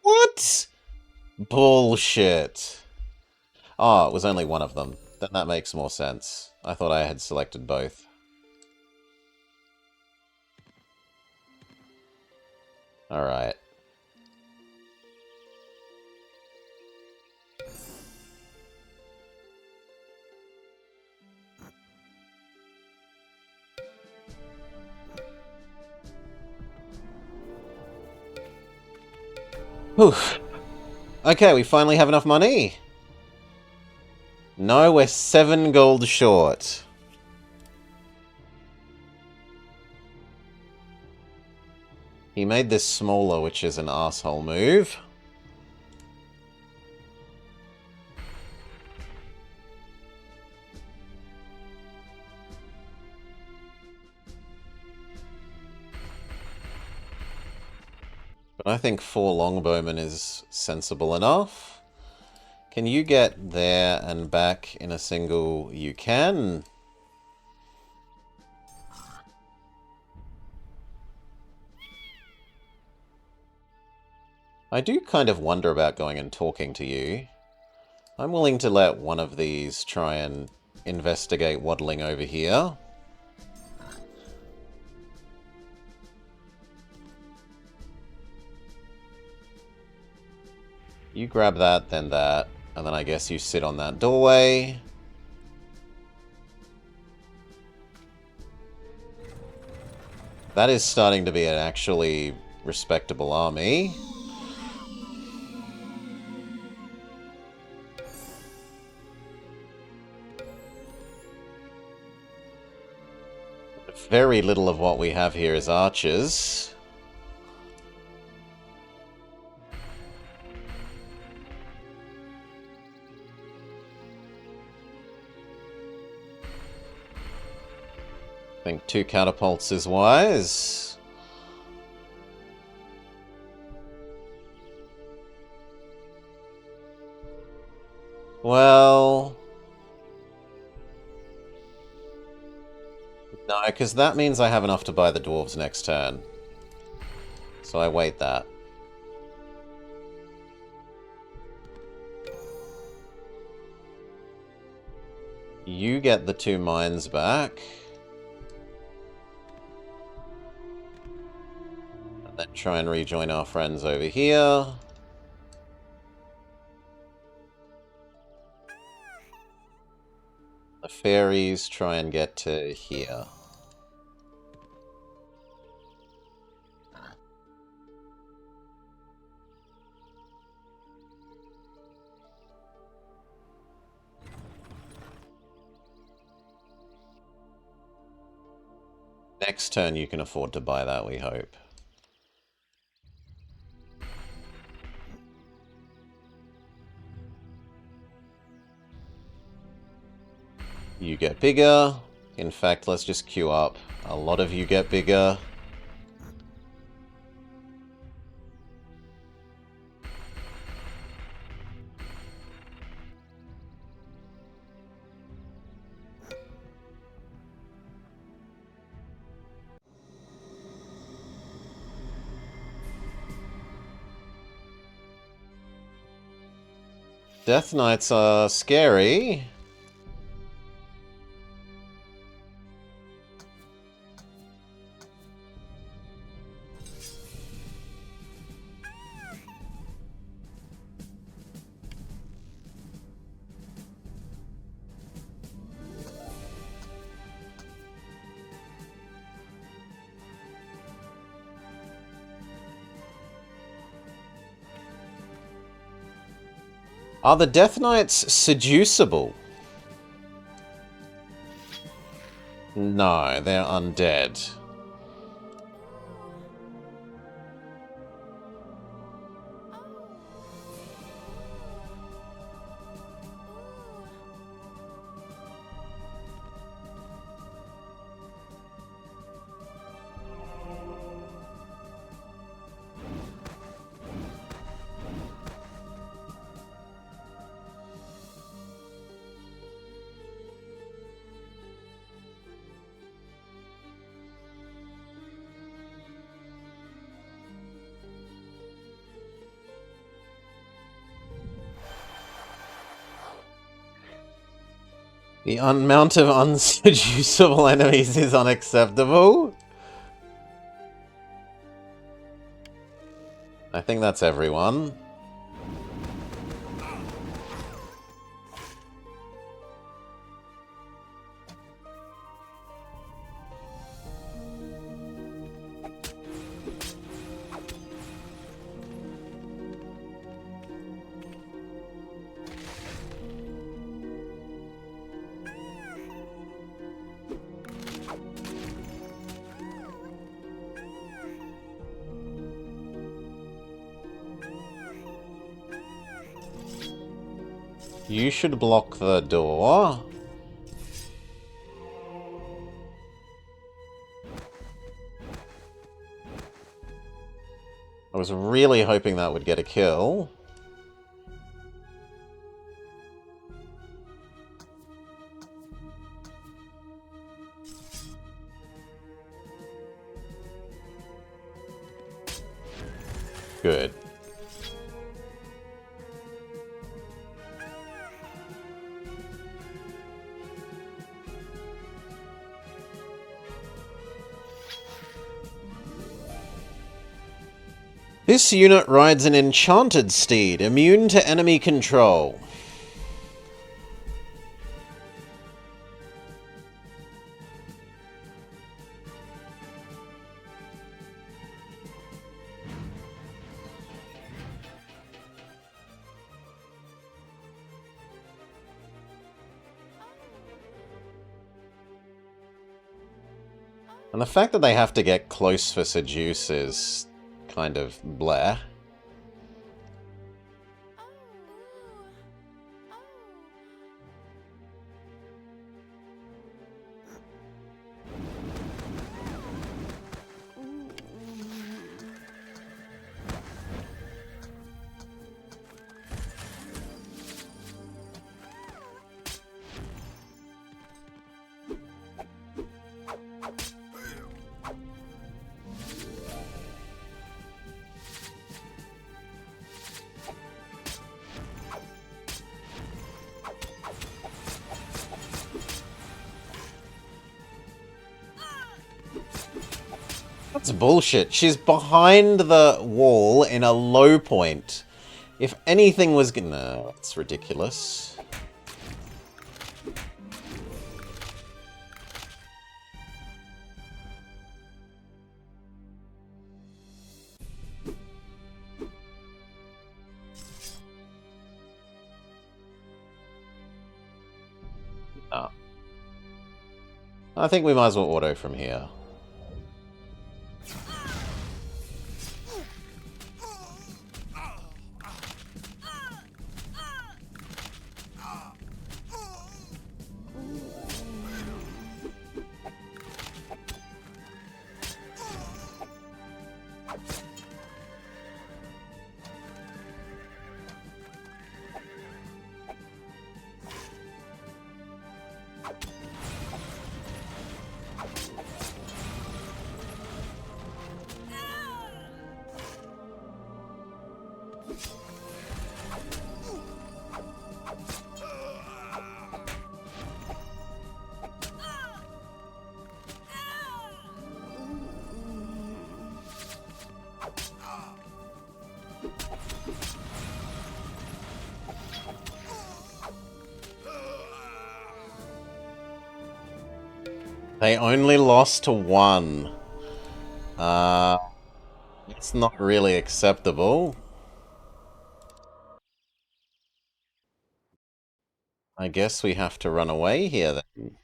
What? Bullshit. Oh, it was only one of them. Then that makes more sense. I thought I had selected both. Alright. Whew. Okay, we finally have enough money. No, we're 7 gold short. He made this smaller, which is an asshole move. But I think 4 longbowmen is sensible enough. Can you get there and back in a single? You can. I do kind of wonder about going and talking to you. I'm willing to let one of these try and investigate waddling over here. You grab that, then that, and then I guess you sit on that doorway. That is starting to be an actually respectable army. Very little of what we have here is archers. I think 2 catapults is wise. Well... no, because that means I have enough to buy the dwarves next turn. So I wait that. You get the 2 mines back. And then try and rejoin our friends over here. The fairies try and get to here. Next turn you can afford to buy that, we hope. You get bigger. In fact, let's just queue up. A lot of you get bigger. Death Knights are scary. Are the Death Knights seducible? No, No, they're undead. The amount of unseducible enemies is unacceptable. I think that's everyone. You should block the door. I was really hoping that would get a kill. Good. This unit rides an enchanted steed, immune to enemy control. And the fact that they have to get close for seduce is kind of bleh. That's bullshit. She's behind the wall in a low point. If anything was gonna... No, it's ridiculous. No. I think we might as well auto from here. They only lost to one. It's not really acceptable. I guess we have to run away here then.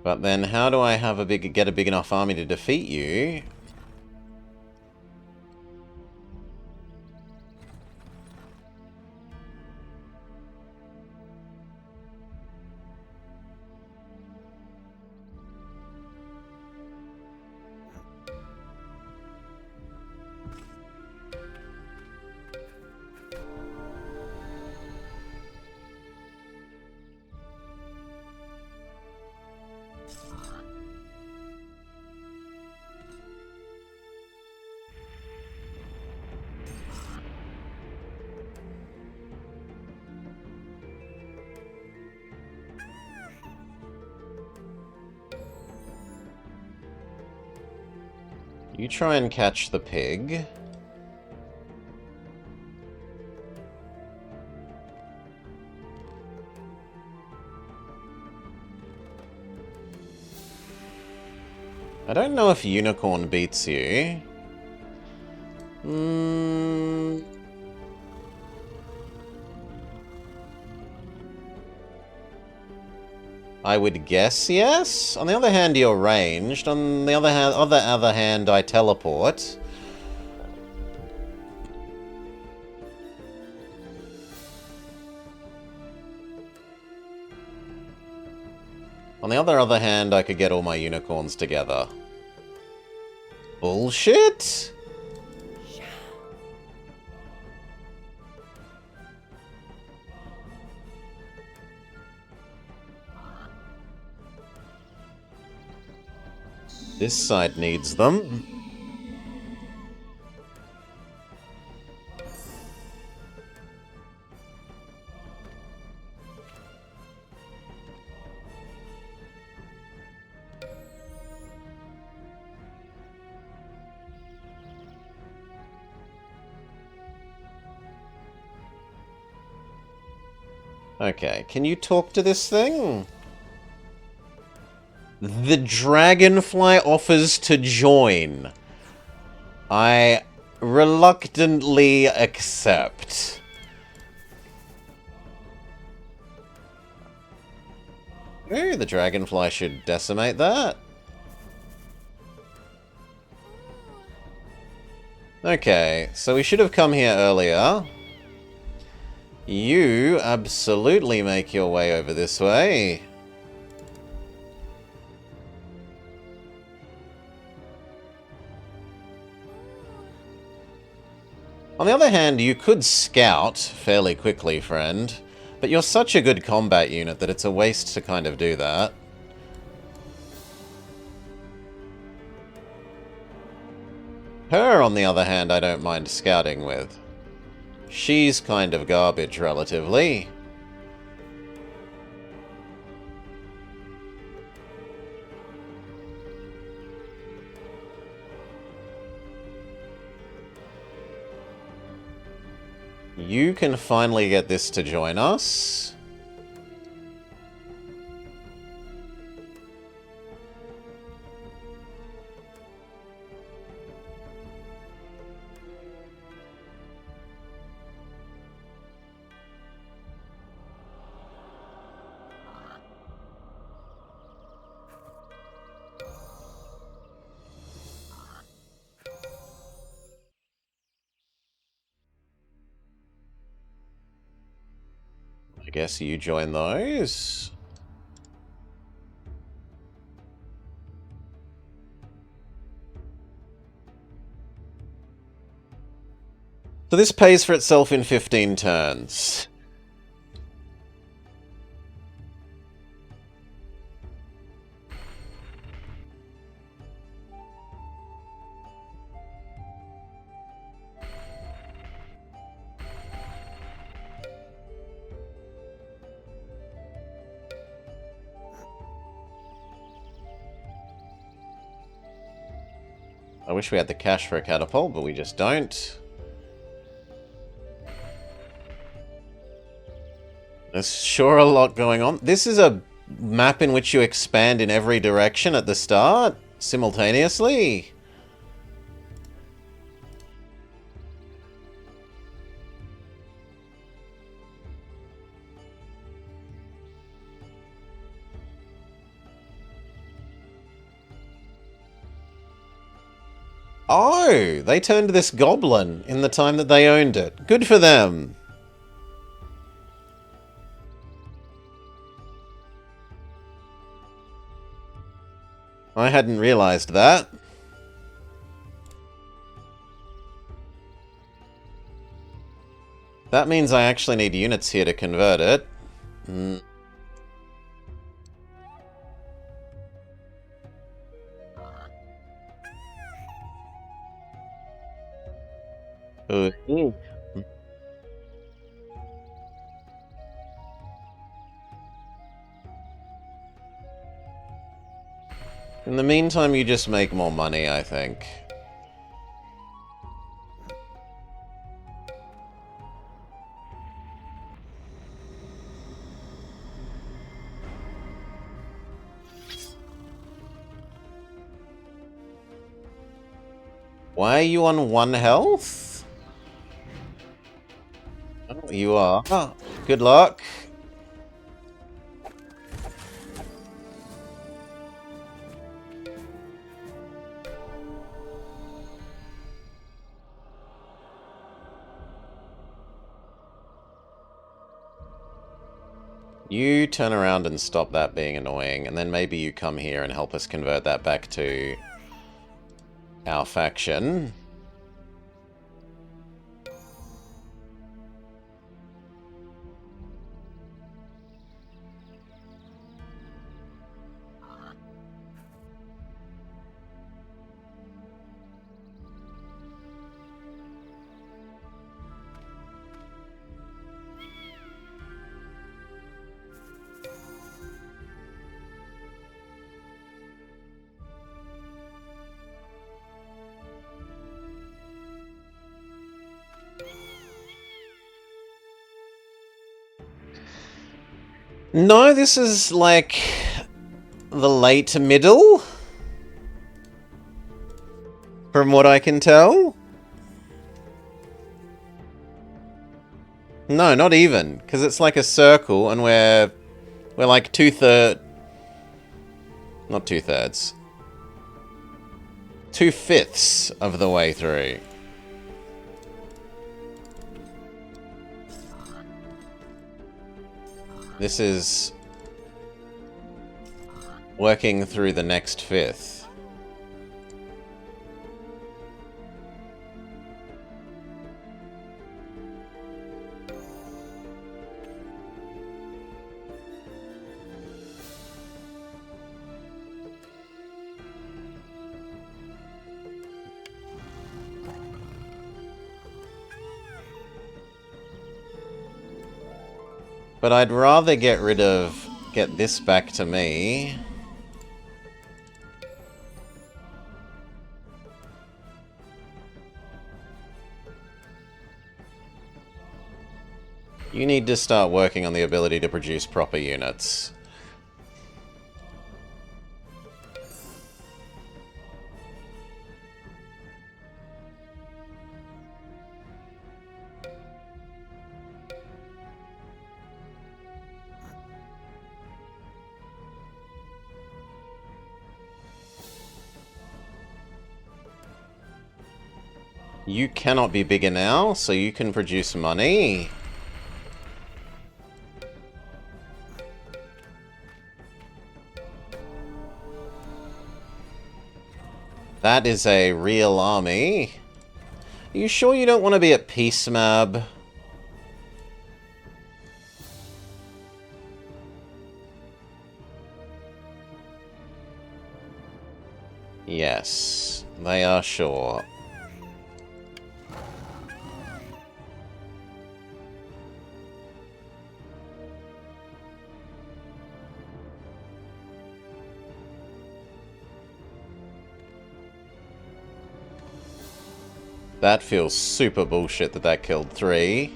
But then how do I have get a big enough army to defeat you? You try and catch the pig. I don't know if Unicorn beats you. I would guess yes. On the other hand, you're ranged. On the other hand, I teleport. On the other hand, I could get all my unicorns together. Bullshit? This side needs them. Okay, can you talk to this thing? The dragonfly offers to join. I reluctantly accept. Ooh, the dragonfly should decimate that. Okay, so we should have come here earlier. You absolutely make your way over this way. On the other hand, you could scout fairly quickly, friend. But you're such a good combat unit that it's a waste to kind of do that. Her, on the other hand, I don't mind scouting with. She's kind of garbage, relatively. You can finally get this to join us. I guess you join those. So this pays for itself in 15 turns. I wish we had the cash for a catapult, but we just don't. There's sure a lot going on. This is a map in which you expand in every direction at the start, simultaneously. Oh, they turned this goblin in the time that they owned it. Good for them. I hadn't realized that. That means I actually need units here to convert it. Ooh. In the meantime, you just make more money, I think. Why are you on 1 health? Oh, you are. Oh, good luck. You turn around and stop that being annoying, and then maybe you come here and help us convert that back to our faction. No, this is like the late middle, from what I can tell. No, not even, because it's like a circle, and we're like not 2/3, 2/5 of the way through. This is working through the next 5th. But I'd rather get this back to me. You need to start working on the ability to produce proper units. You cannot be bigger now, so you can produce money. That is a real army. Are you sure you don't want to be at peace, Mab? Yes, they are sure. That feels super bullshit that killed 3.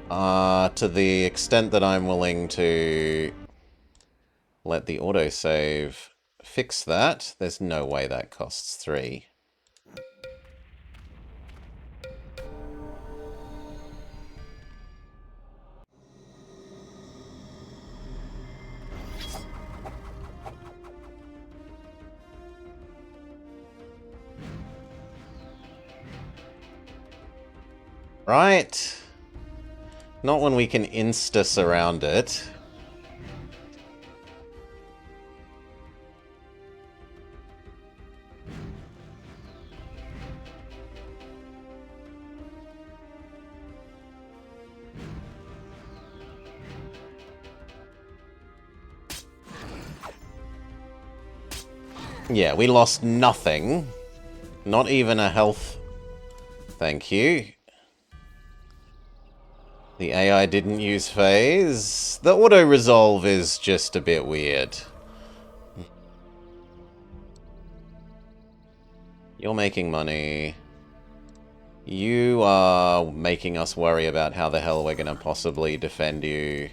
To the extent that I'm willing to let the autosave fix that, there's no way that costs 3. Right? Not when we can insta-surround it. Yeah, we lost nothing. Not even a health. Thank you. The AI didn't use phase. The auto-resolve is just a bit weird. You're making money. You are making us worry about how the hell we're gonna possibly defend you.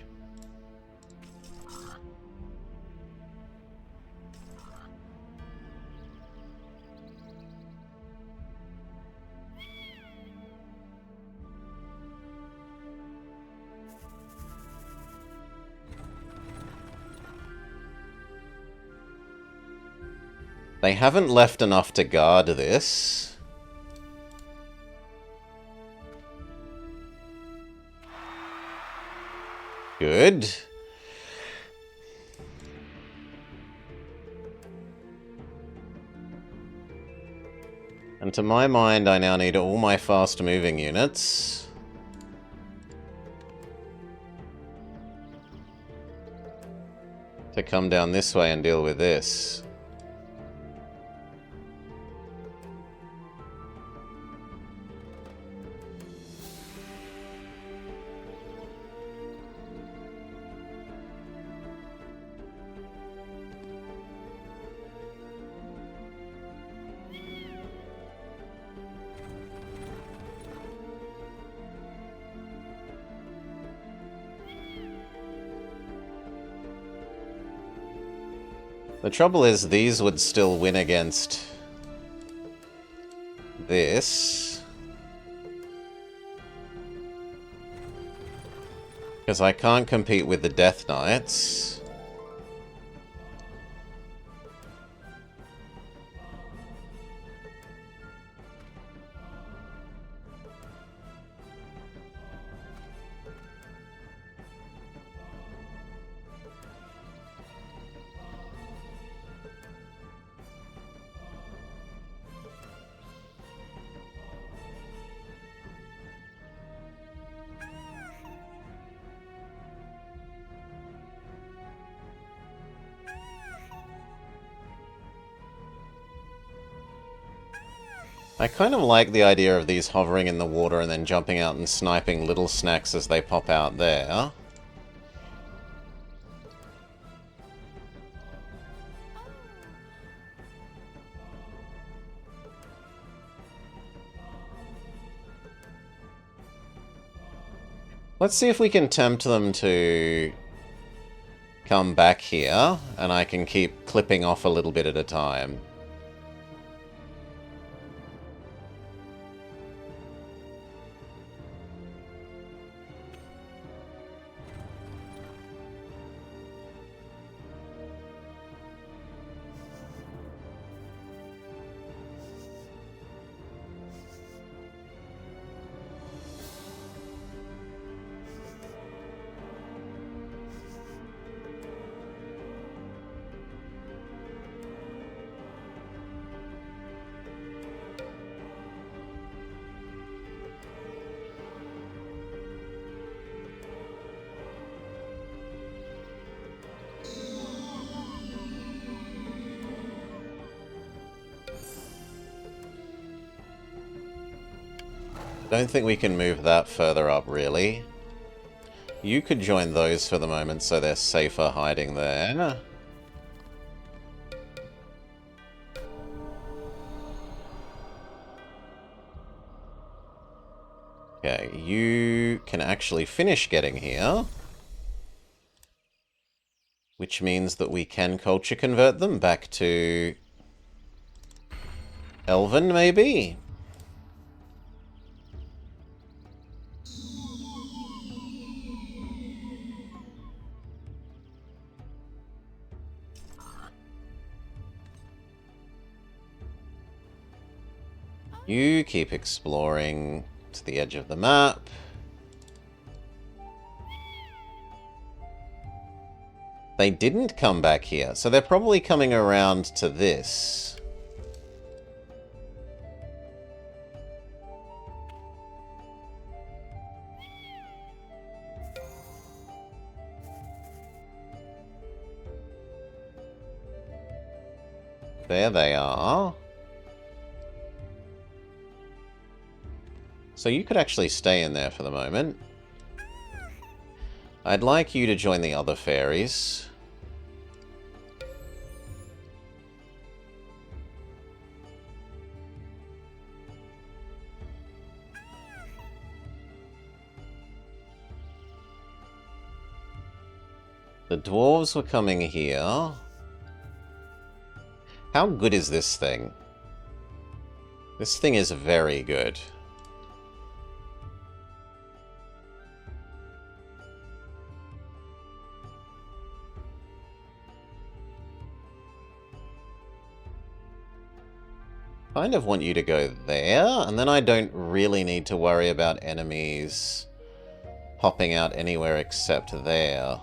They haven't left enough to guard this. Good. And to my mind, I now need all my fast-moving units. To come down this way and deal with this. The trouble is, these would still win against this. Because I can't compete with the Death Knights. I kind of like the idea of these hovering in the water and then jumping out and sniping little snacks as they pop out there. Let's see if we can tempt them to come back here, and I can keep clipping off a little bit at a time. Don't think we can move that further up, really. You could join those for the moment so they're safer hiding there. Okay, you can actually finish getting here. Which means that we can culture convert them back to Elven, maybe? You keep exploring. to the edge of the map. They didn't come back here, so they're probably coming around to this. There they are. So you could actually stay in there for the moment. I'd like you to join the other fairies. The dwarves were coming here. How good is this thing? This thing is very good. Kind of want you to go there, and then I don't really need to worry about enemies popping out anywhere except there.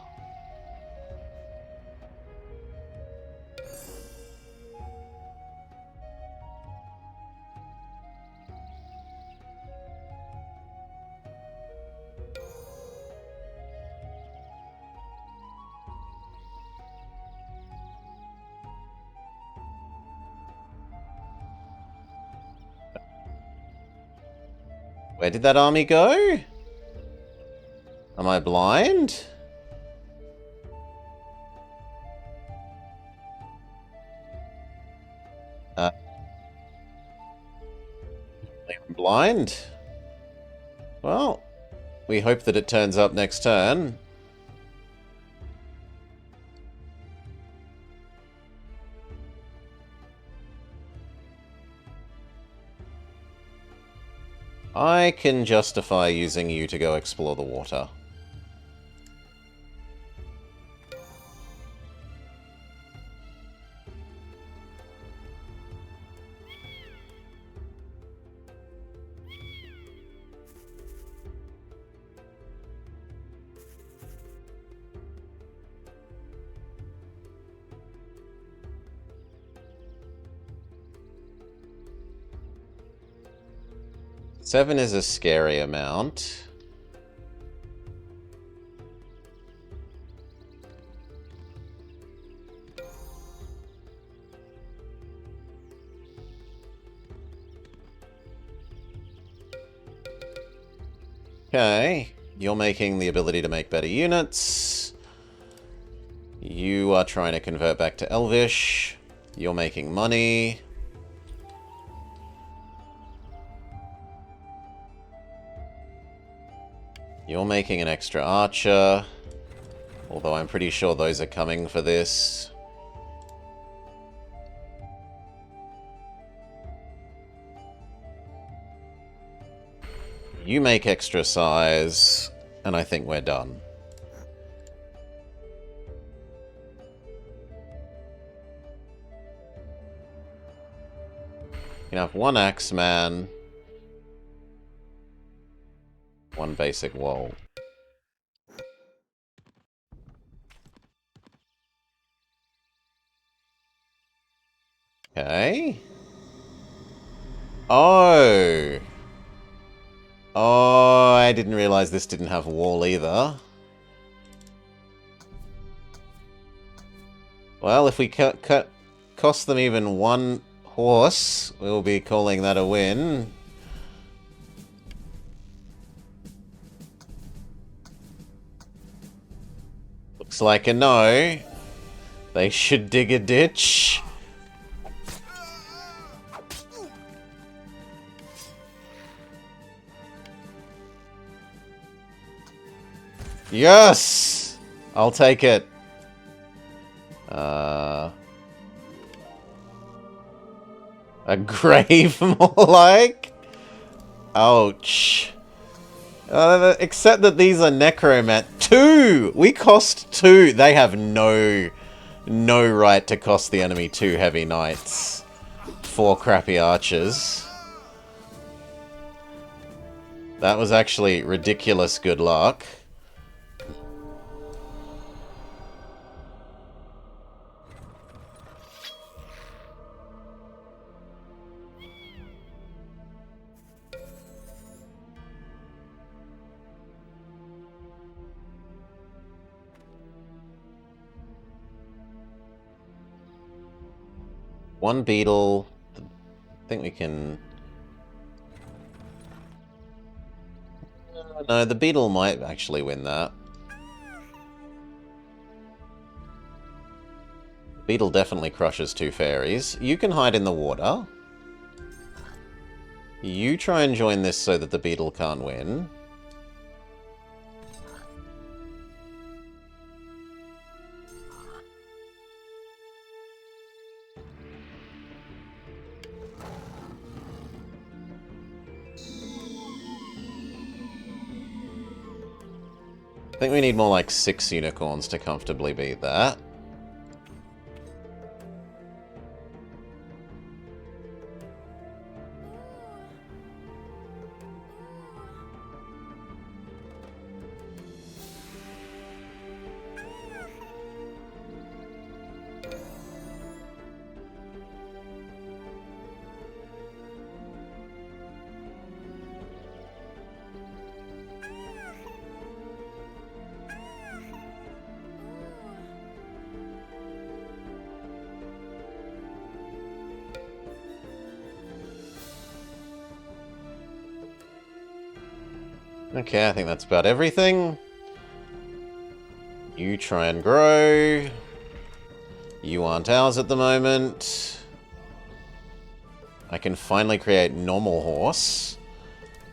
Where did that army go? Am I blind? I'm blind? Well, we hope that it turns up next turn. I can justify using you to go explore the water. Seven is a scary amount. Okay, you're making the ability to make better units. You are trying to convert back to Elvish. You're making money. You're making an extra archer. Although I'm pretty sure those are coming for this. You make extra size, and I think we're done. You can have one axeman, one basic wall. Okay. Oh! Oh, I didn't realize this didn't have a wall either. Well, if we cost them even one horse, we'll be calling that a win. Looks like a no. They should dig a ditch. Yes! I'll take it. A grave, more like? Ouch. Except that these are necromat. 2! We cost 2. They have no right to cost the enemy 2 heavy knights. 4 crappy archers. That was actually ridiculous good luck. One beetle. I think we can... No, the beetle might actually win that. Beetle definitely crushes 2 fairies. You can hide in the water. You try and join this so that the beetle can't win. I think we need more like 6 unicorns to comfortably beat that. Okay, I think that's about everything. You try and grow. You aren't ours at the moment. I can finally create normal horse.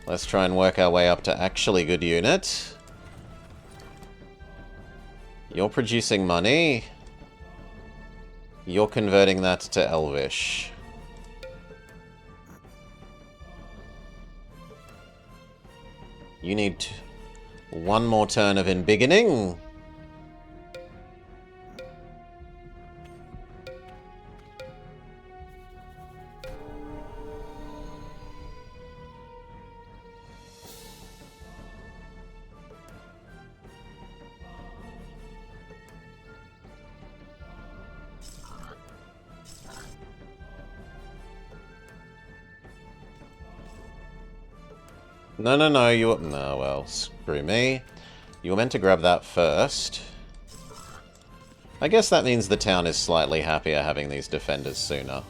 Let's try and work our way up to actually good unit. You're producing money. You're converting that to Elvish. You need 1 more turn of embiggening. No, no, no, you... No, well, screw me. You were meant to grab that first. I guess that means the town is slightly happier having these defenders sooner.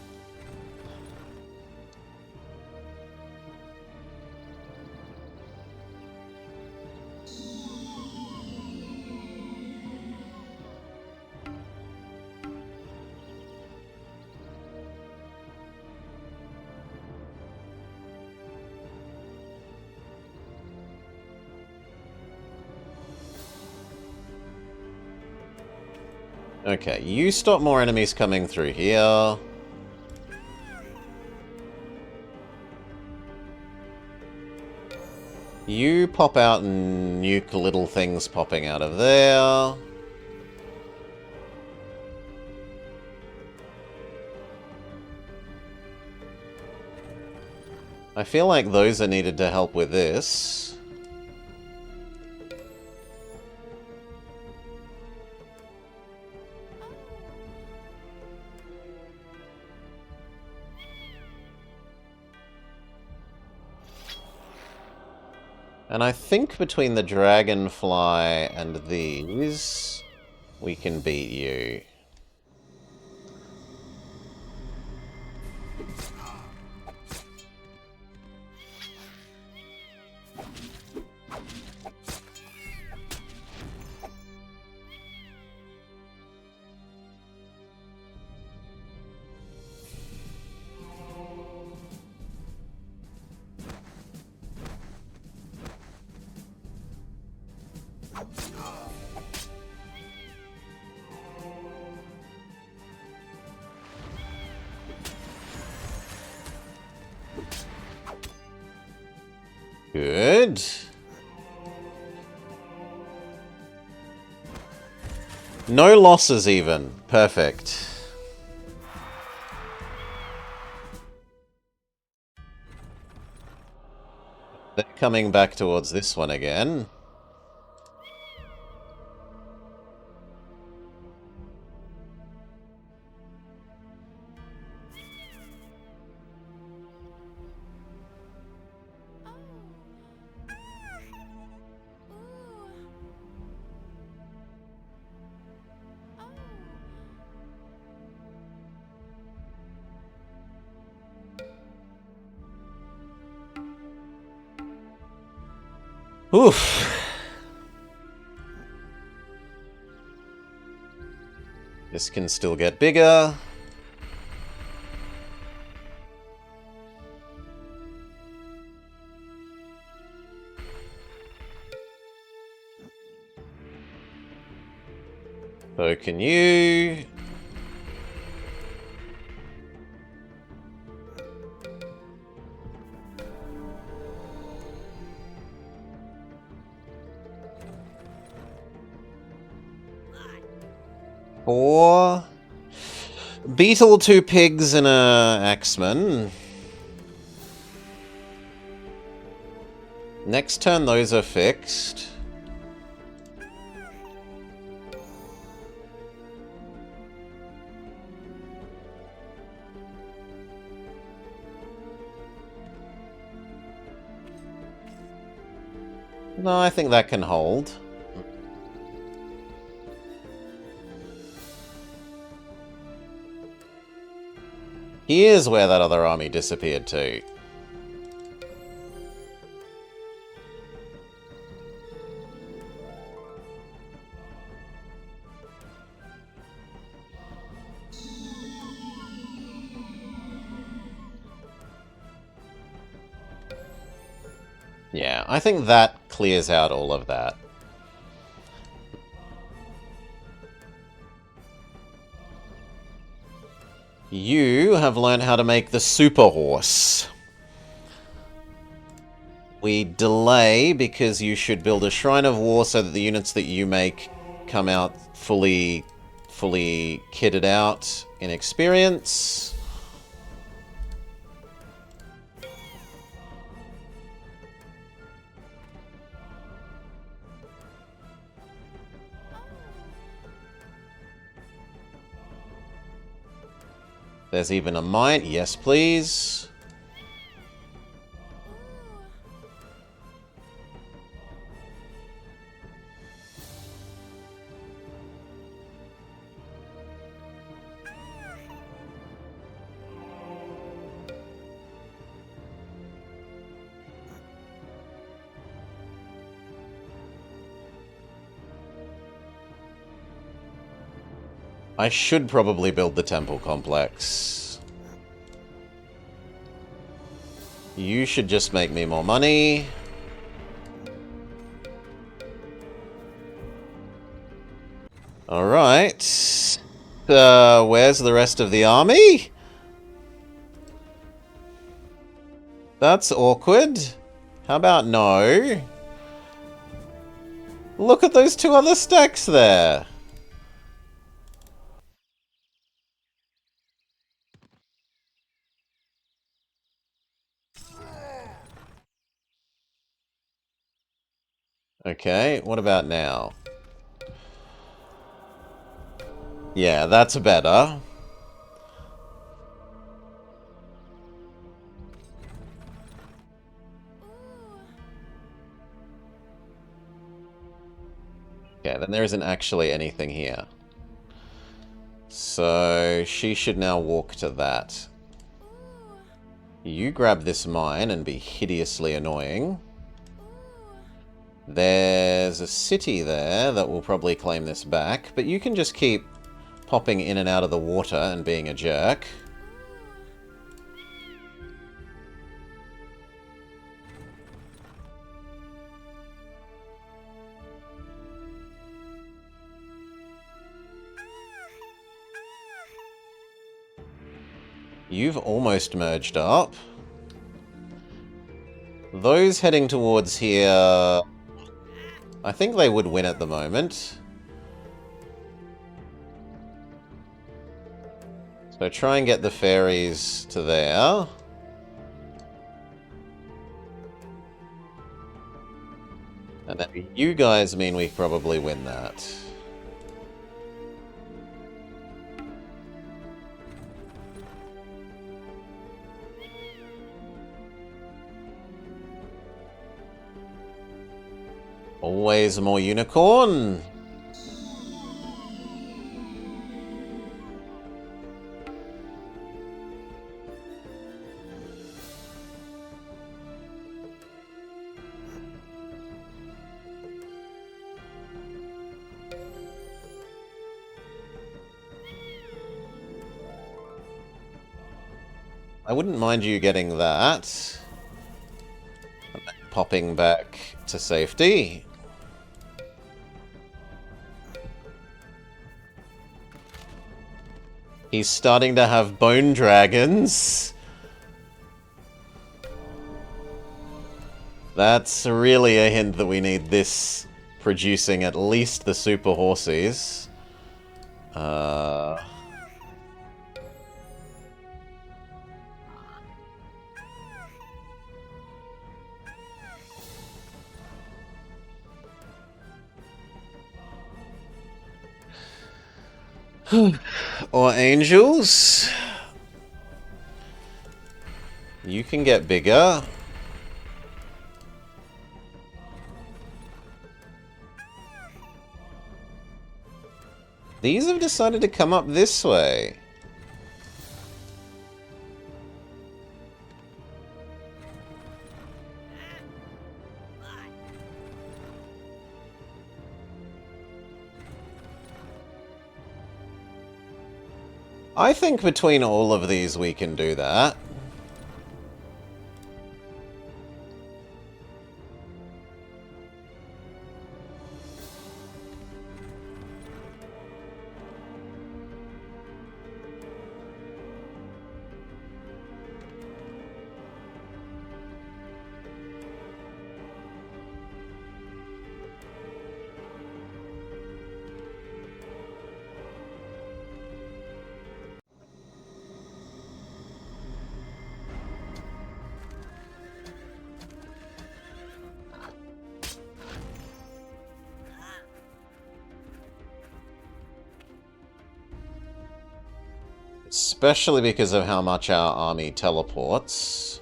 Okay, you stop more enemies coming through here. You pop out and nuke little things popping out of there. I feel like those are needed to help with this. And I think between the dragonfly and these, we can beat you. Good. No losses even. Perfect. They're coming back towards this one again. Oof. This can still get bigger. So can you. Four. Beetle, 2 pigs, and a axeman. Next turn, those are fixed. No, I think that can hold. Here's where that other army disappeared to. Yeah, I think that clears out all of that. You have learned how to make the super horse. We delay because you should build a Shrine of War so that the units that you make come out fully kitted out in experience. There's even a mine. Yes, please. I should probably build the temple complex. You should just make me more money. Alright. Where's the rest of the army? That's awkward. How about no? Look at those 2 other stacks there. Okay, what about now? Yeah, that's better. Okay, then there isn't actually anything here. So, she should now walk to that. You grab this mine and be hideously annoying. There's a city there that will probably claim this back, but you can just keep popping in and out of the water and being a jerk. You've almost merged up. Those heading towards here... I think they would win at the moment. So try and get the fairies to there. You guys mean we probably win that. Always more unicorn. I wouldn't mind you getting that. And then popping back to safety. He's starting to have bone dragons. That's really a hint that we need this producing at least the super horses. Or angels. You can get bigger. These have decided to come up this way. I think between all of these we can do that. Especially because of how much our army teleports.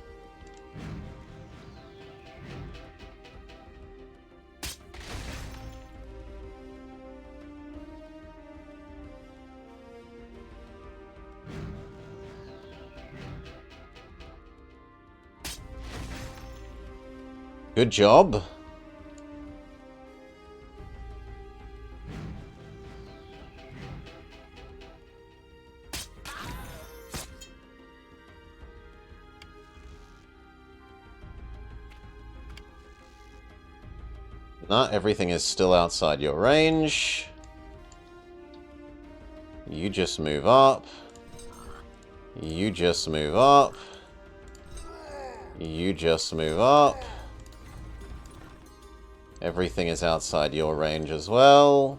Good job. Not everything is still outside your range. You just move up. You just move up. You just move up. Everything is outside your range as well.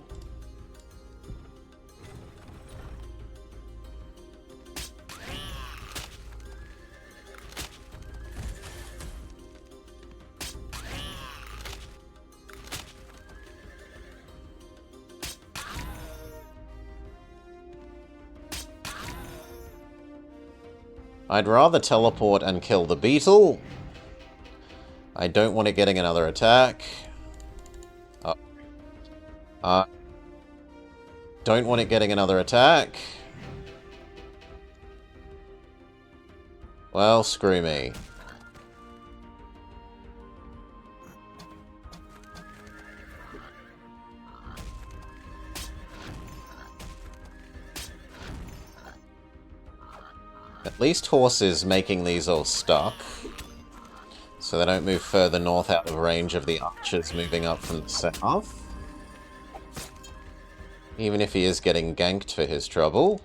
I'd rather teleport and kill the beetle. I don't want it getting another attack. Don't want it getting another attack. Well, screw me. At least horses making these all stuck. So they don't move further north out of range of the archers moving up from the south. Even if he is getting ganked for his trouble.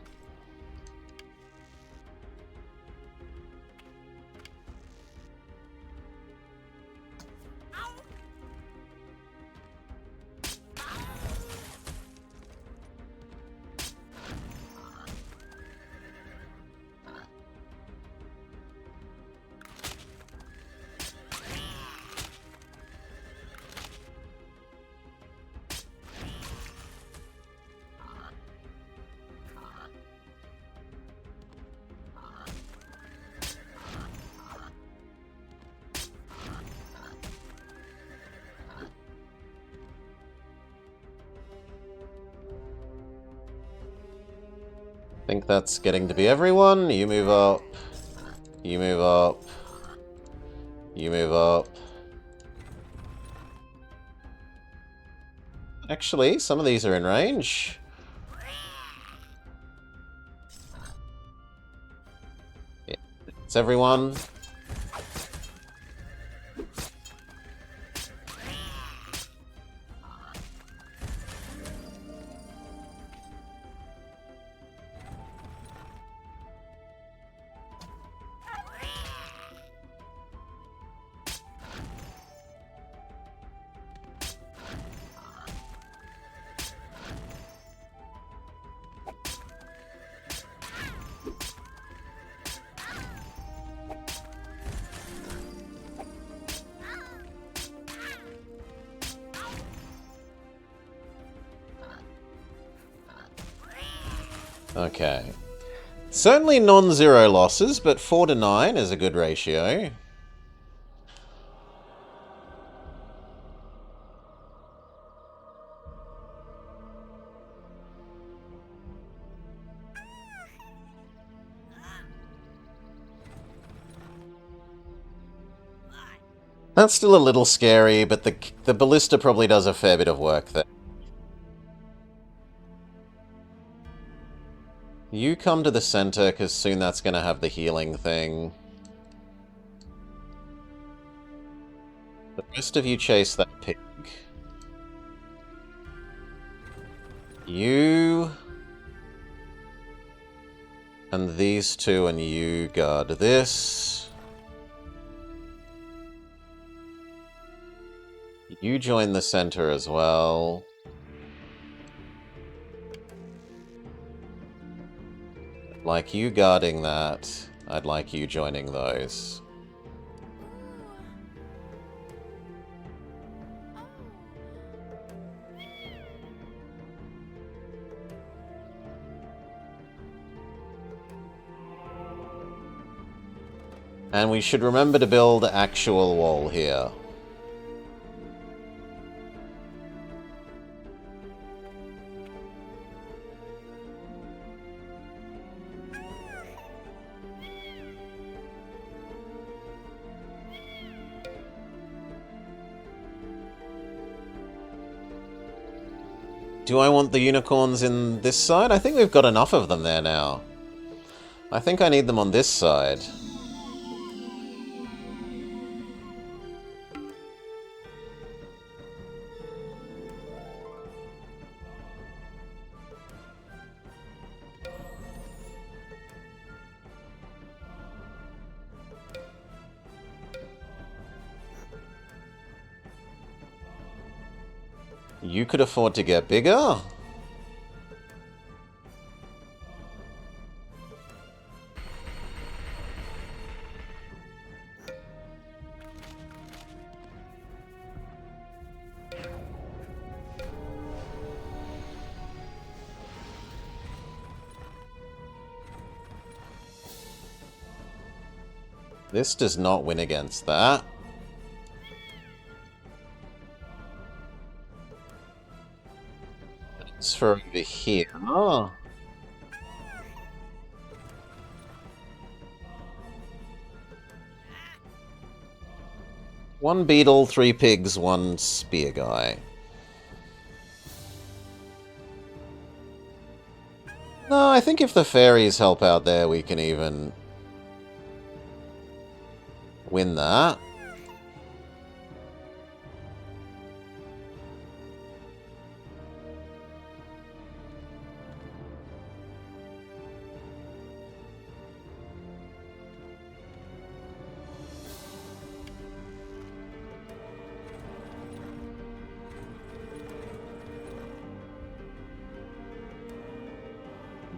think that's getting to be everyone. You move up. You move up. You move up. Actually, some of these are in range. Yeah, it's everyone. Okay. Certainly non-zero losses, but 4 to 9 is a good ratio. That's still a little scary, but the ballista probably does a fair bit of work there. You come to the center, because soon that's going to have the healing thing. The rest of you chase that pig. You... and these two, and you guard this. You join the center as well. I'd like you guarding that. I'd like you joining those. And we should remember to build actual wall here. Do I want the unicorns in this side? I think we've got enough of them there now. I think I need them on this side. You could afford to get bigger. This does not win against that. It's for over here. Oh. One beetle, 3 pigs, 1 spear guy. No, I think if the fairies help out there, we can even win that.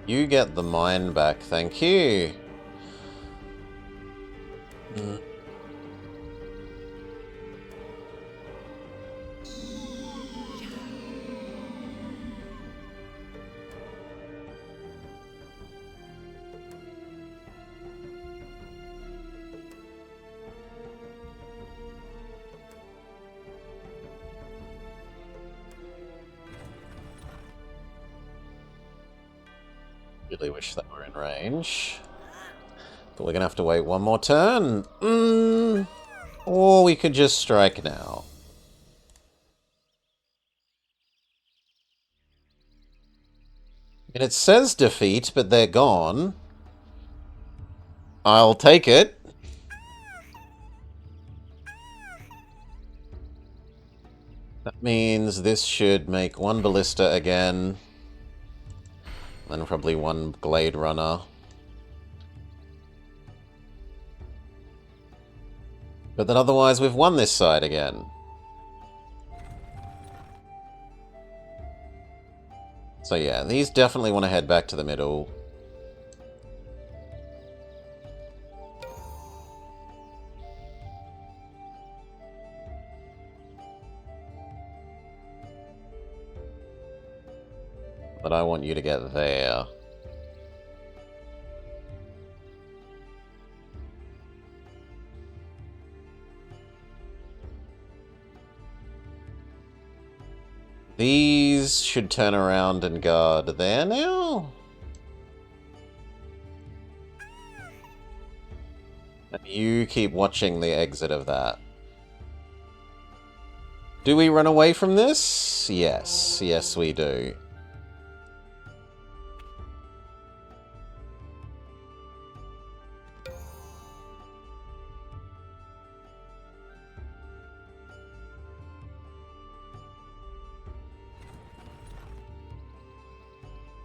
You get the mine back, thank you. Really wish they were in range. But we're gonna have to wait one more turn. Or we could just strike now. And it says defeat, but they're gone. I'll take it. That means this should make one Ballista again. Then probably one Glade Runner. But then otherwise we've won this side again. So yeah, these definitely want to head back to the middle. But I want you to get there. These should turn around and guard there now. And you keep watching the exit of that. Do we run away from this? Yes. Yes, we do.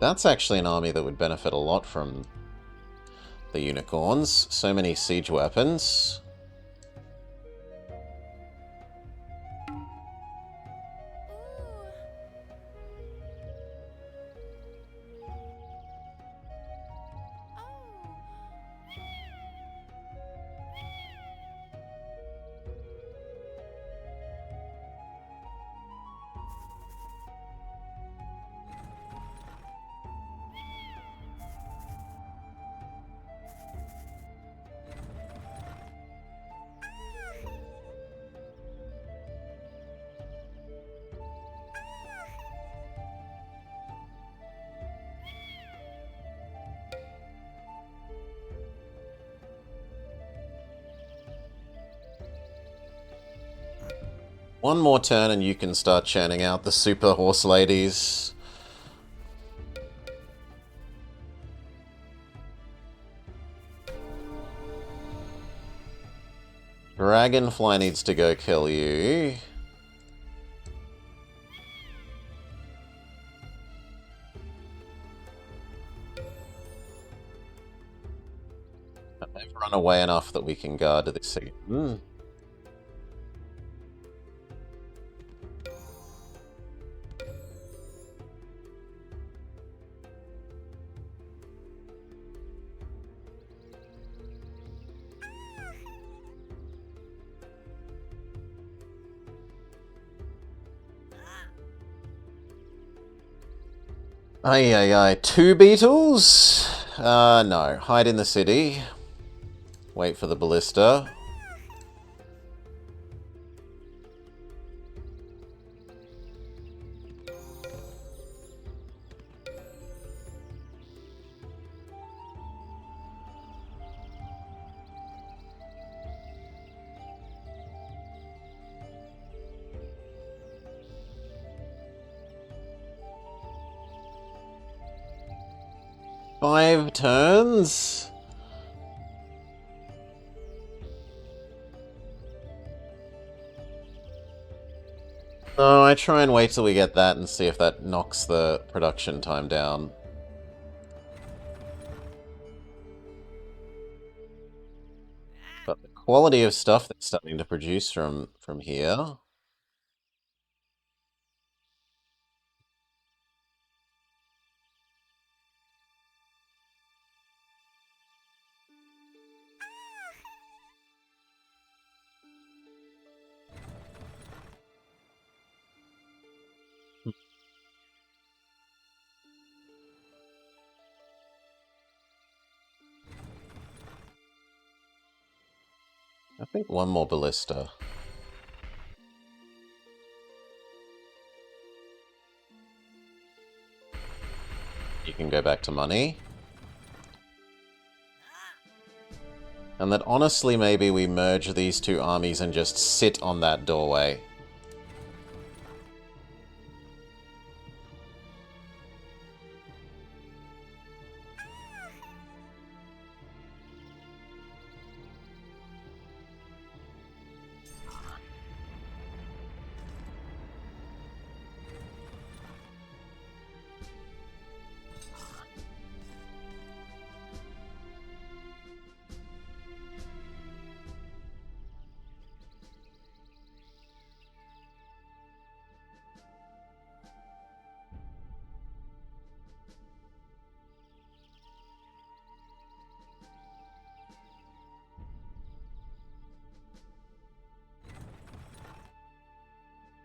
That's actually an army that would benefit a lot from the unicorns. So many siege weapons. One more turn and you can start churning out the super horse ladies. Dragonfly needs to go kill you. They've run away enough that we can guard this again. 2 beetles? No. Hide in the city. Wait for the ballista. Five turns? No, I try and wait till we get that and see if that knocks the production time down. But the quality of stuff that's starting to produce from here... I think one more ballista. You can go back to money. And that honestly maybe we merge these two armies and just sit on that doorway.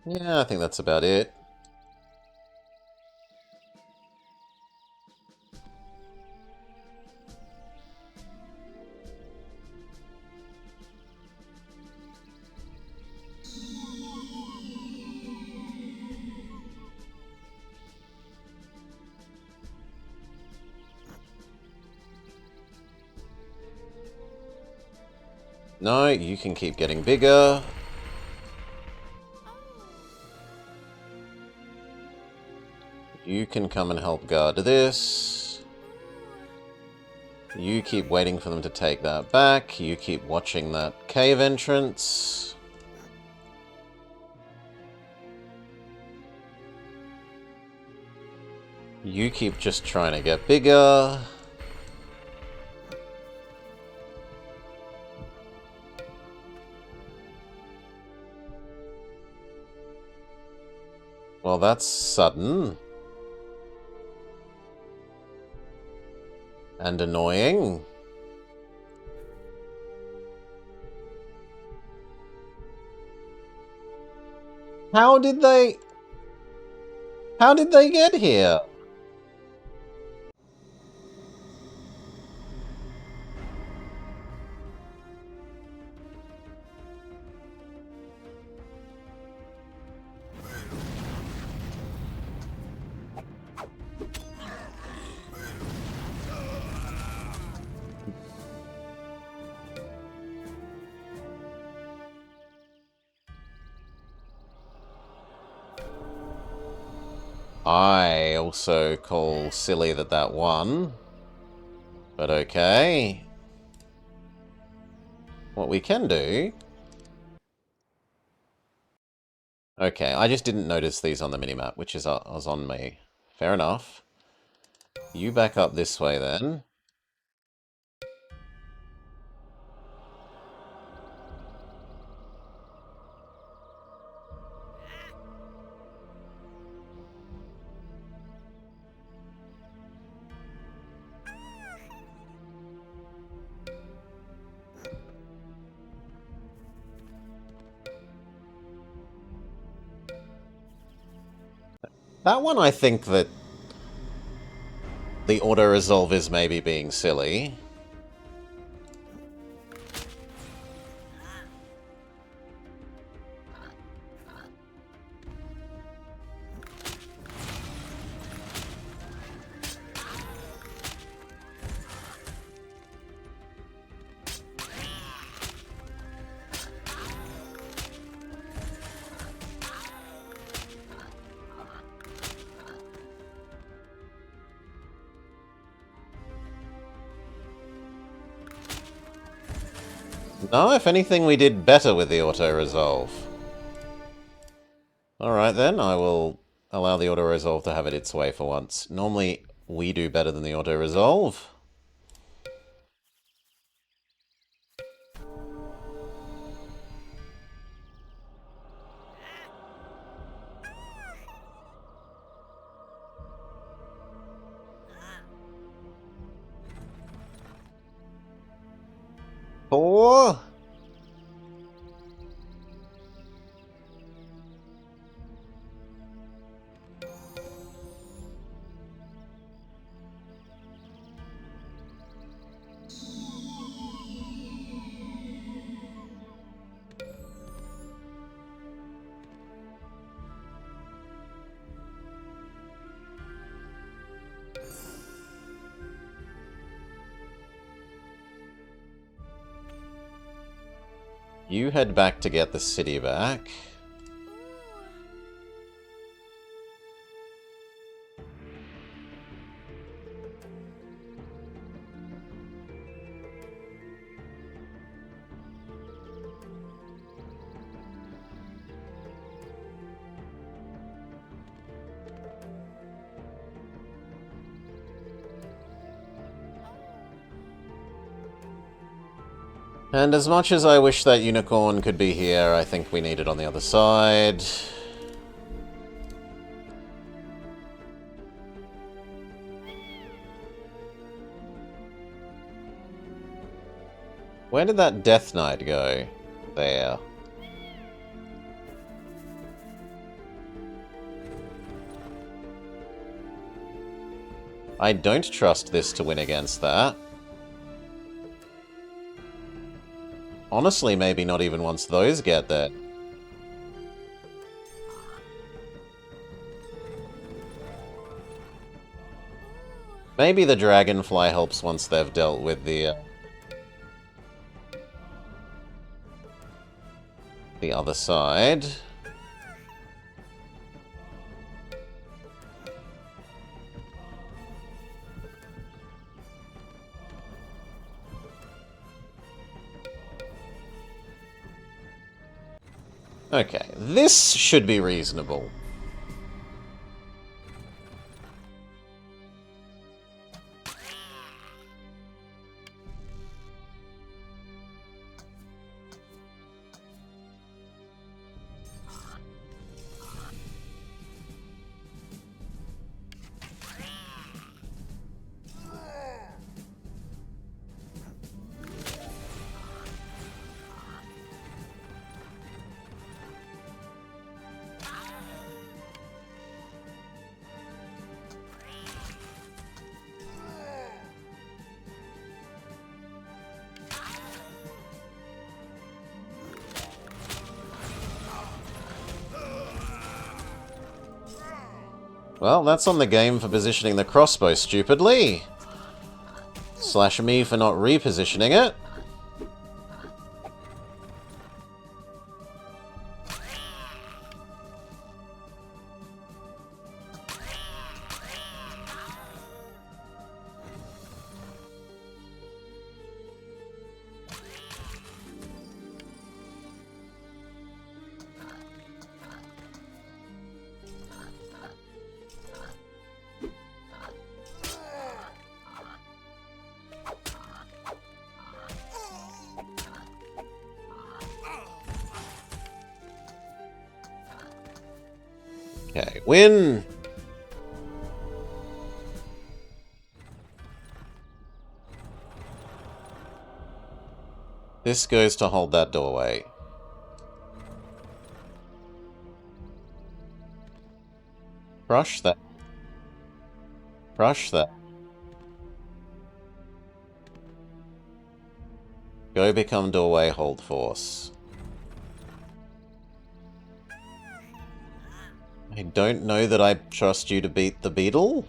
Yeah, I think that's about it. No, you can keep getting bigger. You can come and help guard this. You keep waiting for them to take that back. You keep watching that cave entrance. You keep just trying to get bigger. Well, that's sudden. And annoying. How did they get here? I also call silly that won. But okay. What we can do... Okay, I just didn't notice these on the minimap, which is was on me. Fair enough. You back up this way then. That one I think that the auto-resolve is maybe being silly. No, if anything, we did better with the auto-resolve. Alright then, I will allow the auto-resolve to have it its way for once. Normally, we do better than the auto-resolve. Four. You head back to get the city back. And as much as I wish that unicorn could be here, I think we need it on the other side. Where did that Death Knight go? There. I don't trust this to win against that. Honestly, maybe not even once those get there. Maybe the Dragonfly helps once they've dealt with the other side. Okay, this should be reasonable. Well, that's on the game for positioning the crossbow stupidly. Slash me for not repositioning it. Okay, win! This goes to hold that doorway. Crush that. Crush that. Go become doorway, hold force. I don't know that I trust you to beat the beetle.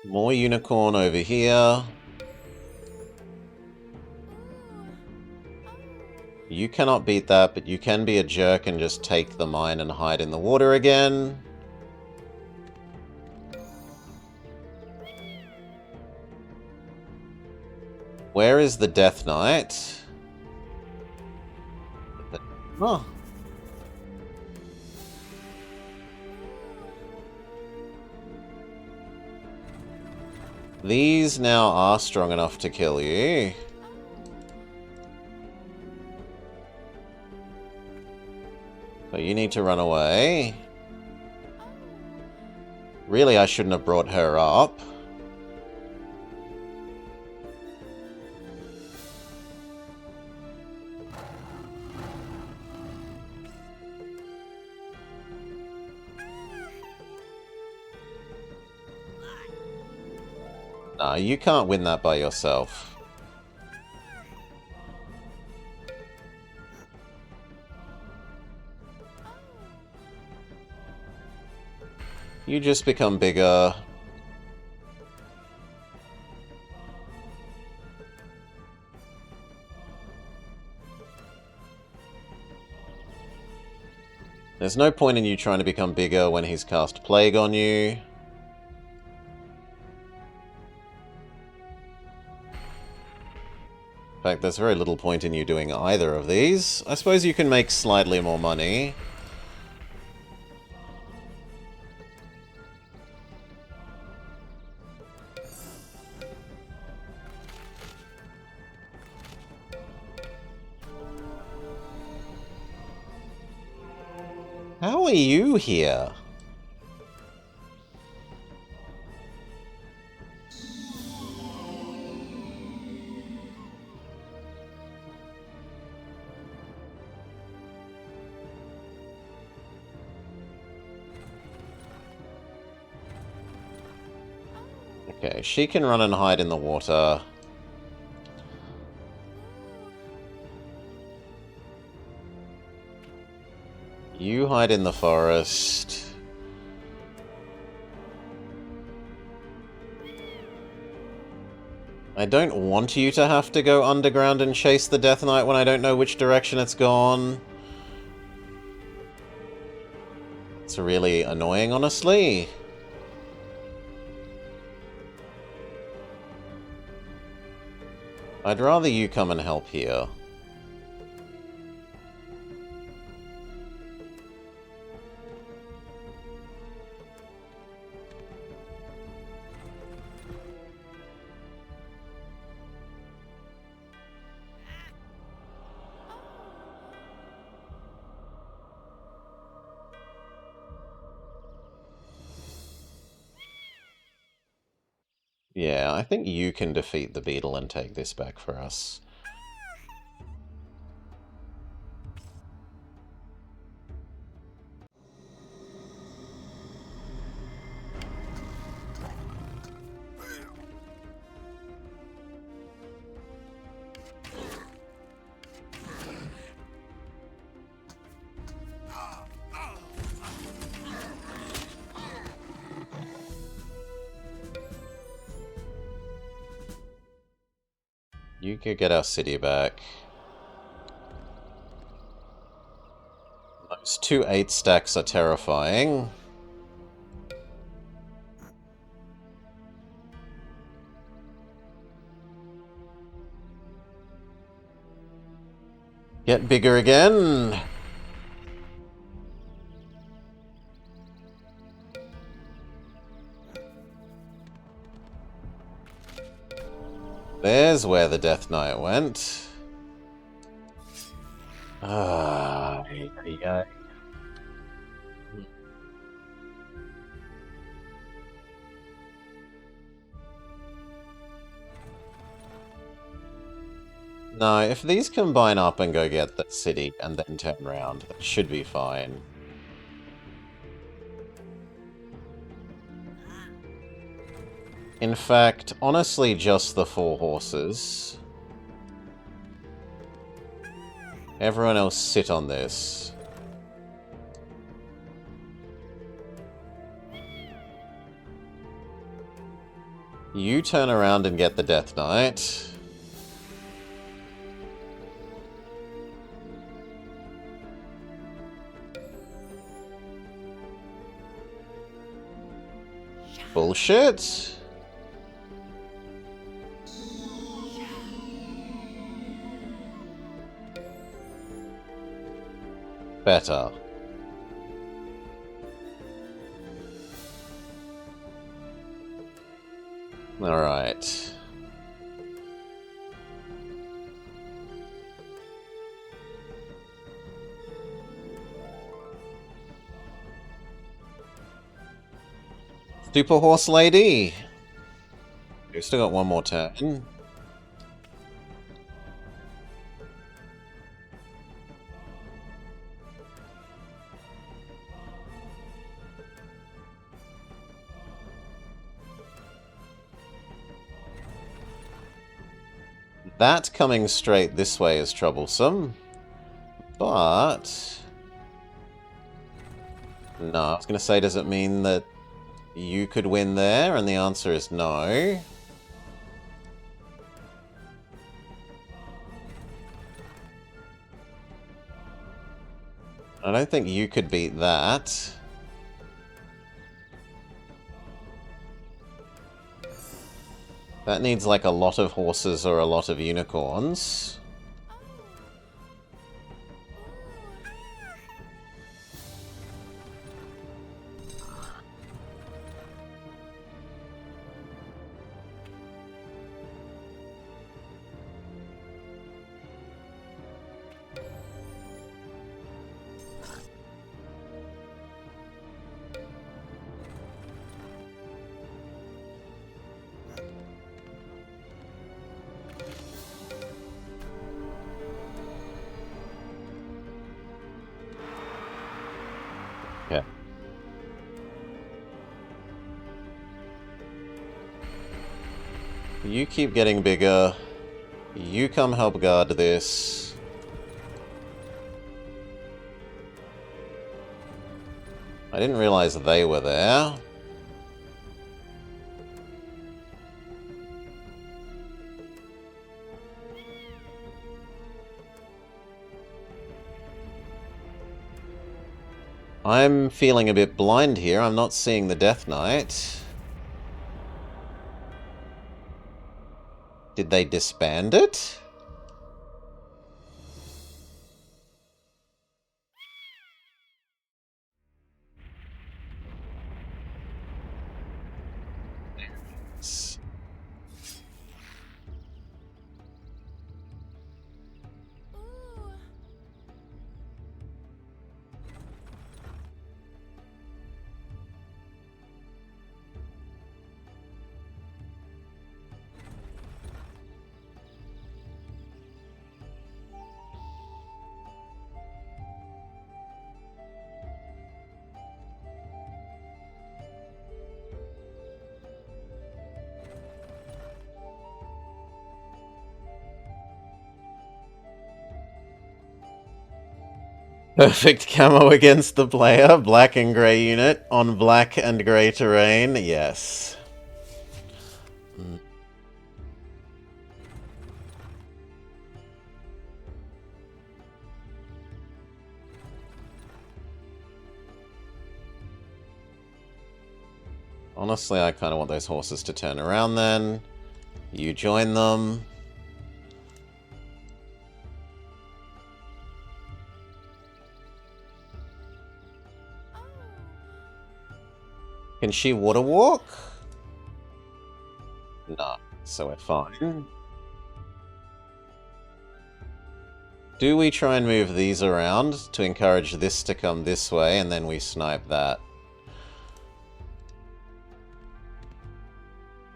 More unicorn over here. You cannot beat that, but you can be a jerk and just take the mine and hide in the water again. Where is the Death Knight? Oh. These now are strong enough to kill you. But you need to run away. Really, I shouldn't have brought her up. Nah, you can't win that by yourself. You just become bigger. There's no point in you trying to become bigger when he's cast Plague on you. In fact, there's very little point in you doing either of these. I suppose you can make slightly more money. How are you here? Okay, she can run and hide in the water. You hide in the forest. I don't want you to have to go underground and chase the Death Knight when I don't know which direction it's gone. It's really annoying, honestly. I'd rather you come and help here. Yeah, I think you can defeat the beetle and take this back for us. You could get our city back. Those 2 8 stacks are terrifying. Get bigger again! There's where the Death Knight went. Ah, yeah. No, if these combine up and go get the city and then turn around, that should be fine. In fact, honestly, just the 4 horses. Everyone else sit on this. You turn around and get the Death Knight. Bullshit. Better. Alright. Super Horse Lady! We've still got one more turn. That coming straight this way is troublesome. But... no, I was going to say, does it mean that you could win there? And the answer is no. I don't think you could beat that. That needs like a lot of horses or a lot of unicorns. Yeah. You keep getting bigger. You come help guard this. I didn't realize they were there. I'm feeling a bit blind here. I'm not seeing the Death Knight. Did they disband it? Perfect camo against the player. Black and grey unit on black and grey terrain. Yes. Honestly, I kind of want those horses to turn around then. You join them. Can she water walk? No, so we're fine. Do we try and move these around to encourage this to come this way, and then we snipe that?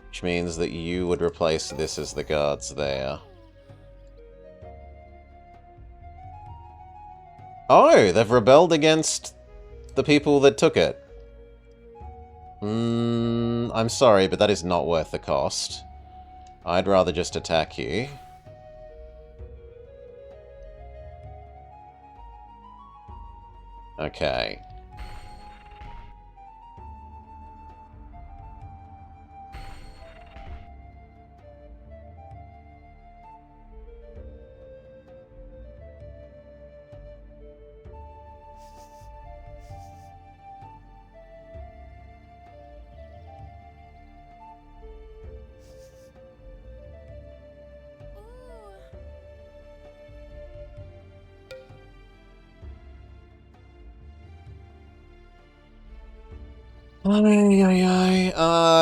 Which means that you would replace this as the guards there. Oh, they've rebelled against the people that took it. I'm sorry, but that is not worth the cost. I'd rather just attack you. Okay.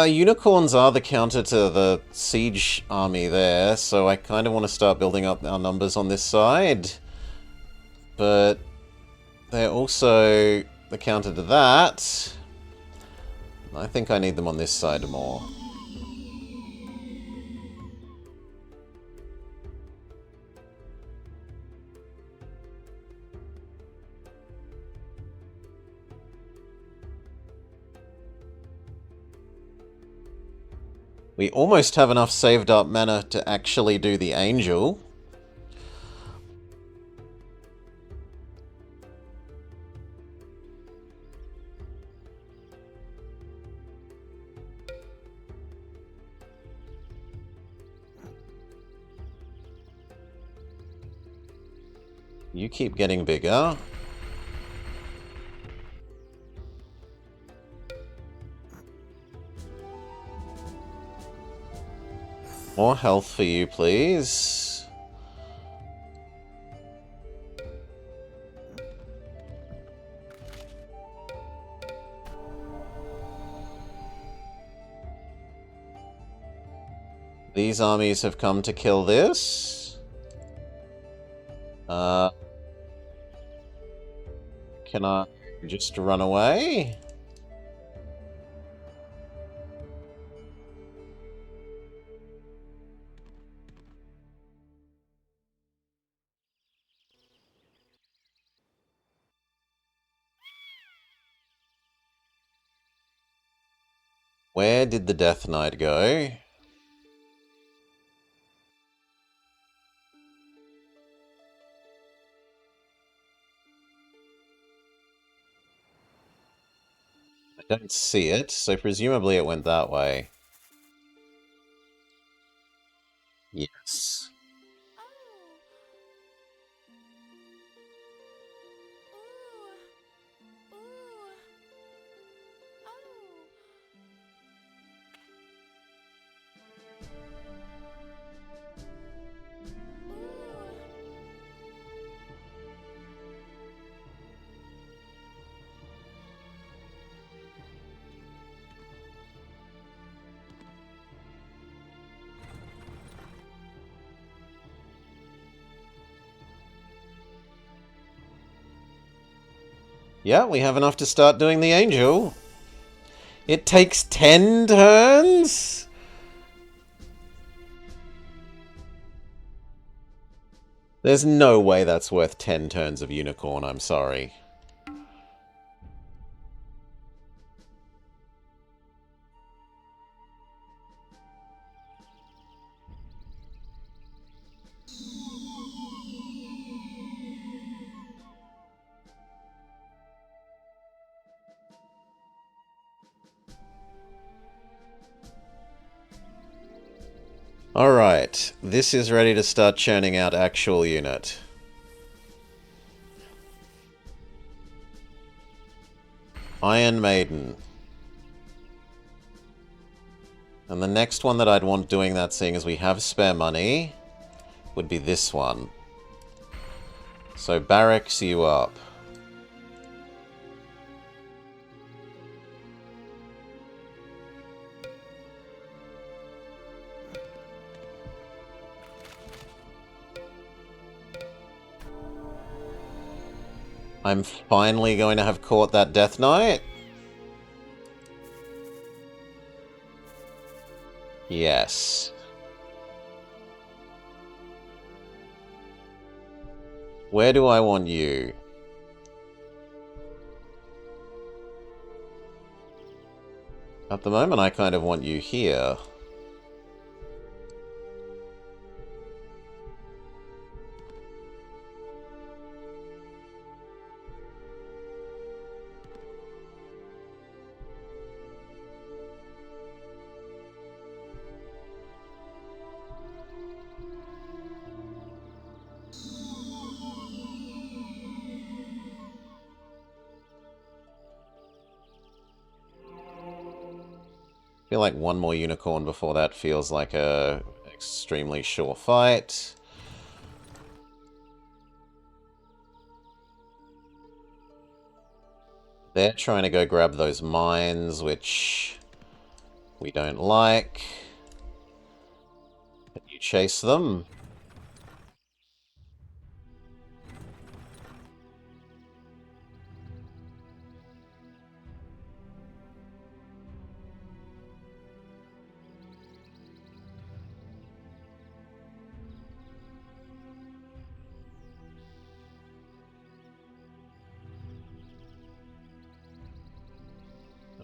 Unicorns are the counter to the siege army there, so I kind of want to start building up our numbers on this side. But they're also the counter to that. I think I need them on this side more. We almost have enough saved up mana to actually do the angel. You keep getting bigger. More health for you, please. These armies have come to kill this. Can I just run away? Where did the Death Knight go? I don't see it, so presumably it went that way. Yes. Yeah, we have enough to start doing the angel. It takes 10 turns? There's no way that's worth 10 turns of Unicorn, I'm sorry. Alright, this is ready to start churning out actual unit. Iron Maiden. And the next one that I'd want doing that, seeing as we have spare money, would be this one. So barracks you up. I'm finally going to have caught that Death Knight. Yes. Where do I want you? At the moment, I kind of want you here. I feel like one more unicorn before that feels like a extremely sure fight. They're trying to go grab those mines, which we don't like. Can you chase them?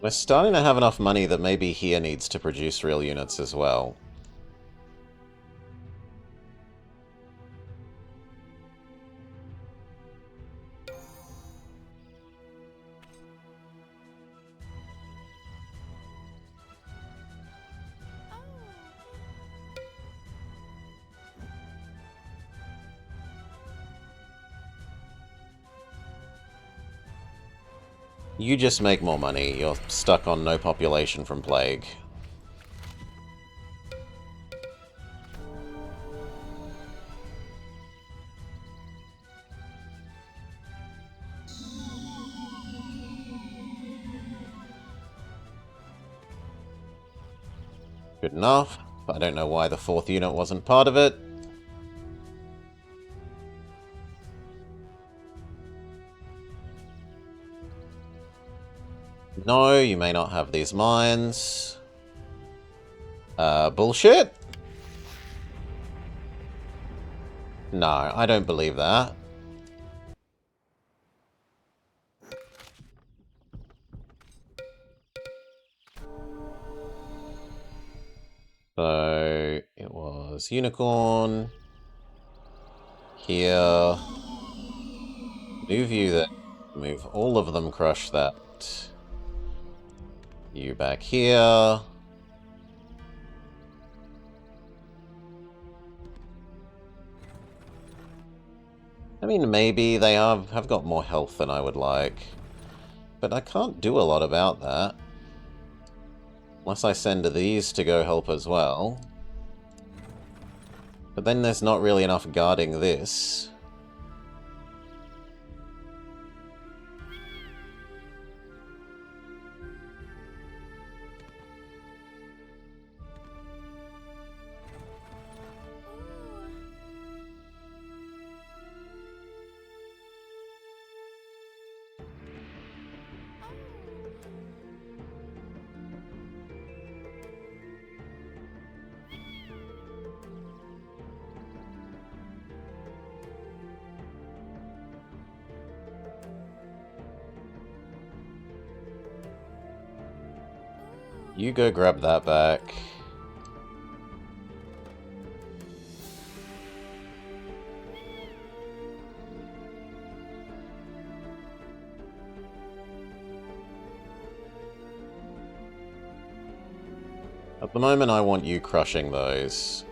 We're starting to have enough money that maybe here needs to produce real units as well. You just make more money. You're stuck on no population from plague. Good enough. I don't know why the 4th unit wasn't part of it. No, you may not have these mines. Bullshit? No, I don't believe that. So, it was Unicorn. Here. Move you there. Move all of them, crush that. You back here. I mean, maybe they have got more health than I would like. But I can't do a lot about that. Unless I send these to go help as well. But then there's not really enough guarding this. You go grab that back. At the moment, I want you crushing those.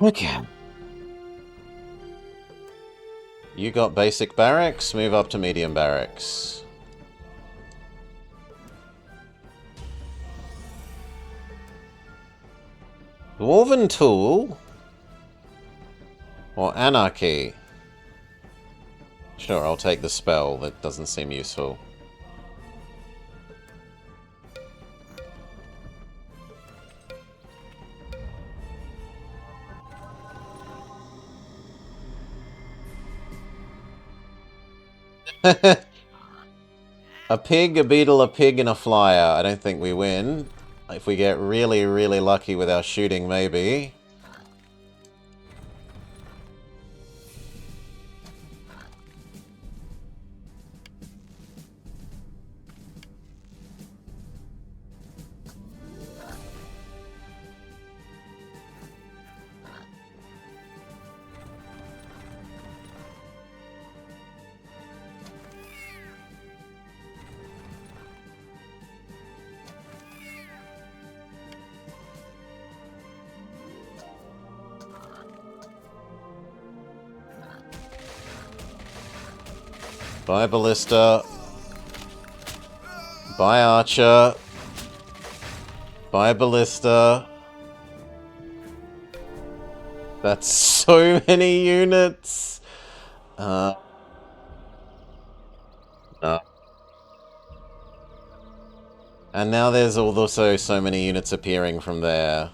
Okay. You got basic barracks, move up to medium barracks. Dwarven Tool? Or Anarchy? Sure, I'll take the spell. That doesn't seem useful. A pig, a beetle, a pig, and a flyer. I don't think we win. If we get really, really lucky with our shooting, maybe. Bye, Ballista. Bye, Archer. Bye, Ballista. That's so many units. No. And now there's also so many units appearing from there.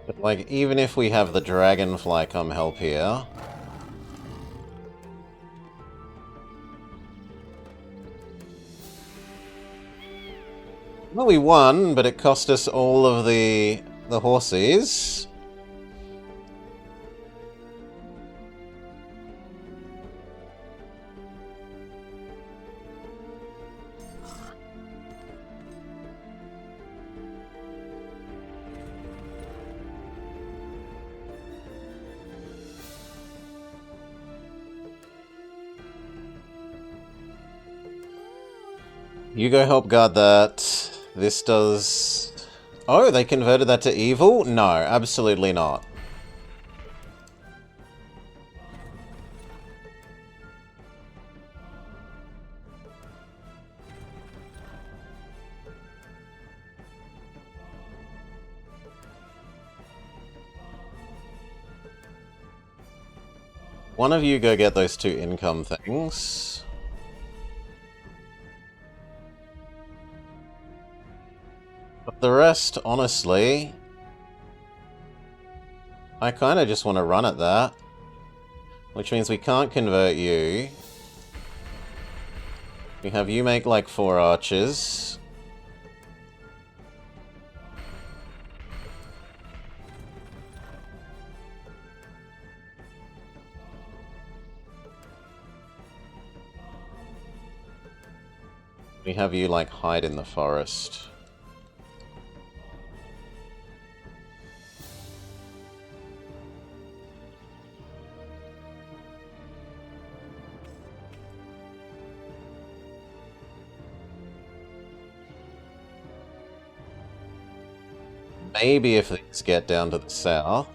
But, like, even if we have the dragonfly come help here... Well, we won, but it cost us all of the horses. You go help guard that. This does... Oh, they converted that to evil? No, absolutely not. One of you go get those 2 income things. But the rest, honestly... I kinda just want to run at that. Which means we can't convert you. We have you make like 4 archers. We have you like hide in the forest. Maybe if these get down to the south.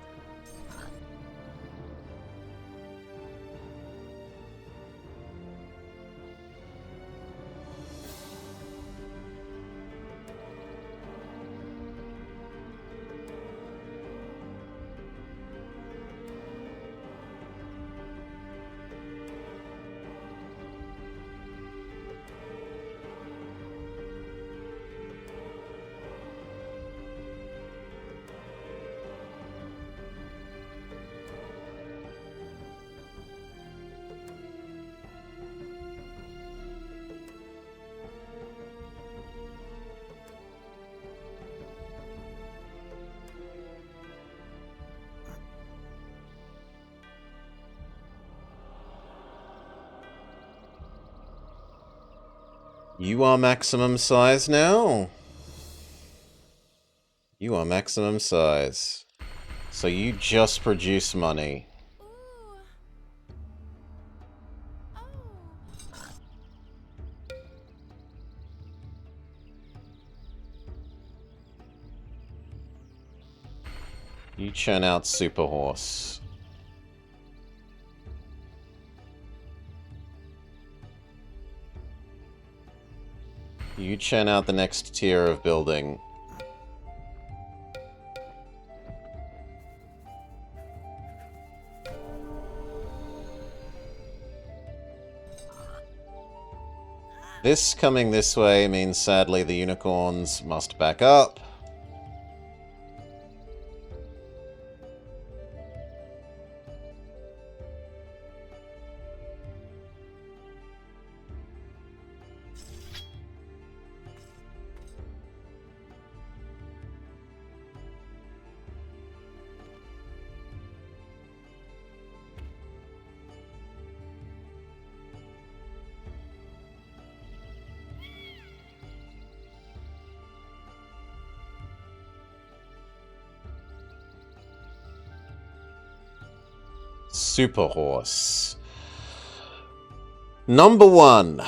You are maximum size now. You are maximum size. So you just produce money. You churn out Super Horse. You churn out the next tier of building. This coming this way means sadly the unicorns must back up. Super Horse. Number 1.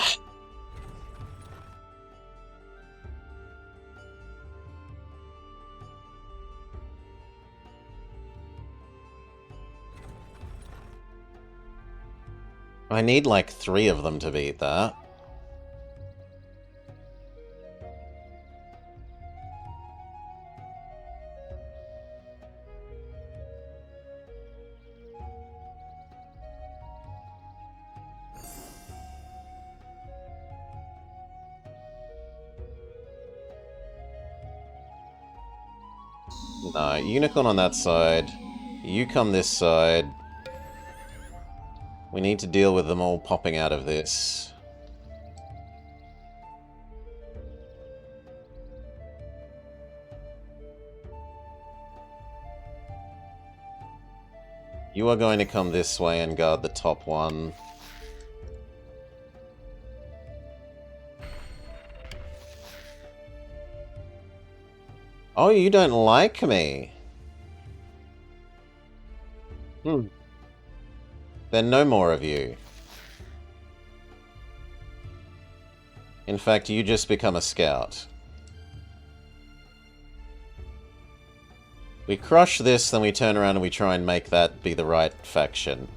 I need like 3 of them to beat that. No, unicorn on that side. You come this side. We need to deal with them all popping out of this. You are going to come this way and guard the top one. Oh, you don't like me? Hmm. Then no more of you. In fact, you just become a scout. We crush this, then we turn around and we try and make that be the right faction.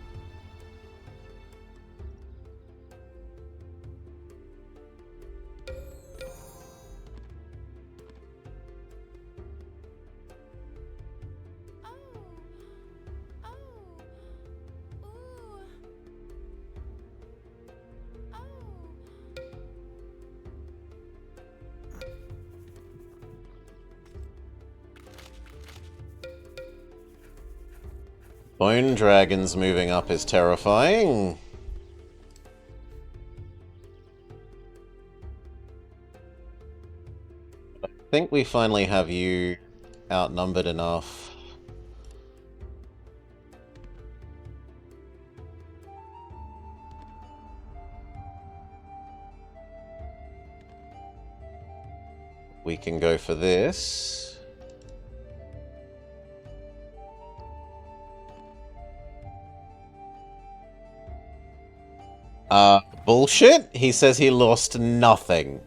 Bone dragons moving up is terrifying. I think we finally have you outnumbered enough. We can go for this. Bullshit? He says he lost nothing.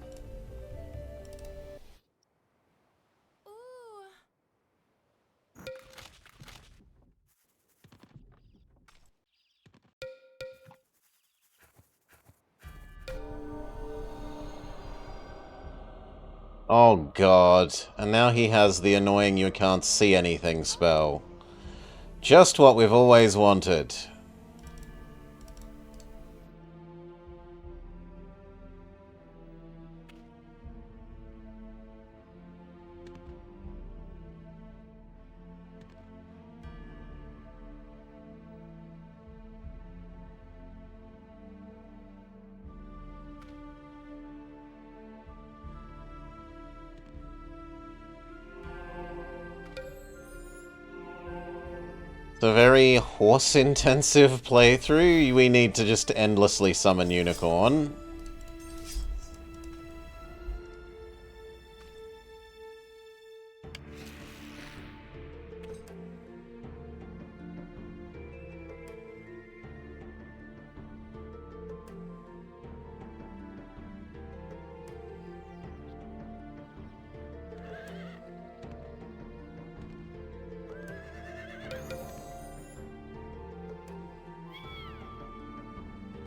Oh god. And now he has the annoying you can't see anything spell. Just what we've always wanted. It's a very horse-intensive playthrough. We need to just endlessly summon Unicorn.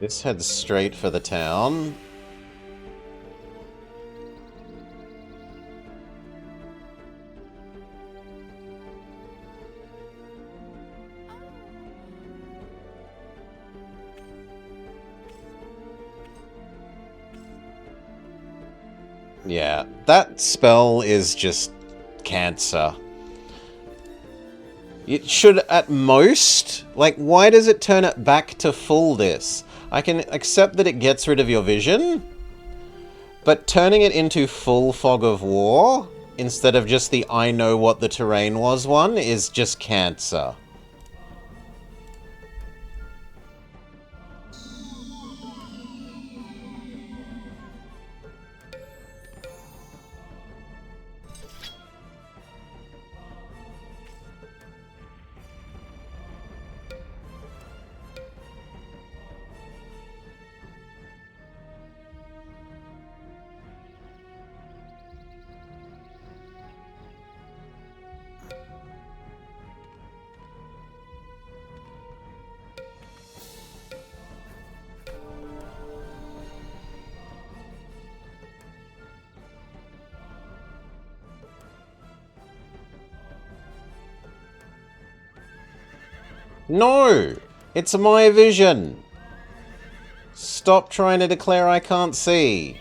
This heads straight for the town. Yeah, that spell is just cancer. It should, at most... Like, why does it turn it back to full this? I can accept that it gets rid of your vision, but turning it into full Fog of War, instead of just the I know what the terrain was one, is just cancer. No! It's my vision! Stop trying to declare I can't see!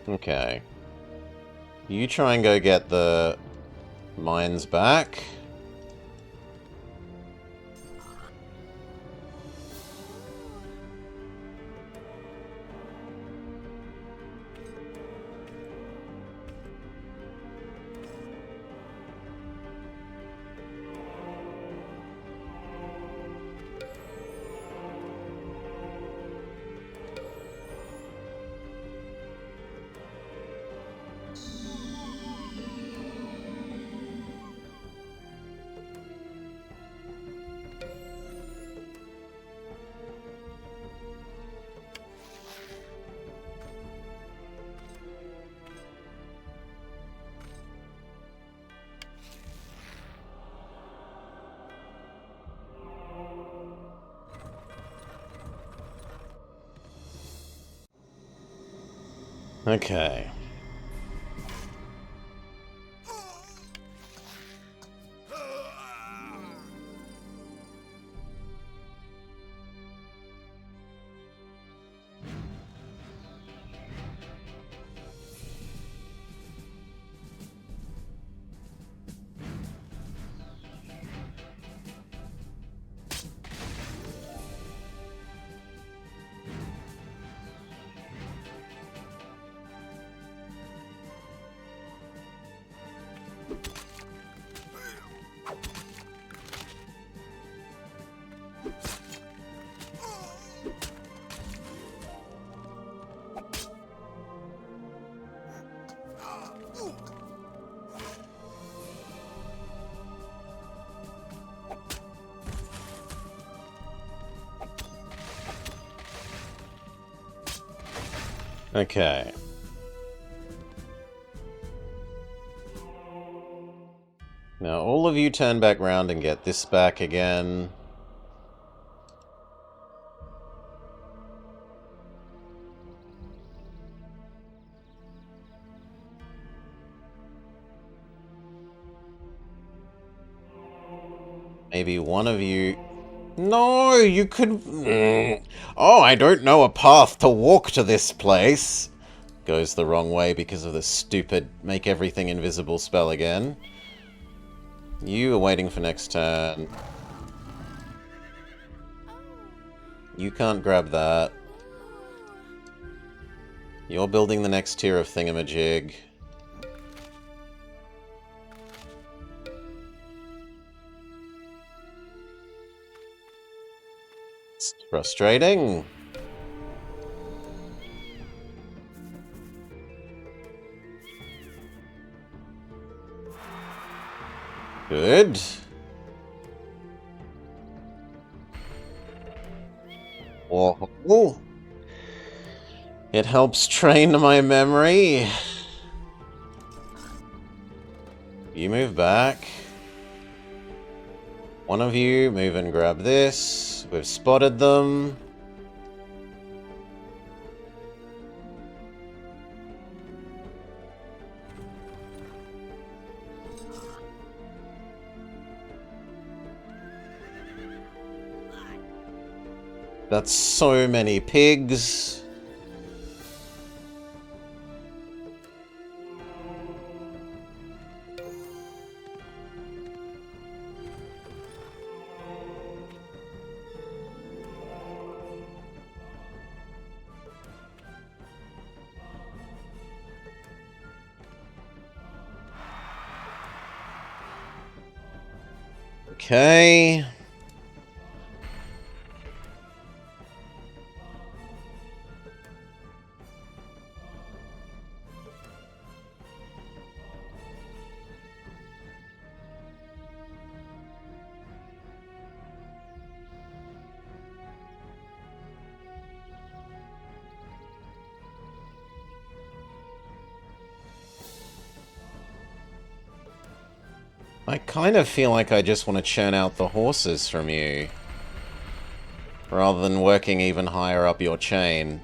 Okay. You try and go get the mines back. Okay. Okay. Now all of you turn back round and get this back again. Maybe one of you... No, you could... Oh, I don't know a path to walk to this place. Goes the wrong way because of the stupid make everything invisible spell again. You are waiting for next turn. You can't grab that. You're building the next tier of thingamajig. It's frustrating. Good. Oh. It helps train my memory. You move back. One of you move and grab this. We've spotted them. That's so many pigs. Okay. I kind of feel like I just want to churn out the horses from you, rather than working even higher up your chain.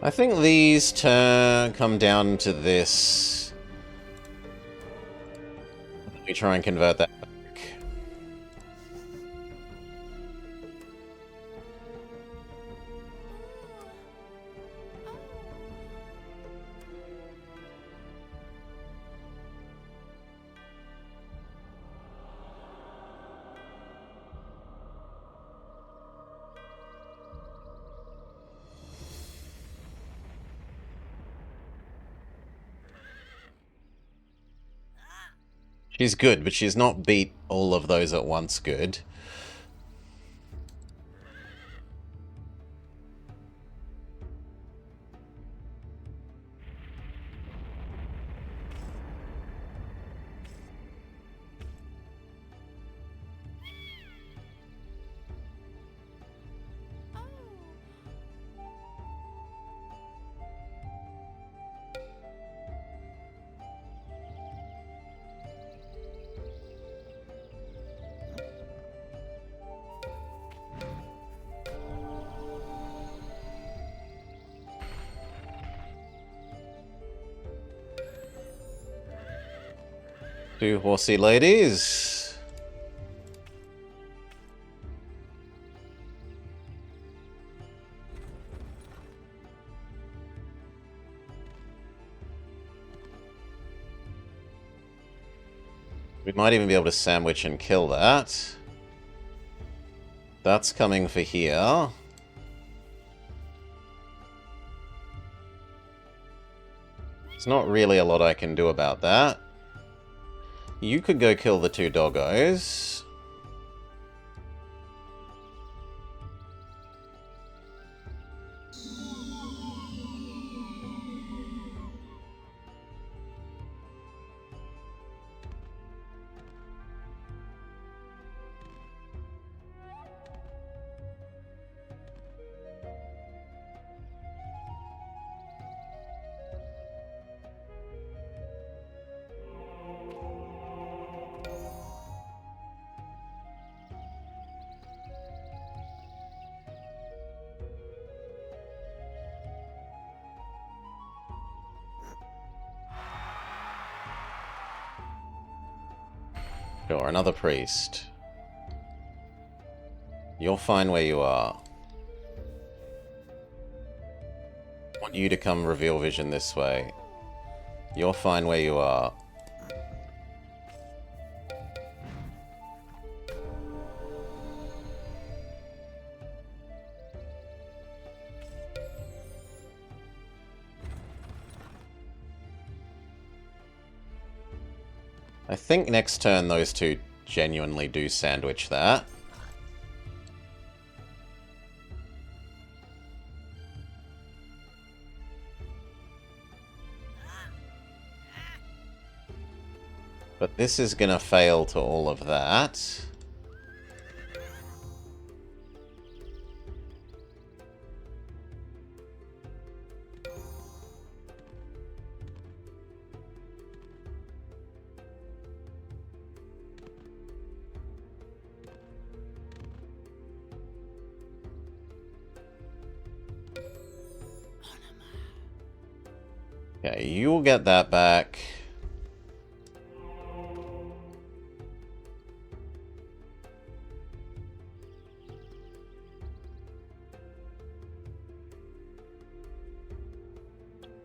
I think these come down to this. Let me try and convert that back. She's good, but she's not beat all of those at once good. Two horsey ladies. We might even be able to sandwich and kill that. That's coming for here. There's not really a lot I can do about that. You could go kill the two doggos. Sure, another priest. You're fine where you are. I want you to come reveal vision this way. You're fine where you are. I think next turn those two genuinely do sandwich that. But this is gonna fail to all of that. Okay, you'll get that back.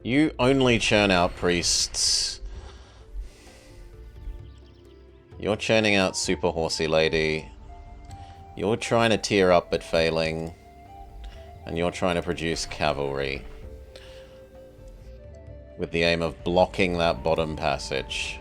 You only churn out priests. You're churning out Super Horsey Lady. You're trying to tier up but failing. And you're trying to produce cavalry. With the aim of blocking that bottom passage.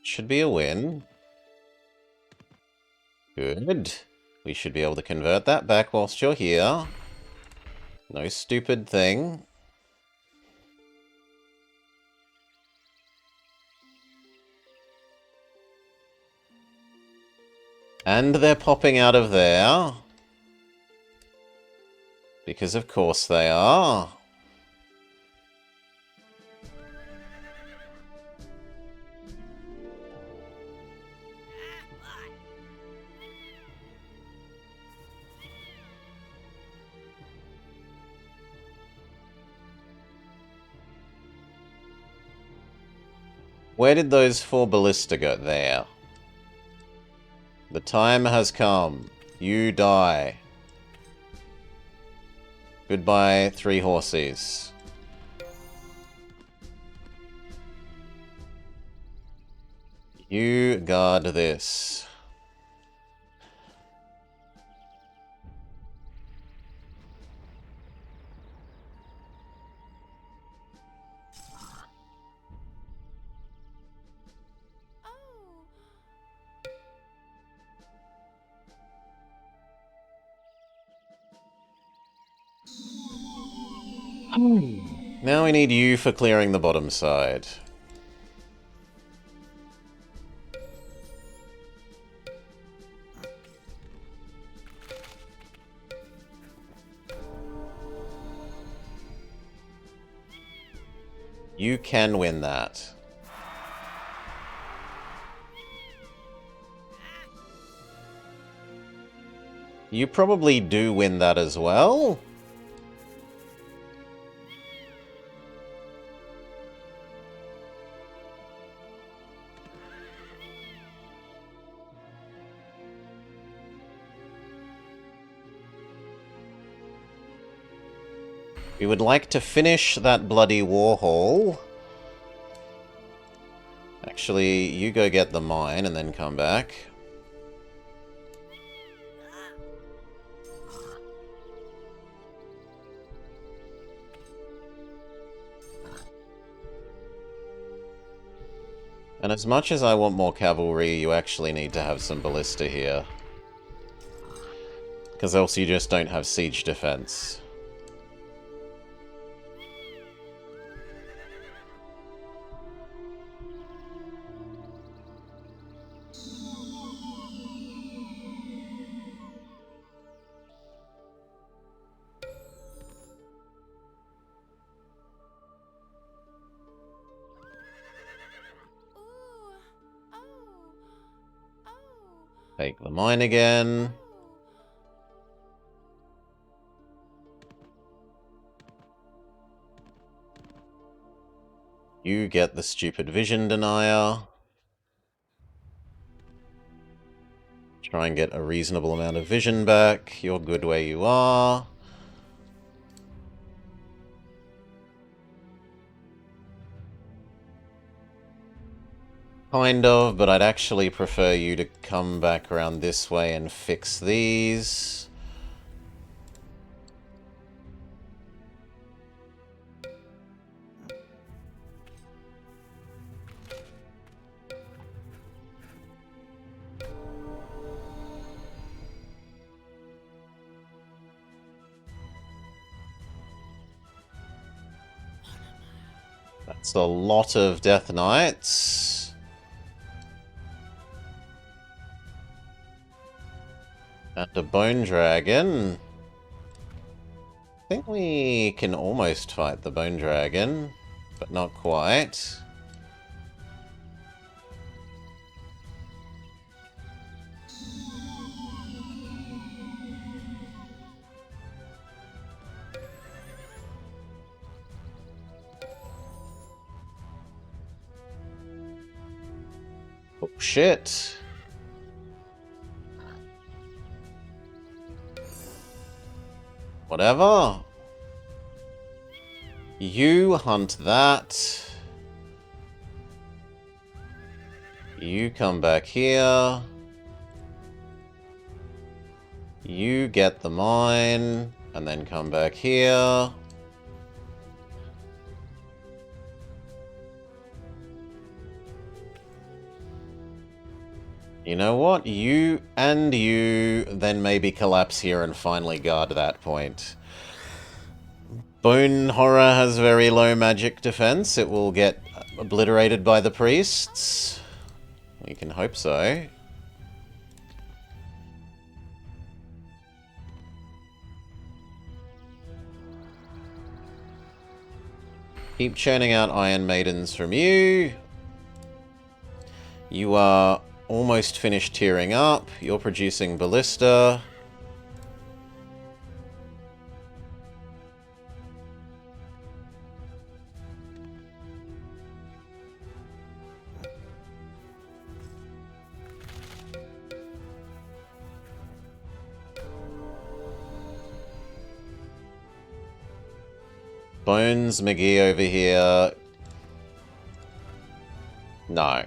Should be a win. Good. We should be able to convert that back whilst you're here. No stupid thing. And they're popping out of there. Because of course they are. Where did those 4 ballista go? There. The time has come. You die. Goodbye, 3 horsies. You guard this. Now we need you for clearing the bottom side. You can win that. You probably do win that as well. We would like to finish that bloody war hall. Actually, you go get the mine and then come back. And as much as I want more cavalry, you actually need to have some ballista here. Because else you just don't have siege defense. Take the mine again. You get the stupid vision denier. Try and get a reasonable amount of vision back. You're good where you are. Kind of, but I'd actually prefer you to come back around this way and fix these. That's a lot of Death Knights. And a Bone Dragon. I think we can almost fight the Bone Dragon, but not quite. Oh, shit. Whatever. You hunt that. You come back here. You get the mine, and then come back here. You know what? You and you then maybe collapse here and finally guard that point. Bone Horror has very low magic defense. It will get obliterated by the priests. We can hope so. Keep churning out Iron Maidens from you. You are almost finished tearing up. You're producing Ballista. Bones McGee over here. No.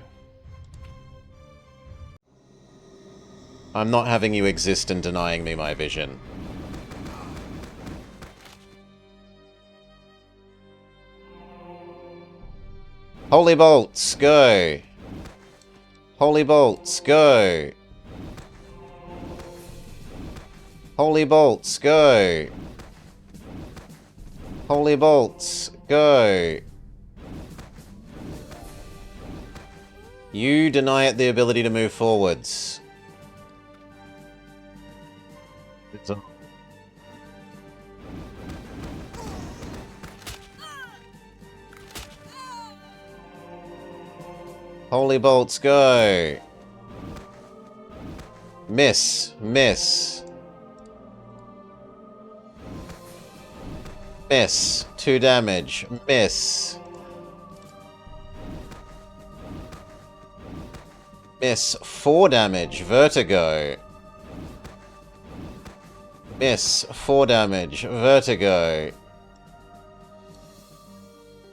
I'm not having you exist and denying me my vision. Holy bolts, go! Holy bolts, go! Holy bolts, go! Holy bolts, go! You deny it the ability to move forwards. Holy bolts, go! Miss, miss. Miss. 2 damage. Miss. Miss. 4 damage. Vertigo. Miss. 4 damage. Vertigo.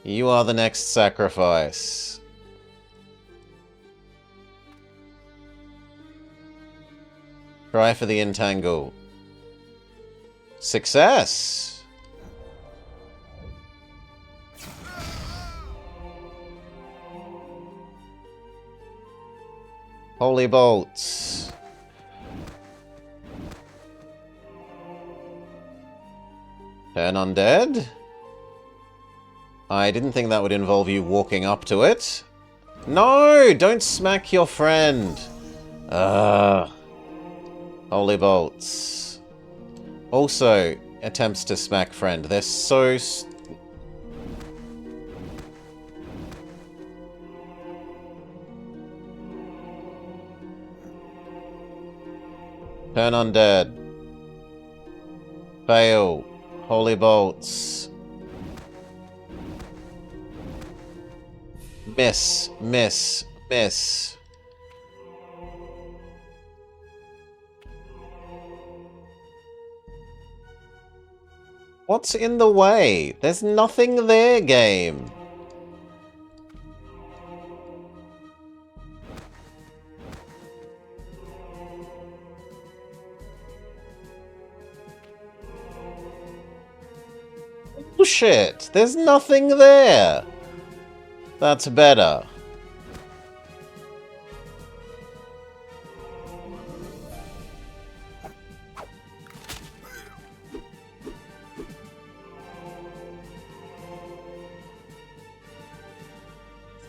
You are the next sacrifice. Try for the entangle. Success! Holy bolts. Turn undead? I didn't think that would involve you walking up to it. No! Don't smack your friend! Ugh. Holy bolts. Also, attempts to smack friend. They're so... Turn undead. Fail. Holy bolts. Miss. Miss. Miss. What's in the way? There's nothing there, game. Bullshit. There's nothing there. That's better.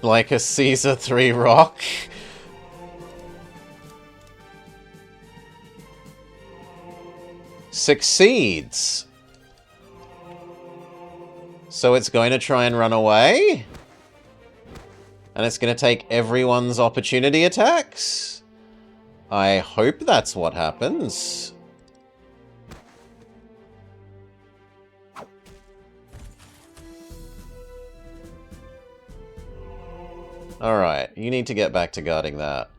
Like a Caesar 3 rock. Succeeds. So it's going to try and run away? And it's going to take everyone's opportunity attacks? I hope that's what happens. Alright, you need to get back to guarding that.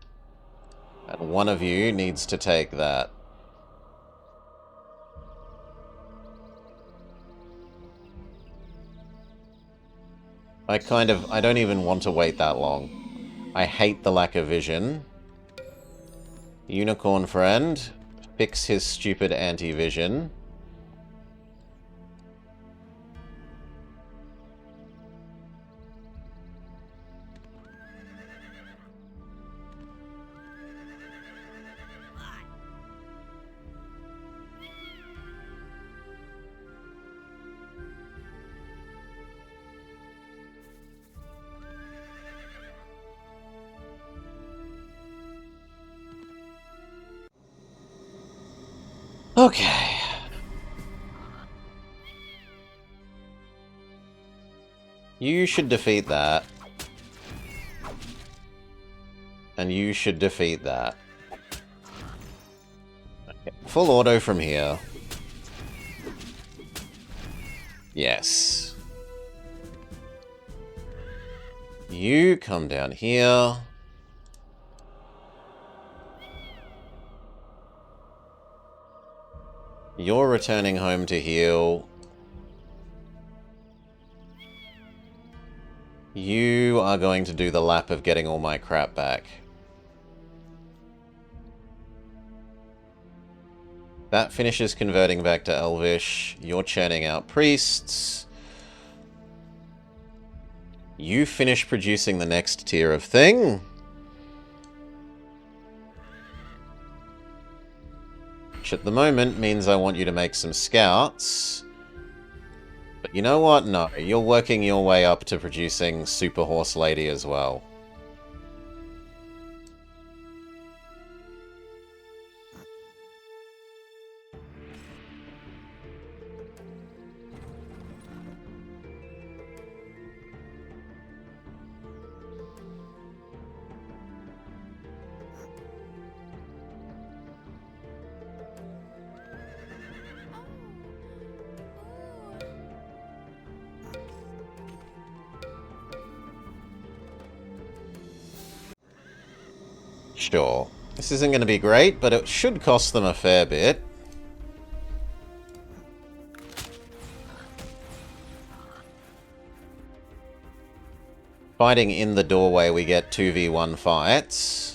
And one of you needs to take that. I don't even want to wait that long. I hate the lack of vision. Unicorn friend, fix his stupid anti-vision. Okay. You should defeat that. And you should defeat that. Okay. Full auto from here. Yes. You come down here. You're returning home to heal. You are going to do the lap of getting all my crap back. That finishes converting back to Elvish. You're churning out priests. You finish producing the next tier of thing. Which at the moment means I want you to make some scouts. But you know what? No, you're working your way up to producing Super Horse Lady as well. Sure. This isn't going to be great, but it should cost them a fair bit. Fighting in the doorway, we get 2v1 fights.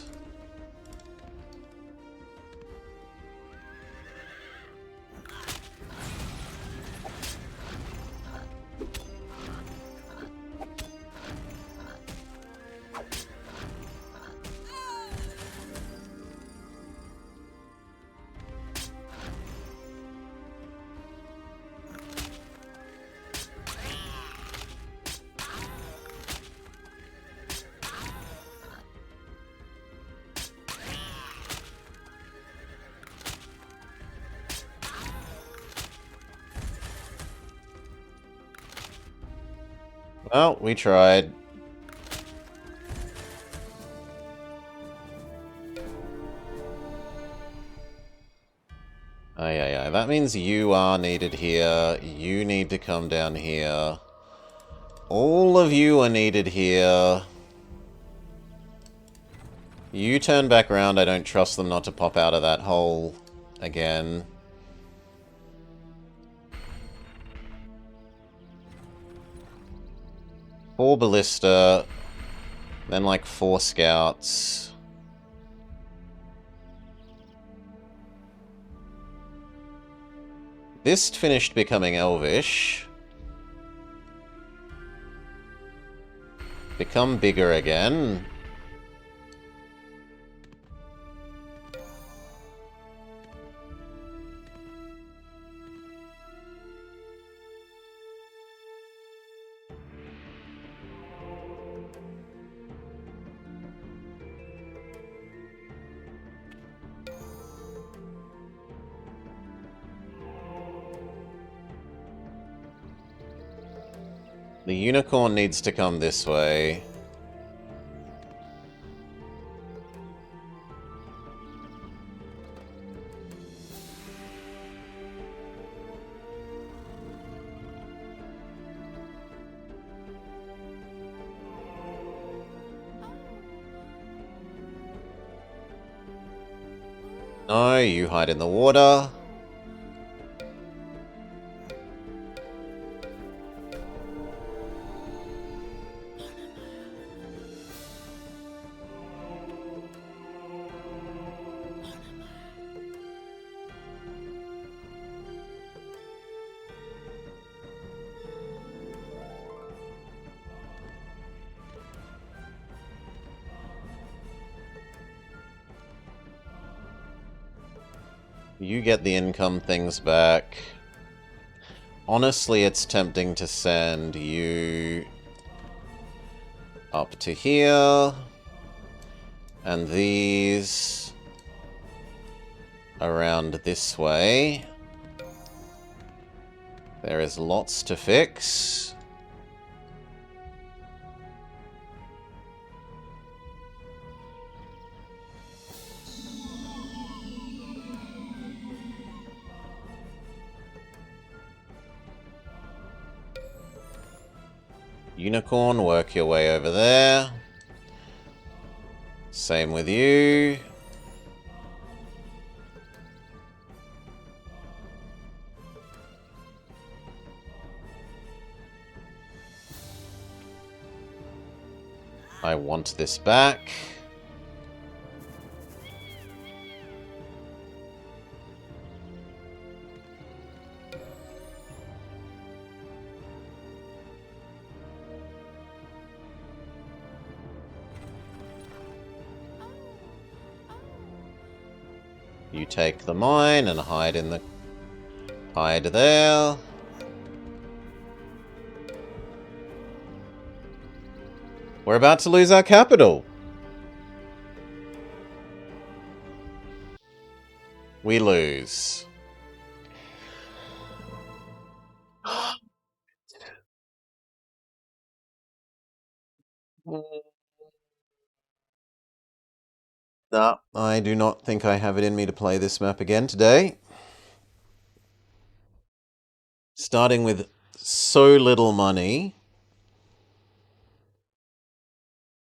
Well, we tried. Aye. That means you are needed here. You need to come down here. All of you are needed here. You turn back around. I don't trust them not to pop out of that hole again. Four ballista, then like 4 scouts. This finished becoming Elvish. Become bigger again. The unicorn needs to come this way. No, you hide in the water. You get the income things back. Honestly, it's tempting to send you up to here. And these around this way. There is lots to fix. Unicorn, work your way over there. Same with you. I want this back. You take the mine and hide in the... hide there. We're about to lose our capital. We lose. No, I do not think I have it in me to play this map again today. Starting with so little money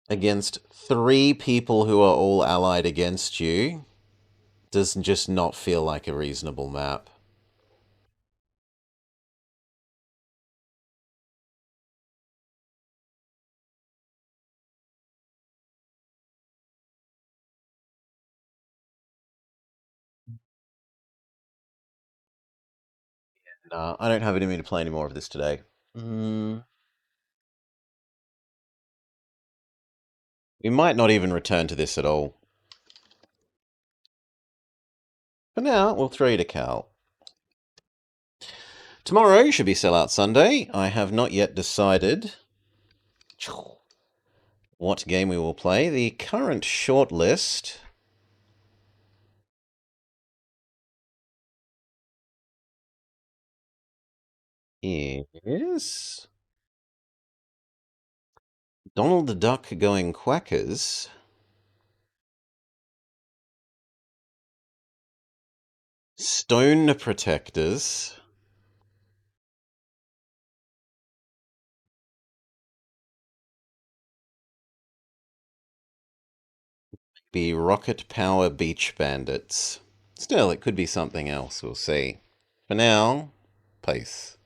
against 3 people who are all allied against you does just not feel like a reasonable map. Nah, I don't have it in me to play any more of this today. We might not even return to this at all. For now, we'll throw you to Cal. Tomorrow should be Sellout Sunday. I have not yet decided what game we will play. The current shortlist is Donald the Duck going quackers, Stone Protectors, be Rocket Power Beach Bandits. Still, it could be something else, we'll see. For now, peace.